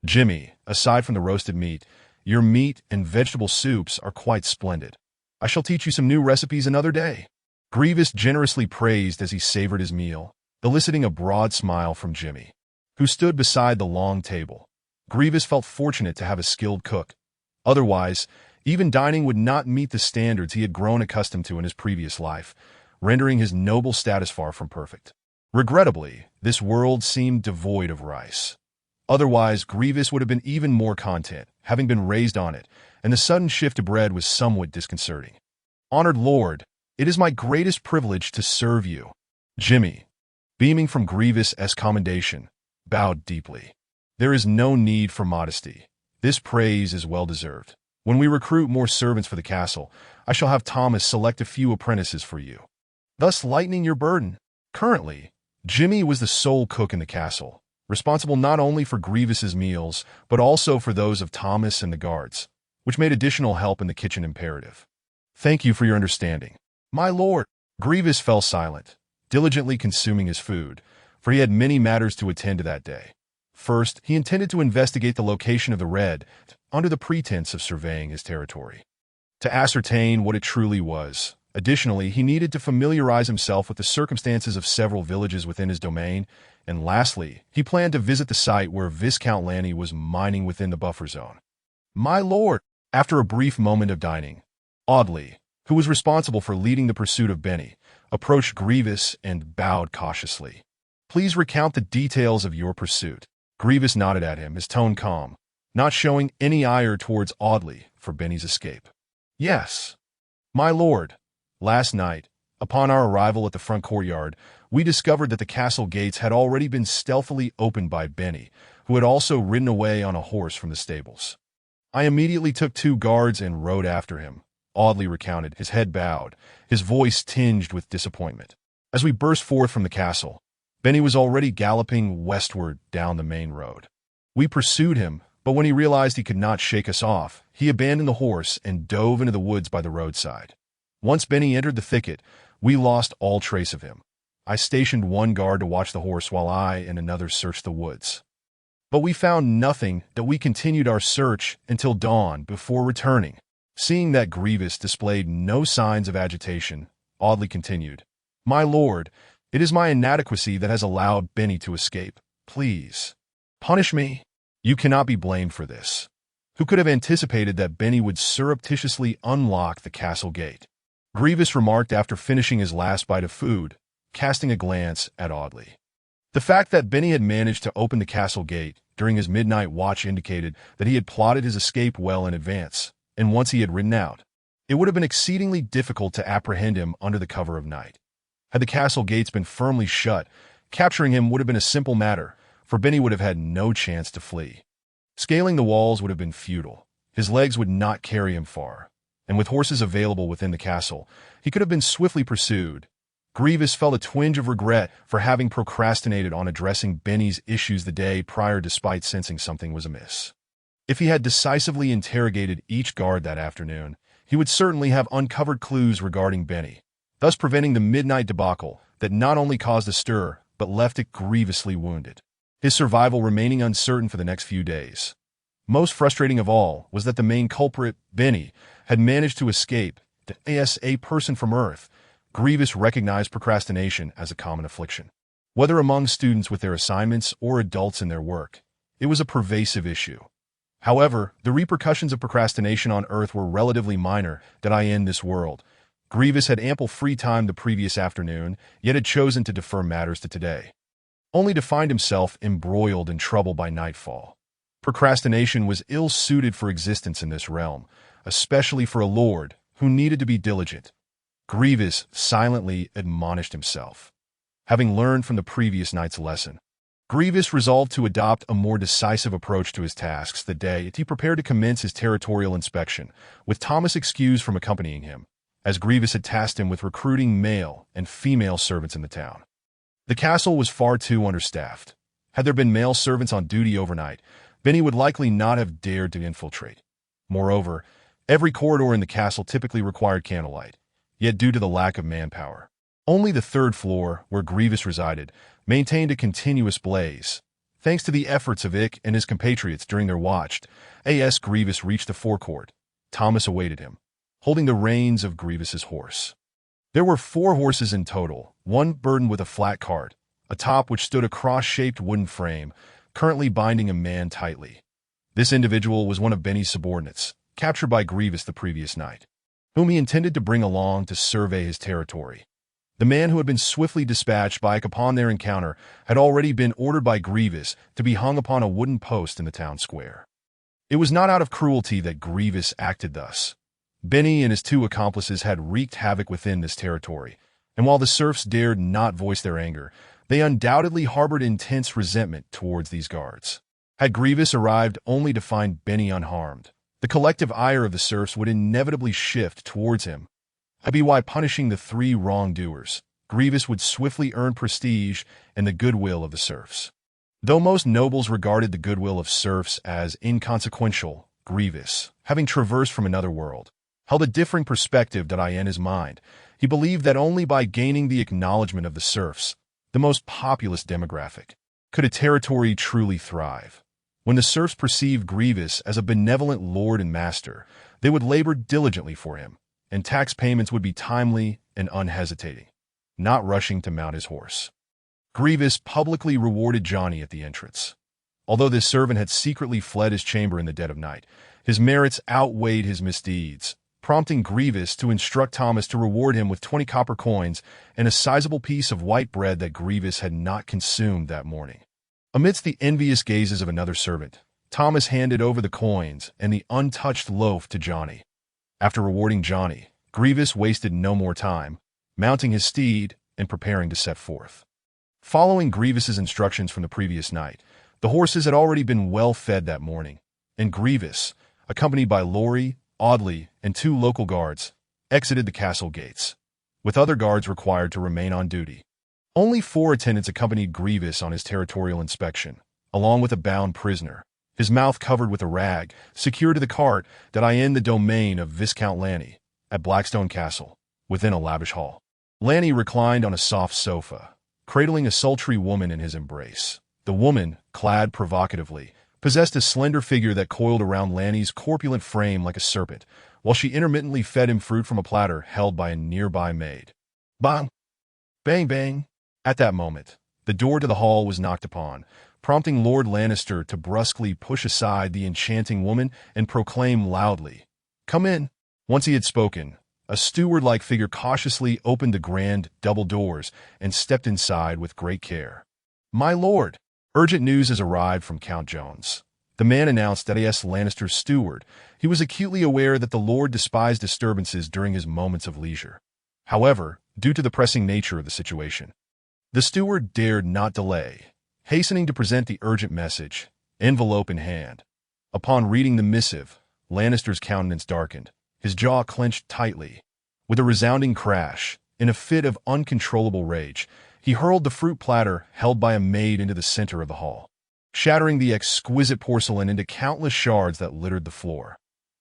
Jimmy, aside from the roasted meat, your meat and vegetable soups are quite splendid. I shall teach you some new recipes another day." Gwevis generously praised as he savored his meal, eliciting a broad smile from Jimmy, who stood beside the long table. Gwevis felt fortunate to have a skilled cook. Otherwise, even dining would not meet the standards he had grown accustomed to in his previous life, rendering his noble status far from perfect. Regrettably, this world seemed devoid of rice. Otherwise, Gwevis would have been even more content, having been raised on it, and the sudden shift to bread was somewhat disconcerting. "Honored lord, it is my greatest privilege to serve you." Jimmy, beaming from Gwevis's commendation, bowed deeply. "There is no need for modesty. This praise is well-deserved. When we recruit more servants for the castle, I shall have Thomas select a few apprentices for you, thus lightening your burden." Currently, Jimmy was the sole cook in the castle, responsible not only for Gwevis's meals, but also for those of Thomas and the guards, which made additional help in the kitchen imperative. "Thank you for your understanding." "My lord." Gwevis fell silent, diligently consuming his food, for he had many matters to attend to that day. First, he intended to investigate the location of the Red, under the pretense of surveying his territory, to ascertain what it truly was. Additionally, he needed to familiarize himself with the circumstances of several villages within his domain, and lastly, he planned to visit the site where Viscount Lanny was mining within the buffer zone. "My lord." After a brief moment of dining, Audley, who was responsible for leading the pursuit of Benny, approached Gwevis and bowed cautiously. "Please recount the details of your pursuit." Gwevis nodded at him, his tone calm, not showing any ire towards Audley for Benny's escape. "Yes, my lord. Last night, upon our arrival at the front courtyard, we discovered that the castle gates had already been stealthily opened by Benny, who had also ridden away on a horse from the stables. I immediately took 2 guards and rode after him," Audley recounted, his head bowed, his voice tinged with disappointment. "As we burst forth from the castle, Benny was already galloping westward down the main road. We pursued him, but when he realized he could not shake us off, he abandoned the horse and dove into the woods by the roadside. Once Benny entered the thicket, we lost all trace of him. I stationed one guard to watch the horse while I and another searched the woods. But we found nothing that we continued our search until dawn before returning. Seeing that Gwevis displayed no signs of agitation, Audley continued, "My lord, it is my inadequacy that has allowed Benny to escape. Please, punish me. You cannot be blamed for this. Who could have anticipated that Benny would surreptitiously unlock the castle gate?" Gwevis remarked after finishing his last bite of food, casting a glance at Audley. The fact that Benny had managed to open the castle gate during his midnight watch indicated that he had plotted his escape well in advance, and once he had ridden out, it would have been exceedingly difficult to apprehend him under the cover of night. Had the castle gates been firmly shut, capturing him would have been a simple matter, for Benny would have had no chance to flee. Scaling the walls would have been futile. His legs would not carry him far, and with horses available within the castle, he could have been swiftly pursued. Gwevis felt a twinge of regret for having procrastinated on addressing Benny's issues the day prior despite sensing something was amiss. If he had decisively interrogated each guard that afternoon, he would certainly have uncovered clues regarding Benny, thus preventing the midnight debacle that not only caused a stir, but left it grievously wounded, his survival remaining uncertain for the next few days. Most frustrating of all was that the main culprit, Benny, had managed to escape. As a person from Earth, Gwevis recognized procrastination as a common affliction. Whether among students with their assignments or adults in their work, it was a pervasive issue. However, the repercussions of procrastination on Earth were relatively minor in this world. Gwevis had ample free time the previous afternoon, yet had chosen to defer matters to today, only to find himself embroiled in trouble by nightfall. Procrastination was ill-suited for existence in this realm, especially for a lord who needed to be diligent. Gwevis silently admonished himself. Having learned from the previous night's lesson, Gwevis resolved to adopt a more decisive approach to his tasks that day. He prepared to commence his territorial inspection, with Thomas excused from accompanying him, as Gwevis had tasked him with recruiting male and female servants in the town. The castle was far too understaffed. Had there been male servants on duty overnight, Benny would likely not have dared to infiltrate. Moreover, every corridor in the castle typically required candlelight, yet due to the lack of manpower, only the third floor, where Gwevis resided, maintained a continuous blaze. Thanks to the efforts of Ick and his compatriots during their watch, as Gwevis reached the forecourt, Thomas awaited him, holding the reins of Gwevis's horse. There were 4 horses in total, one burdened with a flat cart, atop which stood a cross-shaped wooden frame, currently binding a man tightly. This individual was one of Benny's subordinates, captured by Gwevis the previous night, whom he intended to bring along to survey his territory. The man who had been swiftly dispatched by Ick upon their encounter had already been ordered by Gwevis to be hung upon a wooden post in the town square. It was not out of cruelty that Gwevis acted thus. Benny and his 2 accomplices had wreaked havoc within this territory, and while the serfs dared not voice their anger, they undoubtedly harbored intense resentment towards these guards. Had Gwevis arrived only to find Benny unharmed, the collective ire of the serfs would inevitably shift towards him. By punishing the 3 wrongdoers, Gwevis would swiftly earn prestige and the goodwill of the serfs. Though most nobles regarded the goodwill of serfs as inconsequential, Gwevis, having traversed from another world, held a differing perspective in his mind. He believed that only by gaining the acknowledgement of the serfs, the most populous demographic, could a territory truly thrive. When the serfs perceived Gwevis as a benevolent lord and master, they would labor diligently for him, and tax payments would be timely and unhesitating, not rushing to mount his horse. Gwevis publicly rewarded Johnny at the entrance. Although this servant had secretly fled his chamber in the dead of night, his merits outweighed his misdeeds, prompting Gwevis to instruct Thomas to reward him with 20 copper coins and a sizable piece of white bread that Gwevis had not consumed that morning. Amidst the envious gazes of another servant, Thomas handed over the coins and the untouched loaf to Johnny. After rewarding Johnny, Gwevis wasted no more time, mounting his steed and preparing to set forth. Following Gwevis's instructions from the previous night, the horses had already been well fed that morning, and Gwevis, accompanied by Laurie, Audley, and 2 local guards, exited the castle gates, with other guards required to remain on duty. Only 4 attendants accompanied Gwevis on his territorial inspection, along with a bound prisoner, his mouth covered with a rag, secured to the cart in the domain of Viscount Lanny, at Blackstone Castle, within a lavish hall. Lanny reclined on a soft sofa, cradling a sultry woman in his embrace. The woman, clad provocatively, possessed a slender figure that coiled around Lanny's corpulent frame like a serpent, while she intermittently fed him fruit from a platter held by a nearby maid. Bang! Bang bang! At that moment, the door to the hall was knocked upon, prompting Lord Lannister to brusquely push aside the enchanting woman and proclaim loudly, "Come in." Once he had spoken, a steward-like figure cautiously opened the grand double doors and stepped inside with great care. "My lord, urgent news has arrived from Count Jones." The man announced that A.S. Lannister's steward. He was acutely aware that the lord despised disturbances during his moments of leisure. However, due to the pressing nature of the situation, the steward dared not delay, hastening to present the urgent message, envelope in hand. Upon reading the missive, Lannister's countenance darkened, his jaw clenched tightly. With a resounding crash, in a fit of uncontrollable rage, he hurled the fruit platter held by a maid into the center of the hall, shattering the exquisite porcelain into countless shards that littered the floor.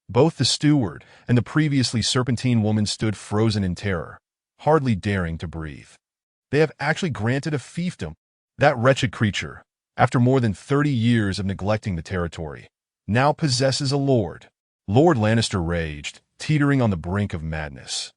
Both the steward and the previously serpentine woman stood frozen in terror, hardly daring to breathe. They have actually granted a fiefdom. That wretched creature, after more than 30 years of neglecting the territory, now possesses a lord. Lord Lannister raged, teetering on the brink of madness.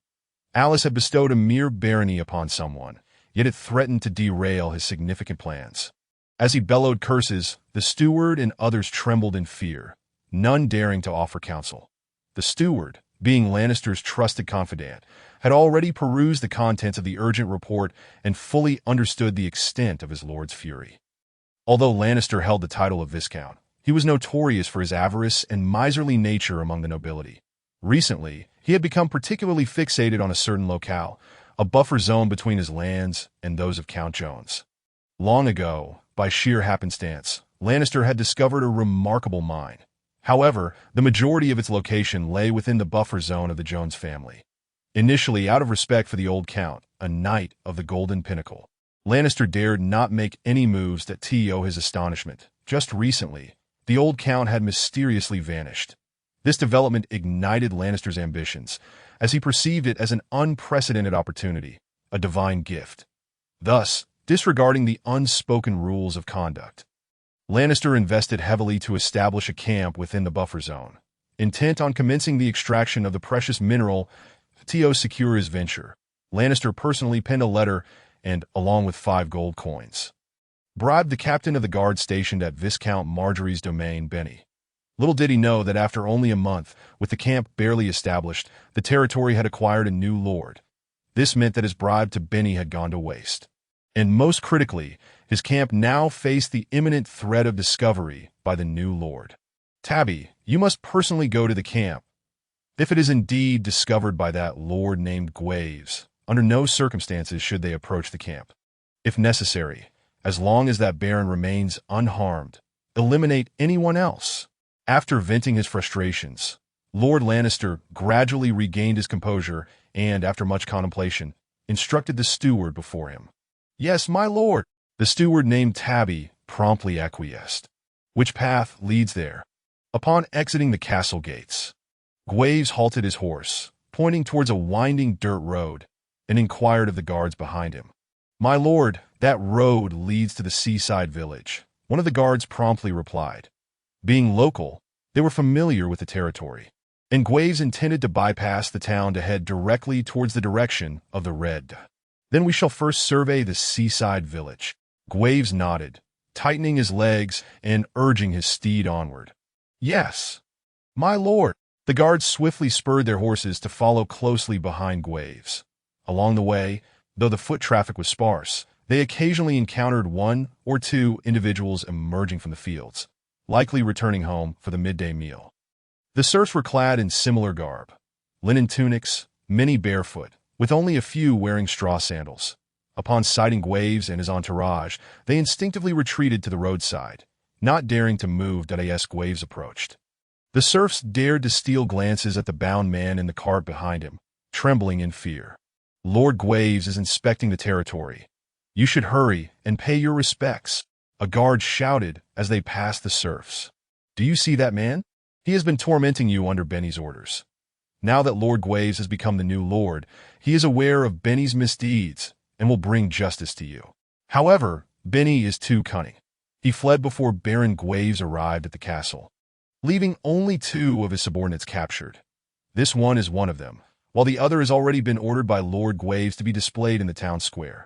Alice had bestowed a mere barony upon someone, yet it threatened to derail his significant plans. As he bellowed curses, the steward and others trembled in fear, none daring to offer counsel. The steward, being Lannister's trusted confidant, had already perused the contents of the urgent report and fully understood the extent of his lord's fury. Although Lannister held the title of Viscount, he was notorious for his avarice and miserly nature among the nobility. Recently, he had become particularly fixated on a certain locale, a buffer zone between his lands and those of Count Jones. Long ago, by sheer happenstance, Lannister had discovered a remarkable mine. However, the majority of its location lay within the buffer zone of the Jones family. Initially, out of respect for the old Count, a knight of the Golden Pinnacle, Lannister dared not make any moves that to his astonishment. Just recently, the old Count had mysteriously vanished. This development ignited Lannister's ambitions, as he perceived it as an unprecedented opportunity, a divine gift. Thus, disregarding the unspoken rules of conduct, Lannister invested heavily to establish a camp within the buffer zone, intent on commencing the extraction of the precious mineral to secure his venture. Lannister personally penned a letter and, along with 5 gold coins, bribed the captain of the guard stationed at Viscount Marjorie's domain, Benny. Little did he know that after only a month, with the camp barely established, the territory had acquired a new lord. This meant that his bribe to Benny had gone to waste. And most critically, his camp now faced the imminent threat of discovery by the new lord. "Tabby, you must personally go to the camp. If it is indeed discovered by that lord named Gwevis, under no circumstances should they approach the camp. If necessary, as long as that baron remains unharmed, eliminate anyone else." After venting his frustrations, Lord Lannister gradually regained his composure and, after much contemplation, instructed the steward before him. "Yes, my lord." The steward named Tabby promptly acquiesced. "Which path leads there?" Upon exiting the castle gates, Gwevis halted his horse, pointing towards a winding dirt road, and inquired of the guards behind him. "My lord, that road leads to the seaside village," one of the guards promptly replied. Being local, they were familiar with the territory, and Gwevis intended to bypass the town to head directly towards the direction of the Red. "Then we shall first survey the seaside village." Gwevis nodded, tightening his legs and urging his steed onward. "Yes, my lord." The guards swiftly spurred their horses to follow closely behind Gwevis. Along the way, though the foot traffic was sparse, they occasionally encountered 1 or 2 individuals emerging from the fields, likely returning home for the midday meal. The serfs were clad in similar garb, linen tunics, many barefoot, with only a few wearing straw sandals. Upon sighting Gwevis and his entourage, they instinctively retreated to the roadside, not daring to move as Gwevis approached. The serfs dared to steal glances at the bound man in the cart behind him, trembling in fear. "Lord Gwevis is inspecting the territory. You should hurry and pay your respects," a guard shouted as they passed the serfs. "Do you see that man? He has been tormenting you under Benny's orders. Now that Lord Gwevis has become the new lord, he is aware of Benny's misdeeds and will bring justice to you. However, Benny is too cunning. He fled before Baron Gwevis arrived at the castle, leaving only 2 of his subordinates captured. This one is one of them, while the other has already been ordered by Lord Gwevis to be displayed in the town square.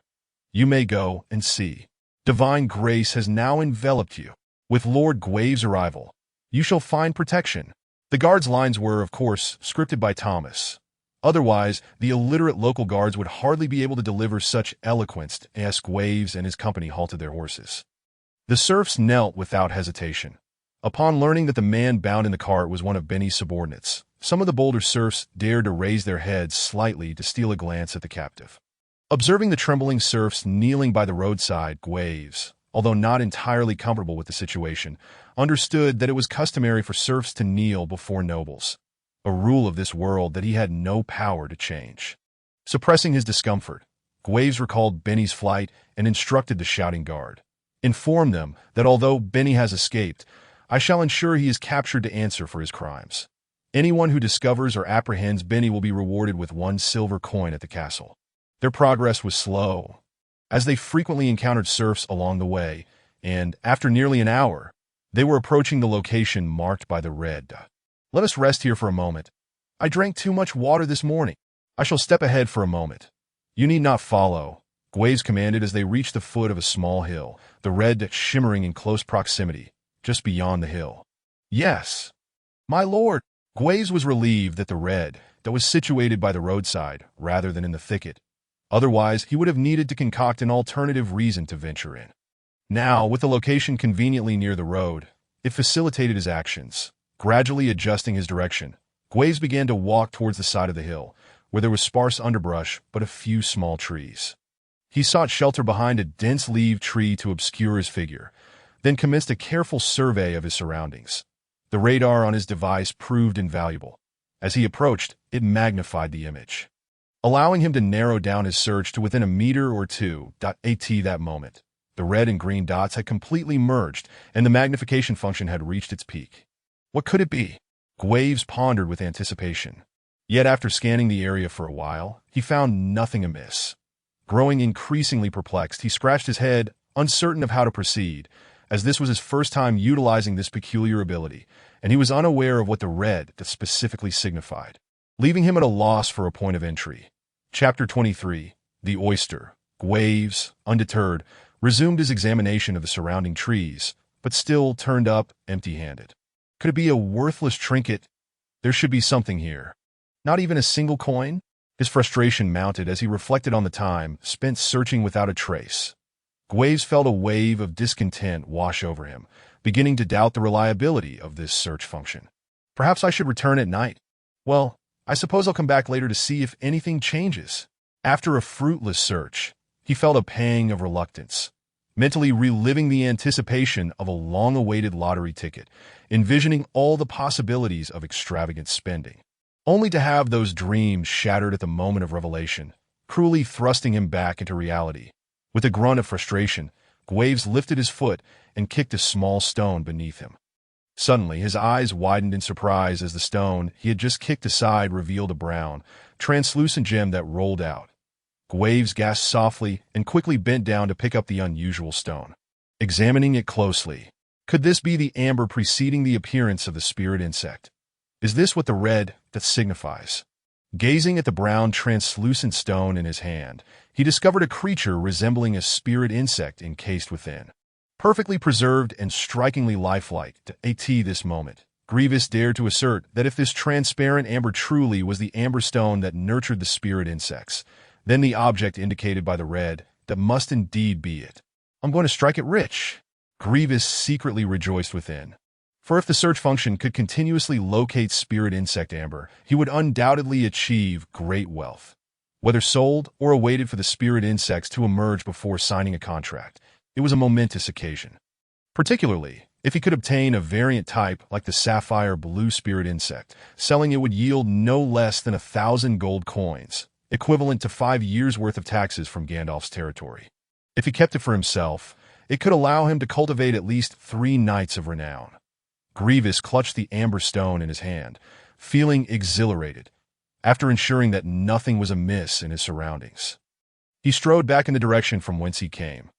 You may go and see. Divine grace has now enveloped you. With Lord Gwevis' arrival, you shall find protection. The guards' lines were, of course, scripted by Thomas. Otherwise, the illiterate local guards would hardly be able to deliver such eloquence as Gwevis and his company halted their horses. The serfs knelt without hesitation. Upon learning that the man bound in the cart was one of Benny's subordinates, some of the bolder serfs dared to raise their heads slightly to steal a glance at the captive. Observing the trembling serfs kneeling by the roadside, Gwevis, although not entirely comfortable with the situation, understood that it was customary for serfs to kneel before nobles, a rule of this world that he had no power to change. Suppressing his discomfort, Gwevis recalled Benny's flight and instructed the shouting guard. Inform them that although Benny has escaped, I shall ensure he is captured to answer for his crimes. Anyone who discovers or apprehends Benny will be rewarded with 1 silver coin at the castle. Their progress was slow, as they frequently encountered serfs along the way, and, after nearly an hour, they were approaching the location marked by the red. Let us rest here for a moment. I drank too much water this morning. I shall step ahead for a moment. You need not follow, Gwevis commanded as they reached the foot of a small hill, the red shimmering in close proximity, just beyond the hill. Yes, my lord. Gwevis was relieved that the red that was situated by the roadside rather than in the thicket. Otherwise, he would have needed to concoct an alternative reason to venture in. Now, with the location conveniently near the road, it facilitated his actions. Gradually adjusting his direction, Gwevis began to walk towards the side of the hill, where there was sparse underbrush but a few small trees. He sought shelter behind a dense-leaved tree to obscure his figure, then commenced a careful survey of his surroundings. The radar on his device proved invaluable. As he approached, it magnified the image, allowing him to narrow down his search to within a meter or two. At that moment, the red and green dots had completely merged, and the magnification function had reached its peak. What could it be? Gwevis pondered with anticipation. Yet after scanning the area for a while, he found nothing amiss. Growing increasingly perplexed, he scratched his head, uncertain of how to proceed, as this was his first time utilizing this peculiar ability, and he was unaware of what the red that specifically signified, leaving him at a loss for a point of entry. Chapter 23. The Oyster. Gwevis, undeterred, resumed his examination of the surrounding trees, but still turned up empty-handed. Could it be a worthless trinket? There should be something here. Not even a single coin? His frustration mounted as he reflected on the time spent searching without a trace. Gwevis felt a wave of discontent wash over him, beginning to doubt the reliability of this search function. Perhaps I should return at night. Well, I suppose I'll come back later to see if anything changes. After a fruitless search, he felt a pang of reluctance, mentally reliving the anticipation of a long-awaited lottery ticket, envisioning all the possibilities of extravagant spending, only to have those dreams shattered at the moment of revelation, cruelly thrusting him back into reality. With a grunt of frustration, Gwevis lifted his foot and kicked a small stone beneath him. Suddenly, his eyes widened in surprise as the stone he had just kicked aside revealed a brown, translucent gem that rolled out. Gwevis gasped softly and quickly bent down to pick up the unusual stone. Examining it closely, could this be the amber preceding the appearance of the spirit insect? Is this what the red that signifies? Gazing at the brown, translucent stone in his hand, he discovered a creature resembling a spirit insect encased within. Perfectly preserved and strikingly lifelike at this moment, Gwevis dared to assert that if this transparent amber truly was the amber stone that nurtured the spirit insects, then the object indicated by the red that must indeed be it. I'm going to strike it rich. Gwevis secretly rejoiced within. For if the search function could continuously locate spirit insect amber, he would undoubtedly achieve great wealth. Whether sold or awaited for the spirit insects to emerge before signing a contract, it was a momentous occasion. Particularly, if he could obtain a variant type like the sapphire blue spirit insect, selling it would yield no less than 1,000 gold coins, equivalent to 5 years' worth of taxes from Gandalf's territory. If he kept it for himself, it could allow him to cultivate at least 3 knights of renown. Gwevis clutched the amber stone in his hand, feeling exhilarated, after ensuring that nothing was amiss in his surroundings. He strode back in the direction from whence he came,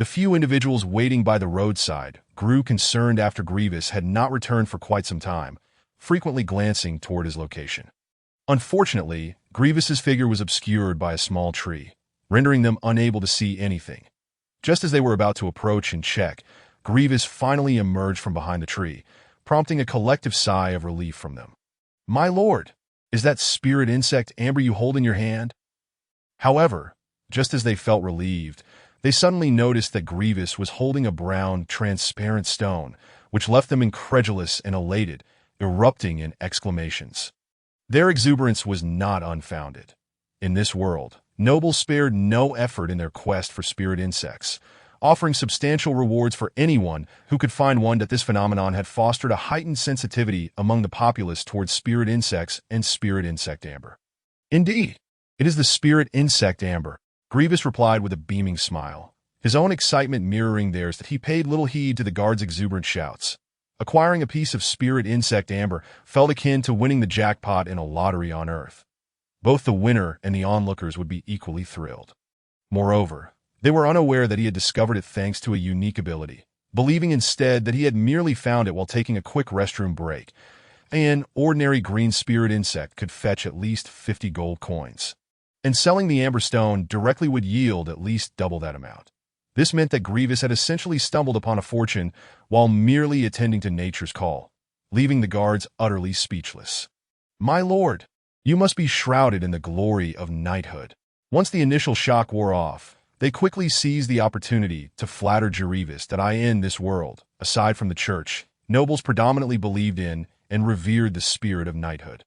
The few individuals waiting by the roadside grew concerned after Gwevis had not returned for quite some time, frequently glancing toward his location. Unfortunately, Gwevis's figure was obscured by a small tree, rendering them unable to see anything. Just as they were about to approach and check, Gwevis finally emerged from behind the tree, prompting a collective sigh of relief from them. "My lord, is that spirit insect amber you hold in your hand?" However, just as they felt relieved, they suddenly noticed that Gwevis was holding a brown, transparent stone, which left them incredulous and elated, erupting in exclamations. Their exuberance was not unfounded. In this world, nobles spared no effort in their quest for spirit insects, offering substantial rewards for anyone who could find one. That this phenomenon had fostered a heightened sensitivity among the populace towards spirit insects and spirit insect amber. "Indeed, it is the spirit insect amber," Gwevis replied with a beaming smile, his own excitement mirroring theirs. That he paid little heed to the guard's exuberant shouts. Acquiring a piece of spirit insect amber felt akin to winning the jackpot in a lottery on Earth. Both the winner and the onlookers would be equally thrilled. Moreover, they were unaware that he had discovered it thanks to a unique ability, believing instead that he had merely found it while taking a quick restroom break. An ordinary green spirit insect could fetch at least 50 gold coins, and selling the amber stone directly would yield at least double that amount. This meant that Gwevis had essentially stumbled upon a fortune while merely attending to nature's call, leaving the guards utterly speechless. "My lord, you must be shrouded in the glory of knighthood." Once the initial shock wore off, they quickly seized the opportunity to flatter Gwevis that in this world, aside from the church, nobles predominantly believed in and revered the spirit of knighthood.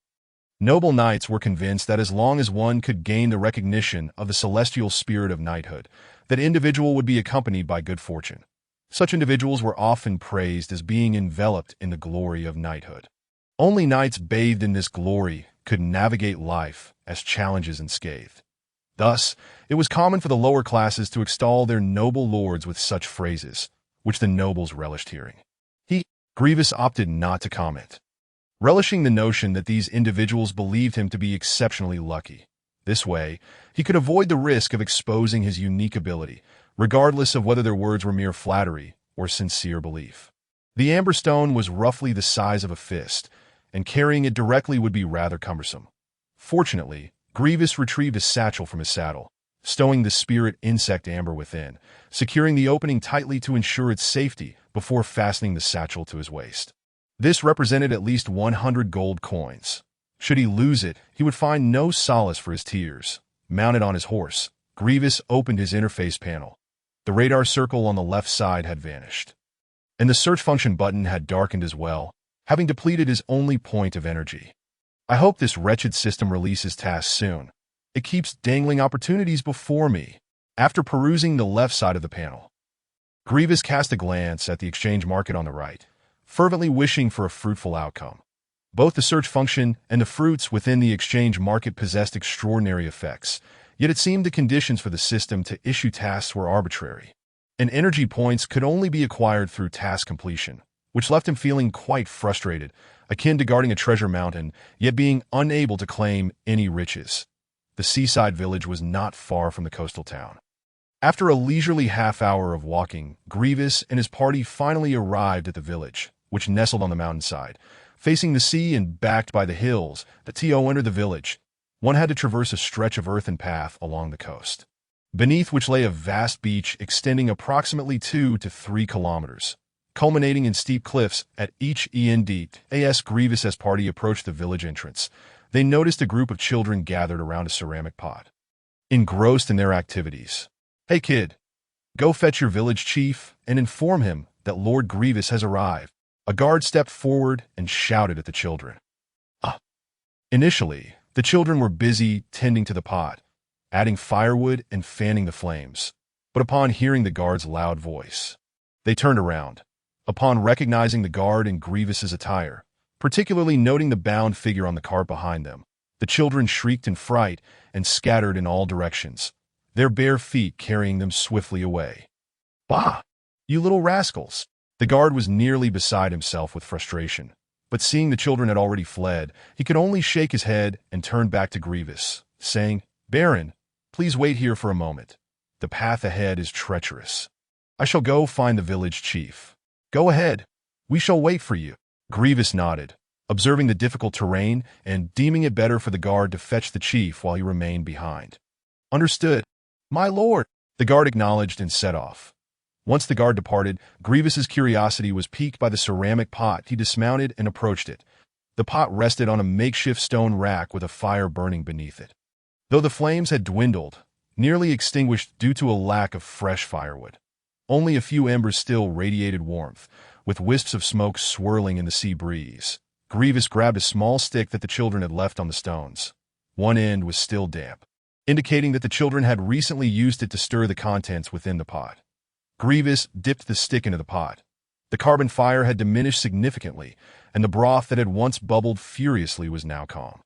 Noble knights were convinced that as long as one could gain the recognition of the celestial spirit of knighthood, that individual would be accompanied by good fortune. Such individuals were often praised as being enveloped in the glory of knighthood. Only knights bathed in this glory could navigate life as challenges unscathed. Thus, it was common for the lower classes to extol their noble lords with such phrases, which the nobles relished hearing. Gwevis opted not to comment, relishing the notion that these individuals believed him to be exceptionally lucky. This way, he could avoid the risk of exposing his unique ability, regardless of whether their words were mere flattery or sincere belief. The amber stone was roughly the size of a fist, and carrying it directly would be rather cumbersome. Fortunately, Gwevis retrieved a satchel from his saddle, stowing the spirit insect amber within, securing the opening tightly to ensure its safety before fastening the satchel to his waist. This represented at least 100 gold coins. Should he lose it, he would find no solace for his tears. Mounted on his horse, Gwevis opened his interface panel. The radar circle on the left side had vanished, and the search function button had darkened as well, having depleted his only point of energy. "I hope this wretched system releases tasks soon. It keeps dangling opportunities before me." After perusing the left side of the panel, Gwevis cast a glance at the exchange market on the right, fervently wishing for a fruitful outcome. Both the search function and the fruits within the exchange market possessed extraordinary effects, yet it seemed the conditions for the system to issue tasks were arbitrary, and energy points could only be acquired through task completion, which left him feeling quite frustrated, akin to guarding a treasure mountain, yet being unable to claim any riches. The seaside village was not far from the coastal town. After a leisurely half-hour of walking, Gwevis and his party finally arrived at the village, which nestled on the mountainside. Facing the sea and backed by the hills, the TO entered the village. One had to traverse a stretch of earthen path along the coast, beneath which lay a vast beach extending approximately 2 to 3 kilometers, culminating in steep cliffs at each end. As Gwevis's party approached the village entrance, they noticed a group of children gathered around a ceramic pot, engrossed in their activities. "Hey kid, go fetch your village chief and inform him that Lord Gwevis has arrived." A guard stepped forward and shouted at the children. Initially, the children were busy tending to the pot, adding firewood and fanning the flames. But upon hearing the guard's loud voice, they turned around. Upon recognizing the guard in Gwevis's attire, particularly noting the bound figure on the cart behind them, the children shrieked in fright and scattered in all directions, their bare feet carrying them swiftly away. "Bah! You little rascals!" The guard was nearly beside himself with frustration, but seeing the children had already fled, he could only shake his head and turn back to Gwevis, saying, "Baron, please wait here for a moment. The path ahead is treacherous." I shall go find the village chief. Go ahead. We shall wait for you. Gwevis nodded, observing the difficult terrain and deeming it better for the guard to fetch the chief while he remained behind. Understood. My lord. The guard acknowledged and set off. Once the guard departed, Gwevis's curiosity was piqued by the ceramic pot. He dismounted and approached it. The pot rested on a makeshift stone rack with a fire burning beneath it. Though the flames had dwindled, nearly extinguished due to a lack of fresh firewood, only a few embers still radiated warmth, with wisps of smoke swirling in the sea breeze. Gwevis grabbed a small stick that the children had left on the stones. One end was still damp, indicating that the children had recently used it to stir the contents within the pot. Gwevis dipped the stick into the pot. The carbon fire had diminished significantly, and the broth that had once bubbled furiously was now calm.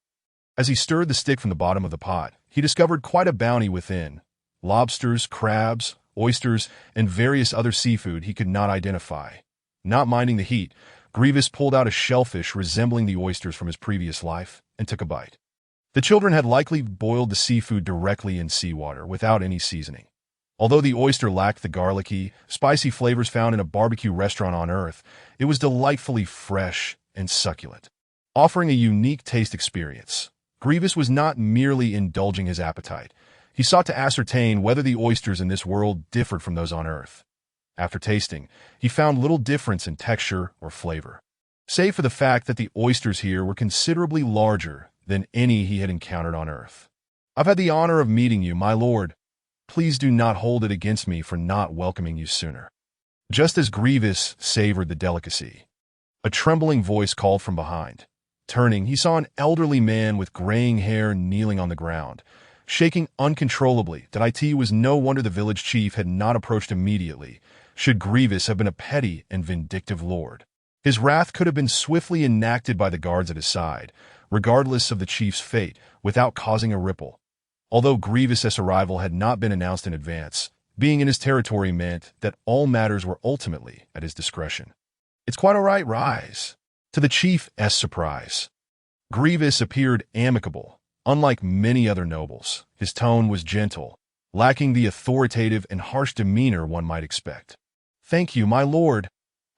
As he stirred the stick from the bottom of the pot, he discovered quite a bounty within: lobsters, crabs, oysters, and various other seafood he could not identify. Not minding the heat, Gwevis pulled out a shellfish resembling the oysters from his previous life and took a bite. The children had likely boiled the seafood directly in seawater without any seasoning. Although the oyster lacked the garlicky, spicy flavors found in a barbecue restaurant on Earth, it was delightfully fresh and succulent, offering a unique taste experience. Gwevis was not merely indulging his appetite. He sought to ascertain whether the oysters in this world differed from those on Earth. After tasting, he found little difference in texture or flavor, save for the fact that the oysters here were considerably larger than any he had encountered on Earth. I've had the honor of meeting you, my lord. Please do not hold it against me for not welcoming you sooner. Just as Gwevis savored the delicacy, a trembling voice called from behind. Turning, he saw an elderly man with graying hair kneeling on the ground, shaking uncontrollably. It was no wonder the village chief had not approached immediately, should Gwevis have been a petty and vindictive lord. His wrath could have been swiftly enacted by the guards at his side, regardless of the chief's fate, without causing a ripple. Although Gwevis' arrival had not been announced in advance, being in his territory meant that all matters were ultimately at his discretion. It's quite all right, rise. To the chief's surprise, Gwevis appeared amicable. Unlike many other nobles, his tone was gentle, lacking the authoritative and harsh demeanor one might expect. Thank you, my lord.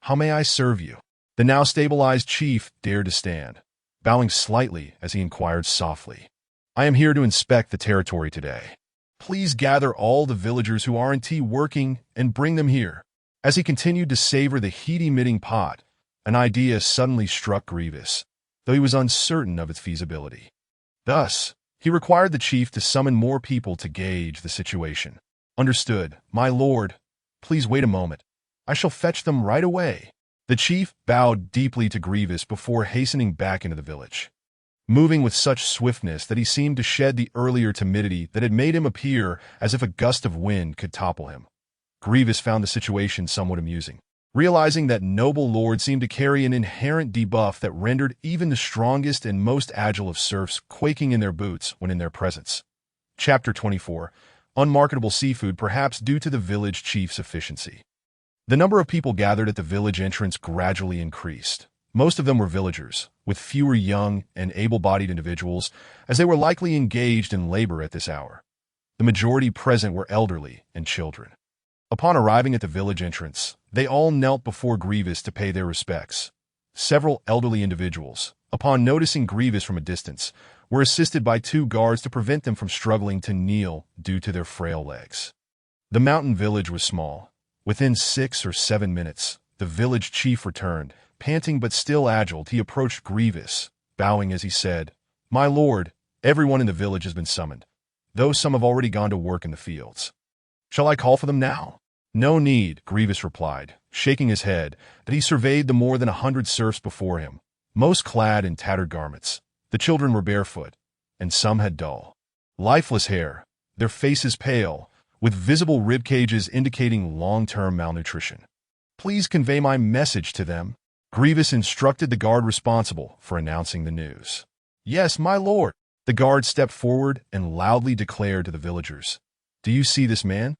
How may I serve you? The now stabilized chief dared to stand, bowing slightly as he inquired softly. I am here to inspect the territory today. Please gather all the villagers who aren't working and bring them here. As he continued to savor the heat-emitting pot, an idea suddenly struck Gwevis, though he was uncertain of its feasibility. Thus, he required the chief to summon more people to gauge the situation. Understood, my lord. Please wait a moment. I shall fetch them right away. The chief bowed deeply to Gwevis before hastening back into the village, moving with such swiftness that he seemed to shed the earlier timidity that had made him appear as if a gust of wind could topple him. Gwevis found the situation somewhat amusing, realizing that noble lords seemed to carry an inherent debuff that rendered even the strongest and most agile of serfs quaking in their boots when in their presence. Chapter 24. Unmarketable seafood, perhaps due to the village chief's efficiency. The number of people gathered at the village entrance gradually increased. Most of them were villagers, with fewer young and able-bodied individuals, as they were likely engaged in labor at this hour. The majority present were elderly and children. Upon arriving at the village entrance, they all knelt before Gwevis to pay their respects. Several elderly individuals, upon noticing Gwevis from a distance, were assisted by two guards to prevent them from struggling to kneel due to their frail legs. The mountain village was small. Within 6 or 7 minutes, the village chief returned. Panting but still agile, he approached Gwevis, bowing as he said, My lord, everyone in the village has been summoned, though some have already gone to work in the fields. Shall I call for them now? No need, Gwevis replied, shaking his head, that he surveyed the more than 100 serfs before him, most clad in tattered garments. The children were barefoot, and some had dull, lifeless hair, their faces pale, with visible rib cages indicating long-term malnutrition. Please convey my message to them. Gwevis instructed the guard responsible for announcing the news. Yes, my lord. The guard stepped forward and loudly declared to the villagers, Do you see this man?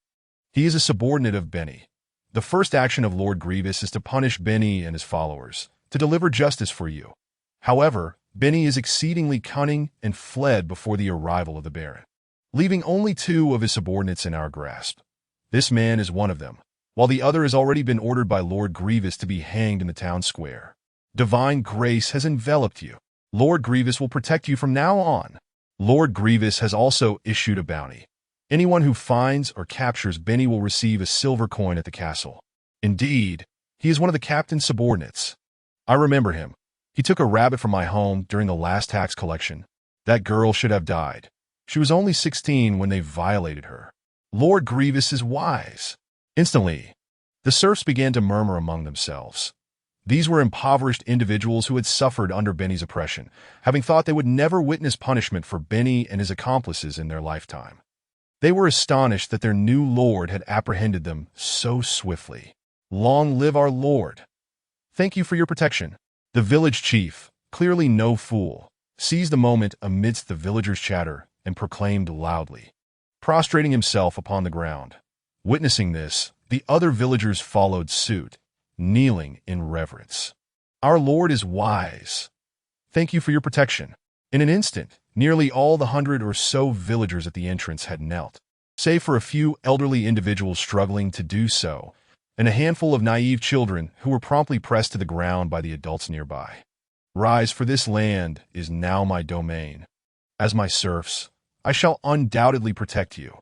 He is a subordinate of Benny. The first action of Lord Gwevis is to punish Benny and his followers, to deliver justice for you. However, Benny is exceedingly cunning and fled before the arrival of the Baron, leaving only 2 of his subordinates in our grasp. This man is one of them. while the other has already been ordered by Lord Gwevis to be hanged in the town square. Divine grace has enveloped you. Lord Gwevis will protect you from now on. Lord Gwevis has also issued a bounty. Anyone who finds or captures Benny will receive a silver coin at the castle. Indeed, he is one of the captain's subordinates. I remember him. He took a rabbit from my home during the last tax collection. That girl should have died. She was only 16 when they violated her. Lord Gwevis is wise. Instantly, the serfs began to murmur among themselves. These were impoverished individuals who had suffered under Benny's oppression, having thought they would never witness punishment for Benny and his accomplices in their lifetime. They were astonished that their new lord had apprehended them so swiftly. Long live our lord! Thank you for your protection. The village chief, clearly no fool, seized the moment amidst the villagers' chatter and proclaimed loudly, prostrating himself upon the ground. Witnessing this, the other villagers followed suit, kneeling in reverence. Our lord is wise. Thank you for your protection. In an instant, nearly all the 100 or so villagers at the entrance had knelt, save for a few elderly individuals struggling to do so, and a handful of naive children who were promptly pressed to the ground by the adults nearby. Rise, for this land is now my domain. As my serfs, I shall undoubtedly protect you.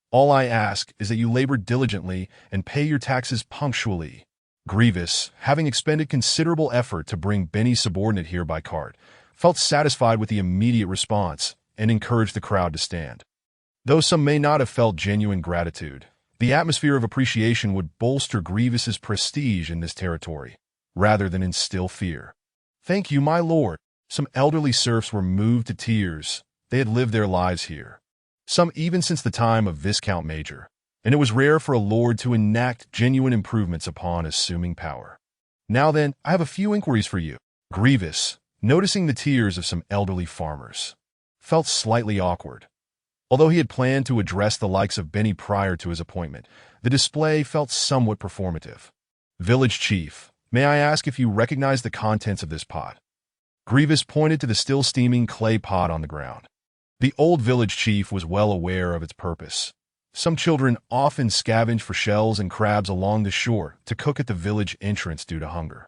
All I ask is that you labor diligently and pay your taxes punctually. Gwevis, having expended considerable effort to bring Benny's subordinate here by cart, felt satisfied with the immediate response and encouraged the crowd to stand. Though some may not have felt genuine gratitude, the atmosphere of appreciation would bolster Gwevis's prestige in this territory, rather than instill fear. Thank you, my lord. Some elderly serfs were moved to tears. They had lived their lives here, some even since the time of Viscount Major, and it was rare for a lord to enact genuine improvements upon assuming power. Now then, I have a few inquiries for you. Gwevis, noticing the tears of some elderly farmers, felt slightly awkward. Although he had planned to address the likes of Benny prior to his appointment, the display felt somewhat performative. Village chief, may I ask if you recognize the contents of this pot? Gwevis pointed to the still steaming clay pot on the ground. The old village chief was well aware of its purpose. Some children often scavenged for shells and crabs along the shore to cook at the village entrance due to hunger,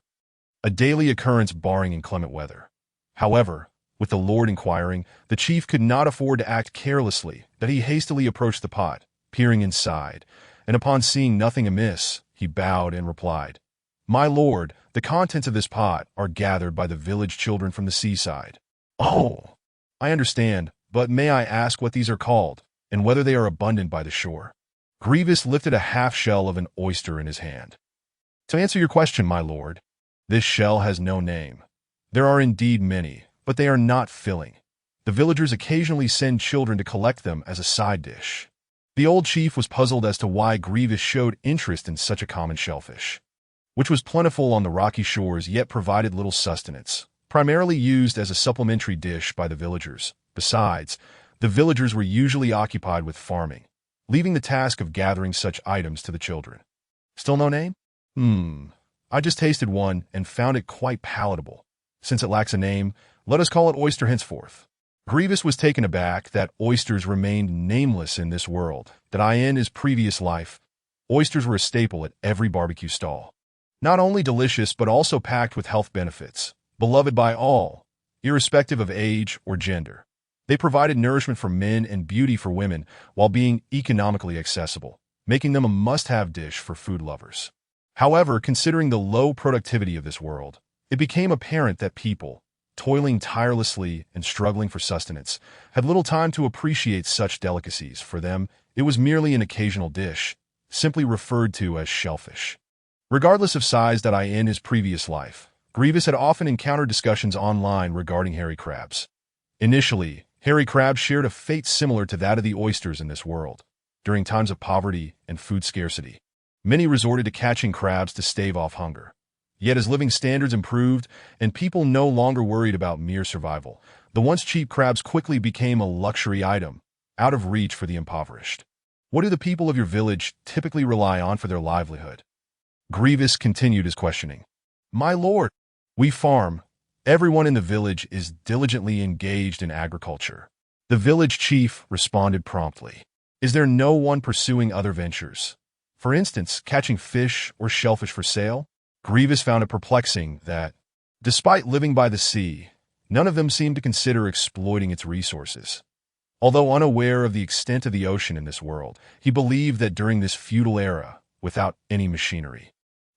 a daily occurrence barring inclement weather. However, with the lord inquiring, the chief could not afford to act carelessly, that he hastily approached the pot, peering inside, and upon seeing nothing amiss, he bowed and replied, My lord, the contents of this pot are gathered by the village children from the seaside. Oh, I understand, but may I ask what these are called, and whether they are abundant by the shore? Gwevis lifted a half-shell of an oyster in his hand. To answer your question, my lord, this shell has no name. There are indeed many, but they are not filling. The villagers occasionally send children to collect them as a side dish. The old chief was puzzled as to why Gwevis showed interest in such a common shellfish, which was plentiful on the rocky shores yet provided little sustenance, primarily used as a supplementary dish by the villagers. Besides, the villagers were usually occupied with farming, leaving the task of gathering such items to the children. Still no name? I just tasted one and found it quite palatable. Since it lacks a name, let us call it oyster henceforth. Gwevis was taken aback that oysters remained nameless in this world, that in his previous life, oysters were a staple at every barbecue stall. Not only delicious but also packed with health benefits, beloved by all, irrespective of age or gender. They provided nourishment for men and beauty for women while being economically accessible, making them a must-have dish for food lovers. However, considering the low productivity of this world, it became apparent that people, toiling tirelessly and struggling for sustenance, had little time to appreciate such delicacies. For them, it was merely an occasional dish, simply referred to as shellfish. Regardless of size, in his previous life, Gwevis had often encountered discussions online regarding hairy crabs. Initially, hairy crabs shared a fate similar to that of the oysters in this world. During times of poverty and food scarcity, many resorted to catching crabs to stave off hunger. Yet as living standards improved and people no longer worried about mere survival, the once cheap crabs quickly became a luxury item, out of reach for the impoverished. What do the people of your village typically rely on for their livelihood? Gwevis continued his questioning. My lord, we farm. Everyone in the village is diligently engaged in agriculture. The village chief responded promptly. Is there no one pursuing other ventures? For instance, catching fish or shellfish for sale. Gwevis found it perplexing that, despite living by the sea, none of them seemed to consider exploiting its resources. Although unaware of the extent of the ocean in this world, he believed that during this feudal era, without any machinery,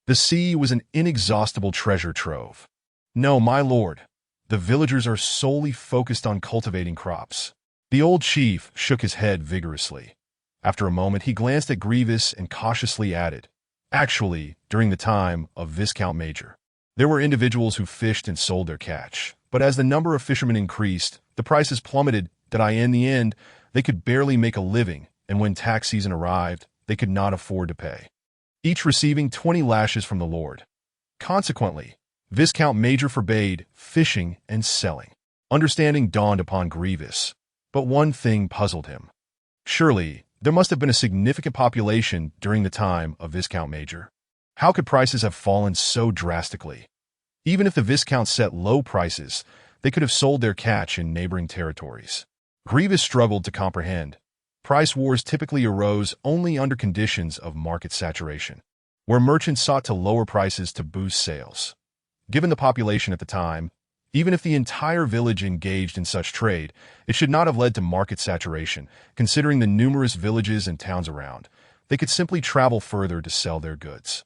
the sea was an inexhaustible treasure trove. No, my lord, the villagers are solely focused on cultivating crops. The old chief shook his head vigorously. After a moment, he glanced at Gwevis and cautiously added, "Actually, during the time of Viscount Major, there were individuals who fished and sold their catch. But as the number of fishermen increased, the prices plummeted that in the end, they could barely make a living, and when tax season arrived, they could not afford to pay, each receiving 20 lashes from the lord. Consequently, Viscount Major forbade fishing and selling." Understanding dawned upon Gwevis, but one thing puzzled him. Surely, there must have been a significant population during the time of Viscount Major. How could prices have fallen so drastically? Even if the Viscount set low prices, they could have sold their catch in neighboring territories. Gwevis struggled to comprehend. Price wars typically arose only under conditions of market saturation, where merchants sought to lower prices to boost sales. Given the population at the time, even if the entire village engaged in such trade, it should not have led to market saturation. Considering the numerous villages and towns around, they could simply travel further to sell their goods.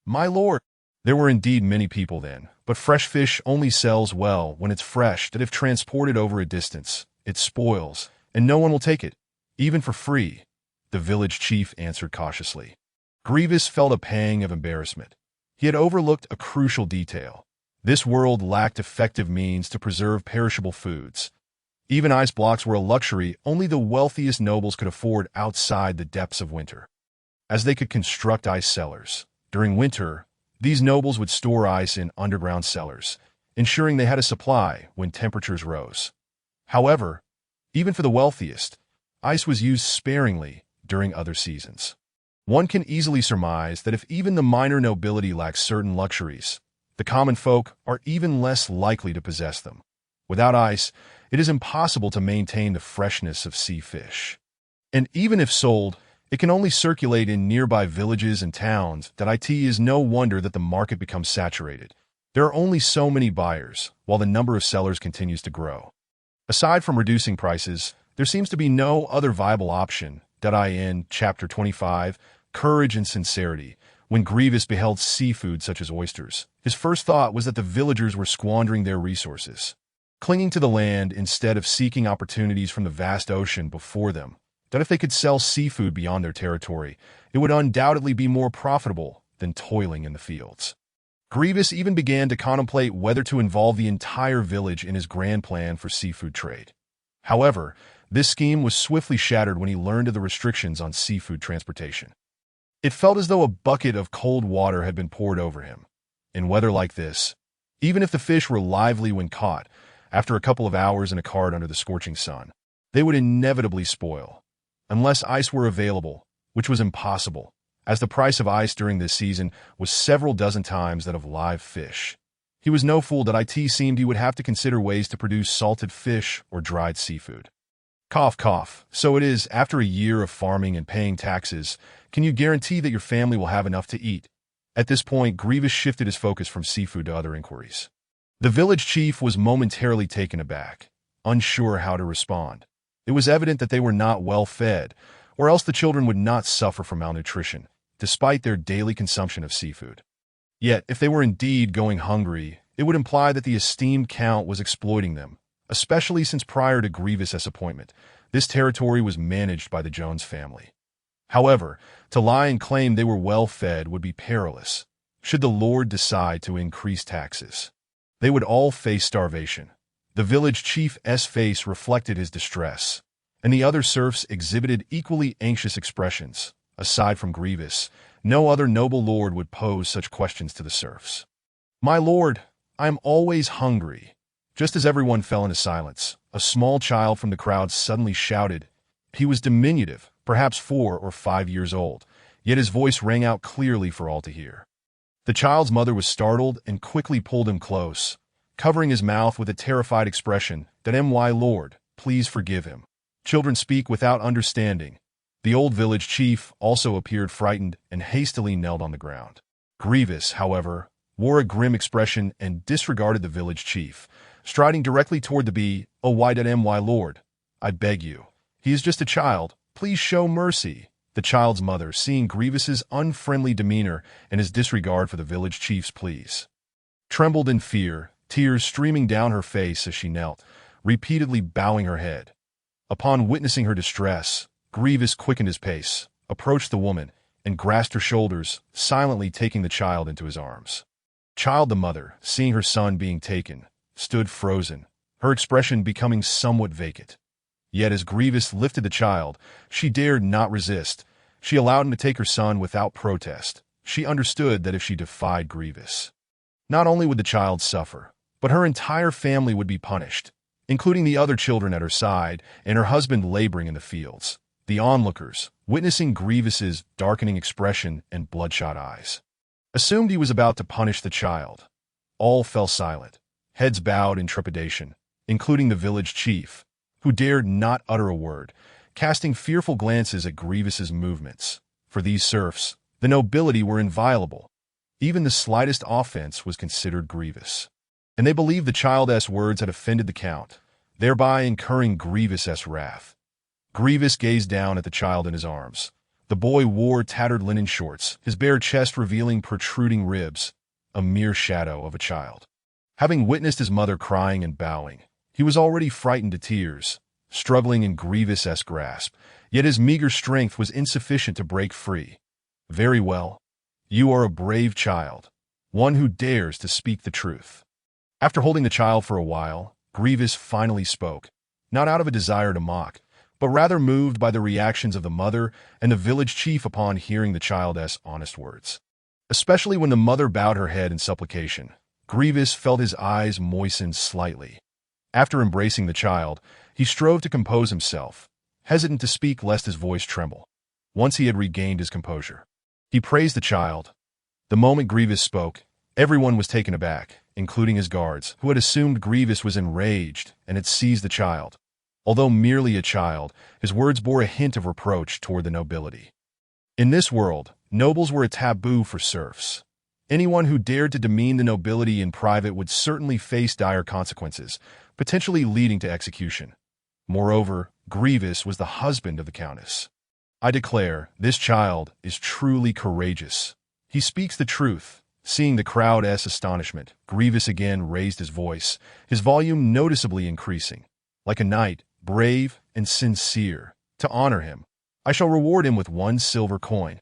My lord, there were indeed many people then, but fresh fish only sells well when it's fresh, that if transported over a distance, it spoils, and no one will take it, even for free, the village chief answered cautiously. Gwevis felt a pang of embarrassment. He had overlooked a crucial detail. This world lacked effective means to preserve perishable foods. Even ice blocks were a luxury only the wealthiest nobles could afford outside the depths of winter, as they could construct ice cellars. During winter, these nobles would store ice in underground cellars, ensuring they had a supply when temperatures rose. However, even for the wealthiest, ice was used sparingly during other seasons. One can easily surmise that if even the minor nobility lacks certain luxuries, the common folk are even less likely to possess them. Without ice, it is impossible to maintain the freshness of sea fish. And even if sold, it can only circulate in nearby villages and towns. It is no wonder that the market becomes saturated. There are only so many buyers, while the number of sellers continues to grow. Aside from reducing prices, there seems to be no other viable option. In Chapter 25, Courage and Sincerity, when Gwevis beheld seafood such as oysters, his first thought was that the villagers were squandering their resources, clinging to the land instead of seeking opportunities from the vast ocean before them. That if they could sell seafood beyond their territory, it would undoubtedly be more profitable than toiling in the fields. Gwevis even began to contemplate whether to involve the entire village in his grand plan for seafood trade. However, this scheme was swiftly shattered when he learned of the restrictions on seafood transportation. It felt as though a bucket of cold water had been poured over him. In weather like this, even if the fish were lively when caught, after a couple of hours in a cart under the scorching sun, they would inevitably spoil, unless ice were available, which was impossible, as the price of ice during this season was several dozen times that of live fish. He was no fool that it seemed he would have to consider ways to produce salted fish or dried seafood. Cough, cough. So it is, after a year of farming and paying taxes, can you guarantee that your family will have enough to eat? At this point, Gwevis shifted his focus from seafood to other inquiries. The village chief was momentarily taken aback, unsure how to respond. It was evident that they were not well fed, or else the children would not suffer from malnutrition, despite their daily consumption of seafood. Yet, if they were indeed going hungry, it would imply that the esteemed Count was exploiting them, especially since prior to Gwevis' appointment, this territory was managed by the Jones family. However, to lie and claim they were well fed would be perilous. Should the Lord decide to increase taxes, they would all face starvation. The village chief's face reflected his distress, and the other serfs exhibited equally anxious expressions. Aside from Gwevis, no other noble lord would pose such questions to the serfs. My lord, I am always hungry. Just as everyone fell into silence, a small child from the crowd suddenly shouted. He was diminutive, perhaps 4 or 5 years old, yet his voice rang out clearly for all to hear. The child's mother was startled and quickly pulled him close, covering his mouth with a terrified expression. My lord, please forgive him. Children speak without understanding. The old village chief also appeared frightened and hastily knelt on the ground. Gwevis, however, wore a grim expression and disregarded the village chief, striding directly toward the bee. "Oh, my lord, I beg you. He is just a child. Please show mercy." The child's mother, seeing Gwevis's unfriendly demeanor and his disregard for the village chief's pleas, trembled in fear, tears streaming down her face as she knelt, repeatedly bowing her head. Upon witnessing her distress, Gwevis quickened his pace, approached the woman, and grasped her shoulders, silently taking the child into his arms. The mother, seeing her son being taken, stood frozen, her expression becoming somewhat vacant. Yet as Gwevis lifted the child, she dared not resist. She allowed him to take her son without protest. She understood that if she defied Gwevis, not only would the child suffer, but her entire family would be punished, including the other children at her side and her husband laboring in the fields. The onlookers, witnessing Gwevis's darkening expression and bloodshot eyes, assumed he was about to punish the child. All fell silent, heads bowed in trepidation, including the village chief, who dared not utter a word, casting fearful glances at Gwevis's movements. For these serfs, the nobility were inviolable. Even the slightest offense was considered grievous, and they believed the child's words had offended the count, thereby incurring Gwevis's wrath. Gwevis gazed down at the child in his arms. The boy wore tattered linen shorts, his bare chest revealing protruding ribs, a mere shadow of a child. Having witnessed his mother crying and bowing, he was already frightened to tears, struggling in Gwevis's grasp, yet his meager strength was insufficient to break free. "Very well. You are a brave child, one who dares to speak the truth." After holding the child for a while, Gwevis finally spoke, not out of a desire to mock, but rather moved by the reactions of the mother and the village chief upon hearing the child's honest words. Especially when the mother bowed her head in supplication, Gwevis felt his eyes moisten slightly. After embracing the child, he strove to compose himself, hesitant to speak lest his voice tremble. Once he had regained his composure, he praised the child. The moment Gwevis spoke, everyone was taken aback, including his guards, who had assumed Gwevis was enraged and had seized the child. Although merely a child, his words bore a hint of reproach toward the nobility. In this world, nobles were a taboo for serfs. Anyone who dared to demean the nobility in private would certainly face dire consequences, potentially leading to execution. Moreover, Gwevis was the husband of the Countess. "I declare, this child is truly courageous. He speaks the truth." Seeing the crowd's astonishment, Gwevis again raised his voice, his volume noticeably increasing. "Like a knight, brave and sincere. To honor him, I shall reward him with 1 silver coin."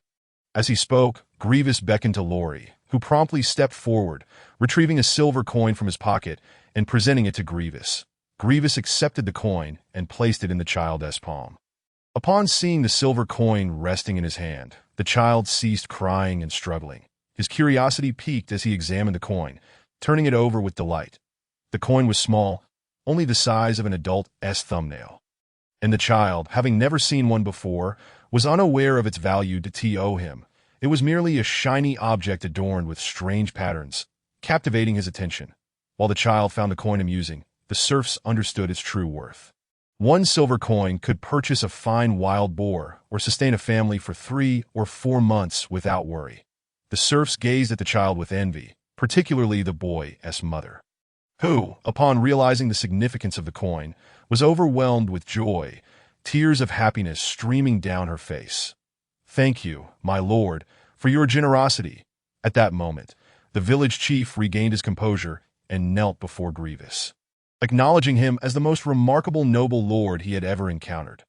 As he spoke, Gwevis beckoned to Laurie, who promptly stepped forward, retrieving a silver coin from his pocket and presenting it to Gwevis. Gwevis accepted the coin and placed it in the child's palm. Upon seeing the silver coin resting in his hand, the child ceased crying and struggling. His curiosity piqued as he examined the coin, turning it over with delight. The coin was small, only the size of an adult's thumbnail, and the child, having never seen one before, was unaware of its value to him. It was merely a shiny object adorned with strange patterns, captivating his attention. While the child found the coin amusing, the serfs understood its true worth. 1 silver coin could purchase a fine wild boar or sustain a family for 3 or 4 months without worry. The serfs gazed at the child with envy, particularly the boy's mother, who, upon realizing the significance of the coin, was overwhelmed with joy, tears of happiness streaming down her face. "Thank you, my lord, for your generosity." At that moment, the village chief regained his composure and knelt before Gwevis, acknowledging him as the most remarkable noble lord he had ever encountered.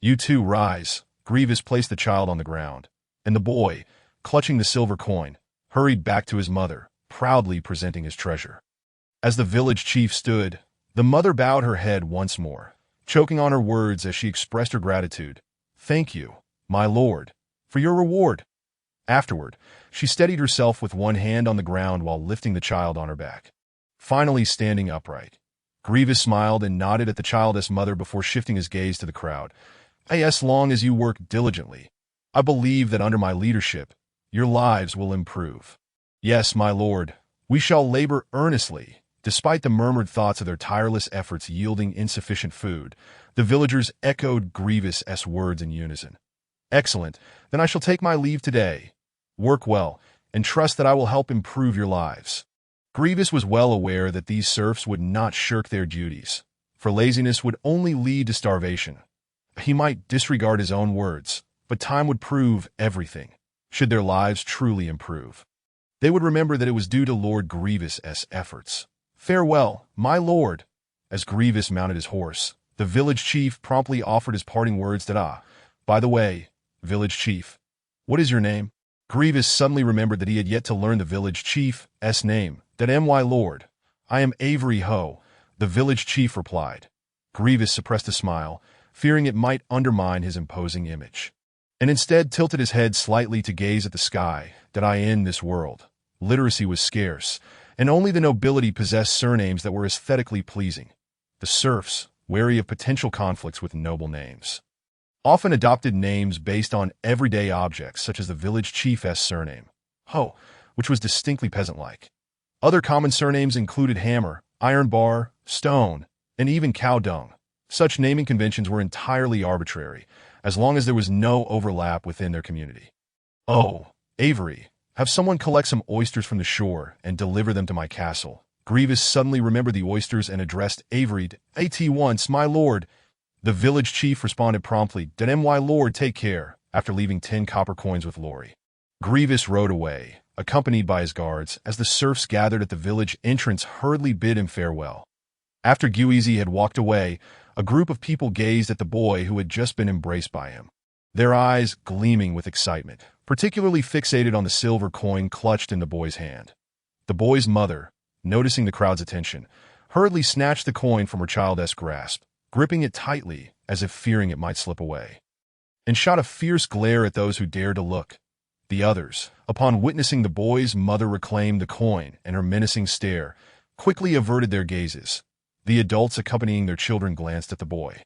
"You two rise." Gwevis placed the child on the ground, and the boy, clutching the silver coin, hurried back to his mother, proudly presenting his treasure. As the village chief stood, the mother bowed her head once more, choking on her words as she expressed her gratitude. "Thank you, my lord, for your reward." Afterward, she steadied herself with one hand on the ground while lifting the child on her back. Finally standing upright, Gwevis smiled and nodded at the child's mother before shifting his gaze to the crowd. "As long as you work diligently, I believe that under my leadership, your lives will improve." "Yes, my lord, we shall labor earnestly." Despite the murmured thoughts of their tireless efforts yielding insufficient food, the villagers echoed Gwevis's words in unison. Excellent. Then I shall take my leave today. Work well, and trust that I will help improve your lives." Gwevis was well aware that these serfs would not shirk their duties, for laziness would only lead to starvation. He might disregard his own words, but time would prove everything, should their lives truly improve. They would remember that it was due to Lord Gwevis's efforts. "Farewell, my lord." As Gwevis mounted his horse, the village chief promptly offered his parting words that, "By the way, village chief, what is your name?" Gwevis suddenly remembered that he had yet to learn the village chief's name. "That my lord. I am Avery Ho," the village chief replied. Gwevis suppressed a smile, fearing it might undermine his imposing image, and instead tilted his head slightly to gaze at the sky. "That in this world, literacy was scarce, and only the nobility possessed surnames that were aesthetically pleasing. The serfs, wary of potential conflicts with noble names, often adopted names based on everyday objects, such as the village chief's surname, Ho, which was distinctly peasant-like. Other common surnames included hammer, iron bar, stone, and even cow dung. Such naming conventions were entirely arbitrary, as long as there was no overlap within their community. "Oh, Avery, have someone collect some oysters from the shore and deliver them to my castle." Gwevis suddenly remembered the oysters and addressed Avery. "At once, my lord." The village chief responded promptly. "Dat my lord, take care," after leaving 10 copper coins with Lori. Gwevis rode away, accompanied by his guards, as the serfs gathered at the village entrance hurriedly bid him farewell. After Gwevis had walked away, a group of people gazed at the boy who had just been embraced by him, their eyes gleaming with excitement, particularly fixated on the silver coin clutched in the boy's hand. The boy's mother, noticing the crowd's attention, hurriedly snatched the coin from her child's grasp, gripping it tightly as if fearing it might slip away, and shot a fierce glare at those who dared to look. The others, upon witnessing the boy's mother reclaim the coin and her menacing stare, quickly averted their gazes. The adults accompanying their children glanced at the boy,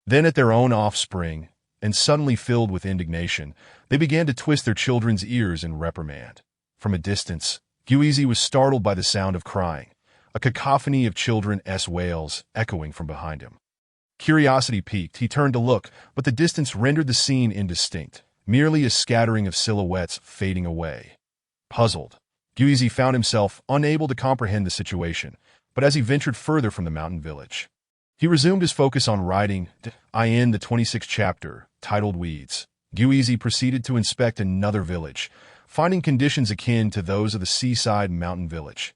then at their own offspring, and suddenly filled with indignation, they began to twist their children's ears in reprimand. From a distance, Gwevis was startled by the sound of crying, a cacophony of children's wails echoing from behind him. Curiosity piqued, he turned to look, but the distance rendered the scene indistinct, merely a scattering of silhouettes fading away. Puzzled, Gwevis found himself unable to comprehend the situation, but as he ventured further from the mountain village, he resumed his focus on writing. In the 26th chapter, titled Weeds, Gwevis proceeded to inspect another village, finding conditions akin to those of the seaside mountain village.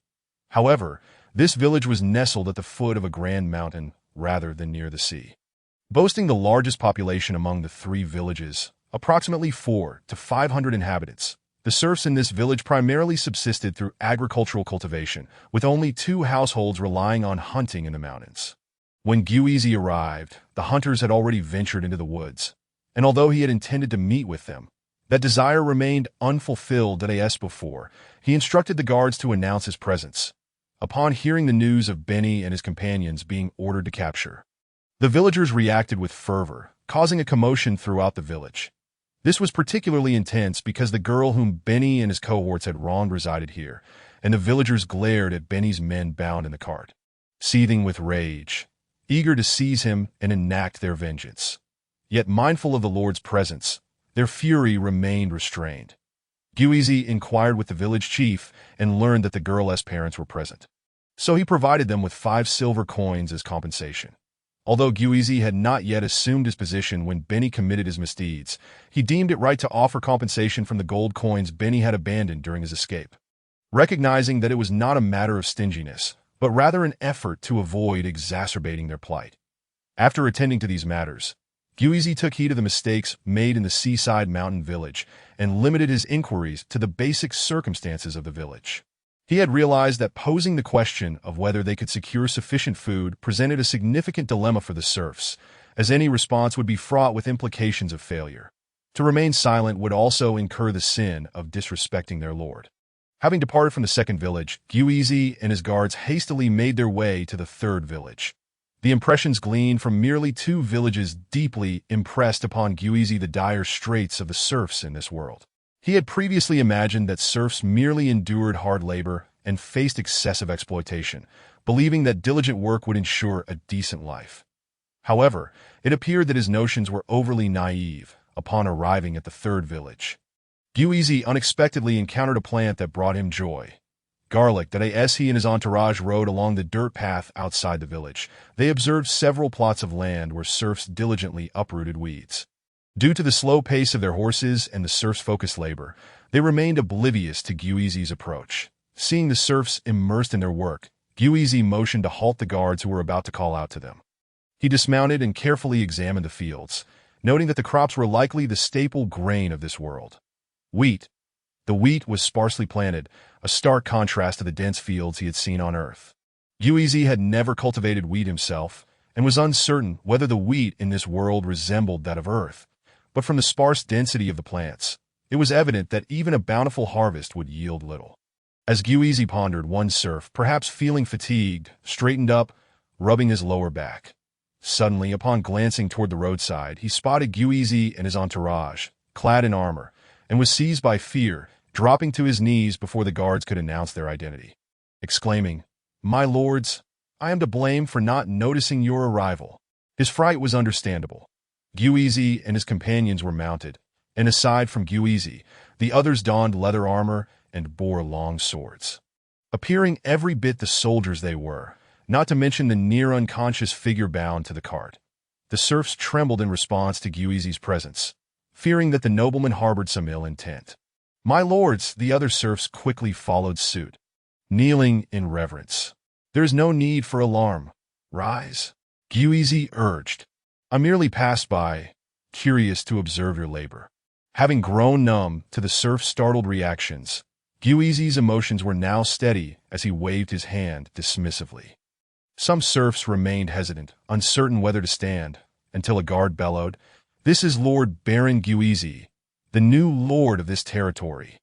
However, this village was nestled at the foot of a grand mountain rather than near the sea. Boasting the largest population among the 3 villages, approximately 400 to 500 inhabitants, the serfs in this village primarily subsisted through agricultural cultivation, with only 2 households relying on hunting in the mountains. When Gwevis arrived, the hunters had already ventured into the woods, and although he had intended to meet with them, that desire remained unfulfilled as before. He instructed the guards to announce his presence, upon hearing the news of Benny and his companions being ordered to capture. The villagers reacted with fervor, causing a commotion throughout the village. This was particularly intense because the girl whom Benny and his cohorts had wronged resided here, and the villagers glared at Benny's men bound in the cart, seething with rage, eager to seize him and enact their vengeance. Yet mindful of the Lord's presence, their fury remained restrained. Gwevis inquired with the village chief and learned that the girl's parents were present, so he provided them with 5 silver coins as compensation. Although Gwevis had not yet assumed his position when Benny committed his misdeeds, he deemed it right to offer compensation from the gold coins Benny had abandoned during his escape, recognizing that it was not a matter of stinginess, but rather an effort to avoid exacerbating their plight. After attending to these matters, Gwevis took heed of the mistakes made in the seaside mountain village and limited his inquiries to the basic circumstances of the village. He had realized that posing the question of whether they could secure sufficient food presented a significant dilemma for the serfs, as any response would be fraught with implications of failure. To remain silent would also incur the sin of disrespecting their lord. Having departed from the 2nd village, Gwevis and his guards hastily made their way to the 3rd village. The impressions gleaned from merely 2 villages deeply impressed upon Gwevis the dire straits of the serfs in this world. He had previously imagined that serfs merely endured hard labor and faced excessive exploitation, believing that diligent work would ensure a decent life. However, it appeared that his notions were overly naive, upon arriving at the third village. Gwevis unexpectedly encountered a plant that brought him joy. Garlic. That as he and his entourage rode along the dirt path outside the village, they observed several plots of land where serfs diligently uprooted weeds. Due to the slow pace of their horses and the serfs' focused labor, they remained oblivious to Gwevis' approach. Seeing the serfs immersed in their work, Gwevis motioned to halt the guards who were about to call out to them. He dismounted and carefully examined the fields, noting that the crops were likely the staple grain of this world. Wheat. The wheat was sparsely planted, a stark contrast to the dense fields he had seen on Earth. Gwevis had never cultivated wheat himself, and was uncertain whether the wheat in this world resembled that of Earth. But from the sparse density of the plants, it was evident that even a bountiful harvest would yield little. As Gwevis pondered, one serf, perhaps feeling fatigued, straightened up, rubbing his lower back. Suddenly, upon glancing toward the roadside, he spotted Gwevis and his entourage, clad in armor, and was seized by fear, dropping to his knees before the guards could announce their identity. Exclaiming, "My lords, I am to blame for not noticing your arrival." His fright was understandable. Gwevis and his companions were mounted, and aside from Gwevis, the others donned leather armor and bore long swords. Appearing every bit the soldiers they were, not to mention the near-unconscious figure bound to the cart. The serfs trembled in response to Gwevis' presence, fearing that the nobleman harbored some ill intent. "My lords," the other serfs quickly followed suit, kneeling in reverence. "There is no need for alarm. Rise," Gwevis urged. "I merely passed by, curious to observe your labor." Having grown numb to the serfs' startled reactions, Gwevis' emotions were now steady as he waved his hand dismissively. Some serfs remained hesitant, uncertain whether to stand, until a guard bellowed, "This is Lord Baron Gwevis, the new lord of this territory."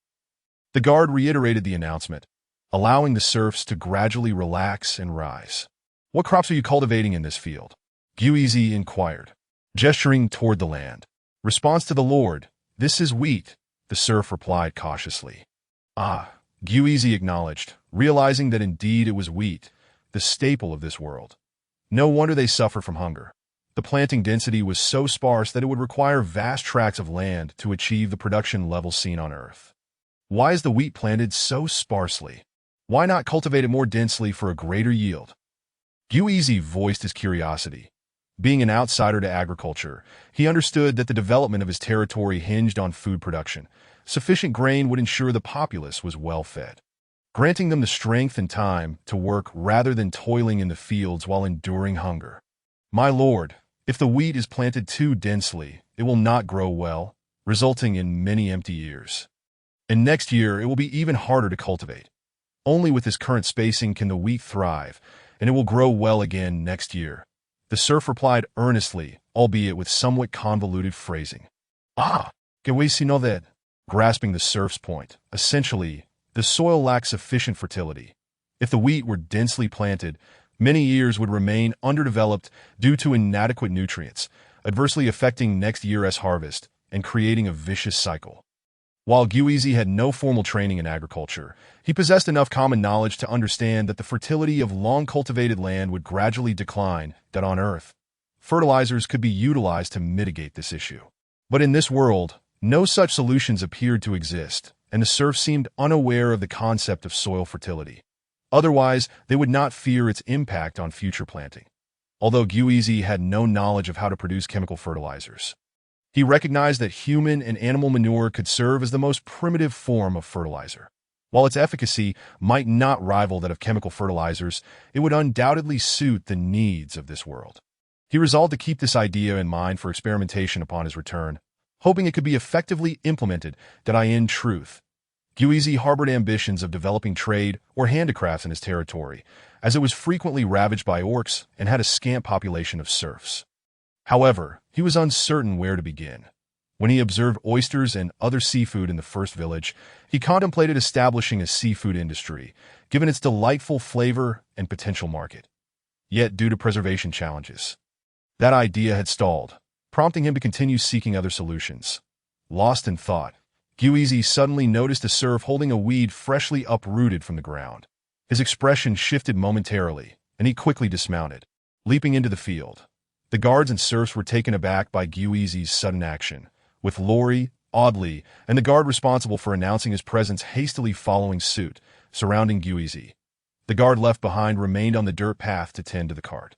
The guard reiterated the announcement, allowing the serfs to gradually relax and rise. "What crops are you cultivating in this field?" Gwevis inquired, gesturing toward the land. "Response to the lord, this is wheat," the serf replied cautiously. "Ah," Gwevis acknowledged, realizing that indeed it was wheat, the staple of this world. No wonder they suffered from hunger. The planting density was so sparse that it would require vast tracts of land to achieve the production level seen on Earth. Why is the wheat planted so sparsely? Why not cultivate it more densely for a greater yield? Gwevis voiced his curiosity. Being an outsider to agriculture, he understood that the development of his territory hinged on food production. Sufficient grain would ensure the populace was well fed, granting them the strength and time to work rather than toiling in the fields while enduring hunger. "My lord, if the wheat is planted too densely, it will not grow well, resulting in many empty years. And next year, it will be even harder to cultivate. Only with this current spacing can the wheat thrive, and it will grow well again next year," the serf replied earnestly, albeit with somewhat convoluted phrasing. "Ah, Gwevis know that," grasping the serf's point. Essentially, the soil lacks sufficient fertility. If the wheat were densely planted, many years would remain underdeveloped due to inadequate nutrients, adversely affecting next year's harvest and creating a vicious cycle. While Gwevis had no formal training in agriculture, he possessed enough common knowledge to understand that the fertility of long-cultivated land would gradually decline, that on Earth, fertilizers could be utilized to mitigate this issue. But in this world, no such solutions appeared to exist, and the serfs seemed unaware of the concept of soil fertility. Otherwise, they would not fear its impact on future planting. Although Gwevis had no knowledge of how to produce chemical fertilizers, he recognized that human and animal manure could serve as the most primitive form of fertilizer. While its efficacy might not rival that of chemical fertilizers, it would undoubtedly suit the needs of this world. He resolved to keep this idea in mind for experimentation upon his return, hoping it could be effectively implemented. In truth, Gwevis harbored ambitions of developing trade or handicrafts in his territory, as it was frequently ravaged by orcs and had a scant population of serfs. However, he was uncertain where to begin. When he observed oysters and other seafood in the first village, he contemplated establishing a seafood industry, given its delightful flavor and potential market. Yet, due to preservation challenges, that idea had stalled, prompting him to continue seeking other solutions. Lost in thought, Gwevis suddenly noticed a serf holding a weed freshly uprooted from the ground. His expression shifted momentarily, and he quickly dismounted, leaping into the field. The guards and serfs were taken aback by Gwevis' sudden action, with Laurie, Audley, and the guard responsible for announcing his presence hastily following suit, surrounding Gwevis. The guard left behind remained on the dirt path to tend to the cart.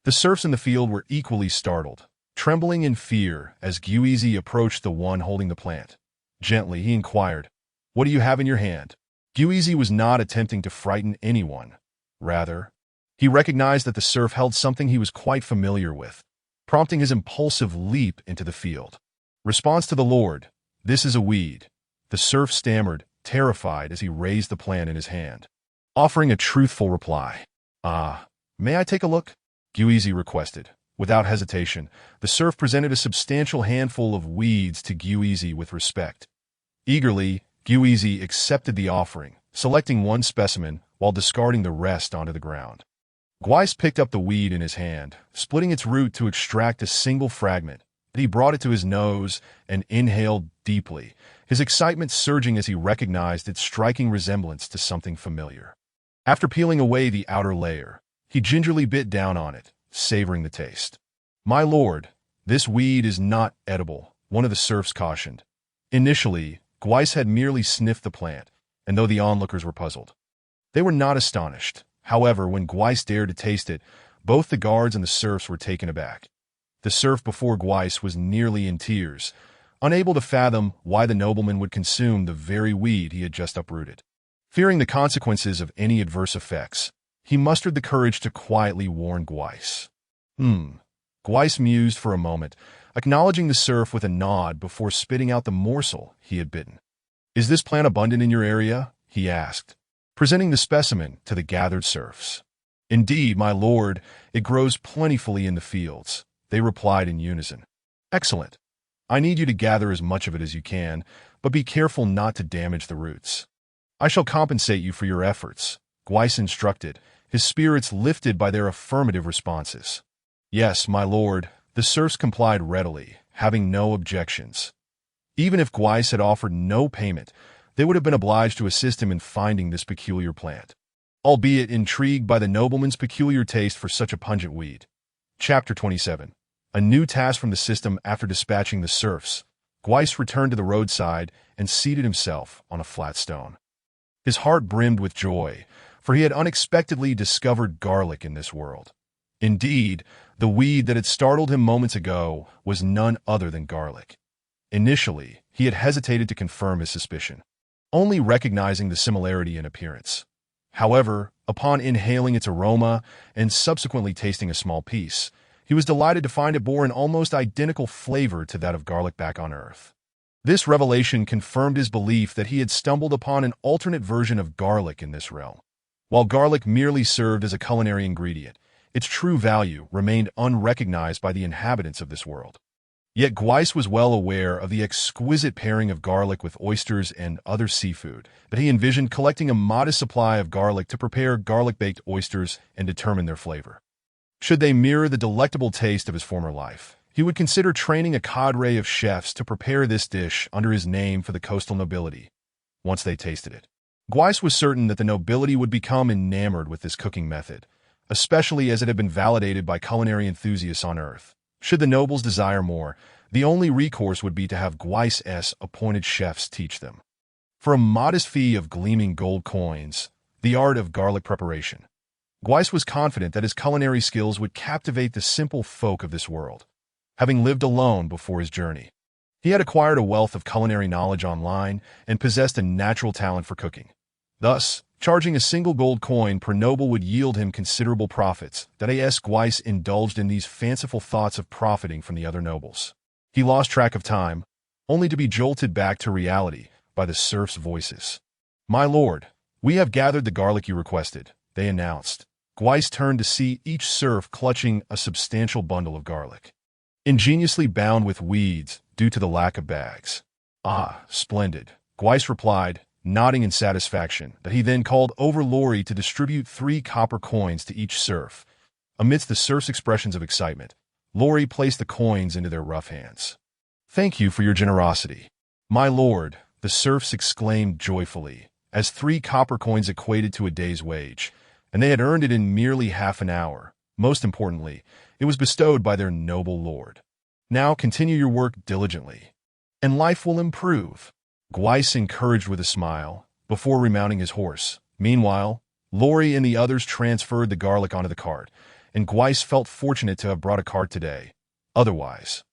The serfs in the field were equally startled, trembling in fear as Gwevis approached the one holding the plant. Gently, he inquired, "What do you have in your hand?" Gwevis was not attempting to frighten anyone. Rather, he recognized that the serf held something he was quite familiar with, prompting his impulsive leap into the field. Response to the Lord, "This is a weed," the serf stammered, terrified as he raised the plant in his hand. Offering a truthful reply. May I take a look?" Gwevis requested. Without hesitation, the serf presented a substantial handful of weeds to Gwevis with respect. Eagerly, Gwevis accepted the offering, selecting one specimen while discarding the rest onto the ground. Gwevis picked up the weed in his hand, splitting its root to extract a single fragment. He brought it to his nose and inhaled deeply, his excitement surging as he recognized its striking resemblance to something familiar. After peeling away the outer layer, he gingerly bit down on it, savoring the taste. "My lord, this weed is not edible," one of the serfs cautioned. Initially, Gwevis had merely sniffed the plant, and though the onlookers were puzzled, they were not astonished. However, when Gwevis dared to taste it, both the guards and the serfs were taken aback. The serf before Gwevis was nearly in tears, unable to fathom why the nobleman would consume the very weed he had just uprooted. Fearing the consequences of any adverse effects, he mustered the courage to quietly warn Gwevis. Gwevis mused for a moment, acknowledging the serf with a nod before spitting out the morsel he had bitten. "Is this plant abundant in your area?" he asked, presenting the specimen to the gathered serfs. "Indeed, my lord, it grows plentifully in the fields," they replied in unison. "Excellent. I need you to gather as much of it as you can, but be careful not to damage the roots." "I shall compensate you for your efforts," Gwevis instructed, his spirits lifted by their affirmative responses. "Yes, my lord," the serfs complied readily, having no objections. Even if Gwevis had offered no payment, they would have been obliged to assist him in finding this peculiar plant, albeit intrigued by the nobleman's peculiar taste for such a pungent weed. Chapter 27. A new task from the system. After dispatching the serfs, Gwevis returned to the roadside and seated himself on a flat stone. His heart brimmed with joy, for he had unexpectedly discovered garlic in this world. Indeed, the weed that had startled him moments ago was none other than garlic. Initially, he had hesitated to confirm his suspicion, only recognizing the similarity in appearance. However, upon inhaling its aroma and subsequently tasting a small piece, he was delighted to find it bore an almost identical flavor to that of garlic back on Earth. This revelation confirmed his belief that he had stumbled upon an alternate version of garlic in this realm. While garlic merely served as a culinary ingredient, its true value remained unrecognized by the inhabitants of this world. Yet Gwevis was well aware of the exquisite pairing of garlic with oysters and other seafood, that he envisioned collecting a modest supply of garlic to prepare garlic-baked oysters and determine their flavor. Should they mirror the delectable taste of his former life, he would consider training a cadre of chefs to prepare this dish under his name for the coastal nobility. Once they tasted it, Gwevis was certain that the nobility would become enamored with this cooking method, especially as it had been validated by culinary enthusiasts on Earth. Should the nobles desire more, the only recourse would be to have Gwevis' appointed chefs teach them. For a modest fee of gleaming gold coins, the art of garlic preparation. Gwevis was confident that his culinary skills would captivate the simple folk of this world. Having lived alone before his journey, he had acquired a wealth of culinary knowledge online and possessed a natural talent for cooking. Thus, charging a single gold coin per noble would yield him considerable profits. Gwevis indulged in these fanciful thoughts of profiting from the other nobles. He lost track of time, only to be jolted back to reality by the serfs' voices. "My lord, we have gathered the garlic you requested," they announced. Gwevis turned to see each serf clutching a substantial bundle of garlic, ingeniously bound with weeds due to the lack of bags. "Ah, splendid," Gwevis replied, nodding in satisfaction, that he then called over Laurie to distribute 3 copper coins to each serf. Amidst the serfs' expressions of excitement, Laurie placed the coins into their rough hands. "Thank you for your generosity, my lord," the serfs exclaimed joyfully, as 3 copper coins equated to a day's wage, and they had earned it in merely half an hour. Most importantly, it was bestowed by their noble lord. "Now continue your work diligently. and life will improve. Gwevis encouraged with a smile, before remounting his horse. Meanwhile, Lori and the others transferred the garlic onto the cart, and Gwevis felt fortunate to have brought a cart today. Otherwise,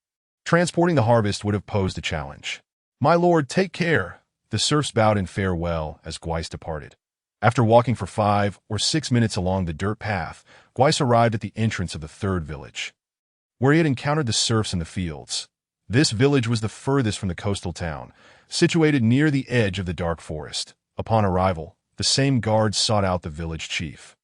transporting the harvest would have posed a challenge. "My lord, take care." The serfs bowed in farewell as Gwevis departed. After walking for 5 or 6 minutes along the dirt path, Gwevis arrived at the entrance of the third village, where he had encountered the serfs in the fields. This village was the furthest from the coastal town, situated near the edge of the dark forest. Upon arrival, the same guards sought out the village chief,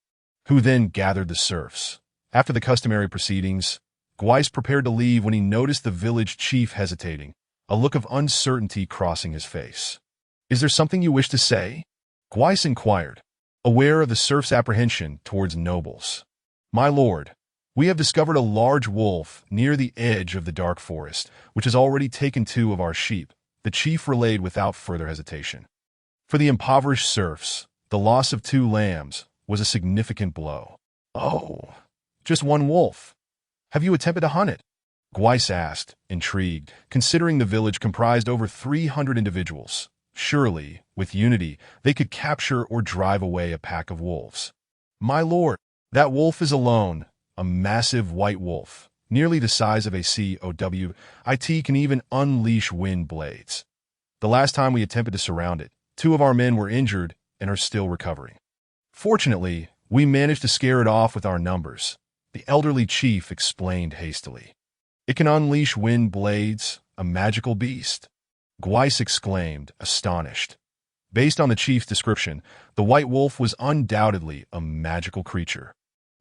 who then gathered the serfs. After the customary proceedings, Gwevis prepared to leave when he noticed the village chief hesitating, a look of uncertainty crossing his face. "Is there something you wish to say?" Gwevis inquired, aware of the serfs' apprehension towards nobles. "My lord, we have discovered a large wolf near the edge of the dark forest, which has already taken 2 of our sheep," the chief relayed without further hesitation. For the impoverished serfs, the loss of 2 lambs was a significant blow. "Oh, just 1 wolf. Have you attempted to hunt it?" Gwevis asked, intrigued, considering the village comprised over 300 individuals. Surely, with unity, they could capture or drive away a pack of wolves. "My lord, that wolf is alone, a massive white wolf, nearly the size of a COWIT, can even unleash wind blades. The last time we attempted to surround it, 2 of our men were injured and are still recovering. Fortunately, we managed to scare it off with our numbers," the elderly chief explained hastily. "It can unleash wind blades, a magical beast," Gwevis exclaimed, astonished. Based on the chief's description, the white wolf was undoubtedly a magical creature.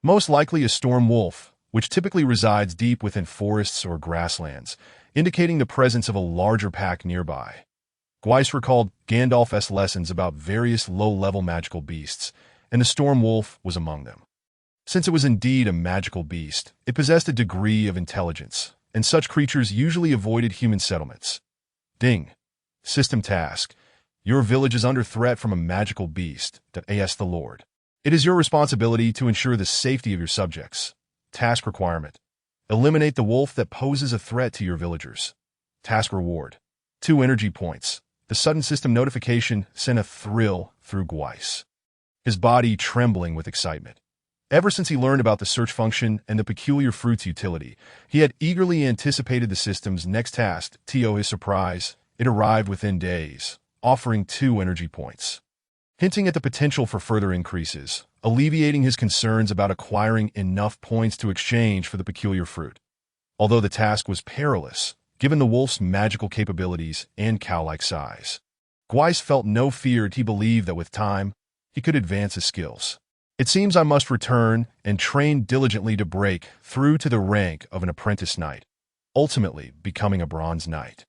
Most likely a storm wolf, which typically resides deep within forests or grasslands, indicating the presence of a larger pack nearby. Gwevis recalled Gandalf's lessons about various low-level magical beasts, and the storm wolf was among them. Since it was indeed a magical beast, it possessed a degree of intelligence, and such creatures usually avoided human settlements. Ding. System task. Your village is under threat from a magical beast. Ask the Lord. It is your responsibility to ensure the safety of your subjects. Task requirement. Eliminate the wolf that poses a threat to your villagers. Task reward. 2 energy points. The sudden system notification sent a thrill through Gwevis, his body trembling with excitement. Ever since he learned about the search function and the peculiar fruit's utility, he had eagerly anticipated the system's next task. To his surprise, it arrived within days, offering 2 energy points, hinting at the potential for further increases, alleviating his concerns about acquiring enough points to exchange for the peculiar fruit. Although the task was perilous, given the wolf's magical capabilities and cow-like size, Gwevis felt no fear. He believed that with time, he could advance his skills. "It seems I must return and train diligently to break through to the rank of an apprentice knight, ultimately becoming a bronze knight.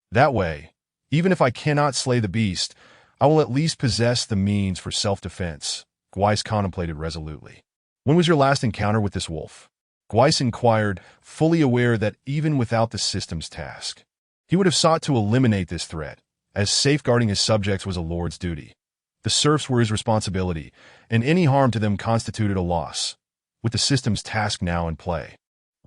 That way, even if I cannot slay the beast, I will at least possess the means for self-defense," Gwevis contemplated resolutely. "When was your last encounter with this wolf?" Gwevis inquired, fully aware that even without the system's task, he would have sought to eliminate this threat, as safeguarding his subjects was a lord's duty. The serfs were his responsibility, and any harm to them constituted a loss. With the system's task now in play,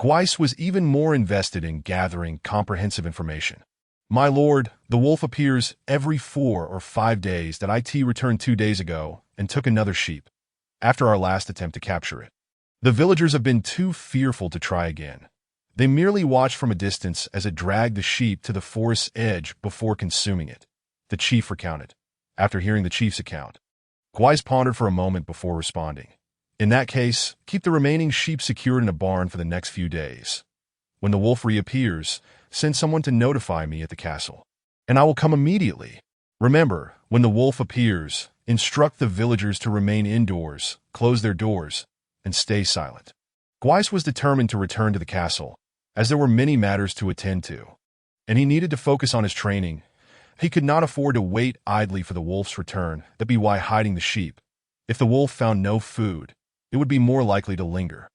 Gwevis was even more invested in gathering comprehensive information. "My lord, the wolf appears every 4 or 5 days. That IT returned 2 days ago and took another sheep, after our last attempt to capture it. The villagers have been too fearful to try again. They merely watched from a distance as it dragged the sheep to the forest's edge before consuming it," the chief recounted. After hearing the chief's account, Gwevis pondered for a moment before responding. "In that case, keep the remaining sheep secured in a barn for the next few days. When the wolf reappears, send someone to notify me at the castle, and I will come immediately. Remember, when the wolf appears, instruct the villagers to remain indoors, close their doors, and stay silent." Gwevis was determined to return to the castle, as there were many matters to attend to, and he needed to focus on his training. He could not afford to wait idly for the wolf's return. That'd be why hiding the sheep. If the wolf found no food, it would be more likely to linger,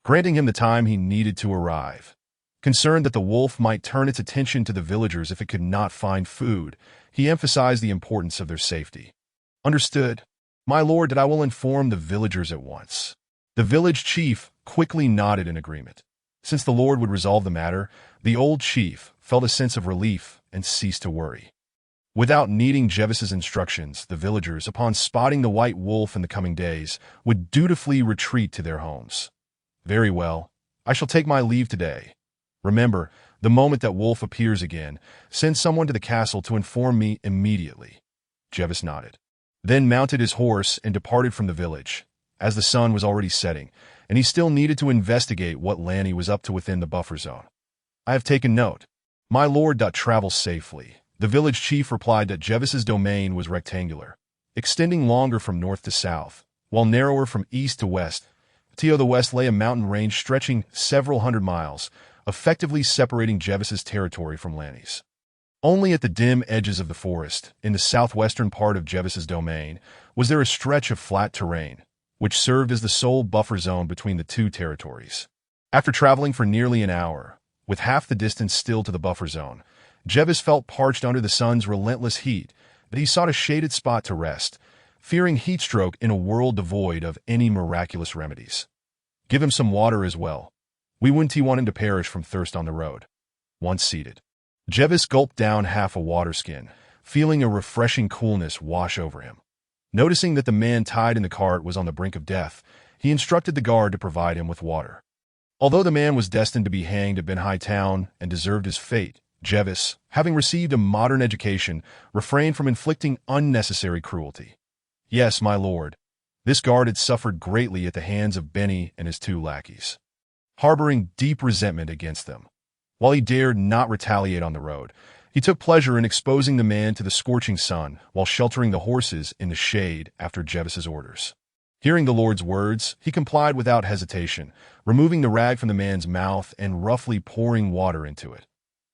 granting him the time he needed to arrive. Concerned that the wolf might turn its attention to the villagers if it could not find food, he emphasized the importance of their safety. "Understood. My lord, that I will inform the villagers at once." The village chief quickly nodded in agreement. Since the lord would resolve the matter, the old chief felt a sense of relief and ceased to worry. Without needing Gwevis's instructions, the villagers, upon spotting the white wolf in the coming days, would dutifully retreat to their homes. Very well, I shall take my leave today. Remember, the moment that wolf appears again, send someone to the castle to inform me immediately. Gwevis nodded, then mounted his horse and departed from the village, as the sun was already setting, and he still needed to investigate what Lanny was up to within the buffer zone. I have taken note. My lord. Travel safely. The village chief replied that Gwevis's domain was rectangular, extending longer from north to south, while narrower from east to west. To the west lay a mountain range stretching several hundred miles, effectively separating Gwevis's territory from Lanny's. Only at the dim edges of the forest, in the southwestern part of Gwevis's domain, was there a stretch of flat terrain, which served as the sole buffer zone between the two territories. After traveling for nearly an hour, with half the distance still to the buffer zone, Gwevis felt parched under the sun's relentless heat, but he sought a shaded spot to rest, fearing heatstroke in a world devoid of any miraculous remedies. Give him some water as well. We wouldn't want him to perish from thirst on the road. Once seated, Gwevis gulped down half a water skin, feeling a refreshing coolness wash over him. Noticing that the man tied in the cart was on the brink of death, he instructed the guard to provide him with water. Although the man was destined to be hanged at Ben High Town and deserved his fate, Gwevis, having received a modern education, refrained from inflicting unnecessary cruelty. Yes, my lord, this guard had suffered greatly at the hands of Benny and his two lackeys, harboring deep resentment against them. While he dared not retaliate on the road, he took pleasure in exposing the man to the scorching sun while sheltering the horses in the shade after Gwevis's orders. Hearing the lord's words, he complied without hesitation, removing the rag from the man's mouth and roughly pouring water into it.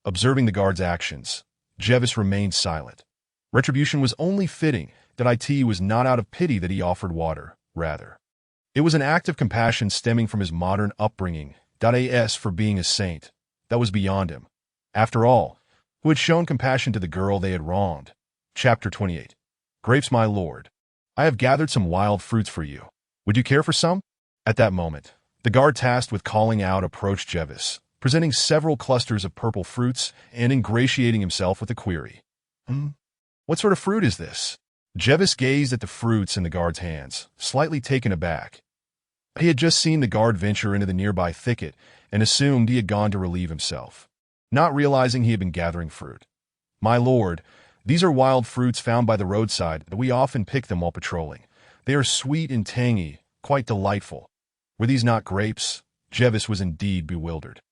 Observing the guard's actions, Gwevis remained silent. Retribution was only fitting that it was not out of pity that he offered water, rather. It was an act of compassion stemming from his modern upbringing, as for being a saint, that was beyond him. After all, who had shown compassion to the girl they had wronged? Chapter 28. Grapes, my lord. I have gathered some wild fruits for you. Would you care for some? At that moment, the guard tasked with calling out approached Gwevis, presenting several clusters of purple fruits and ingratiating himself with a query. What sort of fruit is this? Gwevis gazed at the fruits in the guard's hands, slightly taken aback. He had just seen the guard venture into the nearby thicket and assumed he had gone to relieve himself, not realizing he had been gathering fruit. My lord, these are wild fruits found by the roadside. We often pick them while patrolling. They are sweet and tangy, quite delightful. Were these not grapes? Gwevis was indeed bewildered.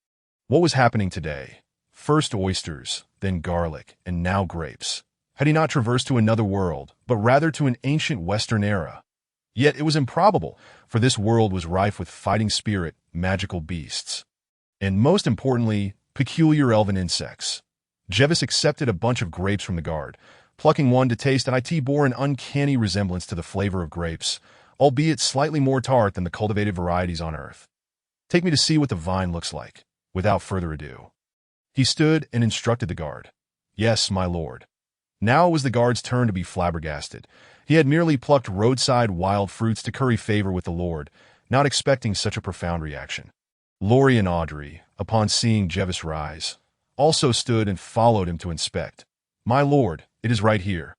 What was happening today? First oysters, then garlic, and now grapes. Had he not traversed to another world, but rather to an ancient Western era? Yet it was improbable, for this world was rife with fighting spirit, magical beasts, and most importantly, peculiar elven insects. Gwevis accepted a bunch of grapes from the guard, plucking one to taste, and it bore an uncanny resemblance to the flavor of grapes, albeit slightly more tart than the cultivated varieties on earth. Take me to see what the vine looks like. Without further ado, he stood and instructed the guard. Yes, my lord. Now it was the guard's turn to be flabbergasted. He had merely plucked roadside wild fruits to curry favor with the lord, not expecting such a profound reaction. Laurie and Audrey, upon seeing Gwevis rise, also stood and followed him to inspect. My lord, it is right here.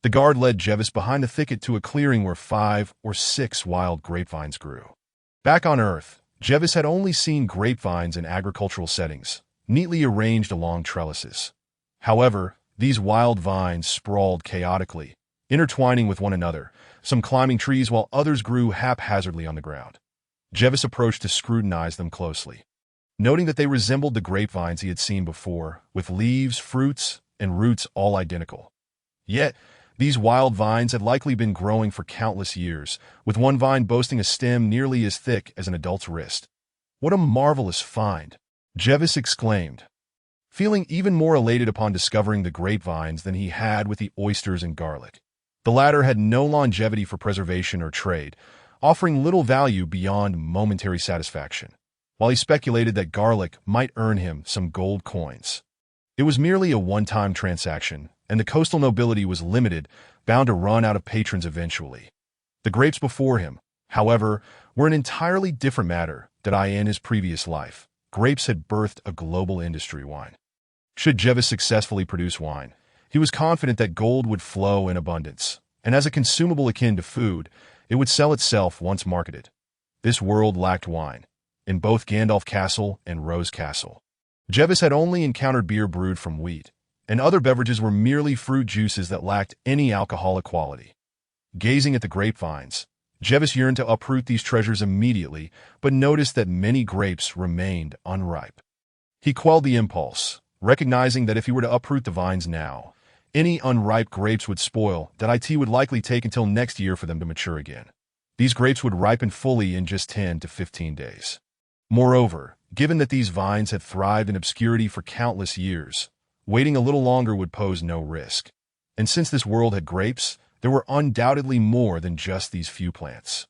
The guard led Gwevis behind the thicket to a clearing where 5 or 6 wild grapevines grew. Back on Earth, Gwevis had only seen grapevines in agricultural settings, neatly arranged along trellises. However, these wild vines sprawled chaotically, intertwining with one another, some climbing trees while others grew haphazardly on the ground. Gwevis approached to scrutinize them closely, noting that they resembled the grapevines he had seen before, with leaves, fruits, and roots all identical. Yet, these wild vines had likely been growing for countless years, with one vine boasting a stem nearly as thick as an adult's wrist. What a marvelous find! Gwevis exclaimed, feeling even more elated upon discovering the grapevines than he had with the oysters and garlic. The latter had no longevity for preservation or trade, offering little value beyond momentary satisfaction, while he speculated that garlic might earn him some gold coins. It was merely a one-time transaction, and the coastal nobility was limited, bound to run out of patrons eventually. The grapes before him, however, were an entirely different matter. In his previous life, grapes had birthed a global industry wine. Should Gwevis successfully produce wine, he was confident that gold would flow in abundance, and as a consumable akin to food, it would sell itself once marketed. This world lacked wine, in both Gandalf Castle and Rose Castle. Gwevis had only encountered beer brewed from wheat, and other beverages were merely fruit juices that lacked any alcoholic quality. Gazing at the grapevines, Gwevis yearned to uproot these treasures immediately, but noticed that many grapes remained unripe. He quelled the impulse, recognizing that if he were to uproot the vines now, any unripe grapes would spoil, that it would likely take until next year for them to mature again. These grapes would ripen fully in just 10 to 15 days. Moreover, given that these vines had thrived in obscurity for countless years, waiting a little longer would pose no risk. And since this world had grapes, there were undoubtedly more than just these few plants.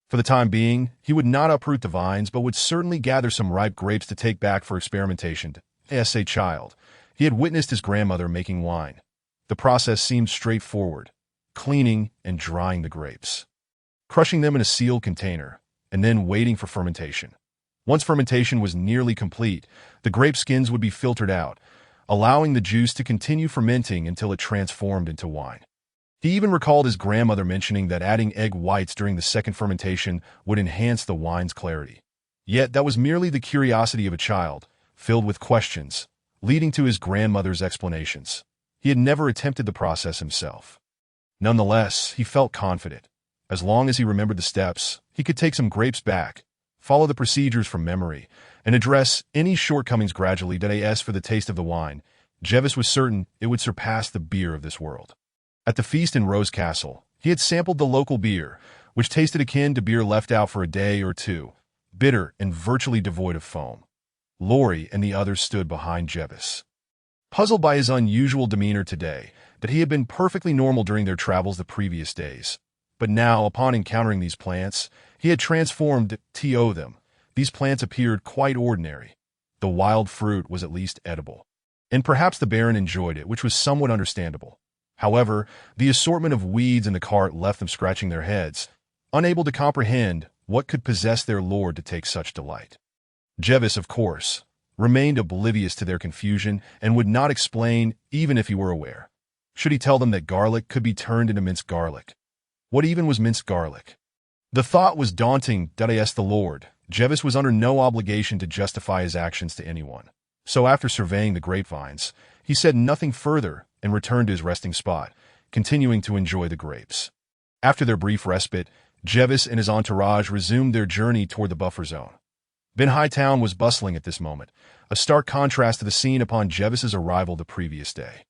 For the time being, he would not uproot the vines, but would certainly gather some ripe grapes to take back for experimentation. As a child, he had witnessed his grandmother making wine. The process seemed straightforward: cleaning and drying the grapes, crushing them in a sealed container, and then waiting for fermentation. Once fermentation was nearly complete, the grape skins would be filtered out, allowing the juice to continue fermenting until it transformed into wine. He even recalled his grandmother mentioning that adding egg whites during the second fermentation would enhance the wine's clarity. Yet that was merely the curiosity of a child, filled with questions, leading to his grandmother's explanations. He had never attempted the process himself. Nonetheless, he felt confident. As long as he remembered the steps, he could take some grapes back, follow the procedures from memory, and address any shortcomings gradually. As for the taste of the wine, Gwevis was certain it would surpass the beer of this world. At the feast in Rose Castle, he had sampled the local beer, which tasted akin to beer left out for a day or two, bitter and virtually devoid of foam. Laurie and the others stood behind Gwevis, puzzled by his unusual demeanor today, that he had been perfectly normal during their travels the previous days. But now, upon encountering these plants, he had transformed to them. These plants appeared quite ordinary. The wild fruit was at least edible, and perhaps the Baron enjoyed it, which was somewhat understandable. However, the assortment of weeds in the cart left them scratching their heads, unable to comprehend what could possess their lord to take such delight. Gwevis, of course, remained oblivious to their confusion and would not explain even if he were aware. Should he tell them that garlic could be turned into minced garlic? What even was minced garlic? The thought was daunting. The Lord, Gwevis was under no obligation to justify his actions to anyone. So after surveying the grapevines, he said nothing further and returned to his resting spot, continuing to enjoy the grapes. After their brief respite, Gwevis and his entourage resumed their journey toward the buffer zone. Ben Hightown was bustling at this moment, a stark contrast to the scene upon Gwevis's arrival the previous day.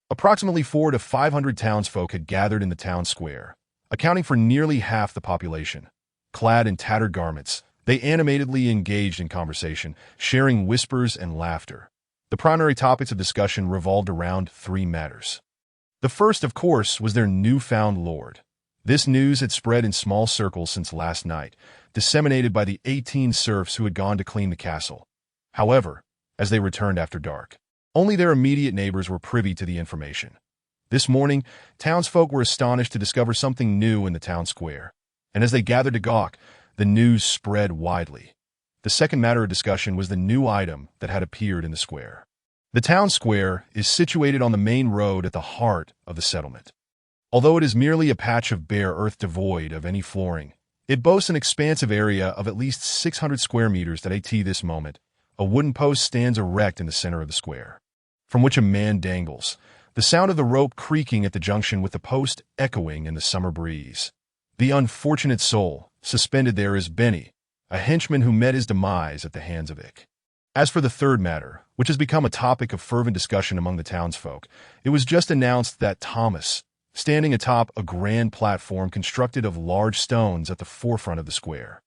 Approximately 400 to 500 townsfolk had gathered in the town square, accounting for nearly half the population. Clad in tattered garments, they animatedly engaged in conversation, sharing whispers and laughter. The primary topics of discussion revolved around three matters. The first, of course, was their newfound lord. This news had spread in small circles since last night, disseminated by the 18 serfs who had gone to clean the castle. However, as they returned after dark, only their immediate neighbors were privy to the information. This morning, townsfolk were astonished to discover something new in the town square, and as they gathered to gawk, the news spread widely. The second matter of discussion was the new item that had appeared in the square. The town square is situated on the main road at the heart of the settlement. Although it is merely a patch of bare earth devoid of any flooring, it boasts an expansive area of at least 600 square meters. At this moment, a wooden post stands erect in the center of the square, from which a man dangles, the sound of the rope creaking at the junction with the post echoing in the summer breeze. The unfortunate soul suspended there is Benny, a henchman who met his demise at the hands of Ick. As for the third matter, which has become a topic of fervent discussion among the townsfolk, it was just announced that Thomas, standing atop a grand platform constructed of large stones at the forefront of the square,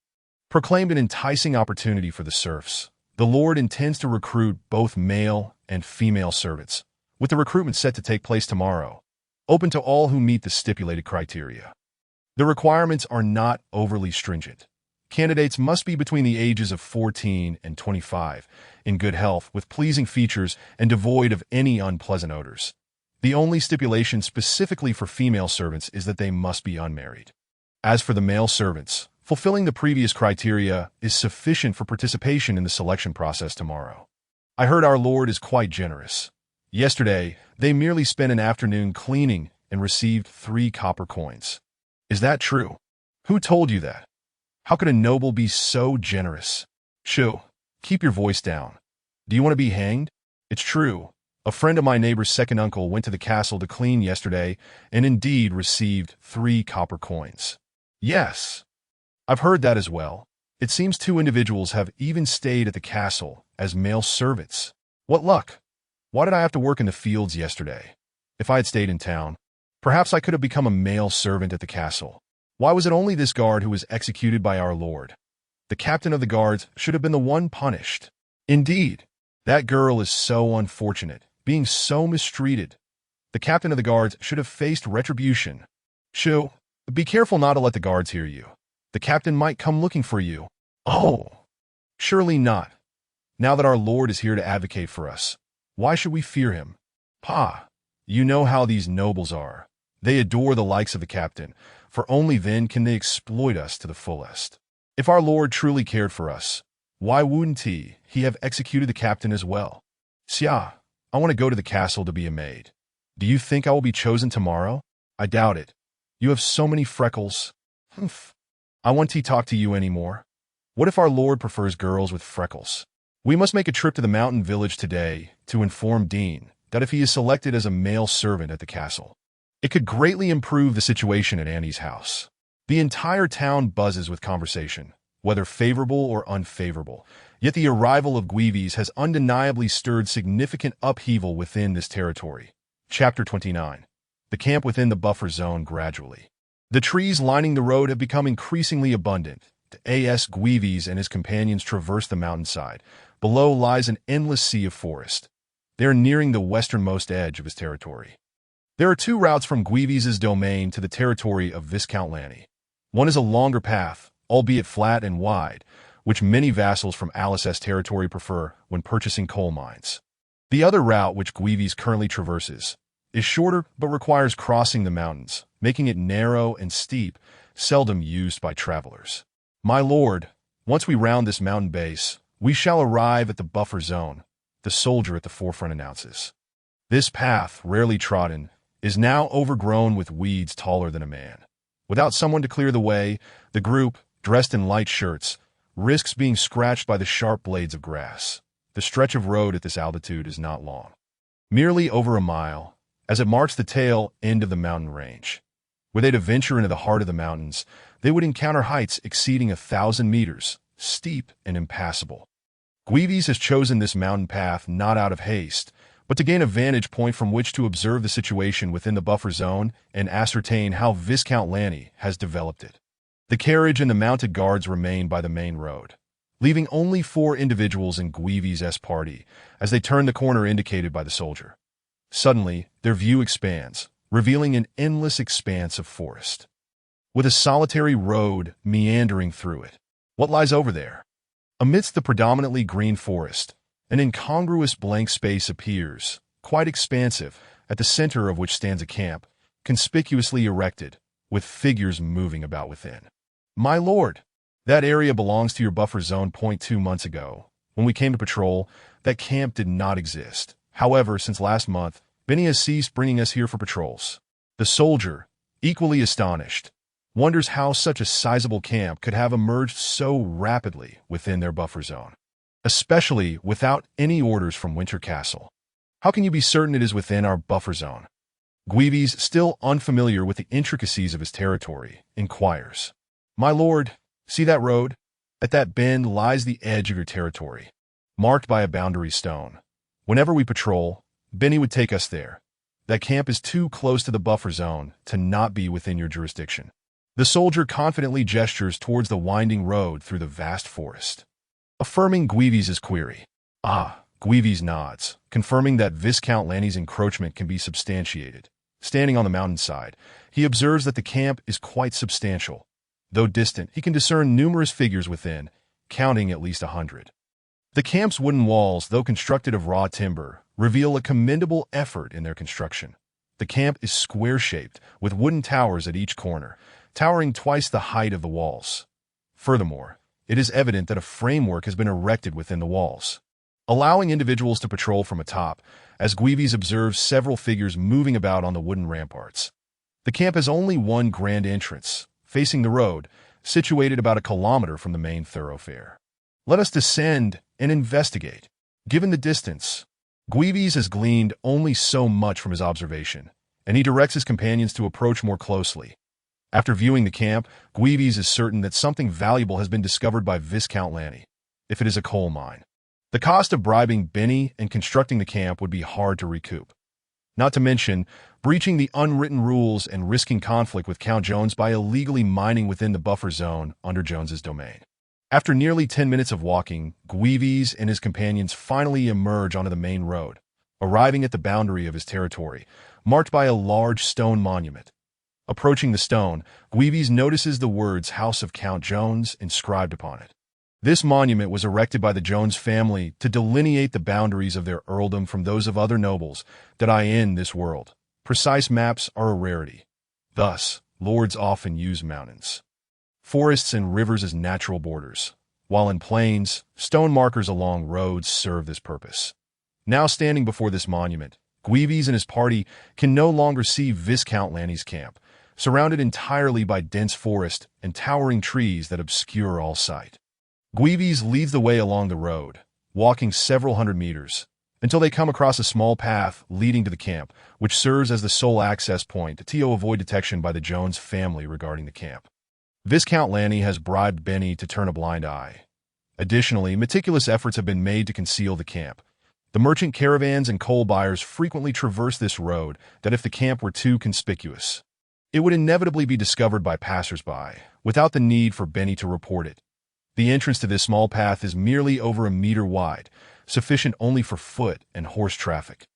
proclaimed an enticing opportunity for the serfs. The Lord intends to recruit both male and female servants, with the recruitment set to take place tomorrow, open to all who meet the stipulated criteria. The requirements are not overly stringent. Candidates must be between the ages of 14 and 25, in good health, with pleasing features, and devoid of any unpleasant odors. The only stipulation specifically for female servants is that they must be unmarried. As for the male servants, fulfilling the previous criteria is sufficient for participation in the selection process tomorrow. I heard our Lord is quite generous. Yesterday, they merely spent an afternoon cleaning and received 3 copper coins. Is that true? Who told you that? How could a noble be so generous? Shoo, keep your voice down. Do you want to be hanged? It's true. A friend of my neighbor's second uncle went to the castle to clean yesterday and indeed received 3 copper coins. Yes, I've heard that as well. It seems 2 individuals have even stayed at the castle as male servants. What luck! Why did I have to work in the fields yesterday? If I had stayed in town, perhaps I could have become a male servant at the castle. Why was it only this guard who was executed by our lord? The captain of the guards should have been the one punished. Indeed, that girl is so unfortunate, being so mistreated. The captain of the guards should have faced retribution. Shoo, be careful not to let the guards hear you. The captain might come looking for you. Oh, surely not. Now that our lord is here to advocate for us, why should we fear him? Pa, you know how these nobles are. They adore the likes of the captain, for only then can they exploit us to the fullest. If our lord truly cared for us, why wouldn't he have executed the captain as well? Xia, I want to go to the castle to be a maid. Do you think I will be chosen tomorrow? I doubt it. You have so many freckles. Humph. I won't talk to you anymore. What if our lord prefers girls with freckles? We must make a trip to the mountain village today to inform Dean that if he is selected as a male servant at the castle, it could greatly improve the situation at Annie's house. The entire town buzzes with conversation, whether favorable or unfavorable, yet the arrival of Gwevis has undeniably stirred significant upheaval within this territory. Chapter 29. The camp within the buffer zone gradually. The trees lining the road have become increasingly abundant. As Gwevis and his companions traverse the mountainside, below lies an endless sea of forest. They are nearing the westernmost edge of his territory. There are 2 routes from Gwevis's domain to the territory of Viscount Lanny. One is a longer path, albeit flat and wide, which many vassals from Alice's territory prefer when purchasing coal mines. The other route, which Gwevis currently traverses, is shorter but requires crossing the mountains, making it narrow and steep, seldom used by travelers. My lord, once we round this mountain base, we shall arrive at the buffer zone, the soldier at the forefront announces. This path, rarely trodden, is now overgrown with weeds taller than a man. Without someone to clear the way, the group, dressed in light shirts, risks being scratched by the sharp blades of grass. The stretch of road at this altitude is not long, merely over a mile, as it marks the tail end of the mountain range. Were they to venture into the heart of the mountains, they would encounter heights exceeding 1,000 meters, steep and impassable. Gwevis has chosen this mountain path not out of haste, but to gain a vantage point from which to observe the situation within the buffer zone and ascertain how Viscount Lanny has developed it. The carriage and the mounted guards remain by the main road, leaving only 4 individuals in Gwevis' party as they turn the corner indicated by the soldier. Suddenly, their view expands, revealing an endless expanse of forest, with a solitary road meandering through it. What lies over there? Amidst the predominantly green forest, an incongruous blank space appears, quite expansive, at the center of which stands a camp, conspicuously erected, with figures moving about within. My lord, that area belongs to your buffer zone. 2 months ago, when we came to patrol, that camp did not exist. However, since last month, Benny has ceased bringing us here for patrols. The soldier, equally astonished, wonders how such a sizable camp could have emerged so rapidly within their buffer zone, especially without any orders from Winter Castle. How can you be certain it is within our buffer zone? Gwevis, still unfamiliar with the intricacies of his territory, inquires. My lord, see that road? At that bend lies the edge of your territory, marked by a boundary stone. Whenever we patrol, Benny would take us there. That camp is too close to the buffer zone to not be within your jurisdiction. The soldier confidently gestures towards the winding road through the vast forest, affirming Gwevis' query. Gwevis nods, confirming that Viscount Lanny's encroachment can be substantiated. Standing on the mountainside, he observes that the camp is quite substantial. Though distant, he can discern numerous figures within, counting at least 100. The camp's wooden walls, though constructed of raw timber, reveal a commendable effort in their construction. The camp is square-shaped, with wooden towers at each corner, towering twice the height of the walls. Furthermore, it is evident that a framework has been erected within the walls. allowing individuals to patrol from atop, as Gwevis observes several figures moving about on the wooden ramparts. The camp has only one grand entrance, facing the road, situated about a kilometer from the main thoroughfare. Let us descend and investigate. Given the distance, Gwevis has gleaned only so much from his observation, and he directs his companions to approach more closely. After viewing the camp, Gwevis is certain that something valuable has been discovered by Viscount Lanny, if it is a coal mine. The cost of bribing Benny and constructing the camp would be hard to recoup. Not to mention, breaching the unwritten rules and risking conflict with Count Jones by illegally mining within the buffer zone under Jones's domain. After nearly 10 minutes of walking, Gwevis and his companions finally emerge onto the main road, arriving at the boundary of his territory, marked by a large stone monument. Approaching the stone, Gwevis notices the words House of Count Jones inscribed upon it. This monument was erected by the Jones family to delineate the boundaries of their earldom from those of other nobles that are in this world. Precise maps are a rarity. Thus, lords often use mountains, forests and rivers as natural borders, while in plains, stone markers along roads serve this purpose. Now standing before this monument, Gwevis and his party can no longer see Viscount Lanny's camp, surrounded entirely by dense forest and towering trees that obscure all sight. Gwevis leads the way along the road, walking several hundred meters, until they come across a small path leading to the camp, which serves as the sole access point to avoid detection by the Jones family regarding the camp. Viscount Lanny has bribed Benny to turn a blind eye. Additionally, meticulous efforts have been made to conceal the camp. The merchant caravans and coal buyers frequently traverse this road that if the camp were too conspicuous, it would inevitably be discovered by passers-by, without the need for Benny to report it. The entrance to this small path is merely over a meter wide, sufficient only for foot and horse traffic.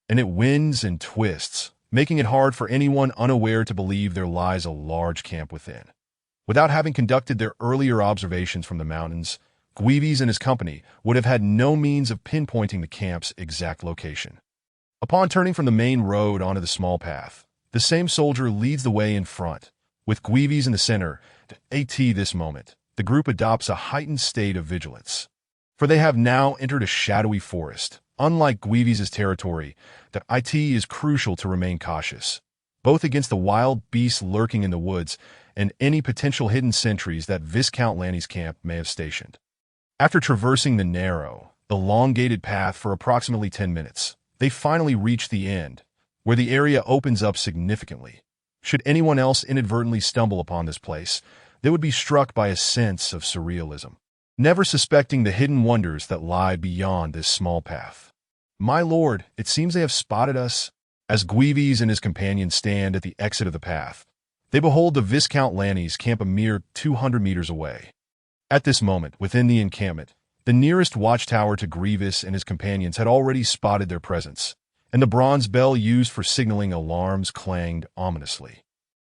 And it winds and twists, making it hard for anyone unaware to believe there lies a large camp within. Without having conducted their earlier observations from the mountains, Gwevis and his company would have had no means of pinpointing the camp's exact location. Upon turning from the main road onto the small path, the same soldier leads the way in front, with Gwevis in the center. At this moment, the group adopts a heightened state of vigilance, for they have now entered a shadowy forest. Unlike Gwevis's territory, the it is crucial to remain cautious, both against the wild beasts lurking in the woods and any potential hidden sentries that Viscount Lanny's camp may have stationed. After traversing the narrow, elongated path for approximately 10 minutes, they finally reach the end, where the area opens up significantly. Should anyone else inadvertently stumble upon this place, they would be struck by a sense of surrealism, never suspecting the hidden wonders that lie beyond this small path. "My lord, it seems they have spotted us." As Gwevis and his companions stand at the exit of the path, they behold the Viscount Lanny's camp a mere 200 meters away. At this moment, within the encampment, the nearest watchtower to Gwevis and his companions had already spotted their presence, and the bronze bell used for signaling alarms clanged ominously.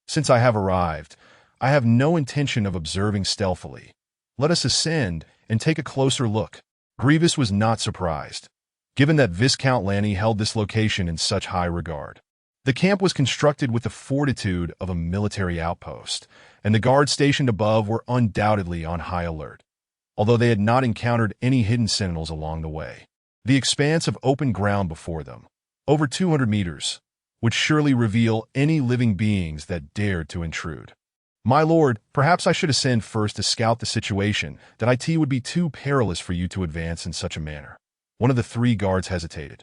"Since I have arrived, I have no intention of observing stealthily. Let us ascend and take a closer look." Gwevis was not surprised, given that Viscount Lanny held this location in such high regard. The camp was constructed with the fortitude of a military outpost, and the guards stationed above were undoubtedly on high alert, although they had not encountered any hidden sentinels along the way. The expanse of open ground before them, over 200 meters, would surely reveal any living beings that dared to intrude. "My lord, perhaps I should ascend first to scout the situation. That it would be too perilous for you to advance in such a manner." One of the three guards hesitated,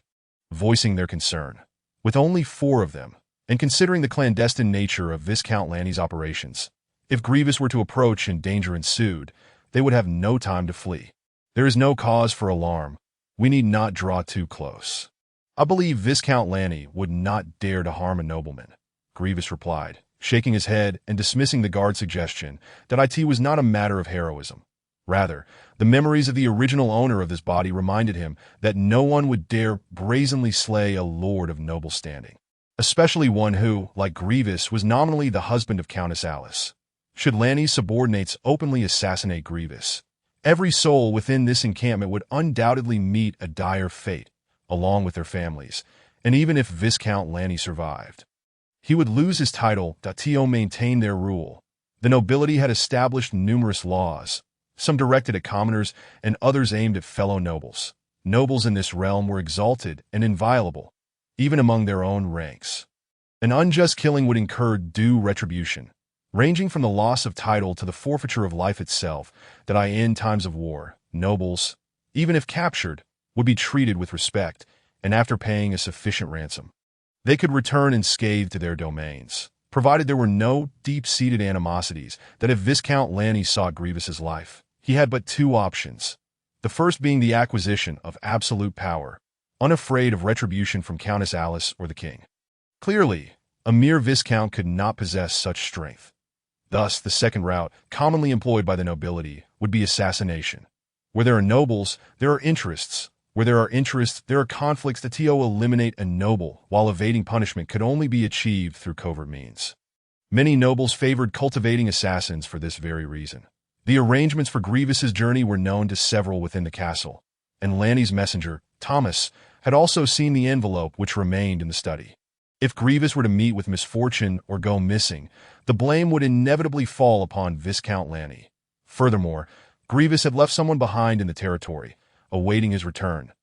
voicing their concern. With only 4 of them, and considering the clandestine nature of Viscount Lanny's operations, if Gwevis were to approach and danger ensued, they would have no time to flee. "There is no cause for alarm. We need not draw too close." "I believe Viscount Lanny would not dare to harm a nobleman," Gwevis replied, shaking his head and dismissing the guard's suggestion that it was not a matter of heroism. Rather, the memories of the original owner of this body reminded him that no one would dare brazenly slay a lord of noble standing, especially one who, like Gwevis, was nominally the husband of Countess Alice. Should Lanny's subordinates openly assassinate Gwevis, every soul within this encampment would undoubtedly meet a dire fate, along with their families, and even if Viscount Lanny survived, he would lose his title to maintain their rule. The nobility had established numerous laws, some directed at commoners and others aimed at fellow nobles, Nobles in this realm were exalted and inviolable, even among their own ranks. An unjust killing would incur due retribution, ranging from the loss of title to the forfeiture of life itself, that in times of war, nobles, even if captured, would be treated with respect, and after paying a sufficient ransom, they could return unscathed to their domains, provided there were no deep-seated animosities. That if Viscount Lanny sought Gwevis's life, he had but two options, the first being the acquisition of absolute power, unafraid of retribution from Countess Alice or the king. Clearly, a mere viscount could not possess such strength. Thus, the second route, commonly employed by the nobility, would be assassination. Where there are nobles, there are interests. Where there are interests, there are conflicts. That to eliminate a noble while evading punishment could only be achieved through covert means. Many nobles favored cultivating assassins for this very reason. The arrangements for Gwevis's journey were known to several within the castle, and Lanny's messenger, Thomas, had also seen the envelope which remained in the study. If Gwevis were to meet with misfortune or go missing, the blame would inevitably fall upon Viscount Lanny. Furthermore, Gwevis had left someone behind in the territory, awaiting his return.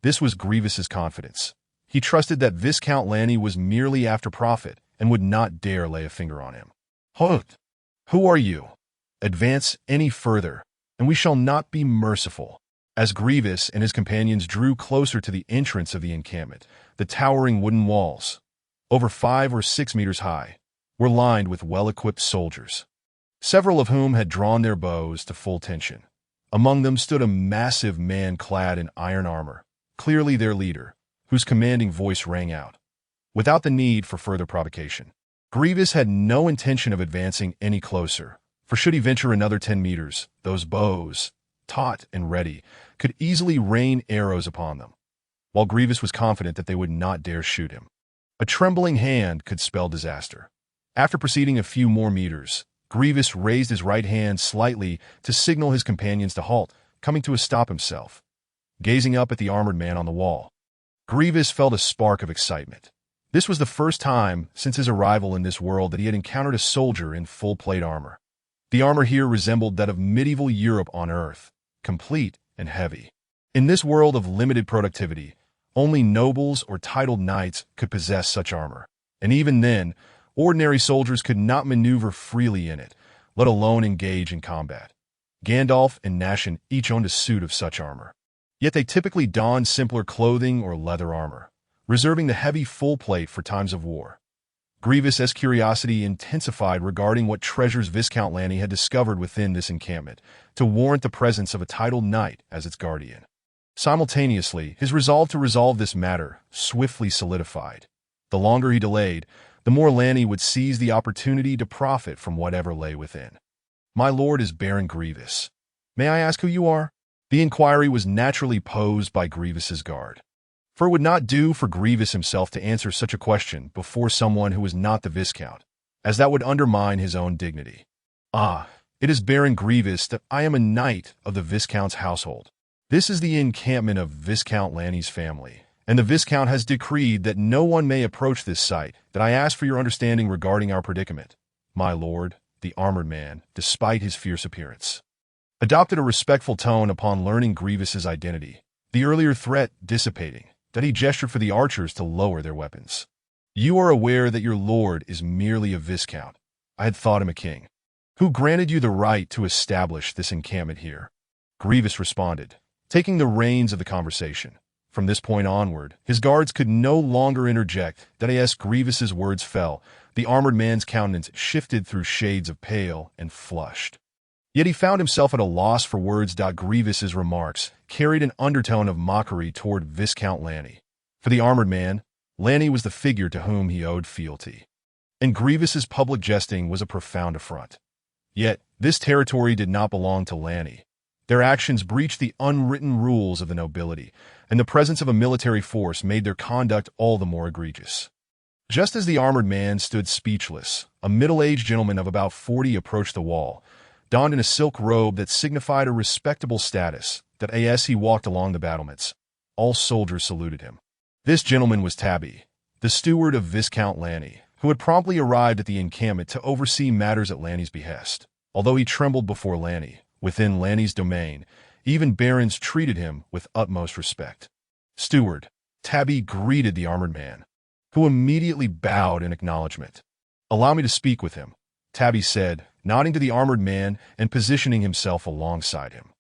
This was Gwevis's confidence. He trusted that Viscount Lanny was merely after profit and would not dare lay a finger on him. "Halt! Who are you? Advance any further, and we shall not be merciful." As Gwevis and his companions drew closer to the entrance of the encampment, the towering wooden walls, over 5 or 6 meters high, were lined with well-equipped soldiers, several of whom had drawn their bows to full tension. Among them stood a massive man clad in iron armor, clearly their leader, whose commanding voice rang out, without the need for further provocation. Gwevis had no intention of advancing any closer, for should he venture another 10 meters, those bows, taut and ready, could easily rain arrows upon them, while Gwevis was confident that they would not dare shoot him. A trembling hand could spell disaster. After proceeding a few more meters, Gwevis raised his right hand slightly to signal his companions to halt, coming to a stop himself, gazing up at the armored man on the wall. Gwevis felt a spark of excitement. This was the first time since his arrival in this world that he had encountered a soldier in full plate armor. The armor here resembled that of medieval Europe on Earth, complete and heavy. In this world of limited productivity, only nobles or titled knights could possess such armor, and even then, ordinary soldiers could not maneuver freely in it, let alone engage in combat. Gandalf and Nashin each owned a suit of such armor. Yet they typically donned simpler clothing or leather armor, reserving the heavy full plate for times of war. Gwevis's curiosity intensified regarding what treasures Viscount Lanny had discovered within this encampment to warrant the presence of a titled knight as its guardian. Simultaneously, his resolve to resolve this matter swiftly solidified. The longer he delayed, the more Lanny would seize the opportunity to profit from whatever lay within. "My lord is Baron Gwevis. May I ask who you are?" The inquiry was naturally posed by Gwevis's guard, for it would not do for Gwevis himself to answer such a question before someone who was not the Viscount, as that would undermine his own dignity. "Ah, it is Baron Gwevis. That I am a knight of the Viscount's household. This is the encampment of Viscount Lanny's family, and the Viscount has decreed that no one may approach this site. That I ask for your understanding regarding our predicament." My lord, the armored man, despite his fierce appearance, adopted a respectful tone upon learning Gwevis's identity, the earlier threat dissipating, that he gestured for the archers to lower their weapons. "You are aware that your lord is merely a viscount. I had thought him a king. Who granted you the right to establish this encampment here?" Gwevis responded, taking the reins of the conversation. From this point onward, his guards could no longer interject. That as Gwevis's words fell, the armored man's countenance shifted through shades of pale and flushed. Yet he found himself at a loss for words. Gwevis's remarks carried an undertone of mockery toward Viscount Lanny. For the armored man, Lanny was the figure to whom he owed fealty, and Gwevis's public jesting was a profound affront. Yet, this territory did not belong to Lanny. Their actions breached the unwritten rules of the nobility, and the presence of a military force made their conduct all the more egregious. Just as the armored man stood speechless, a middle-aged gentleman of about 40 approached the wall, donned in a silk robe that signified a respectable status. That as he walked along the battlements, all soldiers saluted him. This gentleman was Tabby, the steward of Viscount Lanny, who had promptly arrived at the encampment to oversee matters at Lanny's behest. Although he trembled before Lanny, within Lanny's domain, even barons treated him with utmost respect. "Steward," Tabby greeted the armored man, who immediately bowed in acknowledgement. "Allow me to speak with him," Tabby said, nodding to the armored man and positioning himself alongside him.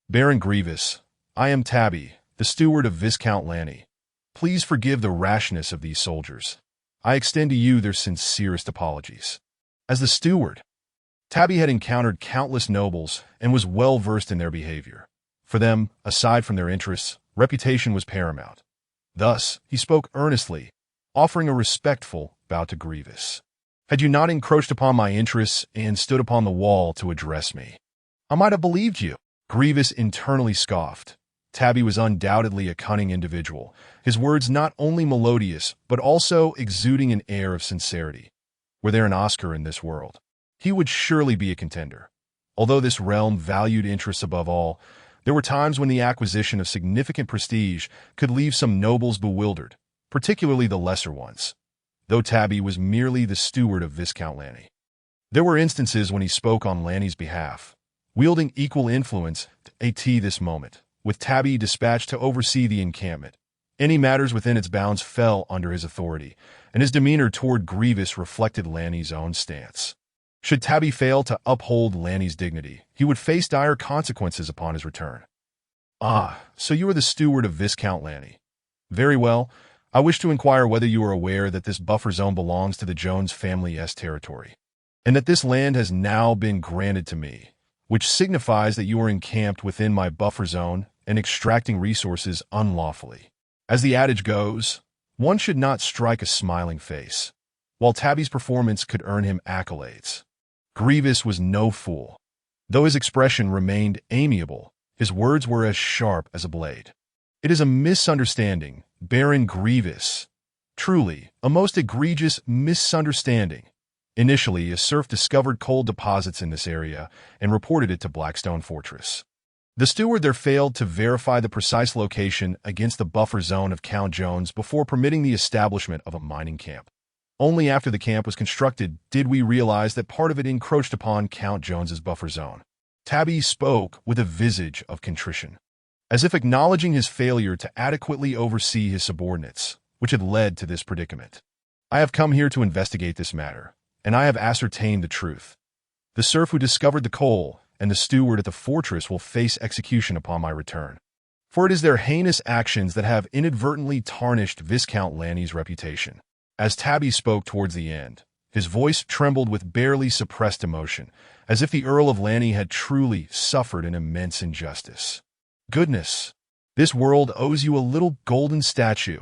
"Baron Gwevis, I am Tabby, the steward of Viscount Lanny. Please forgive the rashness of these soldiers. I extend to you their sincerest apologies." As the steward, Tabby had encountered countless nobles and was well versed in their behavior. For them, aside from their interests, reputation was paramount. Thus, he spoke earnestly, offering a respectful bow to Gwevis. "Had you not encroached upon my interests and stood upon the wall to address me, I might have believed you." Gwevis internally scoffed. Tabby was undoubtedly a cunning individual, his words not only melodious, but also exuding an air of sincerity. Were there an Oscar in this world, he would surely be a contender. Although this realm valued interests above all, there were times when the acquisition of significant prestige could leave some nobles bewildered, particularly the lesser ones. Though Tabby was merely the steward of Viscount Lanny, there were instances when he spoke on Lanny's behalf, wielding equal influence to this moment, with Tabby dispatched to oversee the encampment. Any matters within its bounds fell under his authority, and his demeanor toward Gwevis reflected Lanny's own stance. Should Tabby fail to uphold Lanny's dignity, he would face dire consequences upon his return. "Ah, so you are the steward of Viscount Lanny. Very well. I wish to inquire whether you are aware that this buffer zone belongs to the Jones family's territory, and that this land has now been granted to me, which signifies that you are encamped within my buffer zone and extracting resources unlawfully. As the adage goes, one should not strike a smiling face." While Tabby's performance could earn him accolades, Gwevis was no fool. Though his expression remained amiable, his words were as sharp as a blade. "It is a misunderstanding, Baron Gwevis. Truly, a most egregious misunderstanding. Initially, a serf discovered coal deposits in this area and reported it to Blackstone Fortress. The steward there failed to verify the precise location against the buffer zone of Count Jones before permitting the establishment of a mining camp. Only after the camp was constructed did we realize that part of it encroached upon Count Jones's buffer zone." Tabby spoke with a visage of contrition, as if acknowledging his failure to adequately oversee his subordinates, which had led to this predicament. "I have come here to investigate this matter, and I have ascertained the truth. The serf who discovered the coal and the steward at the fortress will face execution upon my return, for it is their heinous actions that have inadvertently tarnished Viscount Lanny's reputation." As Tabby spoke towards the end, his voice trembled with barely suppressed emotion, as if the Earl of Lanny had truly suffered an immense injustice. "Goodness, this world owes you a little golden statue."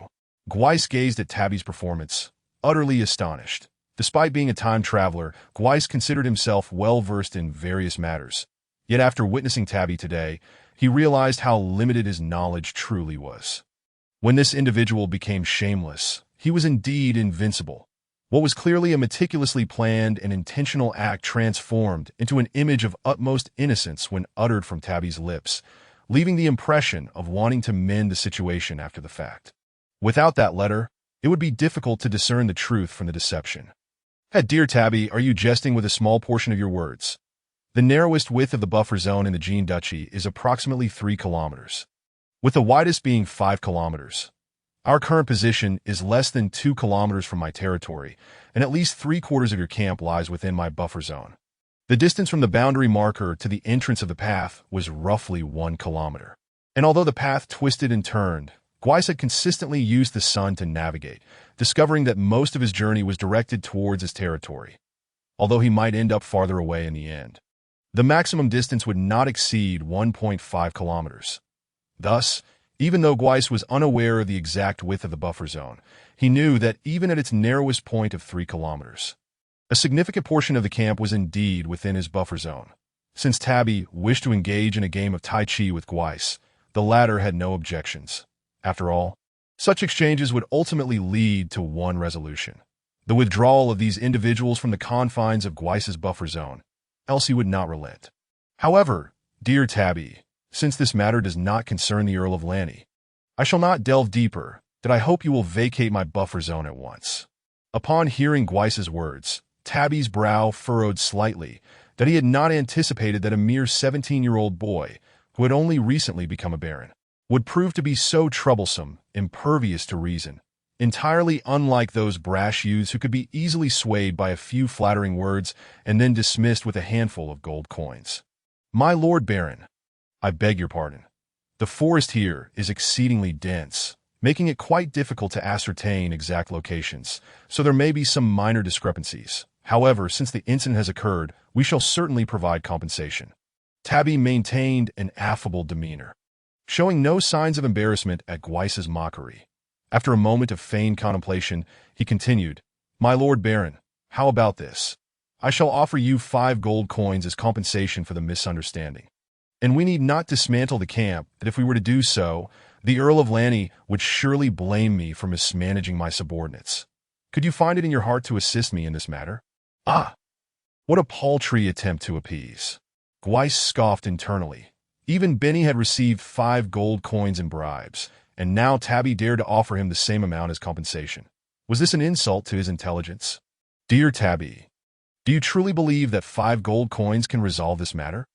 Gwevis gazed at Tabby's performance, utterly astonished. Despite being a time traveler, Gwevis considered himself well-versed in various matters. Yet after witnessing Tabby today, he realized how limited his knowledge truly was. When this individual became shameless, he was indeed invincible. What was clearly a meticulously planned and intentional act transformed into an image of utmost innocence when uttered from Tabby's lips, leaving the impression of wanting to mend the situation after the fact. Without that letter, it would be difficult to discern the truth from the deception. "Dear Tabby, are you jesting with a small portion of your words? The narrowest width of the buffer zone in the Jean Duchy is approximately 3 kilometers, with the widest being 5 kilometers. Our current position is less than 2 kilometers from my territory, and at least 3/4 of your camp lies within my buffer zone. The distance from the boundary marker to the entrance of the path was roughly 1 kilometer. And although the path twisted and turned, Gwevis had consistently used the sun to navigate, discovering that most of his journey was directed towards his territory, although he might end up farther away in the end. The maximum distance would not exceed 1.5 kilometers. Thus, even though Gwevis was unaware of the exact width of the buffer zone, he knew that even at its narrowest point of 3 kilometers, a significant portion of the camp was indeed within his buffer zone. Since Tabby wished to engage in a game of Tai Chi with Gwevis, the latter had no objections. After all, such exchanges would ultimately lead to one resolution: the withdrawal of these individuals from the confines of Gweis's buffer zone, else he would not relent. "However, dear Tabby, since this matter does not concern the Earl of Lanny, I shall not delve deeper, that I hope you will vacate my buffer zone at once." Upon hearing Gweis's words, Tabby's brow furrowed slightly, that he had not anticipated that a mere 17-year-old boy who had only recently become a baron, would prove to be so troublesome, impervious to reason, entirely unlike those brash youths who could be easily swayed by a few flattering words and then dismissed with a handful of gold coins. "My lord baron, I beg your pardon. The forest here is exceedingly dense, making it quite difficult to ascertain exact locations, so there may be some minor discrepancies. However, since the incident has occurred, we shall certainly provide compensation." Tabby maintained an affable demeanor, showing no signs of embarrassment at Gwewis's mockery. After a moment of feigned contemplation, he continued, "My lord baron, how about this? I shall offer you 5 gold coins as compensation for the misunderstanding. And we need not dismantle the camp, that if we were to do so, the Earl of Lanny would surely blame me for mismanaging my subordinates. Could you find it in your heart to assist me in this matter?" "Ah, what a paltry attempt to appease." Gwais scoffed internally. Even Benny had received 5 gold coins in bribes, and now Tabby dared to offer him the same amount as compensation. Was this an insult to his intelligence? "Dear Tabby, do you truly believe that 5 gold coins can resolve this matter?"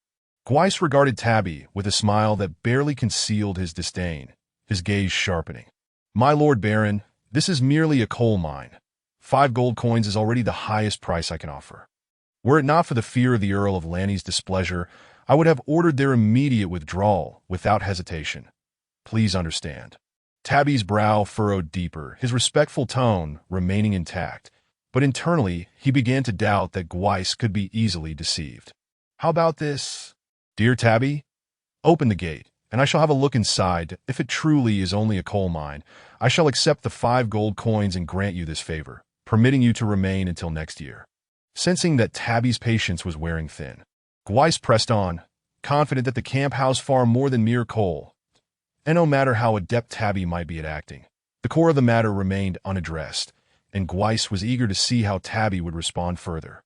Gwais regarded Tabby with a smile that barely concealed his disdain, his gaze sharpening. "My lord baron, this is merely a coal mine. 5 gold coins is already the highest price I can offer. Were it not for the fear of the Earl of Lanny's displeasure, I would have ordered their immediate withdrawal without hesitation. Please understand." Tabby's brow furrowed deeper, his respectful tone remaining intact, but internally he began to doubt that Gwais could be easily deceived. "How about this? Dear Tabby, open the gate, and I shall have a look inside. If it truly is only a coal mine, I shall accept the 5 gold coins and grant you this favor, permitting you to remain until next year." Sensing that Tabby's patience was wearing thin, Gwais pressed on, confident that the camp housed far more than mere coal. And no matter how adept Tabby might be at acting, the core of the matter remained unaddressed, and Gwais was eager to see how Tabby would respond further.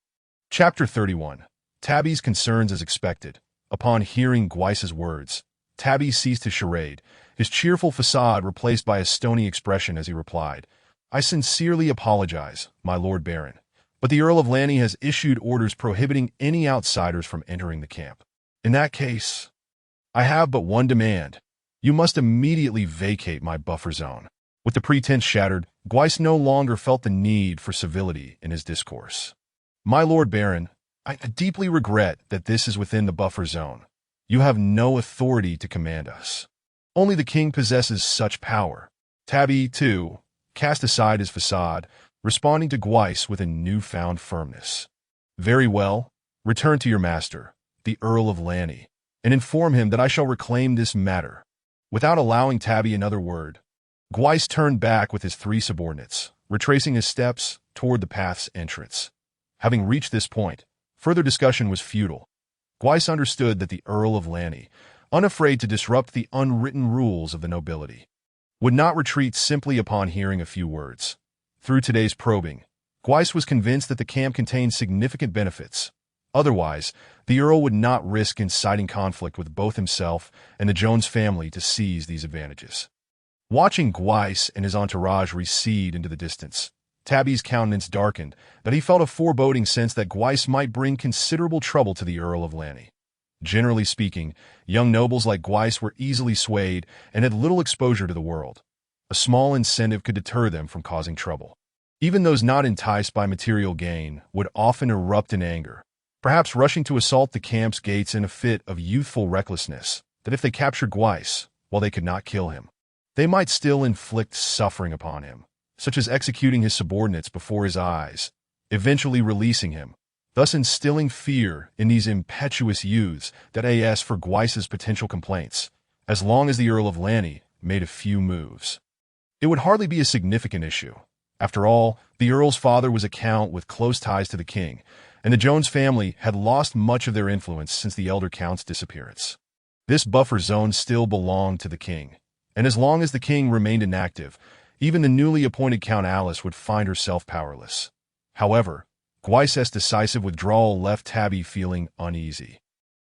Chapter 31. Tabby's concerns as expected. Upon hearing Gweis's words, Tabby ceased his charade, his cheerful facade replaced by a stony expression as he replied, "I sincerely apologize, my lord baron, but the Earl of Lanny has issued orders prohibiting any outsiders from entering the camp. In that case, I have but one demand. You must immediately vacate my buffer zone." With the pretense shattered, Gwais no longer felt the need for civility in his discourse. "My lord baron, I deeply regret that this is within the buffer zone. You have no authority to command us. Only the king possesses such power." Tabby, too, cast aside his facade, responding to Gwais with a newfound firmness. "Very well, return to your master, the Earl of Lanny, and inform him that I shall reclaim this matter." Without allowing Tabby another word, Gwais turned back with his 3 subordinates, retracing his steps toward the path's entrance. Having reached this point, further discussion was futile. Gwais understood that the Earl of Lanny, unafraid to disrupt the unwritten rules of the nobility, would not retreat simply upon hearing a few words. Through today's probing, Gwais was convinced that the camp contained significant benefits. Otherwise, the Earl would not risk inciting conflict with both himself and the Jones family to seize these advantages. Watching Gwais and his entourage recede into the distance, Tabby's countenance darkened, but he felt a foreboding sense that Gwais might bring considerable trouble to the Earl of Lanny. Generally speaking, young nobles like Gwais were easily swayed and had little exposure to the world. A small incentive could deter them from causing trouble. Even those not enticed by material gain would often erupt in anger, perhaps rushing to assault the camp's gates in a fit of youthful recklessness, that if they captured Gwais, while they could not kill him, they might still inflict suffering upon him, such as executing his subordinates before his eyes, eventually releasing him, thus instilling fear in these impetuous youths that as for Gwewis's potential complaints, as long as the Earl of Lanny made a few moves, it would hardly be a significant issue. After all, the Earl's father was a count with close ties to the king, and the Jones family had lost much of their influence since the elder count's disappearance. This buffer zone still belonged to the king, and as long as the king remained inactive, even the newly appointed Count Alice would find herself powerless. However, Gwewis's decisive withdrawal left Tabby feeling uneasy.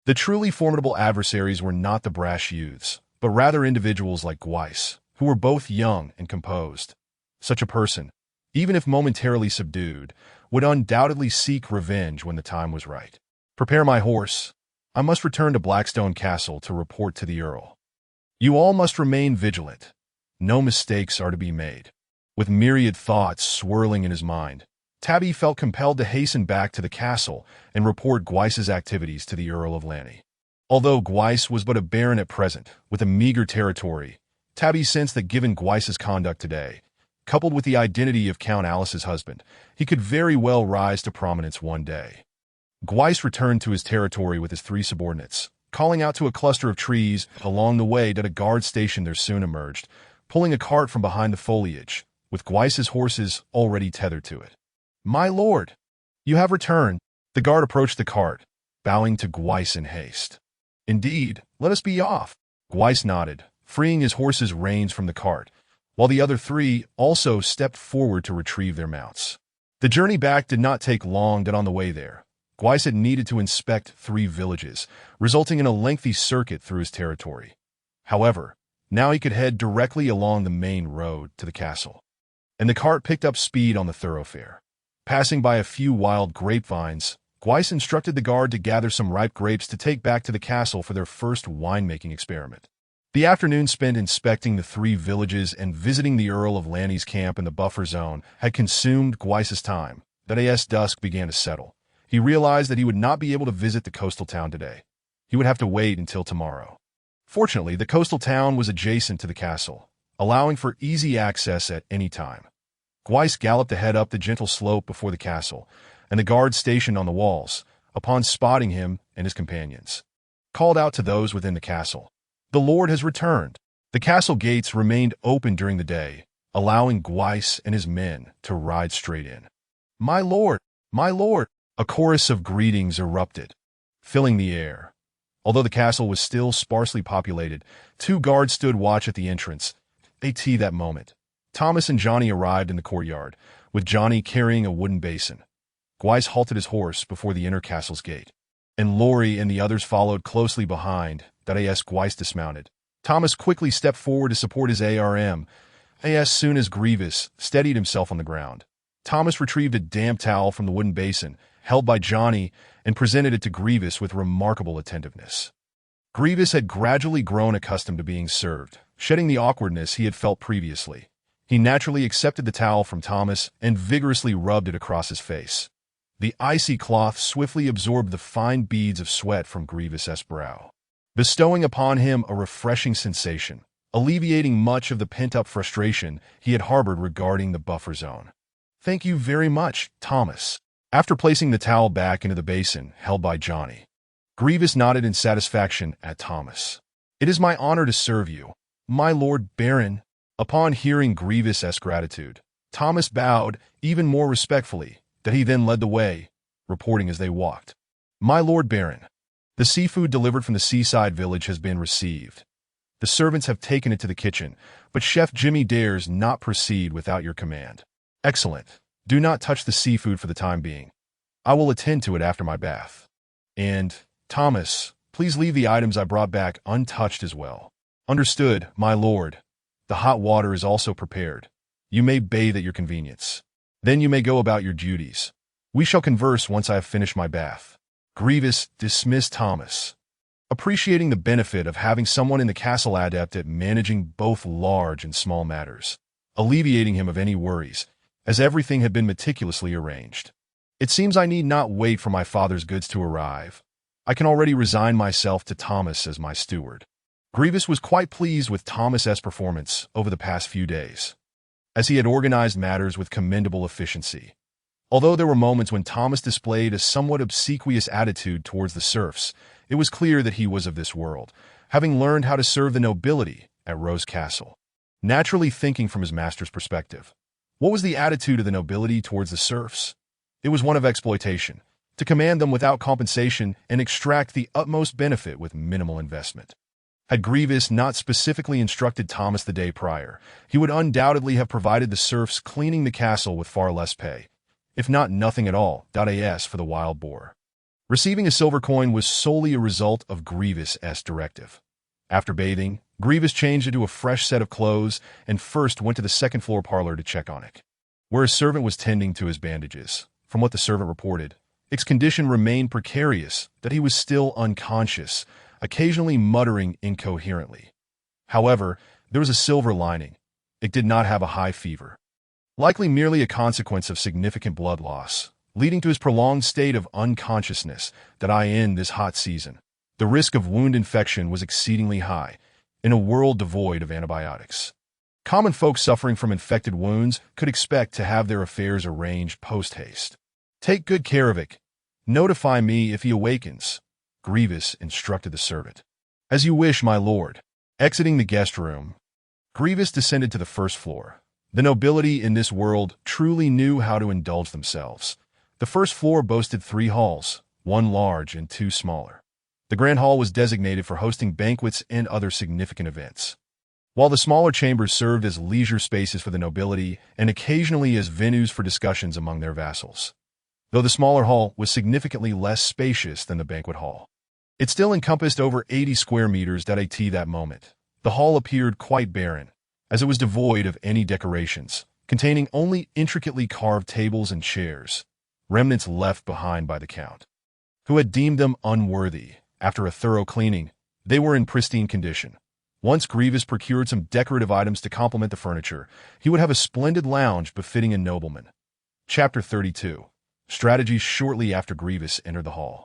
The truly formidable adversaries were not the brash youths, but rather individuals like Gwais, who were both young and composed. Such a person, even if momentarily subdued, would undoubtedly seek revenge when the time was right. "Prepare my horse," I must return to Blackstone Castle to report to the Earl. You all must remain vigilant. No mistakes are to be made. With myriad thoughts swirling in his mind, Tabby felt compelled to hasten back to the castle and report Gweis's activities to the Earl of Lanny. Although Gweis was but a baron at present, with a meager territory, Tabby sensed that given Gweis's conduct today, coupled with the identity of Count Alice's husband, he could very well rise to prominence one day. Gweis returned to his territory with his 3 subordinates, calling out to a cluster of trees along the way that a guard station there soon emerged, pulling a cart from behind the foliage, with Gweis's horses already tethered to it. "My lord, you have returned." The guard approached the cart, bowing to Gweis in haste. "Indeed, let us be off." Gweis nodded, freeing his horse's reins from the cart, while the other 3 also stepped forward to retrieve their mounts. The journey back did not take long, that on the way there, Gweis had needed to inspect 3 villages, resulting in a lengthy circuit through his territory. However, now he could head directly along the main road to the castle. And the cart picked up speed on the thoroughfare. Passing by a few wild grapevines, Gweis instructed the guard to gather some ripe grapes to take back to the castle for their first winemaking experiment. The afternoon spent inspecting the 3 villages and visiting the Earl of Lanny's camp in the buffer zone had consumed Gweis's time. That as dusk began to settle, he realized that he would not be able to visit the coastal town today. He would have to wait until tomorrow. Fortunately, the coastal town was adjacent to the castle, allowing for easy access at any time. Gweis galloped ahead up the gentle slope before the castle, and the guards stationed on the walls, upon spotting him and his companions, called out to those within the castle, "The Lord has returned." The castle gates remained open during the day, allowing Gweis and his men to ride straight in. "My lord! My lord!" A chorus of greetings erupted, filling the air. Although the castle was still sparsely populated, 2 guards stood watch at the entrance. That moment, Thomas and Johnny arrived in the courtyard, with Johnny carrying a wooden basin. Gweis halted his horse before the inner castle's gate, and Laurie and the others followed closely behind. As Gweis dismounted, Thomas quickly stepped forward to support his ARM. As soon as Gwevis steadied himself on the ground, Thomas retrieved a damp towel from the wooden basin held by Johnny and presented it to Gwevis with remarkable attentiveness. Gwevis had gradually grown accustomed to being served, shedding the awkwardness he had felt previously. He naturally accepted the towel from Thomas and vigorously rubbed it across his face. The icy cloth swiftly absorbed the fine beads of sweat from Gwevis's brow, bestowing upon him a refreshing sensation, alleviating much of the pent-up frustration he had harbored regarding the buffer zone. "Thank you very much, Thomas." After placing the towel back into the basin held by Johnny, Gwevis nodded in satisfaction at Thomas. "It is my honor to serve you, my Lord Baron." Upon hearing Gwevis's gratitude, Thomas bowed even more respectfully, that he then led the way, reporting as they walked. "My Lord Baron, the seafood delivered from the seaside village has been received. The servants have taken it to the kitchen, but Chef Jimmy dares not proceed without your command." "Excellent. Do not touch the seafood for the time being. I will attend to it after my bath. And, Thomas, please leave the items I brought back untouched as well." "Understood, my lord. The hot water is also prepared. You may bathe at your convenience. Then you may go about your duties. We shall converse once I have finished my bath." Gwevis dismissed Thomas, appreciating the benefit of having someone in the castle adept at managing both large and small matters, alleviating him of any worries, as everything had been meticulously arranged. "It seems I need not wait for my father's goods to arrive. I can already resign myself to Thomas as my steward." Gwevis was quite pleased with Thomas's performance over the past few days, as he had organized matters with commendable efficiency. Although there were moments when Thomas displayed a somewhat obsequious attitude towards the serfs, it was clear that he was of this world, having learned how to serve the nobility at Rose Castle. Naturally thinking from his master's perspective, what was the attitude of the nobility towards the serfs? It was one of exploitation, to command them without compensation and extract the utmost benefit with minimal investment. Had Gwevis not specifically instructed Thomas the day prior, he would undoubtedly have provided the serfs cleaning the castle with far less pay, if not nothing at all, as for the wild boar. Receiving a silver coin was solely a result of Gwevis's directive. After bathing, Gwevis changed into a fresh set of clothes and first went to the second-floor parlor to check on it, where a servant was tending to his bandages. From what the servant reported, Its condition remained precarious, that he was still unconscious, occasionally muttering incoherently. However, there was a silver lining. It did not have a high fever. Likely merely a consequence of significant blood loss, leading to his prolonged state of unconsciousness that in this hot season. The risk of wound infection was exceedingly high, in a world devoid of antibiotics. Common folk suffering from infected wounds could expect to have their affairs arranged post-haste. "Take good care of it. Notify me if he awakens," Gwevis instructed the servant. "As you wish, my lord." Exiting the guest room, Gwevis descended to the first floor. The nobility in this world truly knew how to indulge themselves. The first floor boasted 3 halls, 1 large and 2 smaller. The grand hall was designated for hosting banquets and other significant events, while the smaller chambers served as leisure spaces for the nobility and occasionally as venues for discussions among their vassals. Though the smaller hall was significantly less spacious than the banquet hall, it still encompassed over 80 square meters that moment. The hall appeared quite barren, as it was devoid of any decorations, containing only intricately carved tables and chairs, remnants left behind by the count, who had deemed them unworthy. After a thorough cleaning, they were in pristine condition. Once Gwevis procured some decorative items to complement the furniture, he would have a splendid lounge befitting a nobleman. Chapter 32. Strategies. Shortly after Gwevis entered the hall,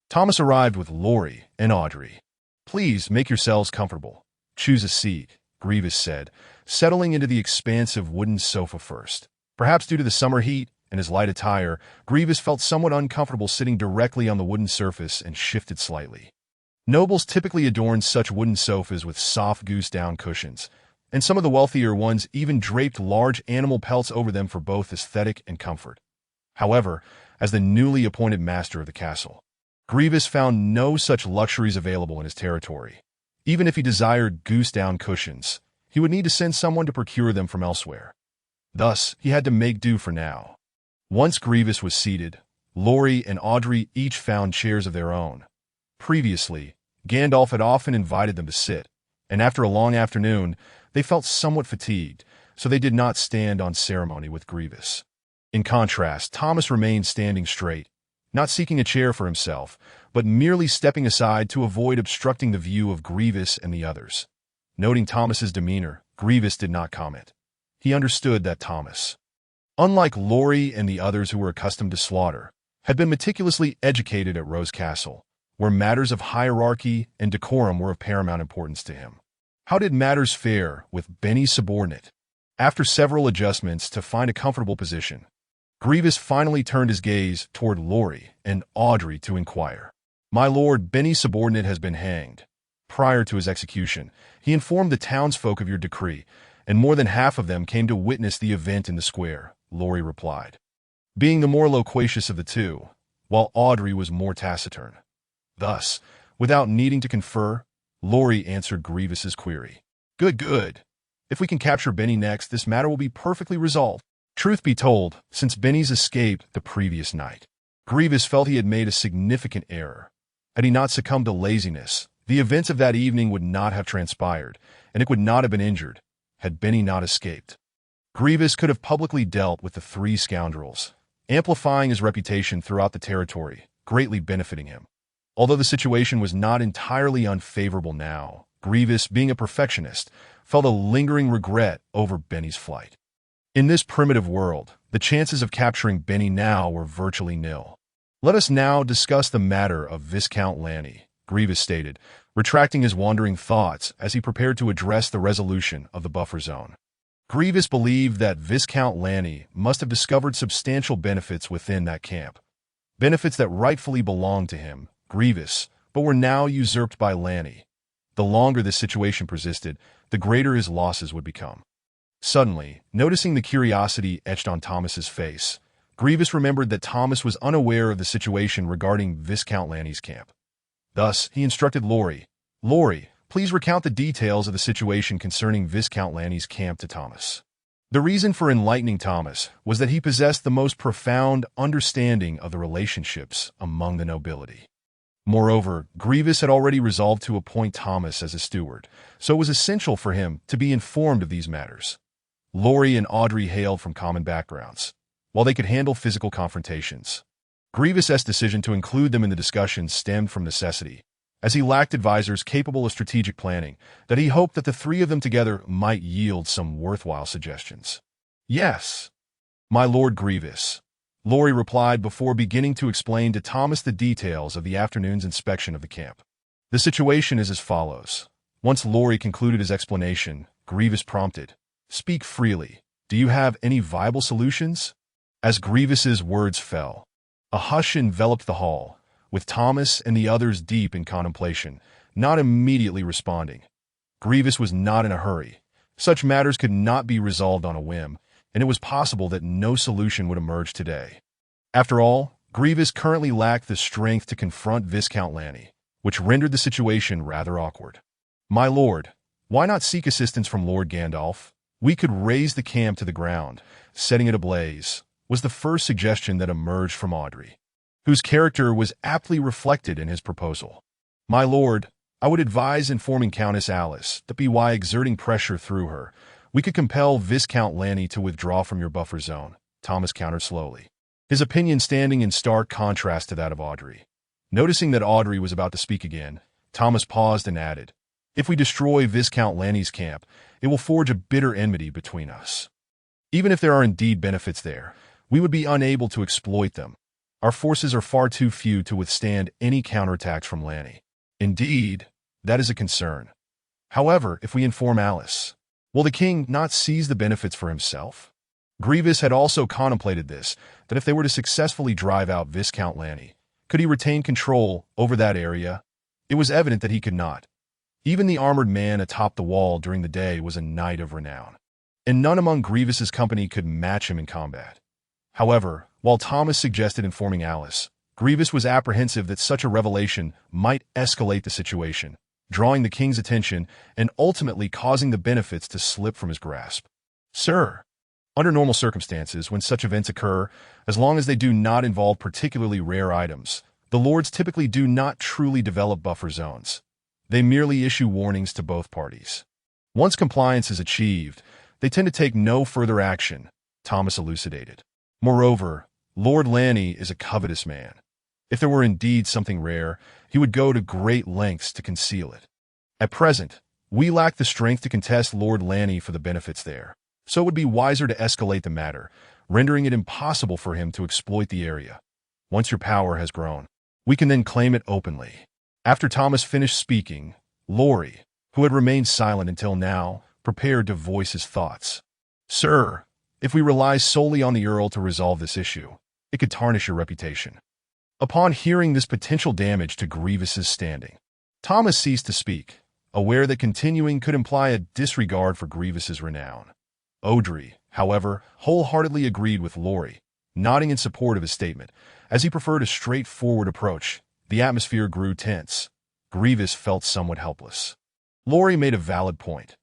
Thomas arrived with Laurie and Audrey. "Please make yourselves comfortable. Choose a seat," Gwevis said, settling into the expansive wooden sofa first. Perhaps due to the summer heat and his light attire, Gwevis felt somewhat uncomfortable sitting directly on the wooden surface and shifted slightly. Nobles typically adorned such wooden sofas with soft goose-down cushions, and some of the wealthier ones even draped large animal pelts over them for both aesthetic and comfort. However, as the newly appointed master of the castle, Gwevis found no such luxuries available in his territory. Even if he desired goose-down cushions, he would need to send someone to procure them from elsewhere. Thus, he had to make do for now. Once Gwevis was seated, Laurie and Audrey each found chairs of their own. Previously, Gandalf had often invited them to sit, and after a long afternoon, they felt somewhat fatigued, so they did not stand on ceremony with Gwevis. In contrast, Thomas remained standing straight, not seeking a chair for himself, but merely stepping aside to avoid obstructing the view of Gwevis and the others. Noting Thomas's demeanor, Gwevis did not comment. He understood that Thomas, unlike Laurie and the others who were accustomed to slaughter, had been meticulously educated at Rose Castle, where matters of hierarchy and decorum were of paramount importance to him. How did matters fare with Benny's subordinate? After several adjustments to find a comfortable position, Gwevis finally turned his gaze toward Laurie and Audrey to inquire. "My lord, Benny's subordinate has been hanged. Prior to his execution, he informed the townsfolk of your decree, and more than half of them came to witness the event in the square," Laurie replied, being the more loquacious of the two, while Audrey was more taciturn. Thus, without needing to confer, Laurie answered Gwevis's query. Good. If we can capture Benny next, this matter will be perfectly resolved." Truth be told, since Benny's escape the previous night, Gwevis felt he had made a significant error. Had he not succumbed to laziness, the events of that evening would not have transpired, and it would not have been injured, had Benny not escaped. Gwevis could have publicly dealt with the 3 scoundrels, amplifying his reputation throughout the territory, greatly benefiting him. Although the situation was not entirely unfavorable now, Gwevis, being a perfectionist, felt a lingering regret over Benny's flight. In this primitive world, the chances of capturing Benny now were virtually nil. "Let us now discuss the matter of Viscount Lanny," Gwevis stated, retracting his wandering thoughts as he prepared to address the resolution of the buffer zone. Gwevis believed that Viscount Lanny must have discovered substantial benefits within that camp. Benefits that rightfully belonged to him, Gwevis, but were now usurped by Lanny. The longer this situation persisted, the greater his losses would become. Suddenly, noticing the curiosity etched on Thomas's face, Gwevis remembered that Thomas was unaware of the situation regarding Viscount Lanny's camp. Thus, he instructed Laurie, please recount the details of the situation concerning Viscount Lanny's camp to Thomas." The reason for enlightening Thomas was that he possessed the most profound understanding of the relationships among the nobility. Moreover, Gwevis had already resolved to appoint Thomas as a steward, so it was essential for him to be informed of these matters. Laurie and Audrey hailed from common backgrounds. While they could handle physical confrontations, Gwevis's decision to include them in the discussion stemmed from necessity, as he lacked advisors capable of strategic planning, that he hoped that the three of them together might yield some worthwhile suggestions. "Yes, my Lord Gwevis," Laurie replied before beginning to explain to Thomas the details of the afternoon's inspection of the camp. The situation is as follows. Once Laurie concluded his explanation, Gwevis prompted, "Speak freely. Do you have any viable solutions?" As Gwevis's words fell, a hush enveloped the hall, with Thomas and the others deep in contemplation, not immediately responding. Gwevis was not in a hurry. Such matters could not be resolved on a whim, and it was possible that no solution would emerge today. After all, Gwevis currently lacked the strength to confront Viscount Lanny, which rendered the situation rather awkward. "My lord, why not seek assistance from Lord Gandalf? We could raise the camp to the ground, setting it ablaze," was the first suggestion that emerged from Audrey, whose character was aptly reflected in his proposal. "My lord, I would advise informing Countess Alice that by exerting pressure through her, we could compel Viscount Lanny to withdraw from your buffer zone," Thomas countered slowly, his opinion standing in stark contrast to that of Audrey. Noticing that Audrey was about to speak again, Thomas paused and added, "If we destroy Viscount Lanny's camp, it will forge a bitter enmity between us. Even if there are indeed benefits there, we would be unable to exploit them. Our forces are far too few to withstand any counterattacks from Lanny. Indeed, that is a concern. However, if we inform Alice, will the king not seize the benefits for himself?" Gwevis had also contemplated this, that if they were to successfully drive out Viscount Lanny, could he retain control over that area? It was evident that he could not. Even the armored man atop the wall during the day was a knight of renown, and none among Gwevis's company could match him in combat. However, while Thomas suggested informing Alice, Gwevis was apprehensive that such a revelation might escalate the situation, drawing the king's attention and ultimately causing the benefits to slip from his grasp. "Sir, under normal circumstances, when such events occur, as long as they do not involve particularly rare items, the lords typically do not truly develop buffer zones. They merely issue warnings to both parties. Once compliance is achieved, they tend to take no further action," Thomas elucidated. "Moreover, Lord Lanny is a covetous man. If there were indeed something rare, he would go to great lengths to conceal it. At present, we lack the strength to contest Lord Lanny for the benefits there, so it would be wiser to escalate the matter, rendering it impossible for him to exploit the area. Once your power has grown, we can then claim it openly." After Thomas finished speaking, Laurie, who had remained silent until now, prepared to voice his thoughts. "Sir, if we rely solely on the Earl to resolve this issue, it could tarnish your reputation." Upon hearing this potential damage to Gwevis's standing, Thomas ceased to speak, aware that continuing could imply a disregard for Gwevis's renown. Audrey, however, wholeheartedly agreed with Laurie, nodding in support of his statement, as he preferred a straightforward approach. The atmosphere grew tense. Gwevis felt somewhat helpless. Laurie made a valid point.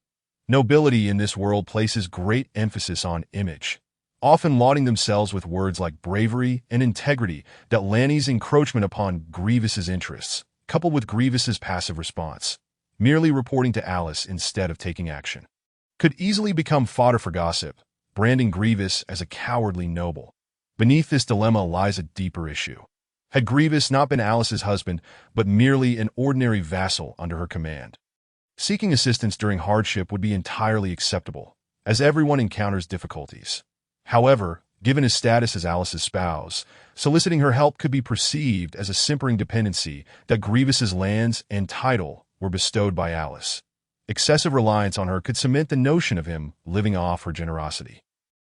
Nobility in this world places great emphasis on image, often lauding themselves with words like bravery and integrity. That Lanny's encroachment upon Gwevis's interests, coupled with Gwevis's passive response, merely reporting to Alice instead of taking action, could easily become fodder for gossip, branding Gwevis as a cowardly noble. Beneath this dilemma lies a deeper issue. Had Gwevis not been Alice's husband, but merely an ordinary vassal under her command, seeking assistance during hardship would be entirely acceptable, as everyone encounters difficulties. However, given his status as Alice's spouse, soliciting her help could be perceived as a simpering dependency. That Gwevis's lands and title were bestowed by Alice. Excessive reliance on her could cement the notion of him living off her generosity.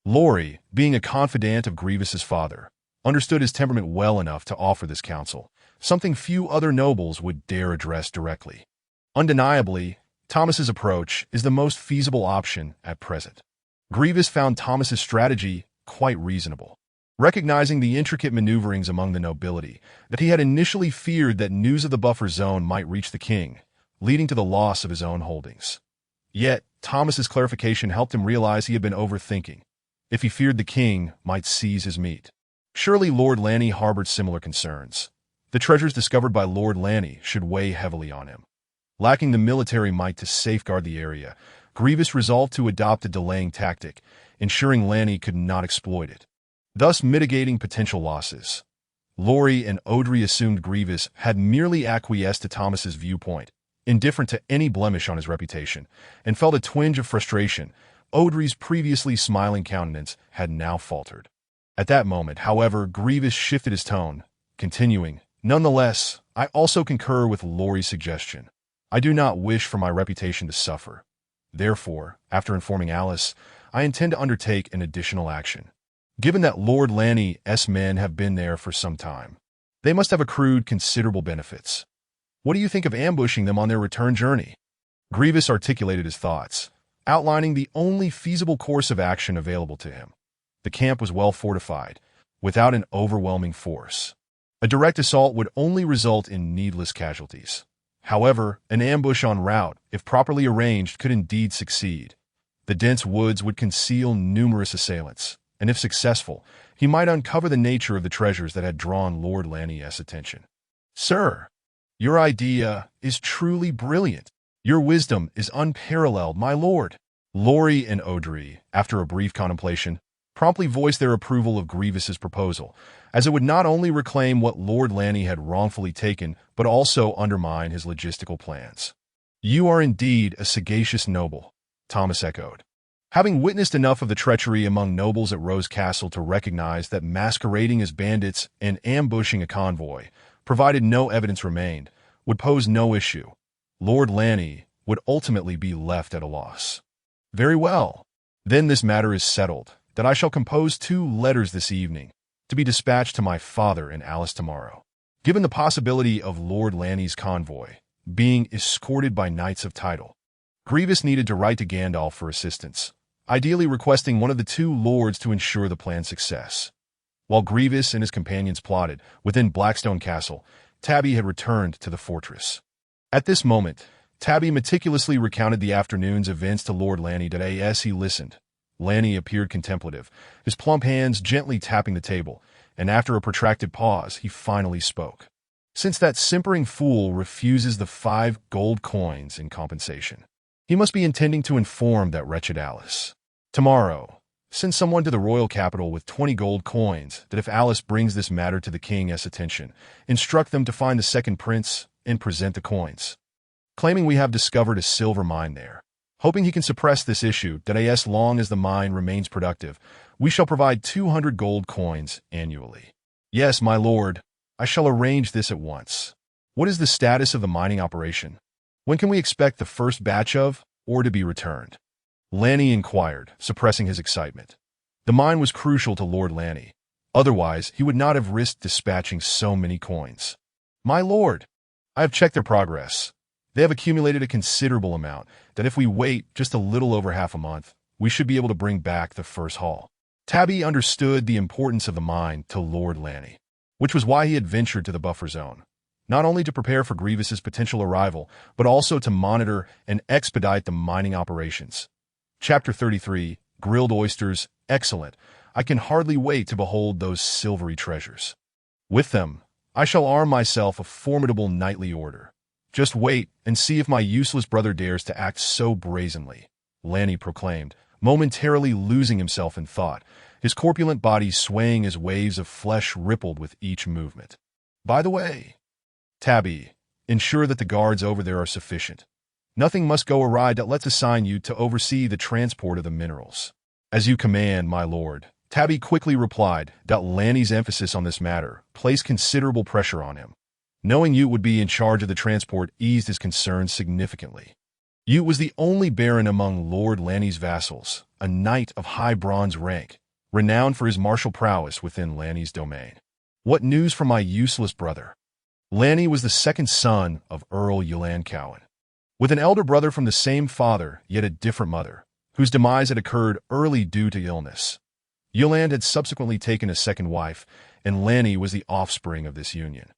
Laurie, being a confidant of Gwevis's father, understood his temperament well enough to offer this counsel, something few other nobles would dare address directly. Undeniably, Thomas's approach is the most feasible option at present. Gwevis found Thomas's strategy quite reasonable, recognizing the intricate maneuverings among the nobility, that he had initially feared that news of the buffer zone might reach the king, leading to the loss of his own holdings. Yet, Thomas's clarification helped him realize he had been overthinking. If he feared the king might seize his meat, surely Lord Lanny harbored similar concerns. The treasures discovered by Lord Lanny should weigh heavily on him. Lacking the military might to safeguard the area, Gwevis resolved to adopt a delaying tactic, ensuring Lanny could not exploit it, thus mitigating potential losses. Laurie and Audrey assumed Gwevis had merely acquiesced to Thomas's viewpoint, indifferent to any blemish on his reputation, and felt a twinge of frustration. Audrey's previously smiling countenance had now faltered. At that moment, however, Gwevis shifted his tone, continuing, "Nonetheless, I also concur with Laurie's suggestion. I do not wish for my reputation to suffer. Therefore, after informing Alice, I intend to undertake an additional action. Given that Lord Lanny's men have been there for some time, they must have accrued considerable benefits. What do you think of ambushing them on their return journey?" Gwevis articulated his thoughts, outlining the only feasible course of action available to him. The camp was well fortified, without an overwhelming force. A direct assault would only result in needless casualties. However, an ambush en route, if properly arranged, could indeed succeed. The dense woods would conceal numerous assailants, and if successful, he might uncover the nature of the treasures that had drawn Lord Lanny's attention. "Sir, your idea is truly brilliant. Your wisdom is unparalleled, my lord." Laurie and Audrey, after a brief contemplation, promptly voiced their approval of Gwevis's proposal, as it would not only reclaim what Lord Lanny had wrongfully taken, but also undermine his logistical plans. "You are indeed a sagacious noble," Thomas echoed. Having witnessed enough of the treachery among nobles at Rose Castle to recognize that masquerading as bandits and ambushing a convoy, provided no evidence remained, would pose no issue, Lord Lanny would ultimately be left at a loss. "Very well. Then this matter is settled, that I shall compose 2 letters this evening, to be dispatched to my father and Alice tomorrow. Given the possibility of Lord Lanny's convoy being escorted by knights of title, Gwevis needed to write to Gandalf for assistance, ideally requesting one of the 2 lords to ensure the plan's success." While Gwevis and his companions plotted within Blackstone Castle, Tabby had returned to the fortress. At this moment, Tabby meticulously recounted the afternoon's events to Lord Lanny. As he listened, Lanny appeared contemplative, his plump hands gently tapping the table, and after a protracted pause, he finally spoke. "Since that simpering fool refuses the 5 gold coins in compensation, he must be intending to inform that wretched Alice. Tomorrow, send someone to the royal capital with 20 gold coins, that if Alice brings this matter to the king's attention, instruct them to find the second prince and present the coins, claiming we have discovered a silver mine there. Hoping he can suppress this issue, that as long as the mine remains productive, we shall provide 200 gold coins annually." "Yes, my lord, I shall arrange this at once. What is the status of the mining operation? When can we expect the first batch of, or to be returned?" Lanny inquired, suppressing his excitement. The mine was crucial to Lord Lanny. Otherwise, he would not have risked dispatching so many coins. "My lord, I have checked their progress. They have accumulated a considerable amount, that if we wait just a little over half a month, we should be able to bring back the first haul." Tabby understood the importance of the mine to Lord Lanny, which was why he had ventured to the buffer zone, not only to prepare for Gwevis's potential arrival, but also to monitor and expedite the mining operations. Chapter 33, Grilled Oysters, excellent. I can hardly wait to behold those silvery treasures. With them, I shall arm myself a formidable knightly order. Just wait and see if my useless brother dares to act so brazenly," Lanny proclaimed, momentarily losing himself in thought, his corpulent body swaying as waves of flesh rippled with each movement. "By the way, Tabby, ensure that the guards over there are sufficient. Nothing must go awry. Let's assign you to oversee the transport of the minerals." "As you command, my lord," Tabby quickly replied. Lanny's emphasis on this matter placed considerable pressure on him. Knowing Ute would be in charge of the transport eased his concerns significantly. Ute was the only baron among Lord Lanny's vassals, a knight of high bronze rank, renowned for his martial prowess within Lanny's domain. "What news from my useless brother?" Lanny was the second son of Earl Yuland Cowan, with an elder brother from the same father, yet a different mother, whose demise had occurred early due to illness. Yuland had subsequently taken a second wife, and Lanny was the offspring of this union.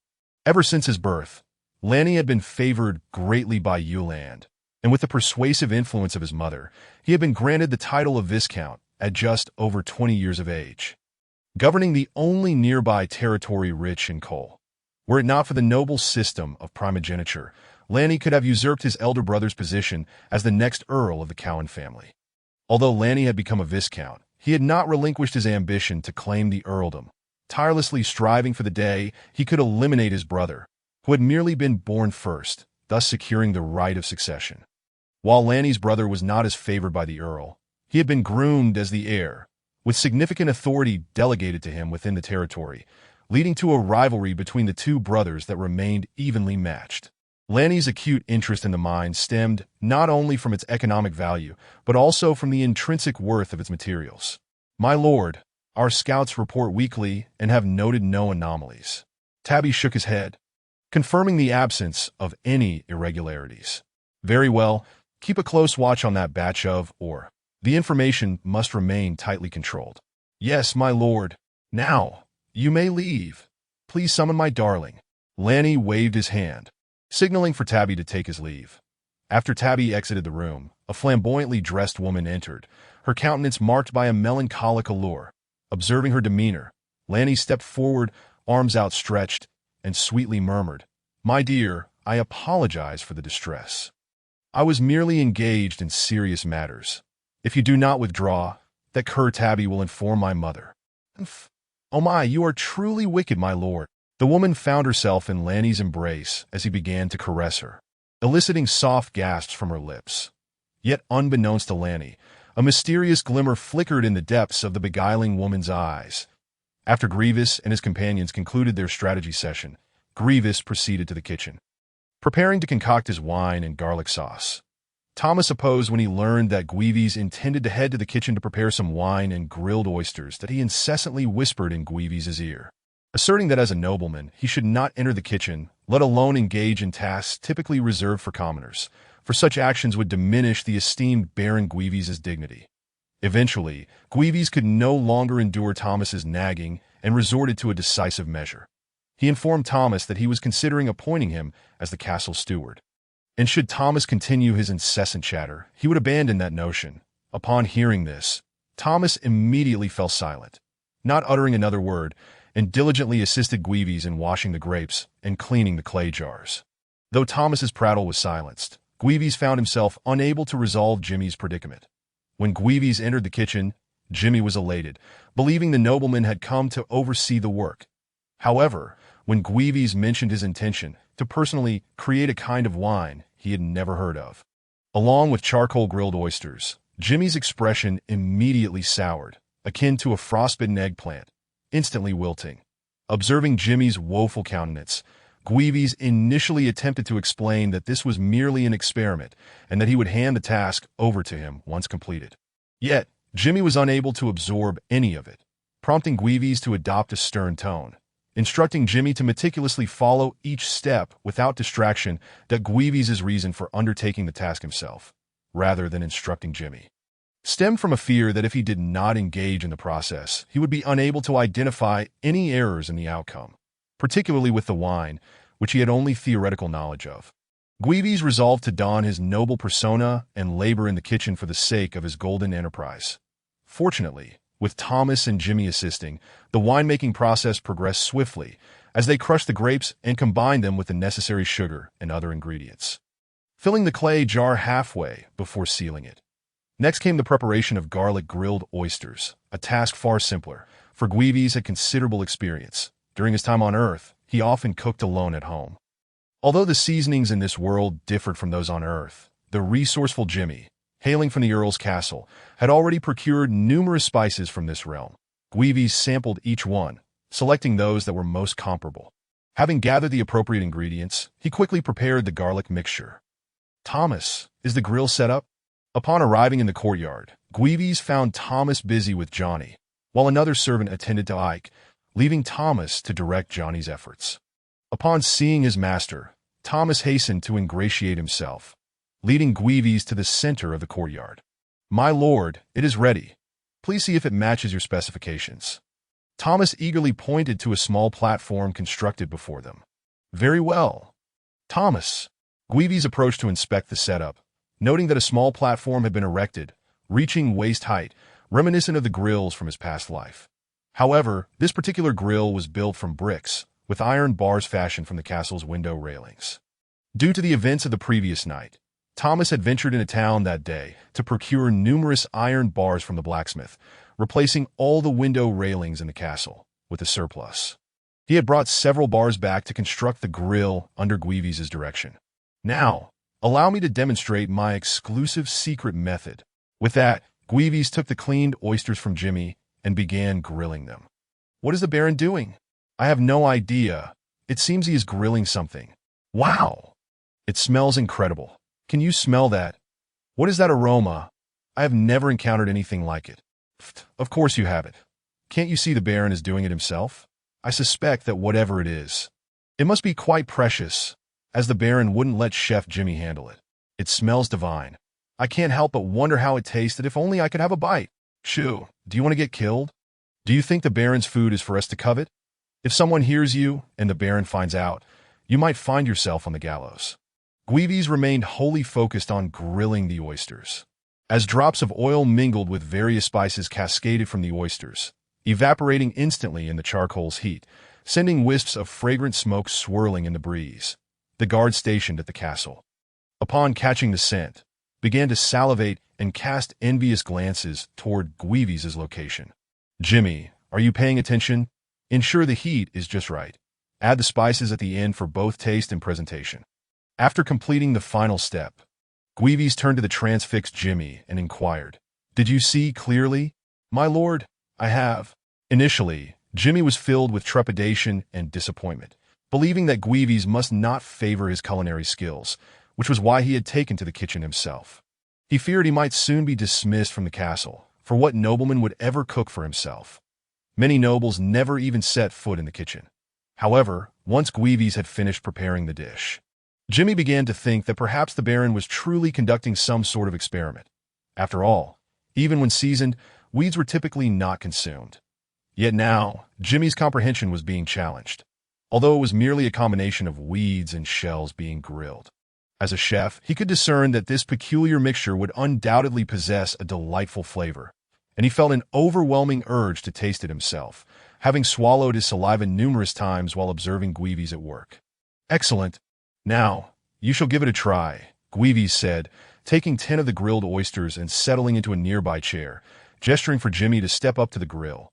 Ever since his birth, Lanny had been favored greatly by Yuland, and with the persuasive influence of his mother, he had been granted the title of Viscount at just over 20 years of age, governing the only nearby territory rich in coal. Were it not for the noble system of primogeniture, Lanny could have usurped his elder brother's position as the next Earl of the Cowan family. Although Lanny had become a Viscount, he had not relinquished his ambition to claim the earldom, tirelessly striving for the day he could eliminate his brother, who had merely been born first, thus securing the right of succession. While Lanny's brother was not as favored by the Earl, he had been groomed as the heir, with significant authority delegated to him within the territory, leading to a rivalry between the two brothers that remained evenly matched. Lanny's acute interest in the mine stemmed not only from its economic value, but also from the intrinsic worth of its materials. "My lord, our scouts report weekly and have noted no anomalies." Tabby shook his head, confirming the absence of any irregularities. "Very well, keep a close watch on that batch of ore. The information must remain tightly controlled." "Yes, my lord. Now, you may leave. Please summon my darling." Lanny waved his hand, signaling for Tabby to take his leave. After Tabby exited the room, a flamboyantly dressed woman entered, her countenance marked by a melancholic allure. Observing her demeanor, Lanny stepped forward, arms outstretched, and sweetly murmured, "My dear, I apologize for the distress. I was merely engaged in serious matters. If you do not withdraw, that cur Tabby will inform my mother." "Oh my, you are truly wicked, my lord." The woman found herself in Lanny's embrace as he began to caress her, eliciting soft gasps from her lips. Yet unbeknownst to Lanny, a mysterious glimmer flickered in the depths of the beguiling woman's eyes. After Gwevis and his companions concluded their strategy session, Gwevis proceeded to the kitchen, preparing to concoct his wine and garlic sauce. Thomas opposed when he learned that Gwevis intended to head to the kitchen to prepare some wine and grilled oysters that he incessantly whispered in Gwevis's ear, asserting that as a nobleman he should not enter the kitchen, let alone engage in tasks typically reserved for commoners, for such actions would diminish the esteemed Baron Gwevis's dignity. Eventually, Gwevis could no longer endure Thomas's nagging and resorted to a decisive measure. He informed Thomas that he was considering appointing him as the castle steward. And should Thomas continue his incessant chatter, he would abandon that notion. Upon hearing this, Thomas immediately fell silent, not uttering another word, and diligently assisted Gwevis in washing the grapes and cleaning the clay jars. Though Thomas's prattle was silenced, Gwevis found himself unable to resolve Jimmy's predicament. When Gwevis entered the kitchen, Jimmy was elated, believing the nobleman had come to oversee the work. However, when Gwevis mentioned his intention to personally create a kind of wine he had never heard of, along with charcoal grilled oysters, Jimmy's expression immediately soured, akin to a frostbitten eggplant, instantly wilting. Observing Jimmy's woeful countenance, Gwevis initially attempted to explain that this was merely an experiment and that he would hand the task over to him once completed. Yet, Jimmy was unable to absorb any of it, prompting Gwevis to adopt a stern tone, instructing Jimmy to meticulously follow each step without distraction, that Gwevis's reason for undertaking the task himself, rather than instructing Jimmy, stemmed from a fear that if he did not engage in the process, he would be unable to identify any errors in the outcome, particularly with the wine, which he had only theoretical knowledge of. Gwevis resolved to don his noble persona and labor in the kitchen for the sake of his golden enterprise. Fortunately, with Thomas and Jimmy assisting, the winemaking process progressed swiftly as they crushed the grapes and combined them with the necessary sugar and other ingredients, filling the clay jar halfway before sealing it. Next came the preparation of garlic grilled oysters, a task far simpler, for Gwevis had considerable experience. During his time on Earth, he often cooked alone at home. Although the seasonings in this world differed from those on Earth, the resourceful Jimmy, hailing from the Earl's castle, had already procured numerous spices from this realm. Gwevis sampled each one, selecting those that were most comparable. Having gathered the appropriate ingredients, he quickly prepared the garlic mixture. "Thomas, is the grill set up?" Upon arriving in the courtyard, Gwevis found Thomas busy with Johnny, while another servant attended to Ike, leaving Thomas to direct Johnny's efforts. Upon seeing his master, Thomas hastened to ingratiate himself, leading Gwevis to the center of the courtyard. "My lord, it is ready. Please see if it matches your specifications." Thomas eagerly pointed to a small platform constructed before them. "Very well, Thomas." Gwevis approached to inspect the setup, noting that a small platform had been erected, reaching waist height, reminiscent of the grills from his past life. However, this particular grill was built from bricks, with iron bars fashioned from the castle's window railings. Due to the events of the previous night, Thomas had ventured into town that day to procure numerous iron bars from the blacksmith, replacing all the window railings in the castle. with the surplus. He had brought several bars back to construct the grill under Gwevis' direction. Now, allow me to demonstrate my exclusive secret method. With that, Gwevis took the cleaned oysters from Jimmy and began grilling them. What is the Baron doing? I have no idea. It seems he is grilling something. Wow! It smells incredible. Can you smell that? What is that aroma? I have never encountered anything like it. Of course you haven't. Can't you see the Baron is doing it himself? I suspect that whatever it is, it must be quite precious, as the Baron wouldn't let Chef Jimmy handle it. It smells divine. I can't help but wonder how it tasted. If only I could have a bite. Shoo, do you want to get killed? Do you think the Baron's food is for us to covet? If someone hears you and the Baron finds out, you might find yourself on the gallows. Gwevis remained wholly focused on grilling the oysters. As drops of oil mingled with various spices cascaded from the oysters, evaporating instantly in the charcoal's heat, sending wisps of fragrant smoke swirling in the breeze. The guard stationed at the castle, upon catching the scent, began to salivate and cast envious glances toward Gwevis' location. Jimmy, are you paying attention? Ensure the heat is just right. Add the spices at the end for both taste and presentation. After completing the final step, Gwevis turned to the transfixed Jimmy and inquired, "Did you see clearly?" "My lord, I have." Initially, Jimmy was filled with trepidation and disappointment, believing that Gwevis must not favor his culinary skills, which was why he had taken to the kitchen himself. He feared he might soon be dismissed from the castle, for what nobleman would ever cook for himself? Many nobles never even set foot in the kitchen. However, once Gwevis had finished preparing the dish, Jimmy began to think that perhaps the Baron was truly conducting some sort of experiment. After all, even when seasoned, weeds were typically not consumed. Yet now, Jimmy's comprehension was being challenged, although it was merely a combination of weeds and shells being grilled. As a chef, he could discern that this peculiar mixture would undoubtedly possess a delightful flavor, and he felt an overwhelming urge to taste it himself, having swallowed his saliva numerous times while observing Gwevis at work. "Excellent. Now, you shall give it a try," Gwevis said, taking 10 of the grilled oysters and settling into a nearby chair, gesturing for Jimmy to step up to the grill.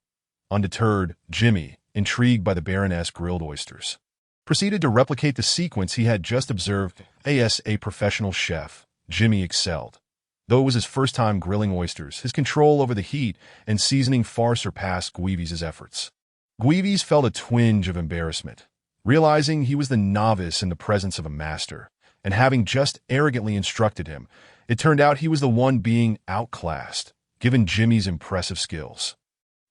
Undeterred, Jimmy, intrigued by the Baroness' grilled oysters, proceeded to replicate the sequence he had just observed. As a professional chef, Jimmy excelled. Though it was his first time grilling oysters, his control over the heat and seasoning far surpassed Gwevis' efforts. Gwevis felt a twinge of embarrassment, realizing he was the novice in the presence of a master, and having just arrogantly instructed him, it turned out he was the one being outclassed, given Jimmy's impressive skills.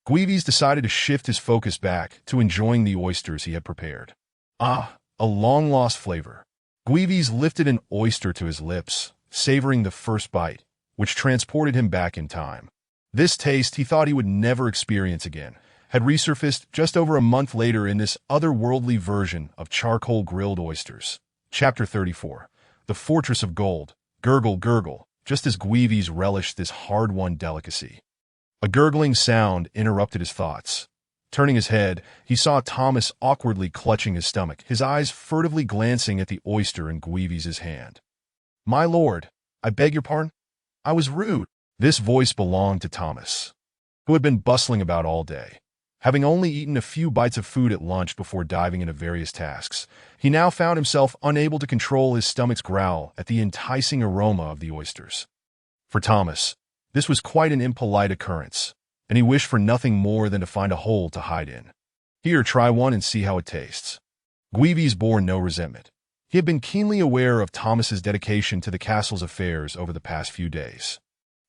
Gwevis decided to shift his focus back to enjoying the oysters he had prepared. Ah, a long-lost flavor. Gwevis lifted an oyster to his lips, savoring the first bite, which transported him back in time. This taste he thought he would never experience again had resurfaced just over a month later in this otherworldly version of charcoal-grilled oysters. Chapter 34. The Fortress of Gold. Gurgle, gurgle, just as Gwevis relished this hard-won delicacy. A gurgling sound interrupted his thoughts. Turning his head, he saw Thomas awkwardly clutching his stomach, his eyes furtively glancing at the oyster in Gwevis' hand. "My lord, I beg your pardon? I was rude." This voice belonged to Thomas, who had been bustling about all day. Having only eaten a few bites of food at lunch before diving into various tasks, he now found himself unable to control his stomach's growl at the enticing aroma of the oysters. For Thomas, this was quite an impolite occurrence, and he wished for nothing more than to find a hole to hide in. "Here, try one and see how it tastes." Gwevis bore no resentment. He had been keenly aware of Thomas's dedication to the castle's affairs over the past few days.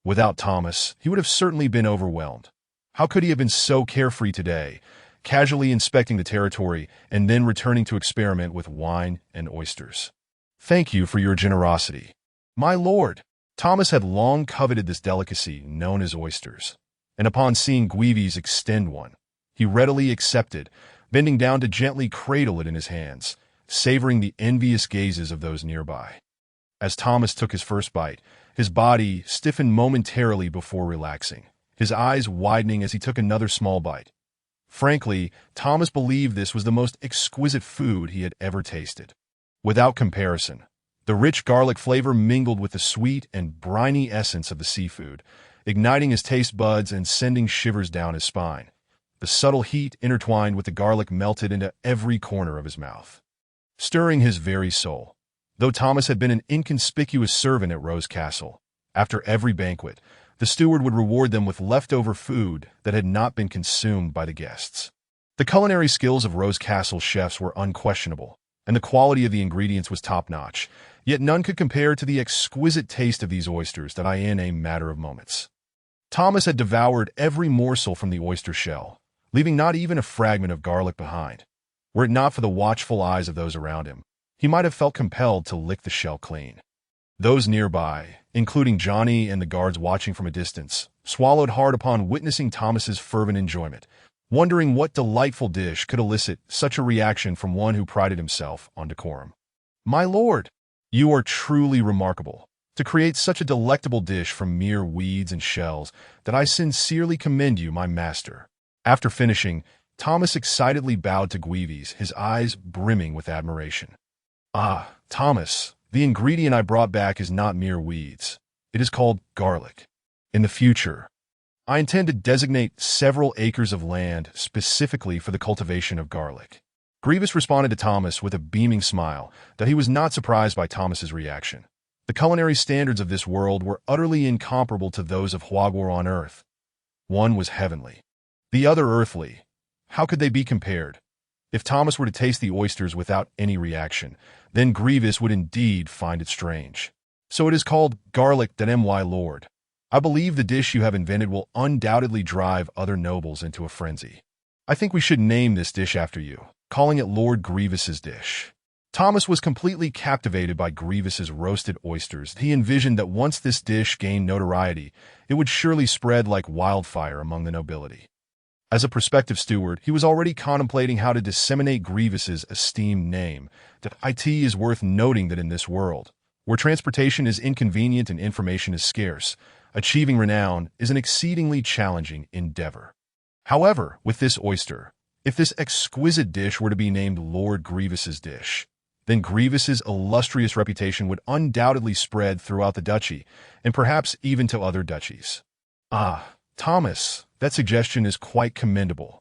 Without Thomas, he would have certainly been overwhelmed. How could he have been so carefree today, casually inspecting the territory and then returning to experiment with wine and oysters? "Thank you for your generosity, my lord." Thomas had long coveted this delicacy known as oysters, and upon seeing Gwevis extend one, he readily accepted, bending down to gently cradle it in his hands, savoring the envious gazes of those nearby. As Thomas took his first bite, his body stiffened momentarily before relaxing, his eyes widening as he took another small bite. Frankly, Thomas believed this was the most exquisite food he had ever tasted. Without comparison, the rich garlic flavor mingled with the sweet and briny essence of the seafood, igniting his taste buds and sending shivers down his spine. the subtle heat intertwined with the garlic melted into every corner of his mouth, stirring his very soul. Though Thomas had been an inconspicuous servant at Rose Castle, after every banquet, the steward would reward them with leftover food that had not been consumed by the guests. The culinary skills of Rose Castle chefs were unquestionable, and the quality of the ingredients was top-notch, yet none could compare to the exquisite taste of these oysters that I in a matter of moments. Thomas had devoured every morsel from the oyster shell, leaving not even a fragment of garlic behind. Were it not for the watchful eyes of those around him, he might have felt compelled to lick the shell clean. Those nearby, including Johnny and the guards watching from a distance, swallowed hard upon witnessing Thomas's fervent enjoyment, wondering what delightful dish could elicit such a reaction from one who prided himself on decorum. "My lord, you are truly remarkable. To create such a delectable dish from mere weeds and shells, that I sincerely commend you, my master." After finishing, Thomas excitedly bowed to Gwevis, his eyes brimming with admiration. "Ah, Thomas, the ingredient I brought back is not mere weeds. It is called garlic. In the future, I intend to designate several acres of land specifically for the cultivation of garlic." Gwevis responded to Thomas with a beaming smile that he was not surprised by Thomas's reaction. The culinary standards of this world were utterly incomparable to those of Hogwarts on Earth. One was heavenly, the other earthly. How could they be compared? If Thomas were to taste the oysters without any reaction, then Gwevis would indeed find it strange. "So it is called garlic, my lord. I believe the dish you have invented will undoubtedly drive other nobles into a frenzy. I think we should name this dish after you, calling it Lord Gwevis's dish." Thomas was completely captivated by Gwevis's roasted oysters. He envisioned that once this dish gained notoriety, it would surely spread like wildfire among the nobility. As a prospective steward, he was already contemplating how to disseminate Gwevis's esteemed name. That it is worth noting that in this world, where transportation is inconvenient and information is scarce, achieving renown is an exceedingly challenging endeavor. However, with this oyster, if this exquisite dish were to be named Lord Gwevis's dish, then Gwevis's illustrious reputation would undoubtedly spread throughout the duchy, and perhaps even to other duchies. "Ah, Thomas, that suggestion is quite commendable.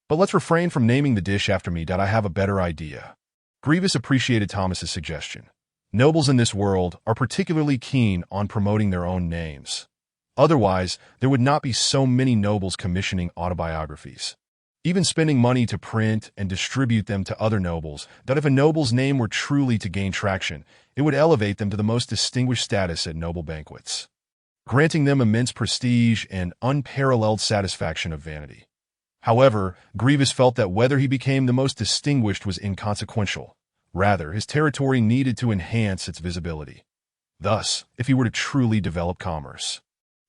But let's refrain from naming the dish after me. I have a better idea." Gwevis appreciated Thomas's suggestion. Nobles in this world are particularly keen on promoting their own names. Otherwise, there would not be so many nobles commissioning autobiographies, even spending money to print and distribute them to other nobles, that if a noble's name were truly to gain traction, it would elevate them to the most distinguished status at noble banquets, granting them immense prestige and unparalleled satisfaction of vanity. However, Gwevis felt that whether he became the most distinguished was inconsequential. Rather, his territory needed to enhance its visibility. Thus, if he were to truly develop commerce,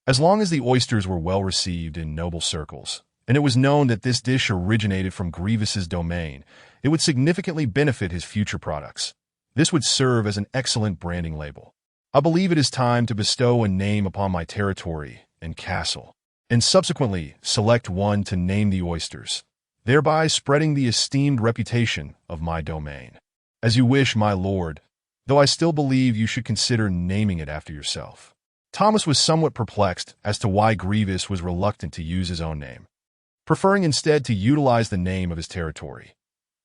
as long as the oysters were well received in noble circles, and it was known that this dish originated from Gwevis's domain, it would significantly benefit his future products. This would serve as an excellent branding label. "I believe it is time to bestow a name upon my territory and castle, and subsequently select one to name the oysters, thereby spreading the esteemed reputation of my domain." "As you wish, my lord, though I still believe you should consider naming it after yourself." Thomas was somewhat perplexed as to why Gwevis was reluctant to use his own name, preferring instead to utilize the name of his territory.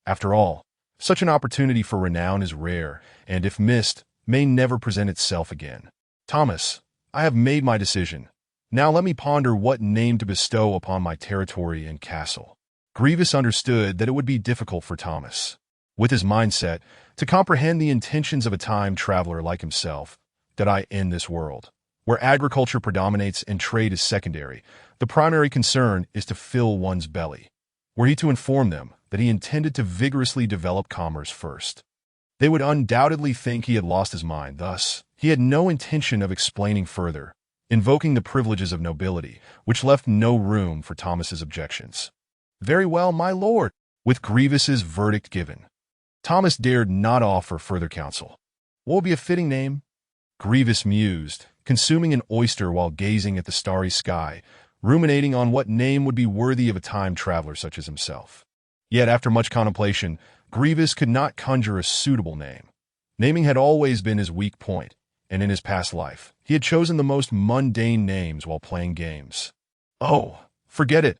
After all, such an opportunity for renown is rare, and if missed, may never present itself again. "Thomas, I have made my decision. Now let me ponder what name to bestow upon my territory and castle." Gwevis understood that it would be difficult for Thomas, with his mindset, to comprehend the intentions of a time traveler like himself. In this world, where agriculture predominates and trade is secondary, the primary concern is to fill one's belly. Were he to inform them that he intended to vigorously develop commerce first, they would undoubtedly think he had lost his mind. Thus, he had no intention of explaining further, invoking the privileges of nobility, which left no room for Thomas's objections. "Very well, my lord." With Gwevis's verdict given, Thomas dared not offer further counsel. "What would be a fitting name?" Gwevis mused, consuming an oyster while gazing at the starry sky, ruminating on what name would be worthy of a time traveler such as himself. Yet, after much contemplation, Gwevis could not conjure a suitable name. Naming had always been his weak point, and in his past life, he had chosen the most mundane names while playing games. "Oh, forget it.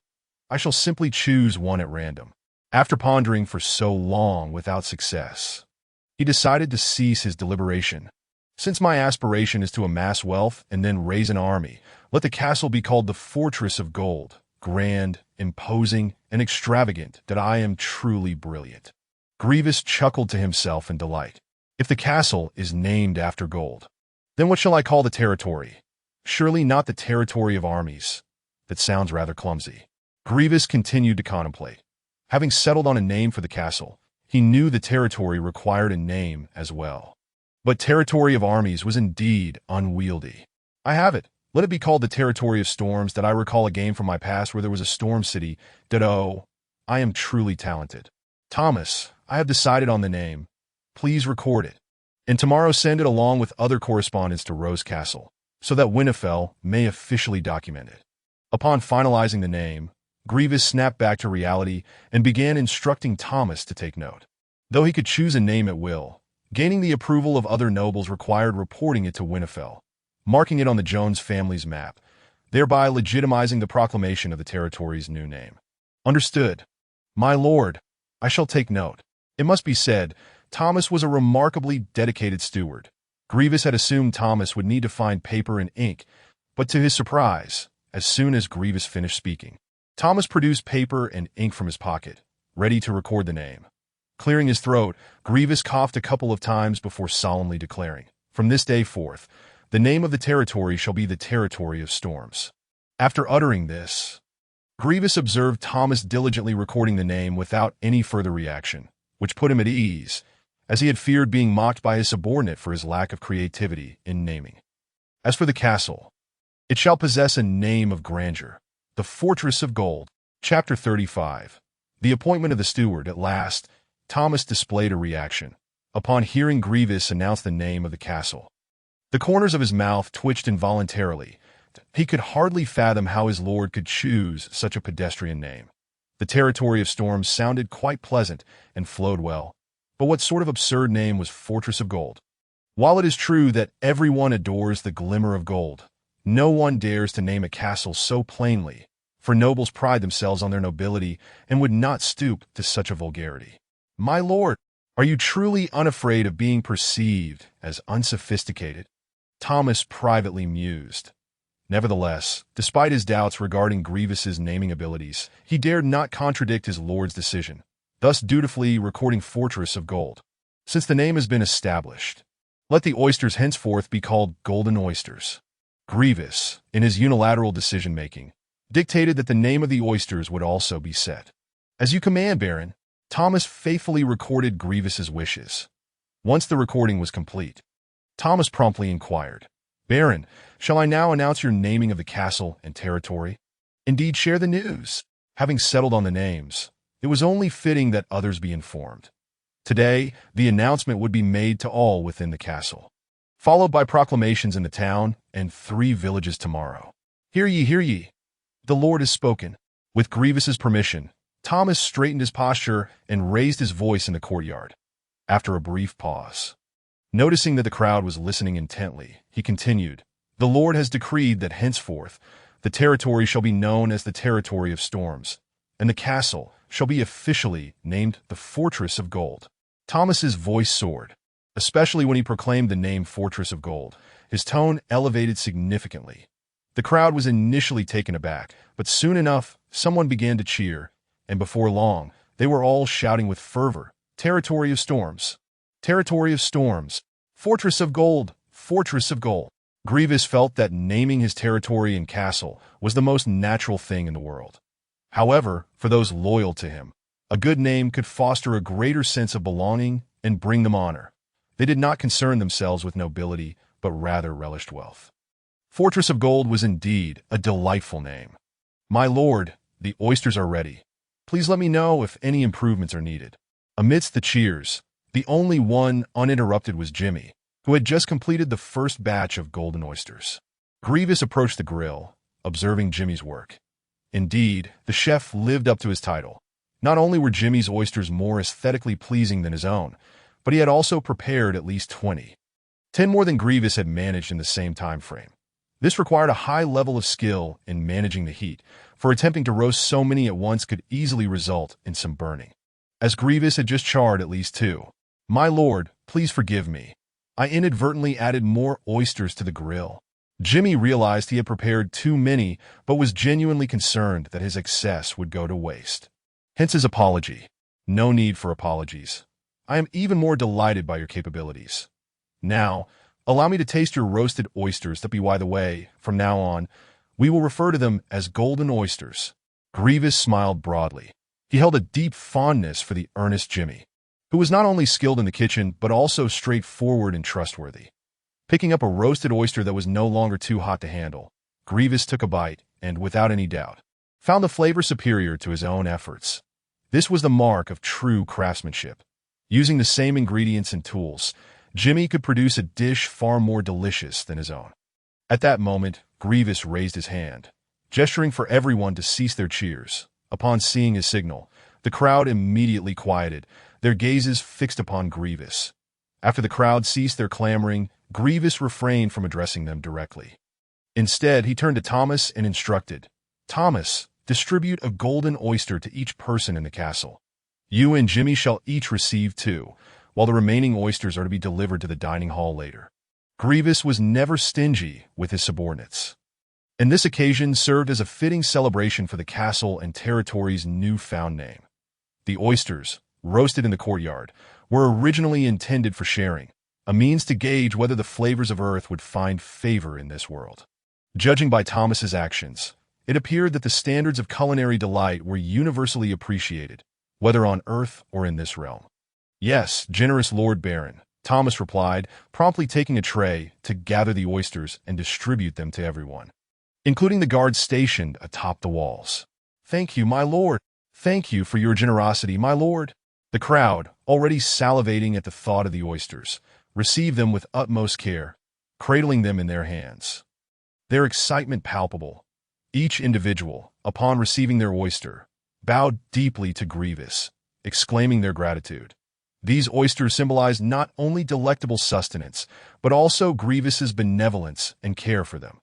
I shall simply choose one at random. After pondering for so long without success, he decided to cease his deliberation. Since my aspiration is to amass wealth and then raise an army, let the castle be called the Fortress of Gold. Grand, imposing, and extravagant, that I am truly brilliant. Gwevis chuckled to himself in delight. If the castle is named after gold, then what shall I call the territory? Surely not the territory of armies. That sounds rather clumsy. Gwevis continued to contemplate. Having settled on a name for the castle, he knew the territory required a name as well. But territory of armies was indeed unwieldy. I have it. Let it be called the Territory of Storms. That I recall a game from my past where there was a storm city. That I am truly talented. Thomas, I have decided on the name. Please record it. And tomorrow send it along with other correspondence to Rose Castle, so that Winifel may officially document it. Upon finalizing the name, Gwevis snapped back to reality and began instructing Thomas to take note. Though he could choose a name at will, gaining the approval of other nobles required reporting it to Winifel, marking it on the Jones family's map, thereby legitimizing the proclamation of the territory's new name. Understood. My lord, I shall take note. It must be said, Thomas was a remarkably dedicated steward. Gwevis had assumed Thomas would need to find paper and ink, but to his surprise, as soon as Gwevis finished speaking, Thomas produced paper and ink from his pocket, ready to record the name. Clearing his throat, Gwevis coughed a couple of times before solemnly declaring, "From this day forth, the name of the territory shall be the Territory of Storms." After uttering this, Gwevis observed Thomas diligently recording the name without any further reaction, which put him at ease, as he had feared being mocked by his subordinate for his lack of creativity in naming. As for the castle, it shall possess a name of grandeur, the Fortress of Gold. Chapter 35. The appointment of the steward. At last, Thomas displayed a reaction upon hearing Gwevis announce the name of the castle. The corners of his mouth twitched involuntarily. He could hardly fathom how his lord could choose such a pedestrian name. The Territory of Storms sounded quite pleasant and flowed well, but what sort of absurd name was Fortress of Gold? While it is true that everyone adores the glimmer of gold, no one dares to name a castle so plainly, for nobles pride themselves on their nobility and would not stoop to such a vulgarity. My lord, are you truly unafraid of being perceived as unsophisticated? Thomas privately mused. Nevertheless, despite his doubts regarding Gwevis's naming abilities, he dared not contradict his lord's decision, thus dutifully recording Fortress of Gold. Since the name has been established, let the oysters henceforth be called Golden Oysters. Gwevis, in his unilateral decision-making, dictated that the name of the oysters would also be set. As you command, Baron. Thomas faithfully recorded Gwevis's wishes. Once the recording was complete, Thomas promptly inquired, "Baron, shall I now announce your naming of the castle and territory?" "Indeed, share the news." Having settled on the names, it was only fitting that others be informed. Today, the announcement would be made to all within the castle, followed by proclamations in the town and 3 villages tomorrow. Hear ye, hear ye. The Lord has spoken. With Gwevis's permission, Thomas straightened his posture and raised his voice in the courtyard. After a brief pause, noticing that the crowd was listening intently, he continued, "The Lord has decreed that henceforth the territory shall be known as the Territory of Storms, and the castle shall be officially named the Fortress of Gold." Thomas's voice soared, especially when he proclaimed the name Fortress of Gold. His tone elevated significantly. The crowd was initially taken aback, but soon enough, someone began to cheer, and before long, they were all shouting with fervor, "Territory of Storms! Territory of Storms! Fortress of Gold! Fortress of Gold!" Gwevis felt that naming his territory and castle was the most natural thing in the world. However, for those loyal to him, a good name could foster a greater sense of belonging and bring them honor. They did not concern themselves with nobility, but rather relished wealth. Fortress of Gold was indeed a delightful name. "My lord, the oysters are ready. Please let me know if any improvements are needed." Amidst the cheers, the only one uninterrupted was Jimmy, who had just completed the first batch of golden oysters. Gwevis approached the grill, observing Jimmy's work. Indeed, the chef lived up to his title. Not only were Jimmy's oysters more aesthetically pleasing than his own, but he had also prepared at least 20. 10 more than Gwevis had managed in the same time frame. This required a high level of skill in managing the heat, for attempting to roast so many at once could easily result in some burning. As Gwevis had just charred at least 2. "My lord, please forgive me. I inadvertently added more oysters to the grill." Jimmy realized he had prepared too many, but was genuinely concerned that his excess would go to waste. Hence his apology. "No need for apologies. I am even more delighted by your capabilities. Now, allow me to taste your roasted oysters that by the way, from now on, we will refer to them as golden oysters." Gwevis smiled broadly. He held a deep fondness for the earnest Jimmy, who was not only skilled in the kitchen but also straightforward and trustworthy. Picking up a roasted oyster that was no longer too hot to handle, Gwevis took a bite and, without any doubt, found the flavor superior to his own efforts. This was the mark of true craftsmanship. Using the same ingredients and tools, Jimmy could produce a dish far more delicious than his own. At that moment, Gwevis raised his hand, gesturing for everyone to cease their cheers. Upon seeing his signal, the crowd immediately quieted, their gazes fixed upon Gwevis. After the crowd ceased their clamoring, Gwevis refrained from addressing them directly. Instead, he turned to Thomas and instructed, "Thomas, distribute a golden oyster to each person in the castle. You and Jimmy shall each receive 2, while the remaining oysters are to be delivered to the dining hall later." Gwevis was never stingy with his subordinates, and this occasion served as a fitting celebration for the castle and territory's newfound name. The oysters, roasted in the courtyard, were originally intended for sharing, a means to gauge whether the flavors of Earth would find favor in this world. Judging by Thomas's actions, it appeared that the standards of culinary delight were universally appreciated, whether on Earth or in this realm. "Yes, generous Lord Baron," Thomas replied, promptly taking a tray to gather the oysters and distribute them to everyone, including the guards stationed atop the walls. "Thank you, my lord. Thank you for your generosity, my lord." The crowd, already salivating at the thought of the oysters, received them with utmost care, cradling them in their hands. Their excitement palpable. Each individual, upon receiving their oyster, bowed deeply to Gwevis, exclaiming their gratitude. These oysters symbolized not only delectable sustenance, but also Gwevis's benevolence and care for them.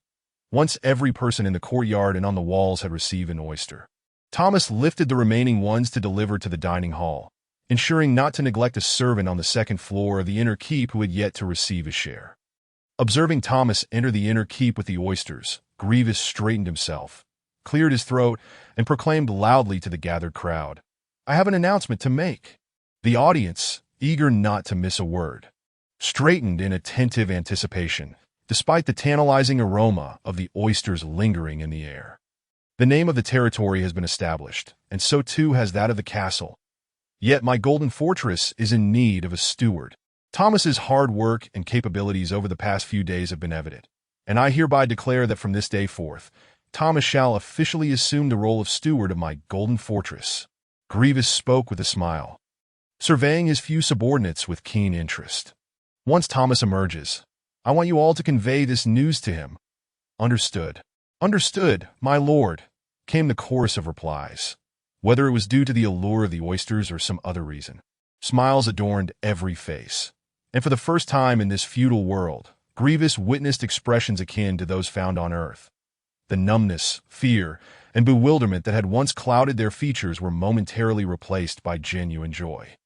Once every person in the courtyard and on the walls had received an oyster, Thomas lifted the remaining ones to deliver to the dining hall, ensuring not to neglect a servant on the second floor of the inner keep who had yet to receive his share. Observing Thomas enter the inner keep with the oysters, Gwevis straightened himself, cleared his throat, and proclaimed loudly to the gathered crowd, "I have an announcement to make." The audience, eager not to miss a word, straightened in attentive anticipation, despite the tantalizing aroma of the oysters lingering in the air. The name of the territory has been established, and so too has that of the castle. Yet my golden fortress is in need of a steward. Thomas's hard work and capabilities over the past few days have been evident, and I hereby declare that from this day forth, Thomas shall officially assume the role of steward of my golden fortress. Gwevis spoke with a smile, surveying his few subordinates with keen interest. "Once Thomas emerges, I want you all to convey this news to him." "Understood. Understood, my lord," came the chorus of replies. Whether it was due to the allure of the oysters or some other reason, smiles adorned every face. And for the first time in this feudal world, Gwevis witnessed expressions akin to those found on Earth. The numbness, fear, and bewilderment that had once clouded their features were momentarily replaced by genuine joy.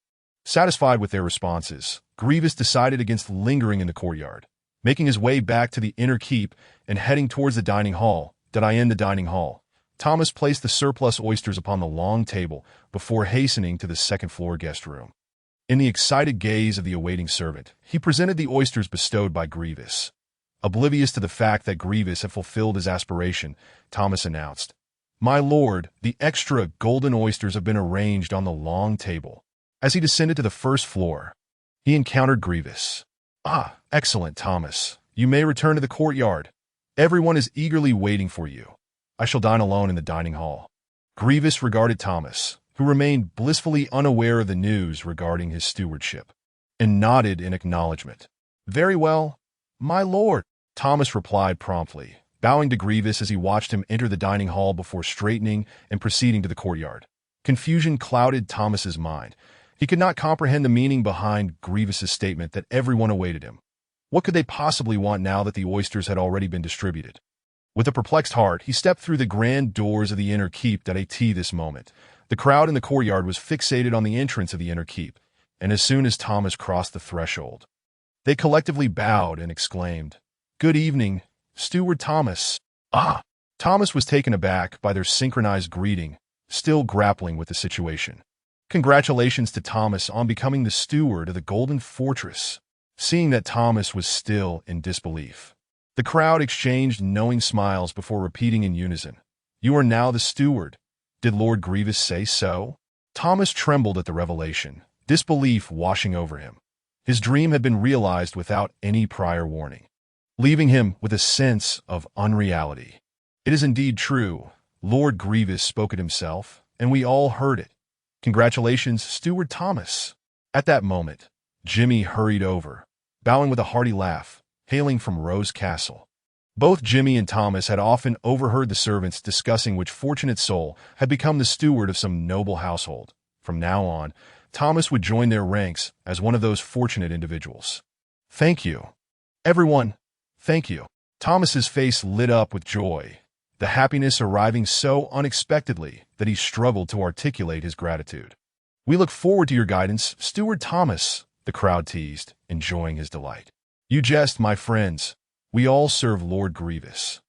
Satisfied with their responses, Gwevis decided against lingering in the courtyard, making his way back to the inner keep and heading towards the dining hall. In the dining hall, Thomas placed the surplus oysters upon the long table before hastening to the second-floor guest room. In the excited gaze of the awaiting servant, he presented the oysters bestowed by Gwevis. Oblivious to the fact that Gwevis had fulfilled his aspiration, Thomas announced, "My lord, the extra golden oysters have been arranged on the long table." As he descended to the first floor, he encountered Gwevis. "Ah, excellent, Thomas. You may return to the courtyard. Everyone is eagerly waiting for you. I shall dine alone in the dining hall." Gwevis regarded Thomas, who remained blissfully unaware of the news regarding his stewardship, and nodded in acknowledgement. "Very well, my lord," Thomas replied promptly, bowing to Gwevis as he watched him enter the dining hall before straightening and proceeding to the courtyard. Confusion clouded Thomas's mind. He could not comprehend the meaning behind Gwevis's statement that everyone awaited him. What could they possibly want now that the oysters had already been distributed? With a perplexed heart, he stepped through the grand doors of the inner keep at a this moment. The crowd in the courtyard was fixated on the entrance of the inner keep, and as soon as Thomas crossed the threshold, they collectively bowed and exclaimed, "Good evening, Steward Thomas." Ah! Thomas was taken aback by their synchronized greeting, still grappling with the situation. Congratulations to Thomas on becoming the steward of the Golden Fortress. Seeing that Thomas was still in disbelief, the crowd exchanged knowing smiles before repeating in unison, "You are now the steward. Did Lord Gwevis say so?" Thomas trembled at the revelation, disbelief washing over him. His dream had been realized without any prior warning, leaving him with a sense of unreality. "It is indeed true. Lord Gwevis spoke it himself, and we all heard it. Congratulations, Steward Thomas." At that moment, Jimmy hurried over, bowing with a hearty laugh, hailing from Rose Castle. Both Jimmy and Thomas had often overheard the servants discussing which fortunate soul had become the steward of some noble household. From now on, Thomas would join their ranks as one of those fortunate individuals. "Thank you. Everyone, thank you." Thomas's face lit up with joy, the happiness arriving so unexpectedly that he struggled to articulate his gratitude. "We look forward to your guidance, Steward Thomas," the crowd teased, enjoying his delight. "You jest, my friends. We all serve Lord Gwevis.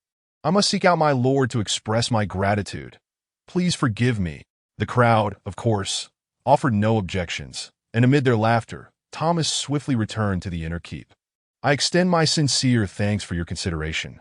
I must seek out my lord to express my gratitude. Please forgive me." The crowd, of course, offered no objections, and amid their laughter, Thomas swiftly returned to the inner keep. "I extend my sincere thanks for your consideration,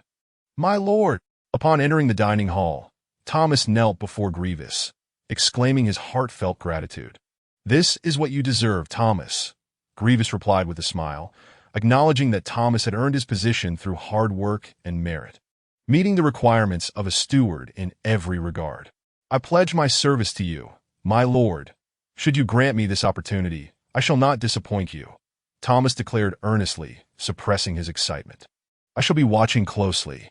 my lord." Upon entering the dining hall, Thomas knelt before Gwevis, exclaiming his heartfelt gratitude. "This is what you deserve, Thomas," Gwevis replied with a smile, acknowledging that Thomas had earned his position through hard work and merit, meeting the requirements of a steward in every regard. "I pledge my service to you, my lord. Should you grant me this opportunity, I shall not disappoint you," Thomas declared earnestly, suppressing his excitement. "I shall be watching closely.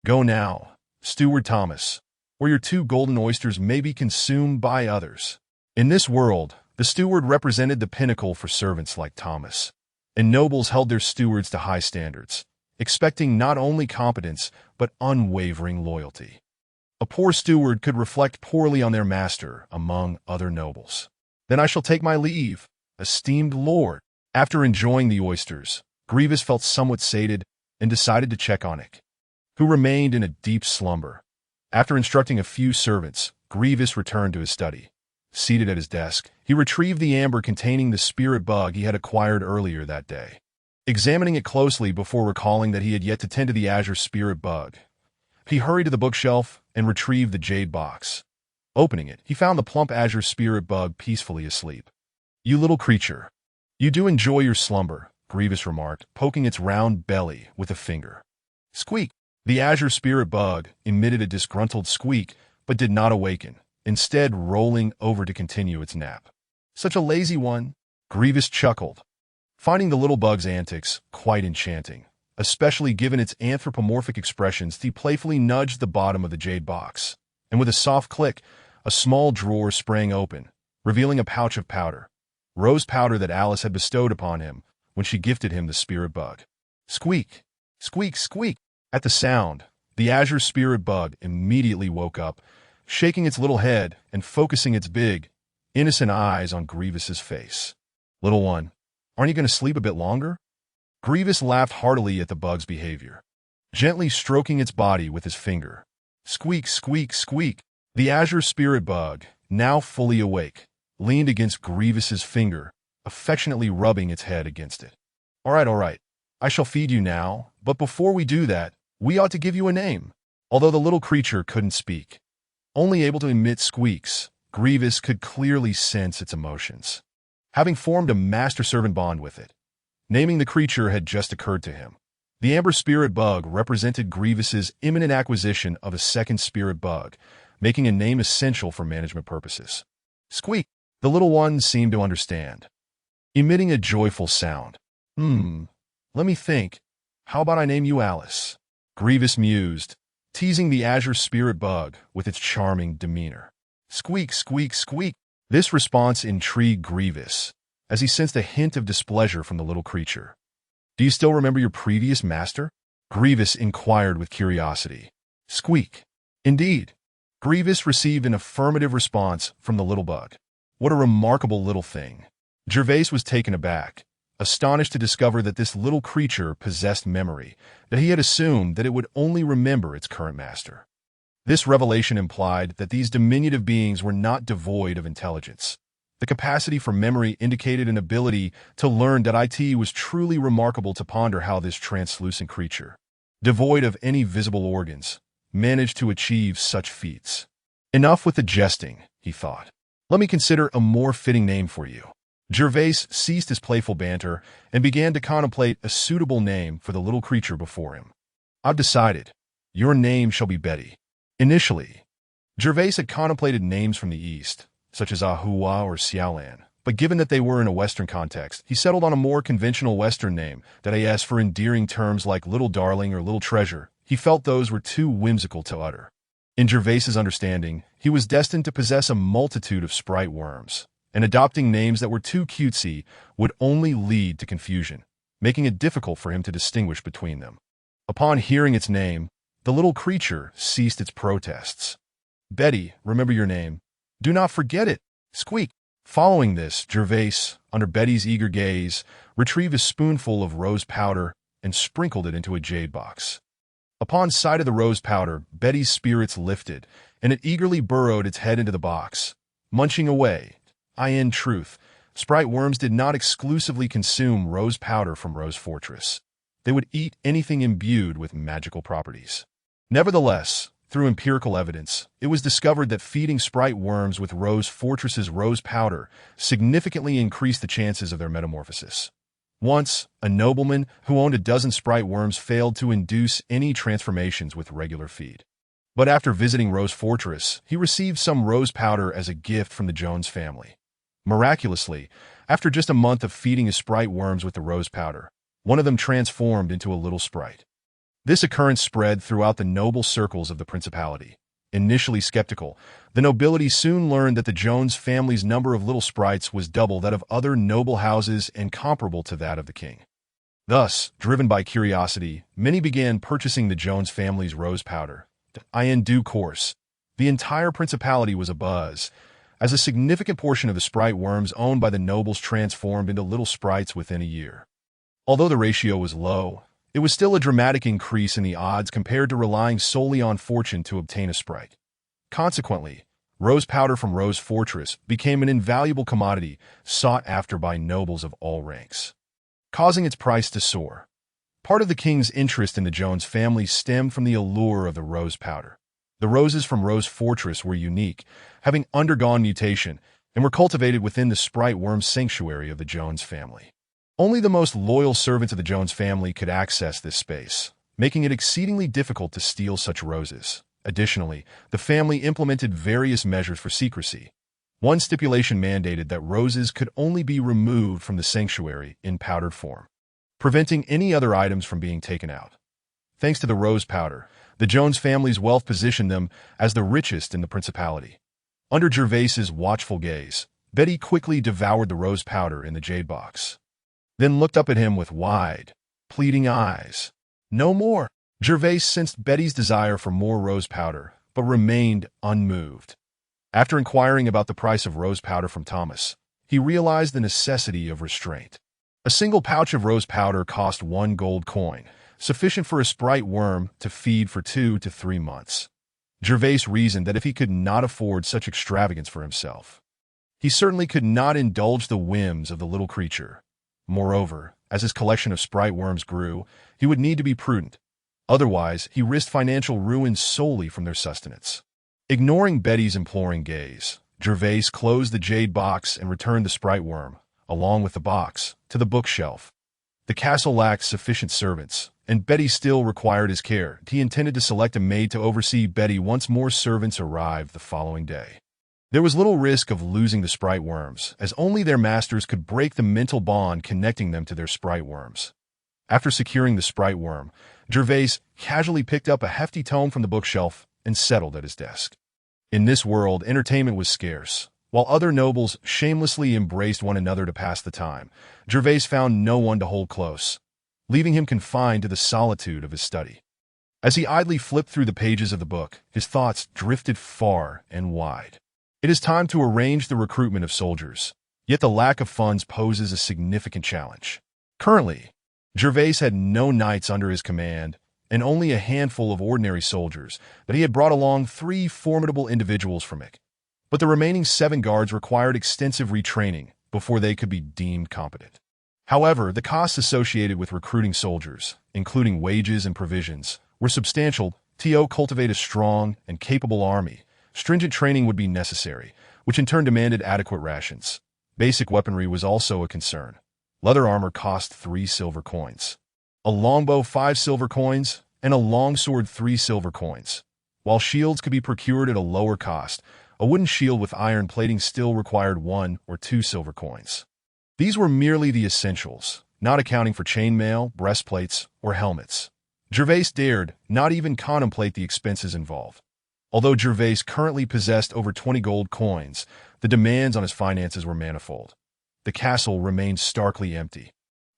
Go now, Steward Thomas, or your 2 golden oysters may be consumed by others." In this world, the steward represented the pinnacle for servants like Thomas, and nobles held their stewards to high standards, expecting not only competence but unwavering loyalty. A poor steward could reflect poorly on their master among other nobles. "Then I shall take my leave, esteemed lord." After enjoying the oysters, Gwevis felt somewhat sated and decided to check on Nick, who remained in a deep slumber. After instructing a few servants, Gwevis returned to his study. Seated at his desk, he retrieved the amber containing the spirit bug he had acquired earlier that day. Examining it closely before recalling that he had yet to tend to the azure spirit bug, he hurried to the bookshelf and retrieved the jade box. Opening it, he found the plump azure spirit bug peacefully asleep. "You little creature, you do enjoy your slumber," Gwevis remarked, poking its round belly with a finger. Squeak! The azure spirit bug emitted a disgruntled squeak but did not awaken, instead rolling over to continue its nap. "Such a lazy one," Gwevis chuckled, finding the little bug's antics quite enchanting, especially given its anthropomorphic expressions. He playfully nudged the bottom of the jade box, and with a soft click, a small drawer sprang open, revealing a pouch of powder, rose powder that Alice had bestowed upon him when she gifted him the spirit bug. Squeak! Squeak! Squeak! At the sound, the azure spirit bug immediately woke up, shaking its little head and focusing its big, innocent eyes on Gwevis's face. "Little one, aren't you going to sleep a bit longer?" Gwevis laughed heartily at the bug's behavior, gently stroking its body with his finger. Squeak! Squeak! Squeak! The azure spirit bug, now fully awake, leaned against Gwevis's finger, affectionately rubbing its head against it. All right. I shall feed you now, but before we do that, we ought to give you a name." Although the little creature couldn't speak, only able to emit squeaks, Gwevis could clearly sense its emotions. Having formed a master-servant bond with it, naming the creature had just occurred to him. The amber spirit bug represented Gwevis's imminent acquisition of a second spirit bug, making a name essential for management purposes. Squeak! The little one seemed to understand, emitting a joyful sound. Let me think. How about I name you Alice?" Gwevis mused, teasing the azure spirit bug with its charming demeanor. Squeak! Squeak! Squeak! This response intrigued Gwevis, as he sensed a hint of displeasure from the little creature. Do you still remember your previous master? Gwevis inquired with curiosity. Squeak. Indeed. Gwevis received an affirmative response from the little bug. What a remarkable little thing. Gervais was taken aback, astonished to discover that this little creature possessed memory, that he had assumed that it would only remember its current master. This revelation implied that these diminutive beings were not devoid of intelligence. The capacity for memory indicated an ability to learn that it was truly remarkable to ponder how this translucent creature, devoid of any visible organs, managed to achieve such feats. Enough with the jesting, he thought. Let me consider a more fitting name for you. Gervais ceased his playful banter and began to contemplate a suitable name for the little creature before him. I've decided. Your name shall be Betty. Initially, Gervais had contemplated names from the East, such as Ahua or Xiaolan, but given that they were in a Western context, he settled on a more conventional Western name that as for endearing terms like Little Darling or Little Treasure, he felt those were too whimsical to utter. In Gervais's understanding, he was destined to possess a multitude of sprite worms, and adopting names that were too cutesy would only lead to confusion, making it difficult for him to distinguish between them. Upon hearing its name, the little creature ceased its protests. Betty, remember your name. Do not forget it. Squeak. Following this, Gervais, under Betty's eager gaze, retrieved a spoonful of rose powder and sprinkled it into a jade box. Upon sight of the rose powder, Betty's spirits lifted, and it eagerly burrowed its head into the box, munching away. In truth, sprite worms did not exclusively consume rose powder from Rose Fortress. They would eat anything imbued with magical properties. Nevertheless, through empirical evidence, it was discovered that feeding sprite worms with Rose Fortress's rose powder significantly increased the chances of their metamorphosis. Once, a nobleman who owned a dozen sprite worms failed to induce any transformations with regular feed. But after visiting Rose Fortress, he received some rose powder as a gift from the Jones family. Miraculously, after just a month of feeding his sprite worms with the rose powder, one of them transformed into a little sprite. This occurrence spread throughout the noble circles of the principality. Initially skeptical, the nobility soon learned that the Jones family's number of little sprites was double that of other noble houses and comparable to that of the king. Thus, driven by curiosity, many began purchasing the Jones family's rose powder. In due course, the entire principality was abuzz, as a significant portion of the sprite worms owned by the nobles transformed into little sprites within a year. Although the ratio was low, it was still a dramatic increase in the odds compared to relying solely on fortune to obtain a sprite. Consequently, rose powder from Rose Fortress became an invaluable commodity sought after by nobles of all ranks, causing its price to soar. Part of the king's interest in the Jones family stemmed from the allure of the rose powder. The roses from Rose Fortress were unique, having undergone mutation, and were cultivated within the sprite worm sanctuary of the Jones family. Only the most loyal servants of the Jones family could access this space, making it exceedingly difficult to steal such roses. Additionally, the family implemented various measures for secrecy. One stipulation mandated that roses could only be removed from the sanctuary in powdered form, preventing any other items from being taken out. Thanks to the rose powder, the Jones family's wealth positioned them as the richest in the principality. Under Gervais's watchful gaze, Betty quickly devoured the rose powder in the jade box, then looked up at him with wide, pleading eyes. No more. Gervais sensed Betty's desire for more rose powder, but remained unmoved. After inquiring about the price of rose powder from Thomas, he realized the necessity of restraint. A single pouch of rose powder cost 1 gold coin, sufficient for a sprite worm to feed for 2 to 3 months. Gervais reasoned that if he could not afford such extravagance for himself, he certainly could not indulge the whims of the little creature. Moreover, as his collection of sprite worms grew, he would need to be prudent. Otherwise, he risked financial ruin solely from their sustenance. Ignoring Betty's imploring gaze, Gervais closed the jade box and returned the sprite worm, along with the box, to the bookshelf. The castle lacked sufficient servants, and Betty still required his care. He intended to select a maid to oversee Betty once more servants arrived the following day. There was little risk of losing the sprite worms, as only their masters could break the mental bond connecting them to their sprite worms. After securing the sprite worm, Gervais casually picked up a hefty tome from the bookshelf and settled at his desk. In this world, entertainment was scarce. While other nobles shamelessly embraced one another to pass the time, Gervais found no one to hold close. leaving him confined to the solitude of his study. As he idly flipped through the pages of the book, his thoughts drifted far and wide. It is time to arrange the recruitment of soldiers, yet the lack of funds poses a significant challenge. Currently, Gwevis had no knights under his command and only a handful of ordinary soldiers, but he had brought along 3 formidable individuals from it. But the remaining 7 guards required extensive retraining before they could be deemed competent. However, the costs associated with recruiting soldiers, including wages and provisions, were substantial. To cultivate a strong and capable army, stringent training would be necessary, which in turn demanded adequate rations. Basic weaponry was also a concern. Leather armor cost 3 silver coins, a longbow 5 silver coins, and a longsword 3 silver coins. While shields could be procured at a lower cost, a wooden shield with iron plating still required 1 or 2 silver coins. These were merely the essentials, not accounting for chainmail, breastplates, or helmets. Gwevis dared not even contemplate the expenses involved. Although Gwevis currently possessed over 20 gold coins, the demands on his finances were manifold. The castle remained starkly empty.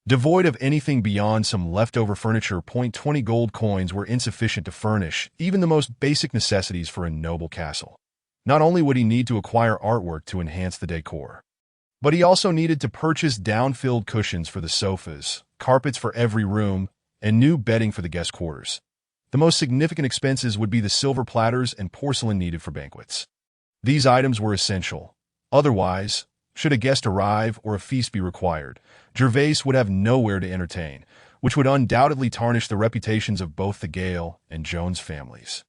Devoid of anything beyond some leftover furniture, 20 gold coins were insufficient to furnish even the most basic necessities for a noble castle. Not only would he need to acquire artwork to enhance the decor, but he also needed to purchase down-filled cushions for the sofas, carpets for every room, and new bedding for the guest quarters. The most significant expenses would be the silver platters and porcelain needed for banquets. These items were essential. Otherwise, should a guest arrive or a feast be required, Gwevis would have nowhere to entertain, which would undoubtedly tarnish the reputations of both the Gale and Jones families.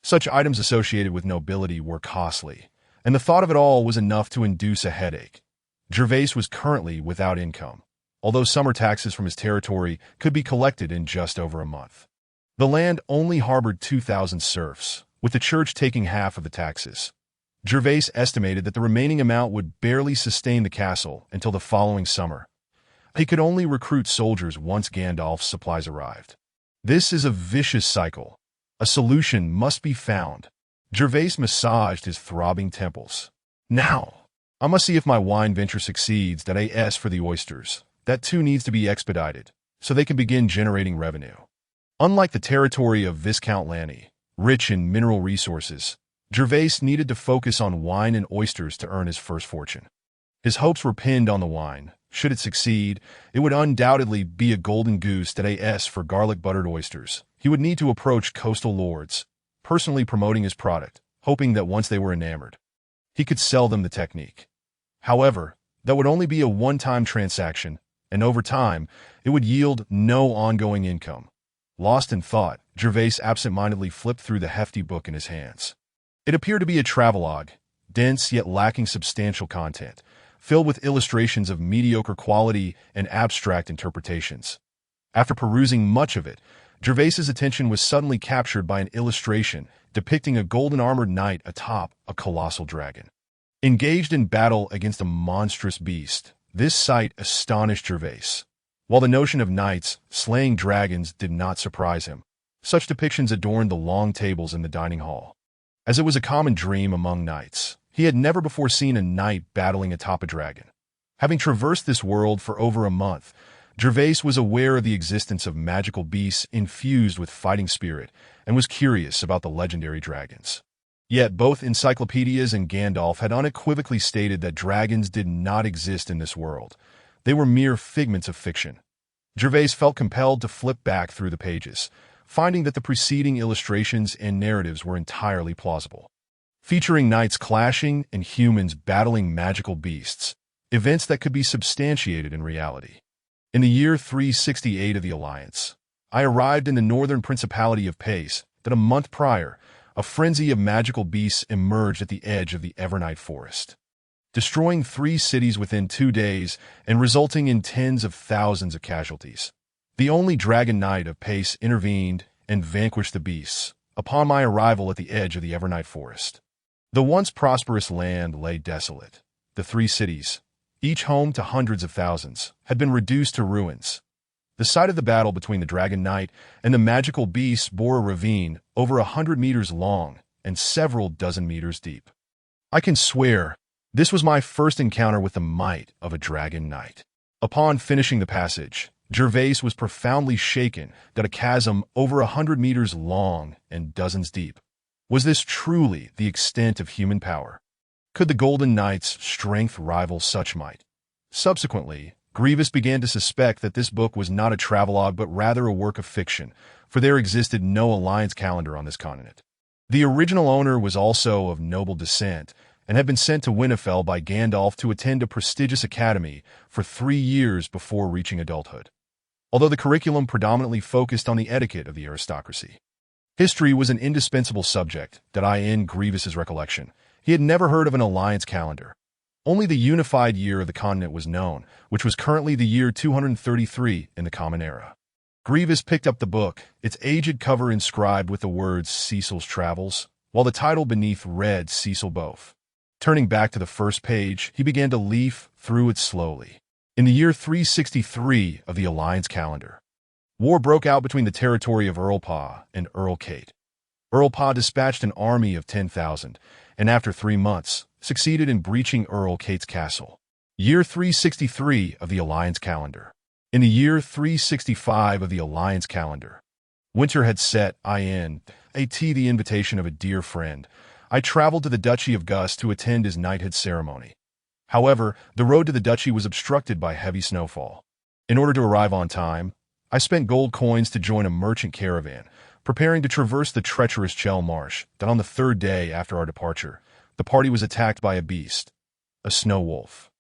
Such items associated with nobility were costly, and the thought of it all was enough to induce a headache. Gwevis was currently without income, although summer taxes from his territory could be collected in just over a month. The land only harbored 2,000 serfs, with the church taking half of the taxes. Gwevis estimated that the remaining amount would barely sustain the castle until the following summer. He could only recruit soldiers once Gandalf's supplies arrived. This is a vicious cycle. A solution must be found. Gwevis massaged his throbbing temples. Now, I must see if my wine venture succeeds. As for the oysters, that too needs to be expedited, so they can begin generating revenue. Unlike the territory of Viscount Lanny, rich in mineral resources, Gwevis needed to focus on wine and oysters to earn his first fortune. His hopes were pinned on the wine. Should it succeed, it would undoubtedly be a golden goose. As for garlic-buttered oysters, he would need to approach coastal lords, personally promoting his product, hoping that once they were enamored, he could sell them the technique. However, that would only be a one-time transaction, and over time, it would yield no ongoing income. Lost in thought, Gwevis absent-mindedly flipped through the hefty book in his hands. It appeared to be a travelogue, dense yet lacking substantial content, filled with illustrations of mediocre quality and abstract interpretations. After perusing much of it, Gwevis's attention was suddenly captured by an illustration depicting a golden-armored knight atop a colossal dragon. Engaged in battle against a monstrous beast, this sight astonished Gwevis. While the notion of knights slaying dragons did not surprise him, such depictions adorned the long tables in the dining hall. As it was a common dream among knights, he had never before seen a knight battling atop a dragon. Having traversed this world for over a month, Gwevis was aware of the existence of magical beasts infused with fighting spirit and was curious about the legendary dragons. Yet both encyclopedias and Gandalf had unequivocally stated that dragons did not exist in this world. They were mere figments of fiction. Gwevis felt compelled to flip back through the pages, finding that the preceding illustrations and narratives were entirely plausible. Featuring knights clashing and humans battling magical beasts, events that could be substantiated in reality. In the year 368 of the Alliance, I arrived in the northern principality of Pace that a month prior, a frenzy of magical beasts emerged at the edge of the Evernight Forest, destroying 3 cities within 2 days and resulting in tens of thousands of casualties. The only Dragon Knight of Pace intervened and vanquished the beasts upon my arrival at the edge of the Evernight Forest. The once prosperous land lay desolate. The 3 cities, each home to hundreds of thousands, had been reduced to ruins. The site of the battle between the Dragon Knight and the magical beasts bore a ravine over 100 meters long and several dozen meters deep. I can swear this was my first encounter with the might of a Dragon Knight. Upon finishing the passage, Gervais was profoundly shaken that a chasm over 100 meters long and dozens deep. Was this truly the extent of human power? Could the Golden Knight's strength rival such might? Subsequently, Gwevis began to suspect that this book was not a travelogue but rather a work of fiction, for there existed no alliance calendar on this continent. The original owner was also of noble descent and had been sent to Winterfell by Gandalf to attend a prestigious academy for 3 years before reaching adulthood. Although the curriculum predominantly focused on the etiquette of the aristocracy, history was an indispensable subject that in Gwevis's recollection. He had never heard of an alliance calendar. Only the unified year of the continent was known, which was currently the year 233 in the Common Era. Gwevis picked up the book, its aged cover inscribed with the words Cecil's Travels, while the title beneath read Cecil both. Turning back to the first page, he began to leaf through it slowly. In the year 363 of the alliance calendar, war broke out between the territory of Earl Pa and Earl Kate. Earl Pa dispatched an army of 10,000, and after 3 months, succeeded in breaching Earl Kate's castle. Year 363 of the alliance calendar. In the year 365 of the alliance calendar, winter had set. The invitation of a dear friend, I traveled to the Duchy of Gus to attend his knighthood ceremony. However, the road to the duchy was obstructed by heavy snowfall. In order to arrive on time, I spent gold coins to join a merchant caravan, preparing to traverse the treacherous Chell Marsh. That on the 3rd day after our departure, the party was attacked by a beast, a snow wolf.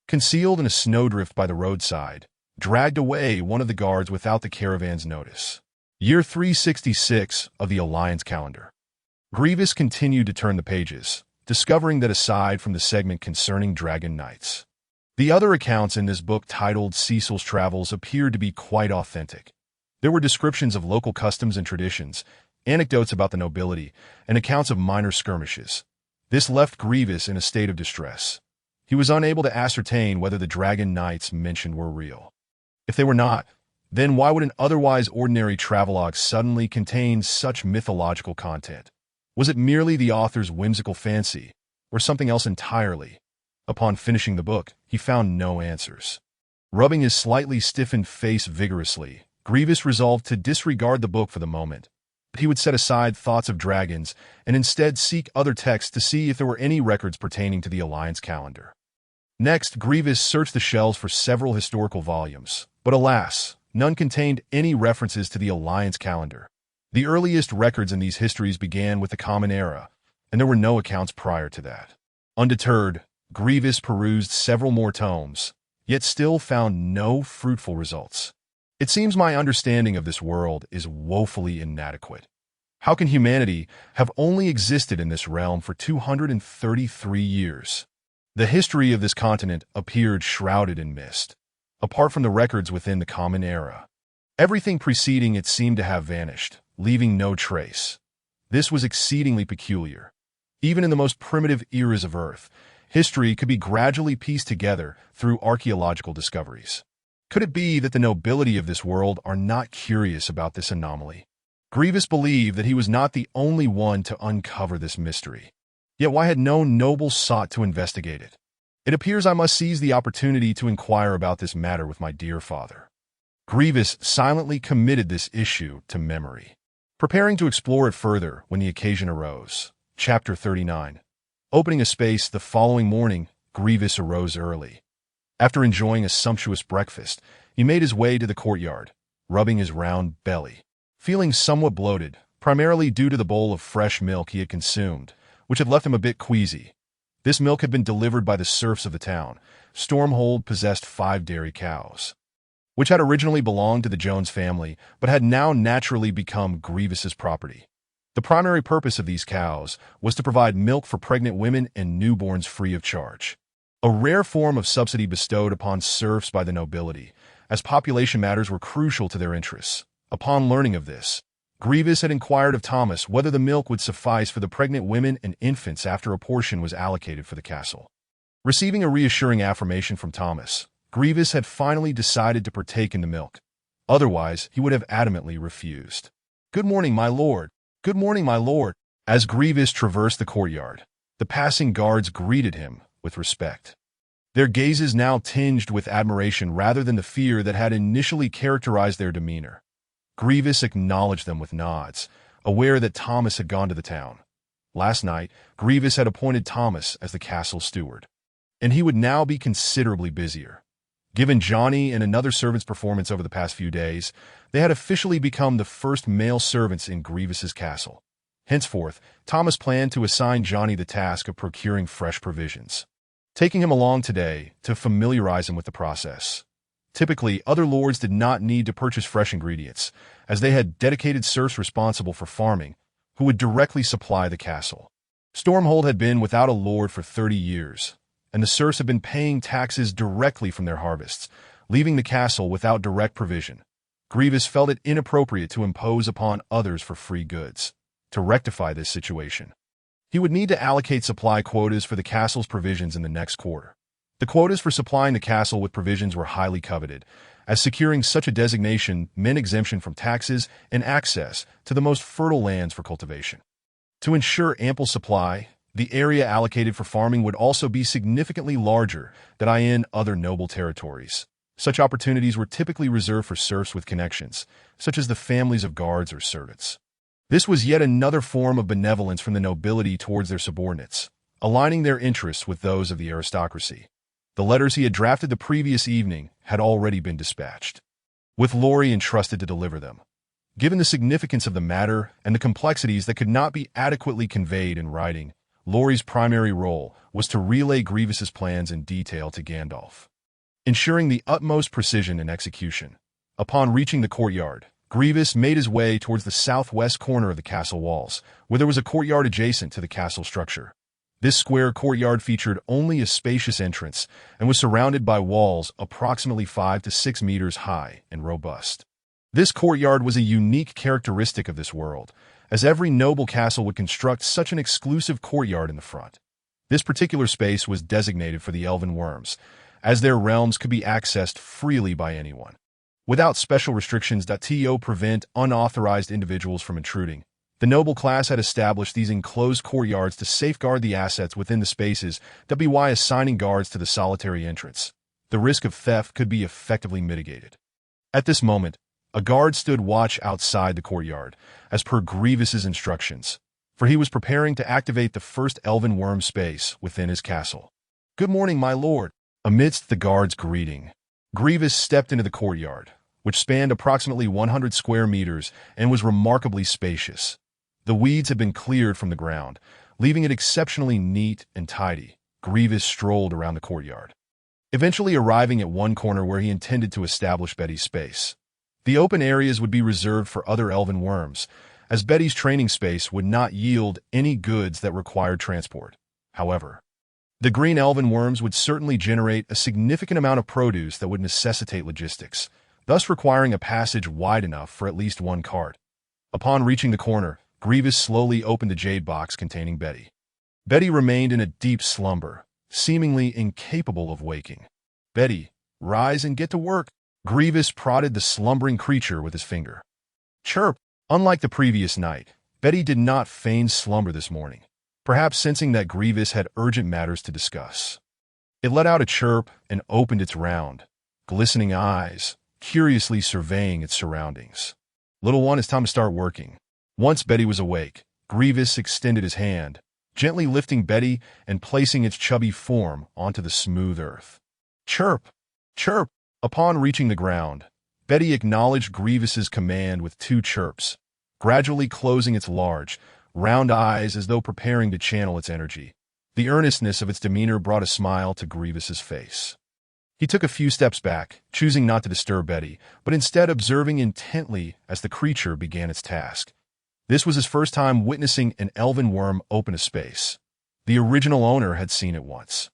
Concealed in a snowdrift by the roadside, dragged away one of the guards without the caravan's notice. Year 366 of the alliance calendar. Gwevis continued to turn the pages, discovering that aside from the segment concerning dragon knights, the other accounts in this book titled Cecil's Travels appeared to be quite authentic. There were descriptions of local customs and traditions, anecdotes about the nobility, and accounts of minor skirmishes. This left Gwevis in a state of distress. He was unable to ascertain whether the dragon knights mentioned were real. If they were not, then why would an otherwise ordinary travelogue suddenly contain such mythological content? Was it merely the author's whimsical fancy, or something else entirely? Upon finishing the book, he found no answers. Rubbing his slightly stiffened face vigorously, Gwevis resolved to disregard the book for the moment. He would set aside thoughts of dragons and instead seek other texts to see if there were any records pertaining to the alliance calendar. Next, Gwevis searched the shelves for several historical volumes, but alas, none contained any references to the alliance calendar. The earliest records in these histories began with the Common Era, and there were no accounts prior to that. Undeterred, Gwevis perused several more tomes, yet still found no fruitful results. It seems my understanding of this world is woefully inadequate. How can humanity have only existed in this realm for 233 years? The history of this continent appeared shrouded in mist. Apart from the records within the Common Era, everything preceding it seemed to have vanished, leaving no trace. This was exceedingly peculiar. Even in the most primitive eras of Earth, history could be gradually pieced together through archaeological discoveries. Could it be that the nobility of this world are not curious about this anomaly? Gwevis believed that he was not the only one to uncover this mystery. Yet why had no noble sought to investigate it? It appears I must seize the opportunity to inquire about this matter with my dear father. Gwevis silently committed this issue to memory, preparing to explore it further when the occasion arose. Chapter 39. Opening a space the following morning, Gwevis arose early. After enjoying a sumptuous breakfast, he made his way to the courtyard, rubbing his round belly. Feeling somewhat bloated, primarily due to the bowl of fresh milk he had consumed, which had left him a bit queasy. This milk had been delivered by the serfs of the town. Stormhold possessed 5 dairy cows, which had originally belonged to the Jones family, but had now naturally become Gwevis's property. The primary purpose of these cows was to provide milk for pregnant women and newborns free of charge, a rare form of subsidy bestowed upon serfs by the nobility, as population matters were crucial to their interests. Upon learning of this, Gwevis had inquired of Thomas whether the milk would suffice for the pregnant women and infants after a portion was allocated for the castle. Receiving a reassuring affirmation from Thomas, Gwevis had finally decided to partake in the milk. Otherwise, he would have adamantly refused. "Good morning, my lord. Good morning, my lord." As Gwevis traversed the courtyard, the passing guards greeted him with respect. their gazes now tinged with admiration rather than the fear that had initially characterized their demeanor. Gwevis acknowledged them with nods, aware that Thomas had gone to the town. Last night, Gwevis had appointed Thomas as the castle's steward, and he would now be considerably busier. Given Johnny and another servant's performance over the past few days, they had officially become the first male servants in Gwevis's castle. Henceforth, Thomas planned to assign Johnny the task of procuring fresh provisions, taking him along today to familiarize him with the process. Typically, other lords did not need to purchase fresh ingredients, as they had dedicated serfs responsible for farming, who would directly supply the castle. Stormhold had been without a lord for 30 years, and the serfs had been paying taxes directly from their harvests, leaving the castle without direct provision. Gwevis felt it inappropriate to impose upon others for free goods. To rectify this situation, he would need to allocate supply quotas for the castle's provisions in the next quarter. The quotas for supplying the castle with provisions were highly coveted, as securing such a designation meant exemption from taxes and access to the most fertile lands for cultivation. To ensure ample supply, the area allocated for farming would also be significantly larger than in other noble territories. Such opportunities were typically reserved for serfs with connections, such as the families of guards or servants. This was yet another form of benevolence from the nobility towards their subordinates, aligning their interests with those of the aristocracy. The letters he had drafted the previous evening had already been dispatched, with Laurie entrusted to deliver them. Given the significance of the matter and the complexities that could not be adequately conveyed in writing, Laurie's primary role was to relay Gwevis's plans in detail to Gandalf, ensuring the utmost precision and execution. Upon reaching the courtyard, Gwevis made his way towards the southwest corner of the castle walls, where there was a courtyard adjacent to the castle structure. This square courtyard featured only a spacious entrance and was surrounded by walls approximately 5 to 6 meters high and robust. This courtyard was a unique characteristic of this world, as every noble castle would construct such an exclusive courtyard in the front. This particular space was designated for the elven worms, as their realms could be accessed freely by anyone, without special restrictions to prevent unauthorized individuals from intruding. The noble class had established these enclosed courtyards to safeguard the assets within the spaces, assigning guards to the solitary entrance. The risk of theft could be effectively mitigated. At this moment, a guard stood watch outside the courtyard, as per Gwevis's instructions, for he was preparing to activate the first elven worm space within his castle. "Good morning, my lord." Amidst the guard's greeting, Gwevis stepped into the courtyard, which spanned approximately 100 square meters and was remarkably spacious. The weeds had been cleared from the ground, leaving it exceptionally neat and tidy. Gwevis strolled around the courtyard, eventually arriving at one corner where he intended to establish Betty's space. The open areas would be reserved for other elven worms, as Betty's training space would not yield any goods that required transport. However, the green elven worms would certainly generate a significant amount of produce that would necessitate logistics, thus requiring a passage wide enough for at least one cart. Upon reaching the corner, Gwevis slowly opened the jade box containing Betty. Betty remained in a deep slumber, seemingly incapable of waking. "Betty, rise and get to work." Gwevis prodded the slumbering creature with his finger. Chirp! Unlike the previous night, Betty did not feign slumber this morning, perhaps sensing that Gwevis had urgent matters to discuss. It let out a chirp and opened its round, glistening eyes, curiously surveying its surroundings. "Little one, it's time to start working." Once Betty was awake, Gwevis extended his hand, gently lifting Betty and placing its chubby form onto the smooth earth. Chirp! Chirp! Upon reaching the ground, Betty acknowledged Gwevis's command with 2 chirps, gradually closing its large, round eyes as though preparing to channel its energy. The earnestness of its demeanor brought a smile to Gwevis's face. He took a few steps back, choosing not to disturb Betty, but instead observing intently as the creature began its task. This was his first time witnessing an elven worm open a space. The original owner had seen it once,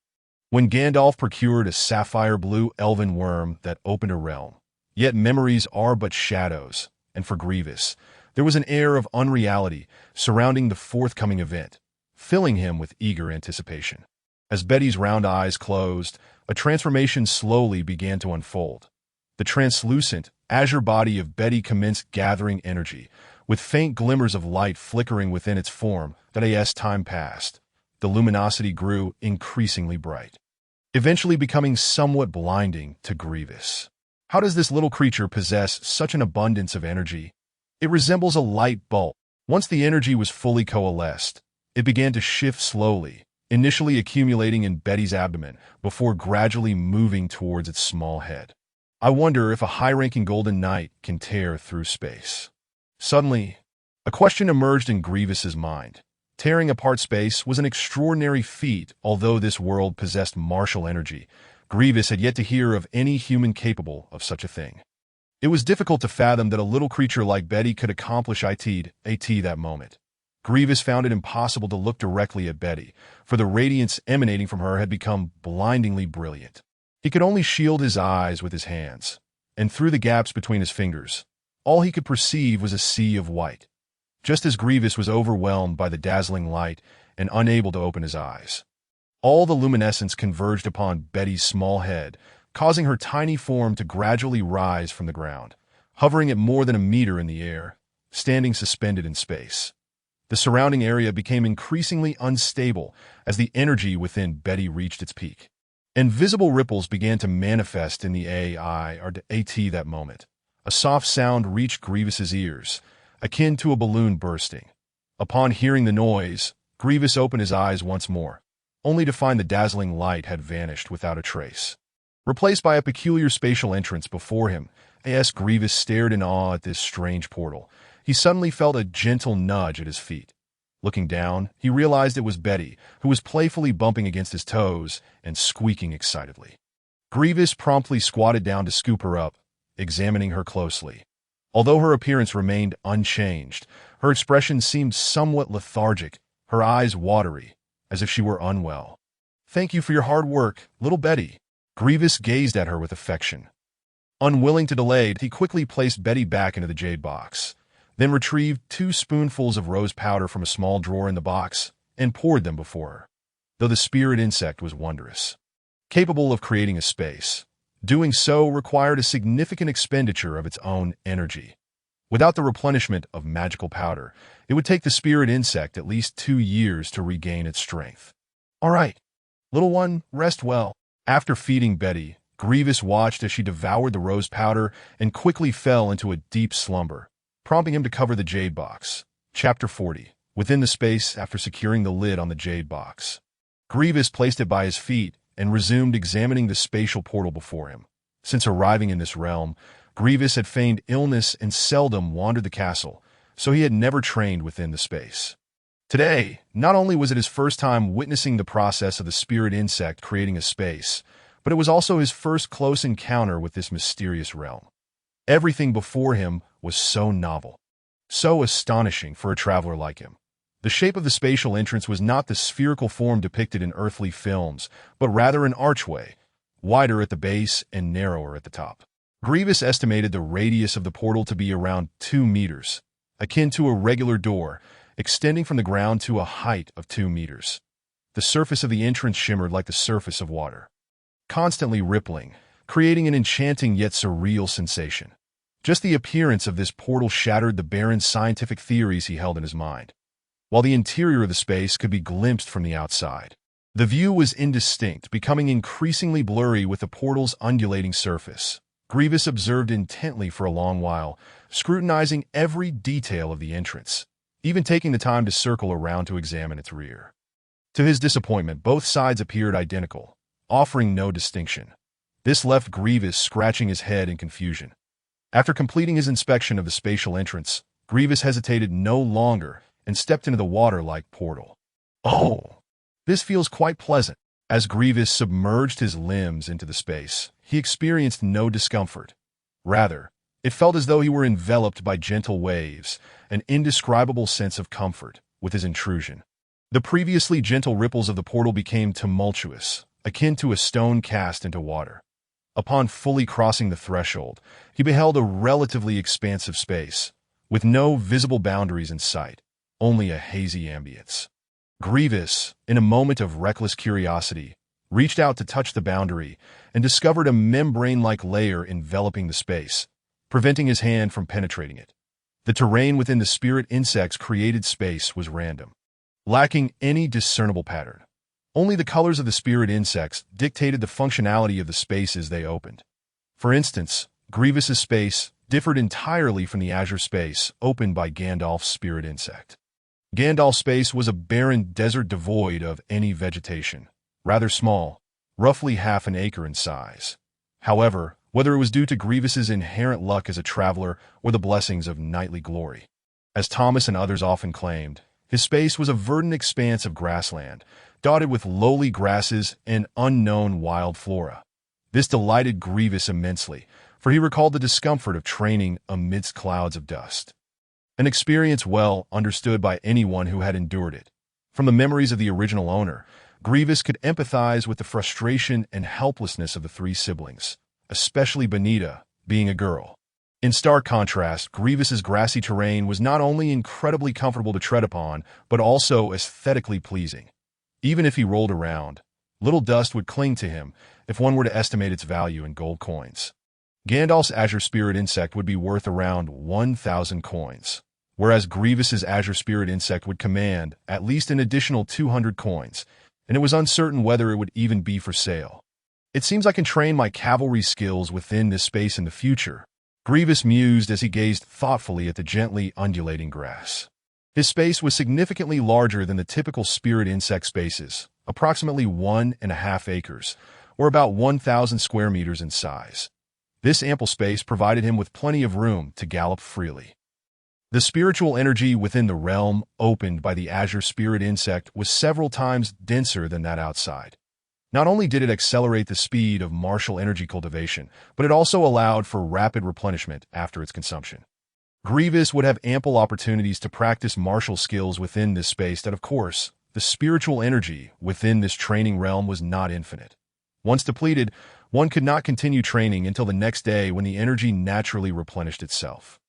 when Gandalf procured a sapphire-blue elven worm that opened a realm. Yet memories are but shadows, and for Gwevis, there was an air of unreality surrounding the forthcoming event, filling him with eager anticipation. As Betty's round eyes closed, a transformation slowly began to unfold. The translucent, azure body of Betty commenced gathering energy, with faint glimmers of light flickering within its form that as time passed, the luminosity grew increasingly bright. eventually becoming somewhat blinding to Gwevis. How does this little creature possess such an abundance of energy? It resembles a light bulb. Once the energy was fully coalesced, it began to shift slowly, initially accumulating in Betty's abdomen before gradually moving towards its small head. I wonder if a high-ranking golden knight can tear through space. Suddenly, a question emerged in Gwevis's mind. Tearing apart space was an extraordinary feat. Although this world possessed martial energy, Gwevis had yet to hear of any human capable of such a thing. It was difficult to fathom that a little creature like Betty could accomplish it that moment. Gwevis found it impossible to look directly at Betty, for the radiance emanating from her had become blindingly brilliant. He could only shield his eyes with his hands, and through the gaps between his fingers, all he could perceive was a sea of white. Just as Gwevis was overwhelmed by the dazzling light and unable to open his eyes, all the luminescence converged upon Betty's small head, causing her tiny form to gradually rise from the ground, hovering at more than a meter in the air, standing suspended in space. The surrounding area became increasingly unstable as the energy within Betty reached its peak. Invisible ripples began to manifest in the that moment. A soft sound reached Gwevis's ears, akin to a balloon bursting. Upon hearing the noise, Gwevis opened his eyes once more, only to find the dazzling light had vanished without a trace. Replaced by a peculiar spatial entrance before him, Gwevis stared in awe at this strange portal. He suddenly felt a gentle nudge at his feet. Looking down, he realized it was Betty, who was playfully bumping against his toes and squeaking excitedly. Gwevis promptly squatted down to scoop her up, examining her closely. Although her appearance remained unchanged, her expression seemed somewhat lethargic, her eyes watery, as if she were unwell. "Thank you for your hard work, little Betty." Gwevis gazed at her with affection. Unwilling to delay, he quickly placed Betty back into the jade box, then retrieved 2 spoonfuls of rose powder from a small drawer in the box and poured them before her. Though the spirit insect was wondrous, capable of creating a space, doing so required a significant expenditure of its own energy. Without the replenishment of magical powder, it would take the spirit insect at least 2 years to regain its strength. "All right, little one, rest well." After feeding Betty, Gwevis watched as she devoured the rose powder and quickly fell into a deep slumber, prompting him to cover the jade box. Chapter 40. Within the space after securing the lid on the jade box, Gwevis placed it by his feet and resumed examining the spatial portal before him. Since arriving in this realm, Gwevis had feigned illness and seldom wandered the castle, so he had never trained within the space. Today, not only was it his first time witnessing the process of the spirit insect creating a space, but it was also his first close encounter with this mysterious realm. Everything before him was so novel, so astonishing for a traveler like him. The shape of the spatial entrance was not the spherical form depicted in earthly films, but rather an archway, wider at the base and narrower at the top. Gwevis estimated the radius of the portal to be around 2 meters, akin to a regular door, extending from the ground to a height of 2 meters. The surface of the entrance shimmered like the surface of water, constantly rippling, creating an enchanting yet surreal sensation. Just the appearance of this portal shattered the barren scientific theories he held in his mind. While the interior of the space could be glimpsed from the outside, the view was indistinct, becoming increasingly blurry with the portal's undulating surface. Gwevis observed intently for a long while, scrutinizing every detail of the entrance, even taking the time to circle around to examine its rear. To his disappointment, both sides appeared identical, offering no distinction. This left Gwevis scratching his head in confusion. After completing his inspection of the spatial entrance, Gwevis hesitated no longer and stepped into the water-like portal. "Oh, this feels quite pleasant." As Gwevis submerged his limbs into the space, he experienced no discomfort. Rather, it felt as though he were enveloped by gentle waves, an indescribable sense of comfort with his intrusion. The previously gentle ripples of the portal became tumultuous, akin to a stone cast into water. Upon fully crossing the threshold, he beheld a relatively expansive space, with no visible boundaries in sight, only a hazy ambience. Gwevis, in a moment of reckless curiosity, reached out to touch the boundary and discovered a membrane-like layer enveloping the space, preventing his hand from penetrating it. The terrain within the spirit insect's created space was random, lacking any discernible pattern. Only the colors of the spirit insects dictated the functionality of the spaces they opened. For instance, Gwevis's space differed entirely from the azure space opened by Gandalf's spirit insect. Gandalf's space was a barren desert devoid of any vegetation, rather small, roughly half an acre in size. However, whether it was due to Gwevis's inherent luck as a traveler or the blessings of knightly glory, as Thomas and others often claimed, his space was a verdant expanse of grassland, dotted with lowly grasses and unknown wild flora. This delighted Gwevis immensely, for he recalled the discomfort of training amidst clouds of dust. An experience well understood by anyone who had endured it. From the memories of the original owner, Gwevis could empathize with the frustration and helplessness of the three siblings, especially Benita, being a girl. In stark contrast, Gwevis's grassy terrain was not only incredibly comfortable to tread upon, but also aesthetically pleasing. Even if he rolled around, little dust would cling to him if one were to estimate its value in gold coins. Gandalf's azure spirit insect would be worth around 1,000 coins, whereas Gwevis's azure spirit insect would command at least an additional 200 coins, and it was uncertain whether it would even be for sale. It seems I can train my cavalry skills within this space in the future, Gwevis mused as he gazed thoughtfully at the gently undulating grass. His space was significantly larger than the typical spirit insect spaces, approximately 1.5 acres, or about 1,000 square meters in size. This ample space provided him with plenty of room to gallop freely. The spiritual energy within the realm opened by the azure spirit insect was several times denser than that outside. Not only did it accelerate the speed of martial energy cultivation, but it also allowed for rapid replenishment after its consumption. Gwevis would have ample opportunities to practice martial skills within this space that, of course, the spiritual energy within this training realm was not infinite. Once depleted, one could not continue training until the next day when the energy naturally replenished itself.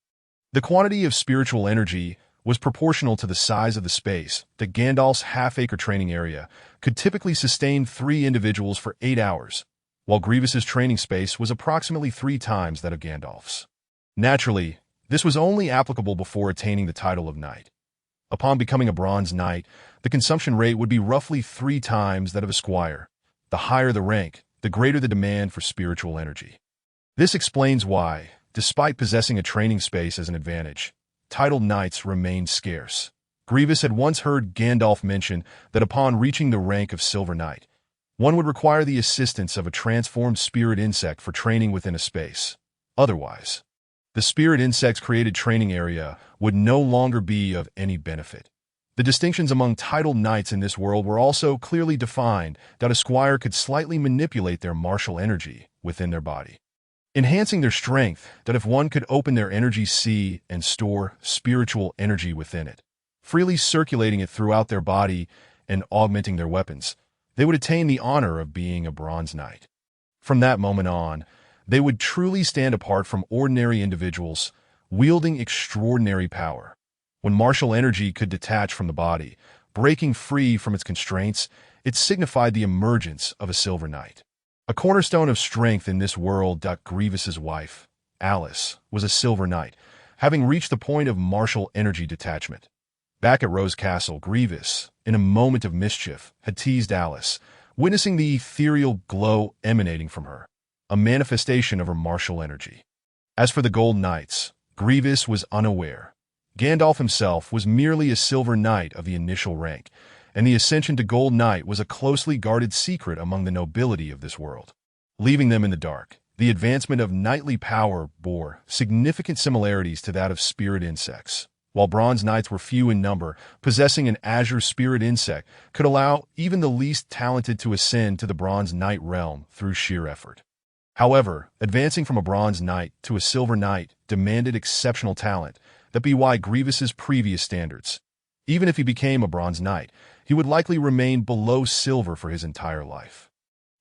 The quantity of spiritual energy was proportional to the size of the space that Gandalf's half-acre training area could typically sustain 3 individuals for 8 hours, while Gwevis's training space was approximately 3 times that of Gandalf's. Naturally, this was only applicable before attaining the title of knight. Upon becoming a bronze knight, the consumption rate would be roughly 3 times that of a squire. The higher the rank, the greater the demand for spiritual energy. This explains why, despite possessing a training space as an advantage, titled knights remained scarce. Gwevis had once heard Gandalf mention that upon reaching the rank of Silver Knight, one would require the assistance of a transformed spirit insect for training within a space. Otherwise, the spirit insect's created training area would no longer be of any benefit. The distinctions among titled knights in this world were also clearly defined that a squire could slightly manipulate their martial energy within their body, enhancing their strength, that if one could open their energy sea and store spiritual energy within it, freely circulating it throughout their body and augmenting their weapons, they would attain the honor of being a bronze knight. From that moment on, they would truly stand apart from ordinary individuals, wielding extraordinary power. When martial energy could detach from the body, breaking free from its constraints, it signified the emergence of a silver knight. A cornerstone of strength in this world. Gwevis's wife, Alice, was a silver knight, having reached the point of martial energy detachment. Back at Rose Castle, Gwevis, in a moment of mischief, had teased Alice, witnessing the ethereal glow emanating from her, a manifestation of her martial energy. As for the Gold Knights, Gwevis was unaware. Gandalf himself was merely a silver knight of the initial rank, and the ascension to Gold Knight was a closely guarded secret among the nobility of this world. Leaving them in the dark, the advancement of knightly power bore significant similarities to that of spirit insects. While bronze knights were few in number, possessing an azure spirit insect could allow even the least talented to ascend to the bronze knight realm through sheer effort. However, advancing from a bronze knight to a silver knight demanded exceptional talent that be why Gwevis's previous standards. Even if he became a bronze knight, he would likely remain below silver for his entire life.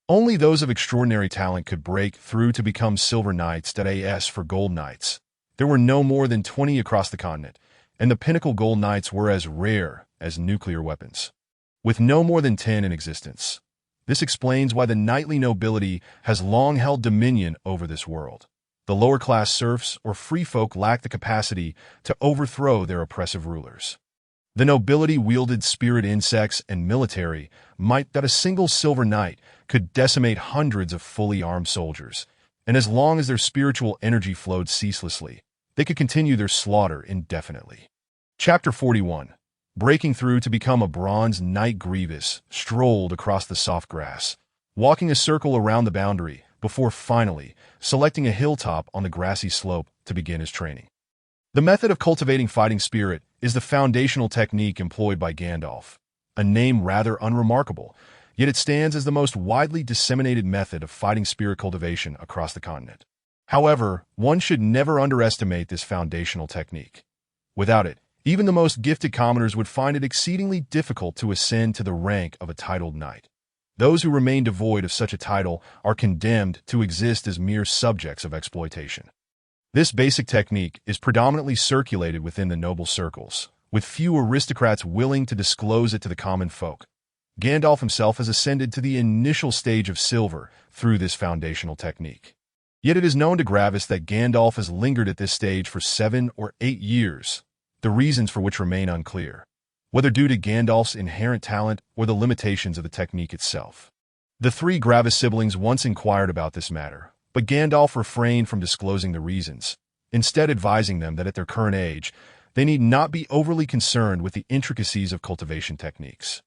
Only those of extraordinary talent could break through to become silver knights. As for gold knights, there were no more than 20 across the continent, and the pinnacle gold knights were as rare as nuclear weapons, with no more than 10 in existence. This explains why the knightly nobility has long held dominion over this world. The lower-class serfs or free folk lack the capacity to overthrow their oppressive rulers. The nobility wielded spirit insects and military might that a single silver knight could decimate hundreds of fully armed soldiers, and as long as their spiritual energy flowed ceaselessly, they could continue their slaughter indefinitely. Chapter 41. Breaking through to become a bronze knight, Gwevis strolled across the soft grass, walking a circle around the boundary before finally selecting a hilltop on the grassy slope to begin his training. The method of cultivating fighting spirit is the foundational technique employed by Gandalf, a name rather unremarkable, yet it stands as the most widely disseminated method of fighting spirit cultivation across the continent. However, one should never underestimate this foundational technique. Without it, even the most gifted commoners would find it exceedingly difficult to ascend to the rank of a titled knight. Those who remain devoid of such a title are condemned to exist as mere subjects of exploitation. This basic technique is predominantly circulated within the noble circles, with few aristocrats willing to disclose it to the common folk. Gandalf himself has ascended to the initial stage of silver through this foundational technique. Yet it is known to Gwevis that Gandalf has lingered at this stage for 7 or 8 years, the reasons for which remain unclear, whether due to Gandalf's inherent talent or the limitations of the technique itself. The 3 Gwevis siblings once inquired about this matter, but Gandalf refrained from disclosing the reasons, instead advising them that at their current age, they need not be overly concerned with the intricacies of cultivation techniques.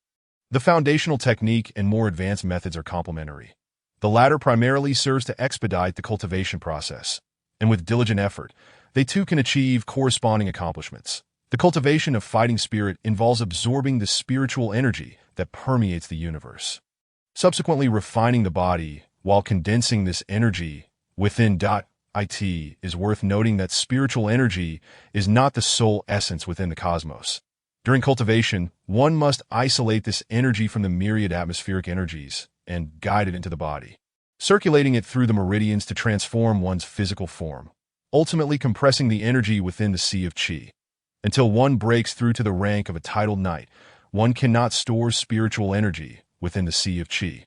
The foundational technique and more advanced methods are complementary. The latter primarily serves to expedite the cultivation process, and with diligent effort, they too can achieve corresponding accomplishments. The cultivation of fighting spirit involves absorbing the spiritual energy that permeates the universe, subsequently refining the body while condensing this energy within it is worth noting that spiritual energy is not the sole essence within the cosmos. During cultivation, one must isolate this energy from the myriad atmospheric energies and guide it into the body, circulating it through the meridians to transform one's physical form, ultimately compressing the energy within the sea of chi. Until one breaks through to the rank of a titled knight, one cannot store spiritual energy within the sea of chi,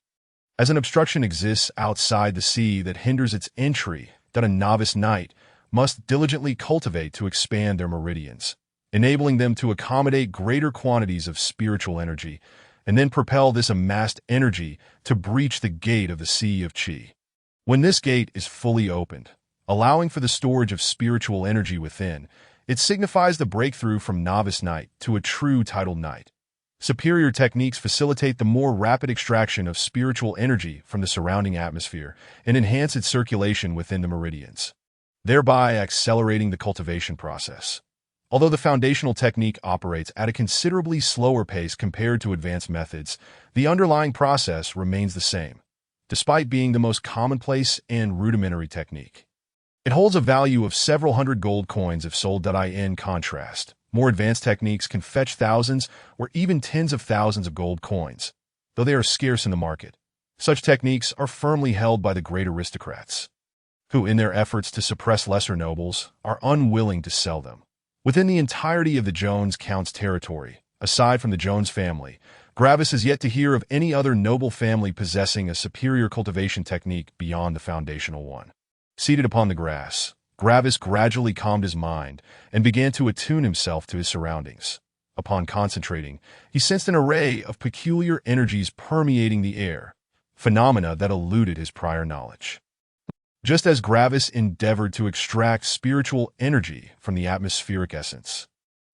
as an obstruction exists outside the sea that hinders its entry that a novice knight must diligently cultivate to expand their meridians, enabling them to accommodate greater quantities of spiritual energy, and then propel this amassed energy to breach the gate of the sea of chi. When this gate is fully opened, allowing for the storage of spiritual energy within, it signifies the breakthrough from novice knight to a true titled knight. Superior techniques facilitate the more rapid extraction of spiritual energy from the surrounding atmosphere and enhance its circulation within the meridians, thereby accelerating the cultivation process. Although the foundational technique operates at a considerably slower pace compared to advanced methods, the underlying process remains the same, despite being the most commonplace and rudimentary technique. It holds a value of several hundred gold coins if sold. In contrast, more advanced techniques can fetch thousands or even tens of thousands of gold coins, though they are scarce in the market. Such techniques are firmly held by the great aristocrats, who, in their efforts to suppress lesser nobles, are unwilling to sell them. Within the entirety of the Jones Count's territory, aside from the Jones family, Gwevis has yet to hear of any other noble family possessing a superior cultivation technique beyond the foundational one. Seated upon the grass, Gwevis gradually calmed his mind and began to attune himself to his surroundings. Upon concentrating, he sensed an array of peculiar energies permeating the air, phenomena that eluded his prior knowledge. Just as Gwevis endeavored to extract spiritual energy from the atmospheric essence,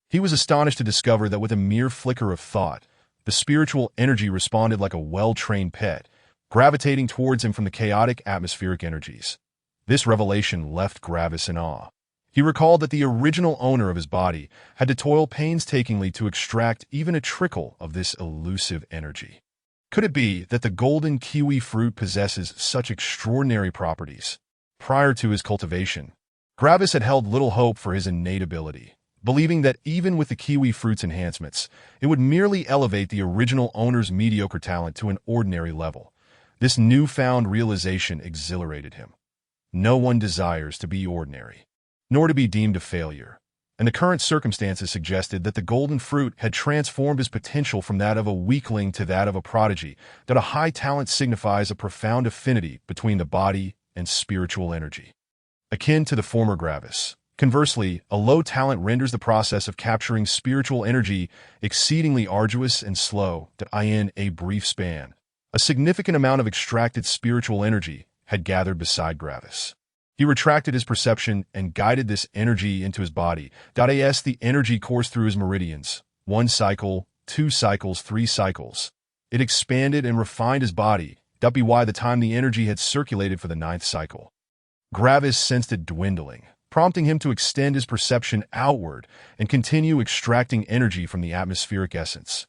he was astonished to discover that with a mere flicker of thought, the spiritual energy responded like a well-trained pet, gravitating towards him from the chaotic atmospheric energies. This revelation left Gwevis in awe. He recalled that the original owner of his body had to toil painstakingly to extract even a trickle of this elusive energy. Could it be that the golden kiwi fruit possesses such extraordinary properties? Prior to his cultivation, Gwevis had held little hope for his innate ability, believing that even with the kiwi fruit's enhancements, it would merely elevate the original owner's mediocre talent to an ordinary level. This newfound realization exhilarated him. No one desires to be ordinary, nor to be deemed a failure, and the current circumstances suggested that the golden fruit had transformed his potential from that of a weakling to that of a prodigy, that a high talent signifies a profound affinity between the body and spiritual energy. Akin to the former Gwevis, Conversely, a low talent renders the process of capturing spiritual energy exceedingly arduous and slow, in a brief span. A significant amount of extracted spiritual energy had gathered beside Gwevis. He retracted his perception and guided this energy into his body. As the energy coursed through his meridians, 1 cycle, 2 cycles, 3 cycles. It expanded and refined his body, by the time the energy had circulated for the 9th cycle. Gwevis sensed it dwindling, prompting him to extend his perception outward and continue extracting energy from the atmospheric essence.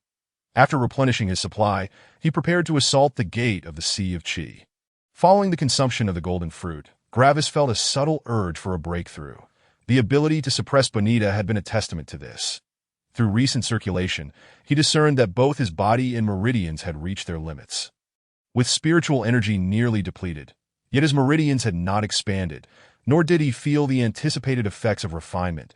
After replenishing his supply, he prepared to assault the gate of the Sea of Qi. Following the consumption of the golden fruit, Gwevis felt a subtle urge for a breakthrough. The ability to suppress bonita had been a testament to this. Through recent circulation, he discerned that both his body and meridians had reached their limits. With spiritual energy nearly depleted, yet his meridians had not expanded, nor did he feel the anticipated effects of refinement,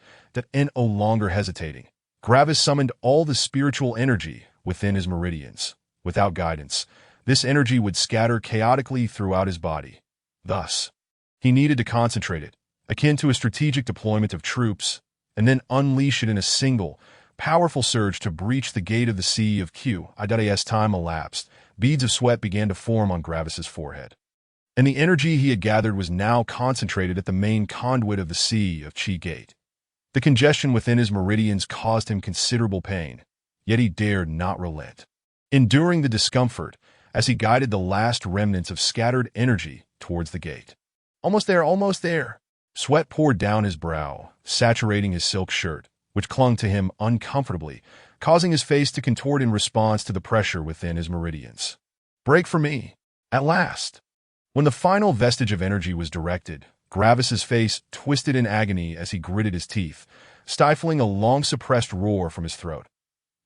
no longer hesitating. Gwevis summoned all the spiritual energy within his meridians. Without guidance, this energy would scatter chaotically throughout his body. Thus, he needed to concentrate it, akin to a strategic deployment of troops, and then unleash it in a single, powerful surge to breach the gate of the Sea of Qi. As time elapsed, beads of sweat began to form on Gwevis's forehead, and the energy he had gathered was now concentrated at the main conduit of the Sea of Qi gate. The congestion within his meridians caused him considerable pain, yet he dared not relent. Enduring the discomfort as he guided the last remnants of scattered energy towards the gate. Almost there, almost there. Sweat poured down his brow, saturating his silk shirt, which clung to him uncomfortably, causing his face to contort in response to the pressure within his meridians. Break for me. At last. When the final vestige of energy was directed, Gwevis's face twisted in agony as he gritted his teeth, stifling a long-suppressed roar from his throat.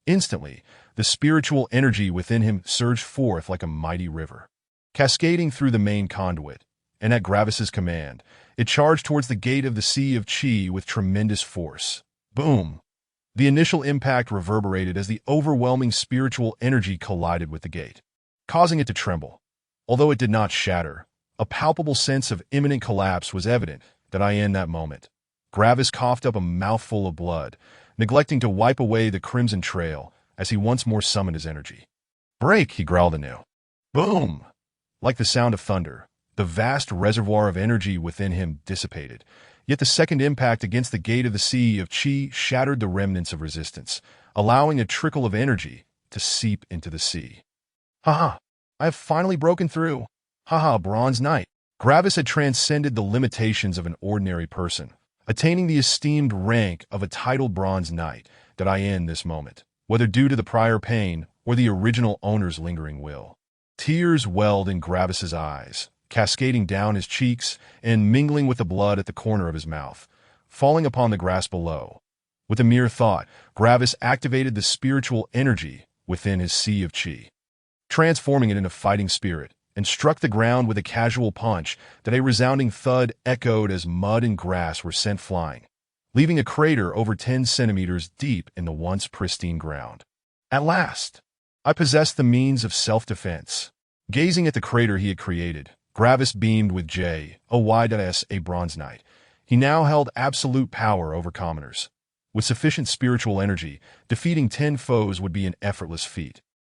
Instantly, the spiritual energy within him surged forth like a mighty river, cascading through the main conduit, and at Gwevis's command, it charged towards the gate of the Sea of Qi with tremendous force. Boom! The initial impact reverberated as the overwhelming spiritual energy collided with the gate, causing it to tremble. Although it did not shatter, a palpable sense of imminent collapse was evident in that moment. Gwevis coughed up a mouthful of blood, neglecting to wipe away the crimson trail as he once more summoned his energy. Break, he growled anew. Boom! Like the sound of thunder, the vast reservoir of energy within him dissipated, yet the second impact against the gate of the Sea of Qi shattered the remnants of resistance, allowing a trickle of energy to seep into the sea. Ha! I have finally broken through. Bronze Knight. Gwevis had transcended the limitations of an ordinary person, attaining the esteemed rank of a titled Bronze Knight in this moment, whether due to the prior pain or the original owner's lingering will. Tears welled in Gwevis's eyes, cascading down his cheeks and mingling with the blood at the corner of his mouth, falling upon the grass below. With a mere thought, Gwevis activated the spiritual energy within his Sea of Qi, transforming it into fighting spirit, and struck the ground with a casual punch that a resounding thud echoed as mud and grass were sent flying, leaving a crater over 10 centimeters deep in the once pristine ground. At last, I possessed the means of self-defense. Gazing at the crater he had created, Gwevis beamed with a Bronze Knight. He now held absolute power over commoners. With sufficient spiritual energy, defeating 10 foes would be an effortless feat.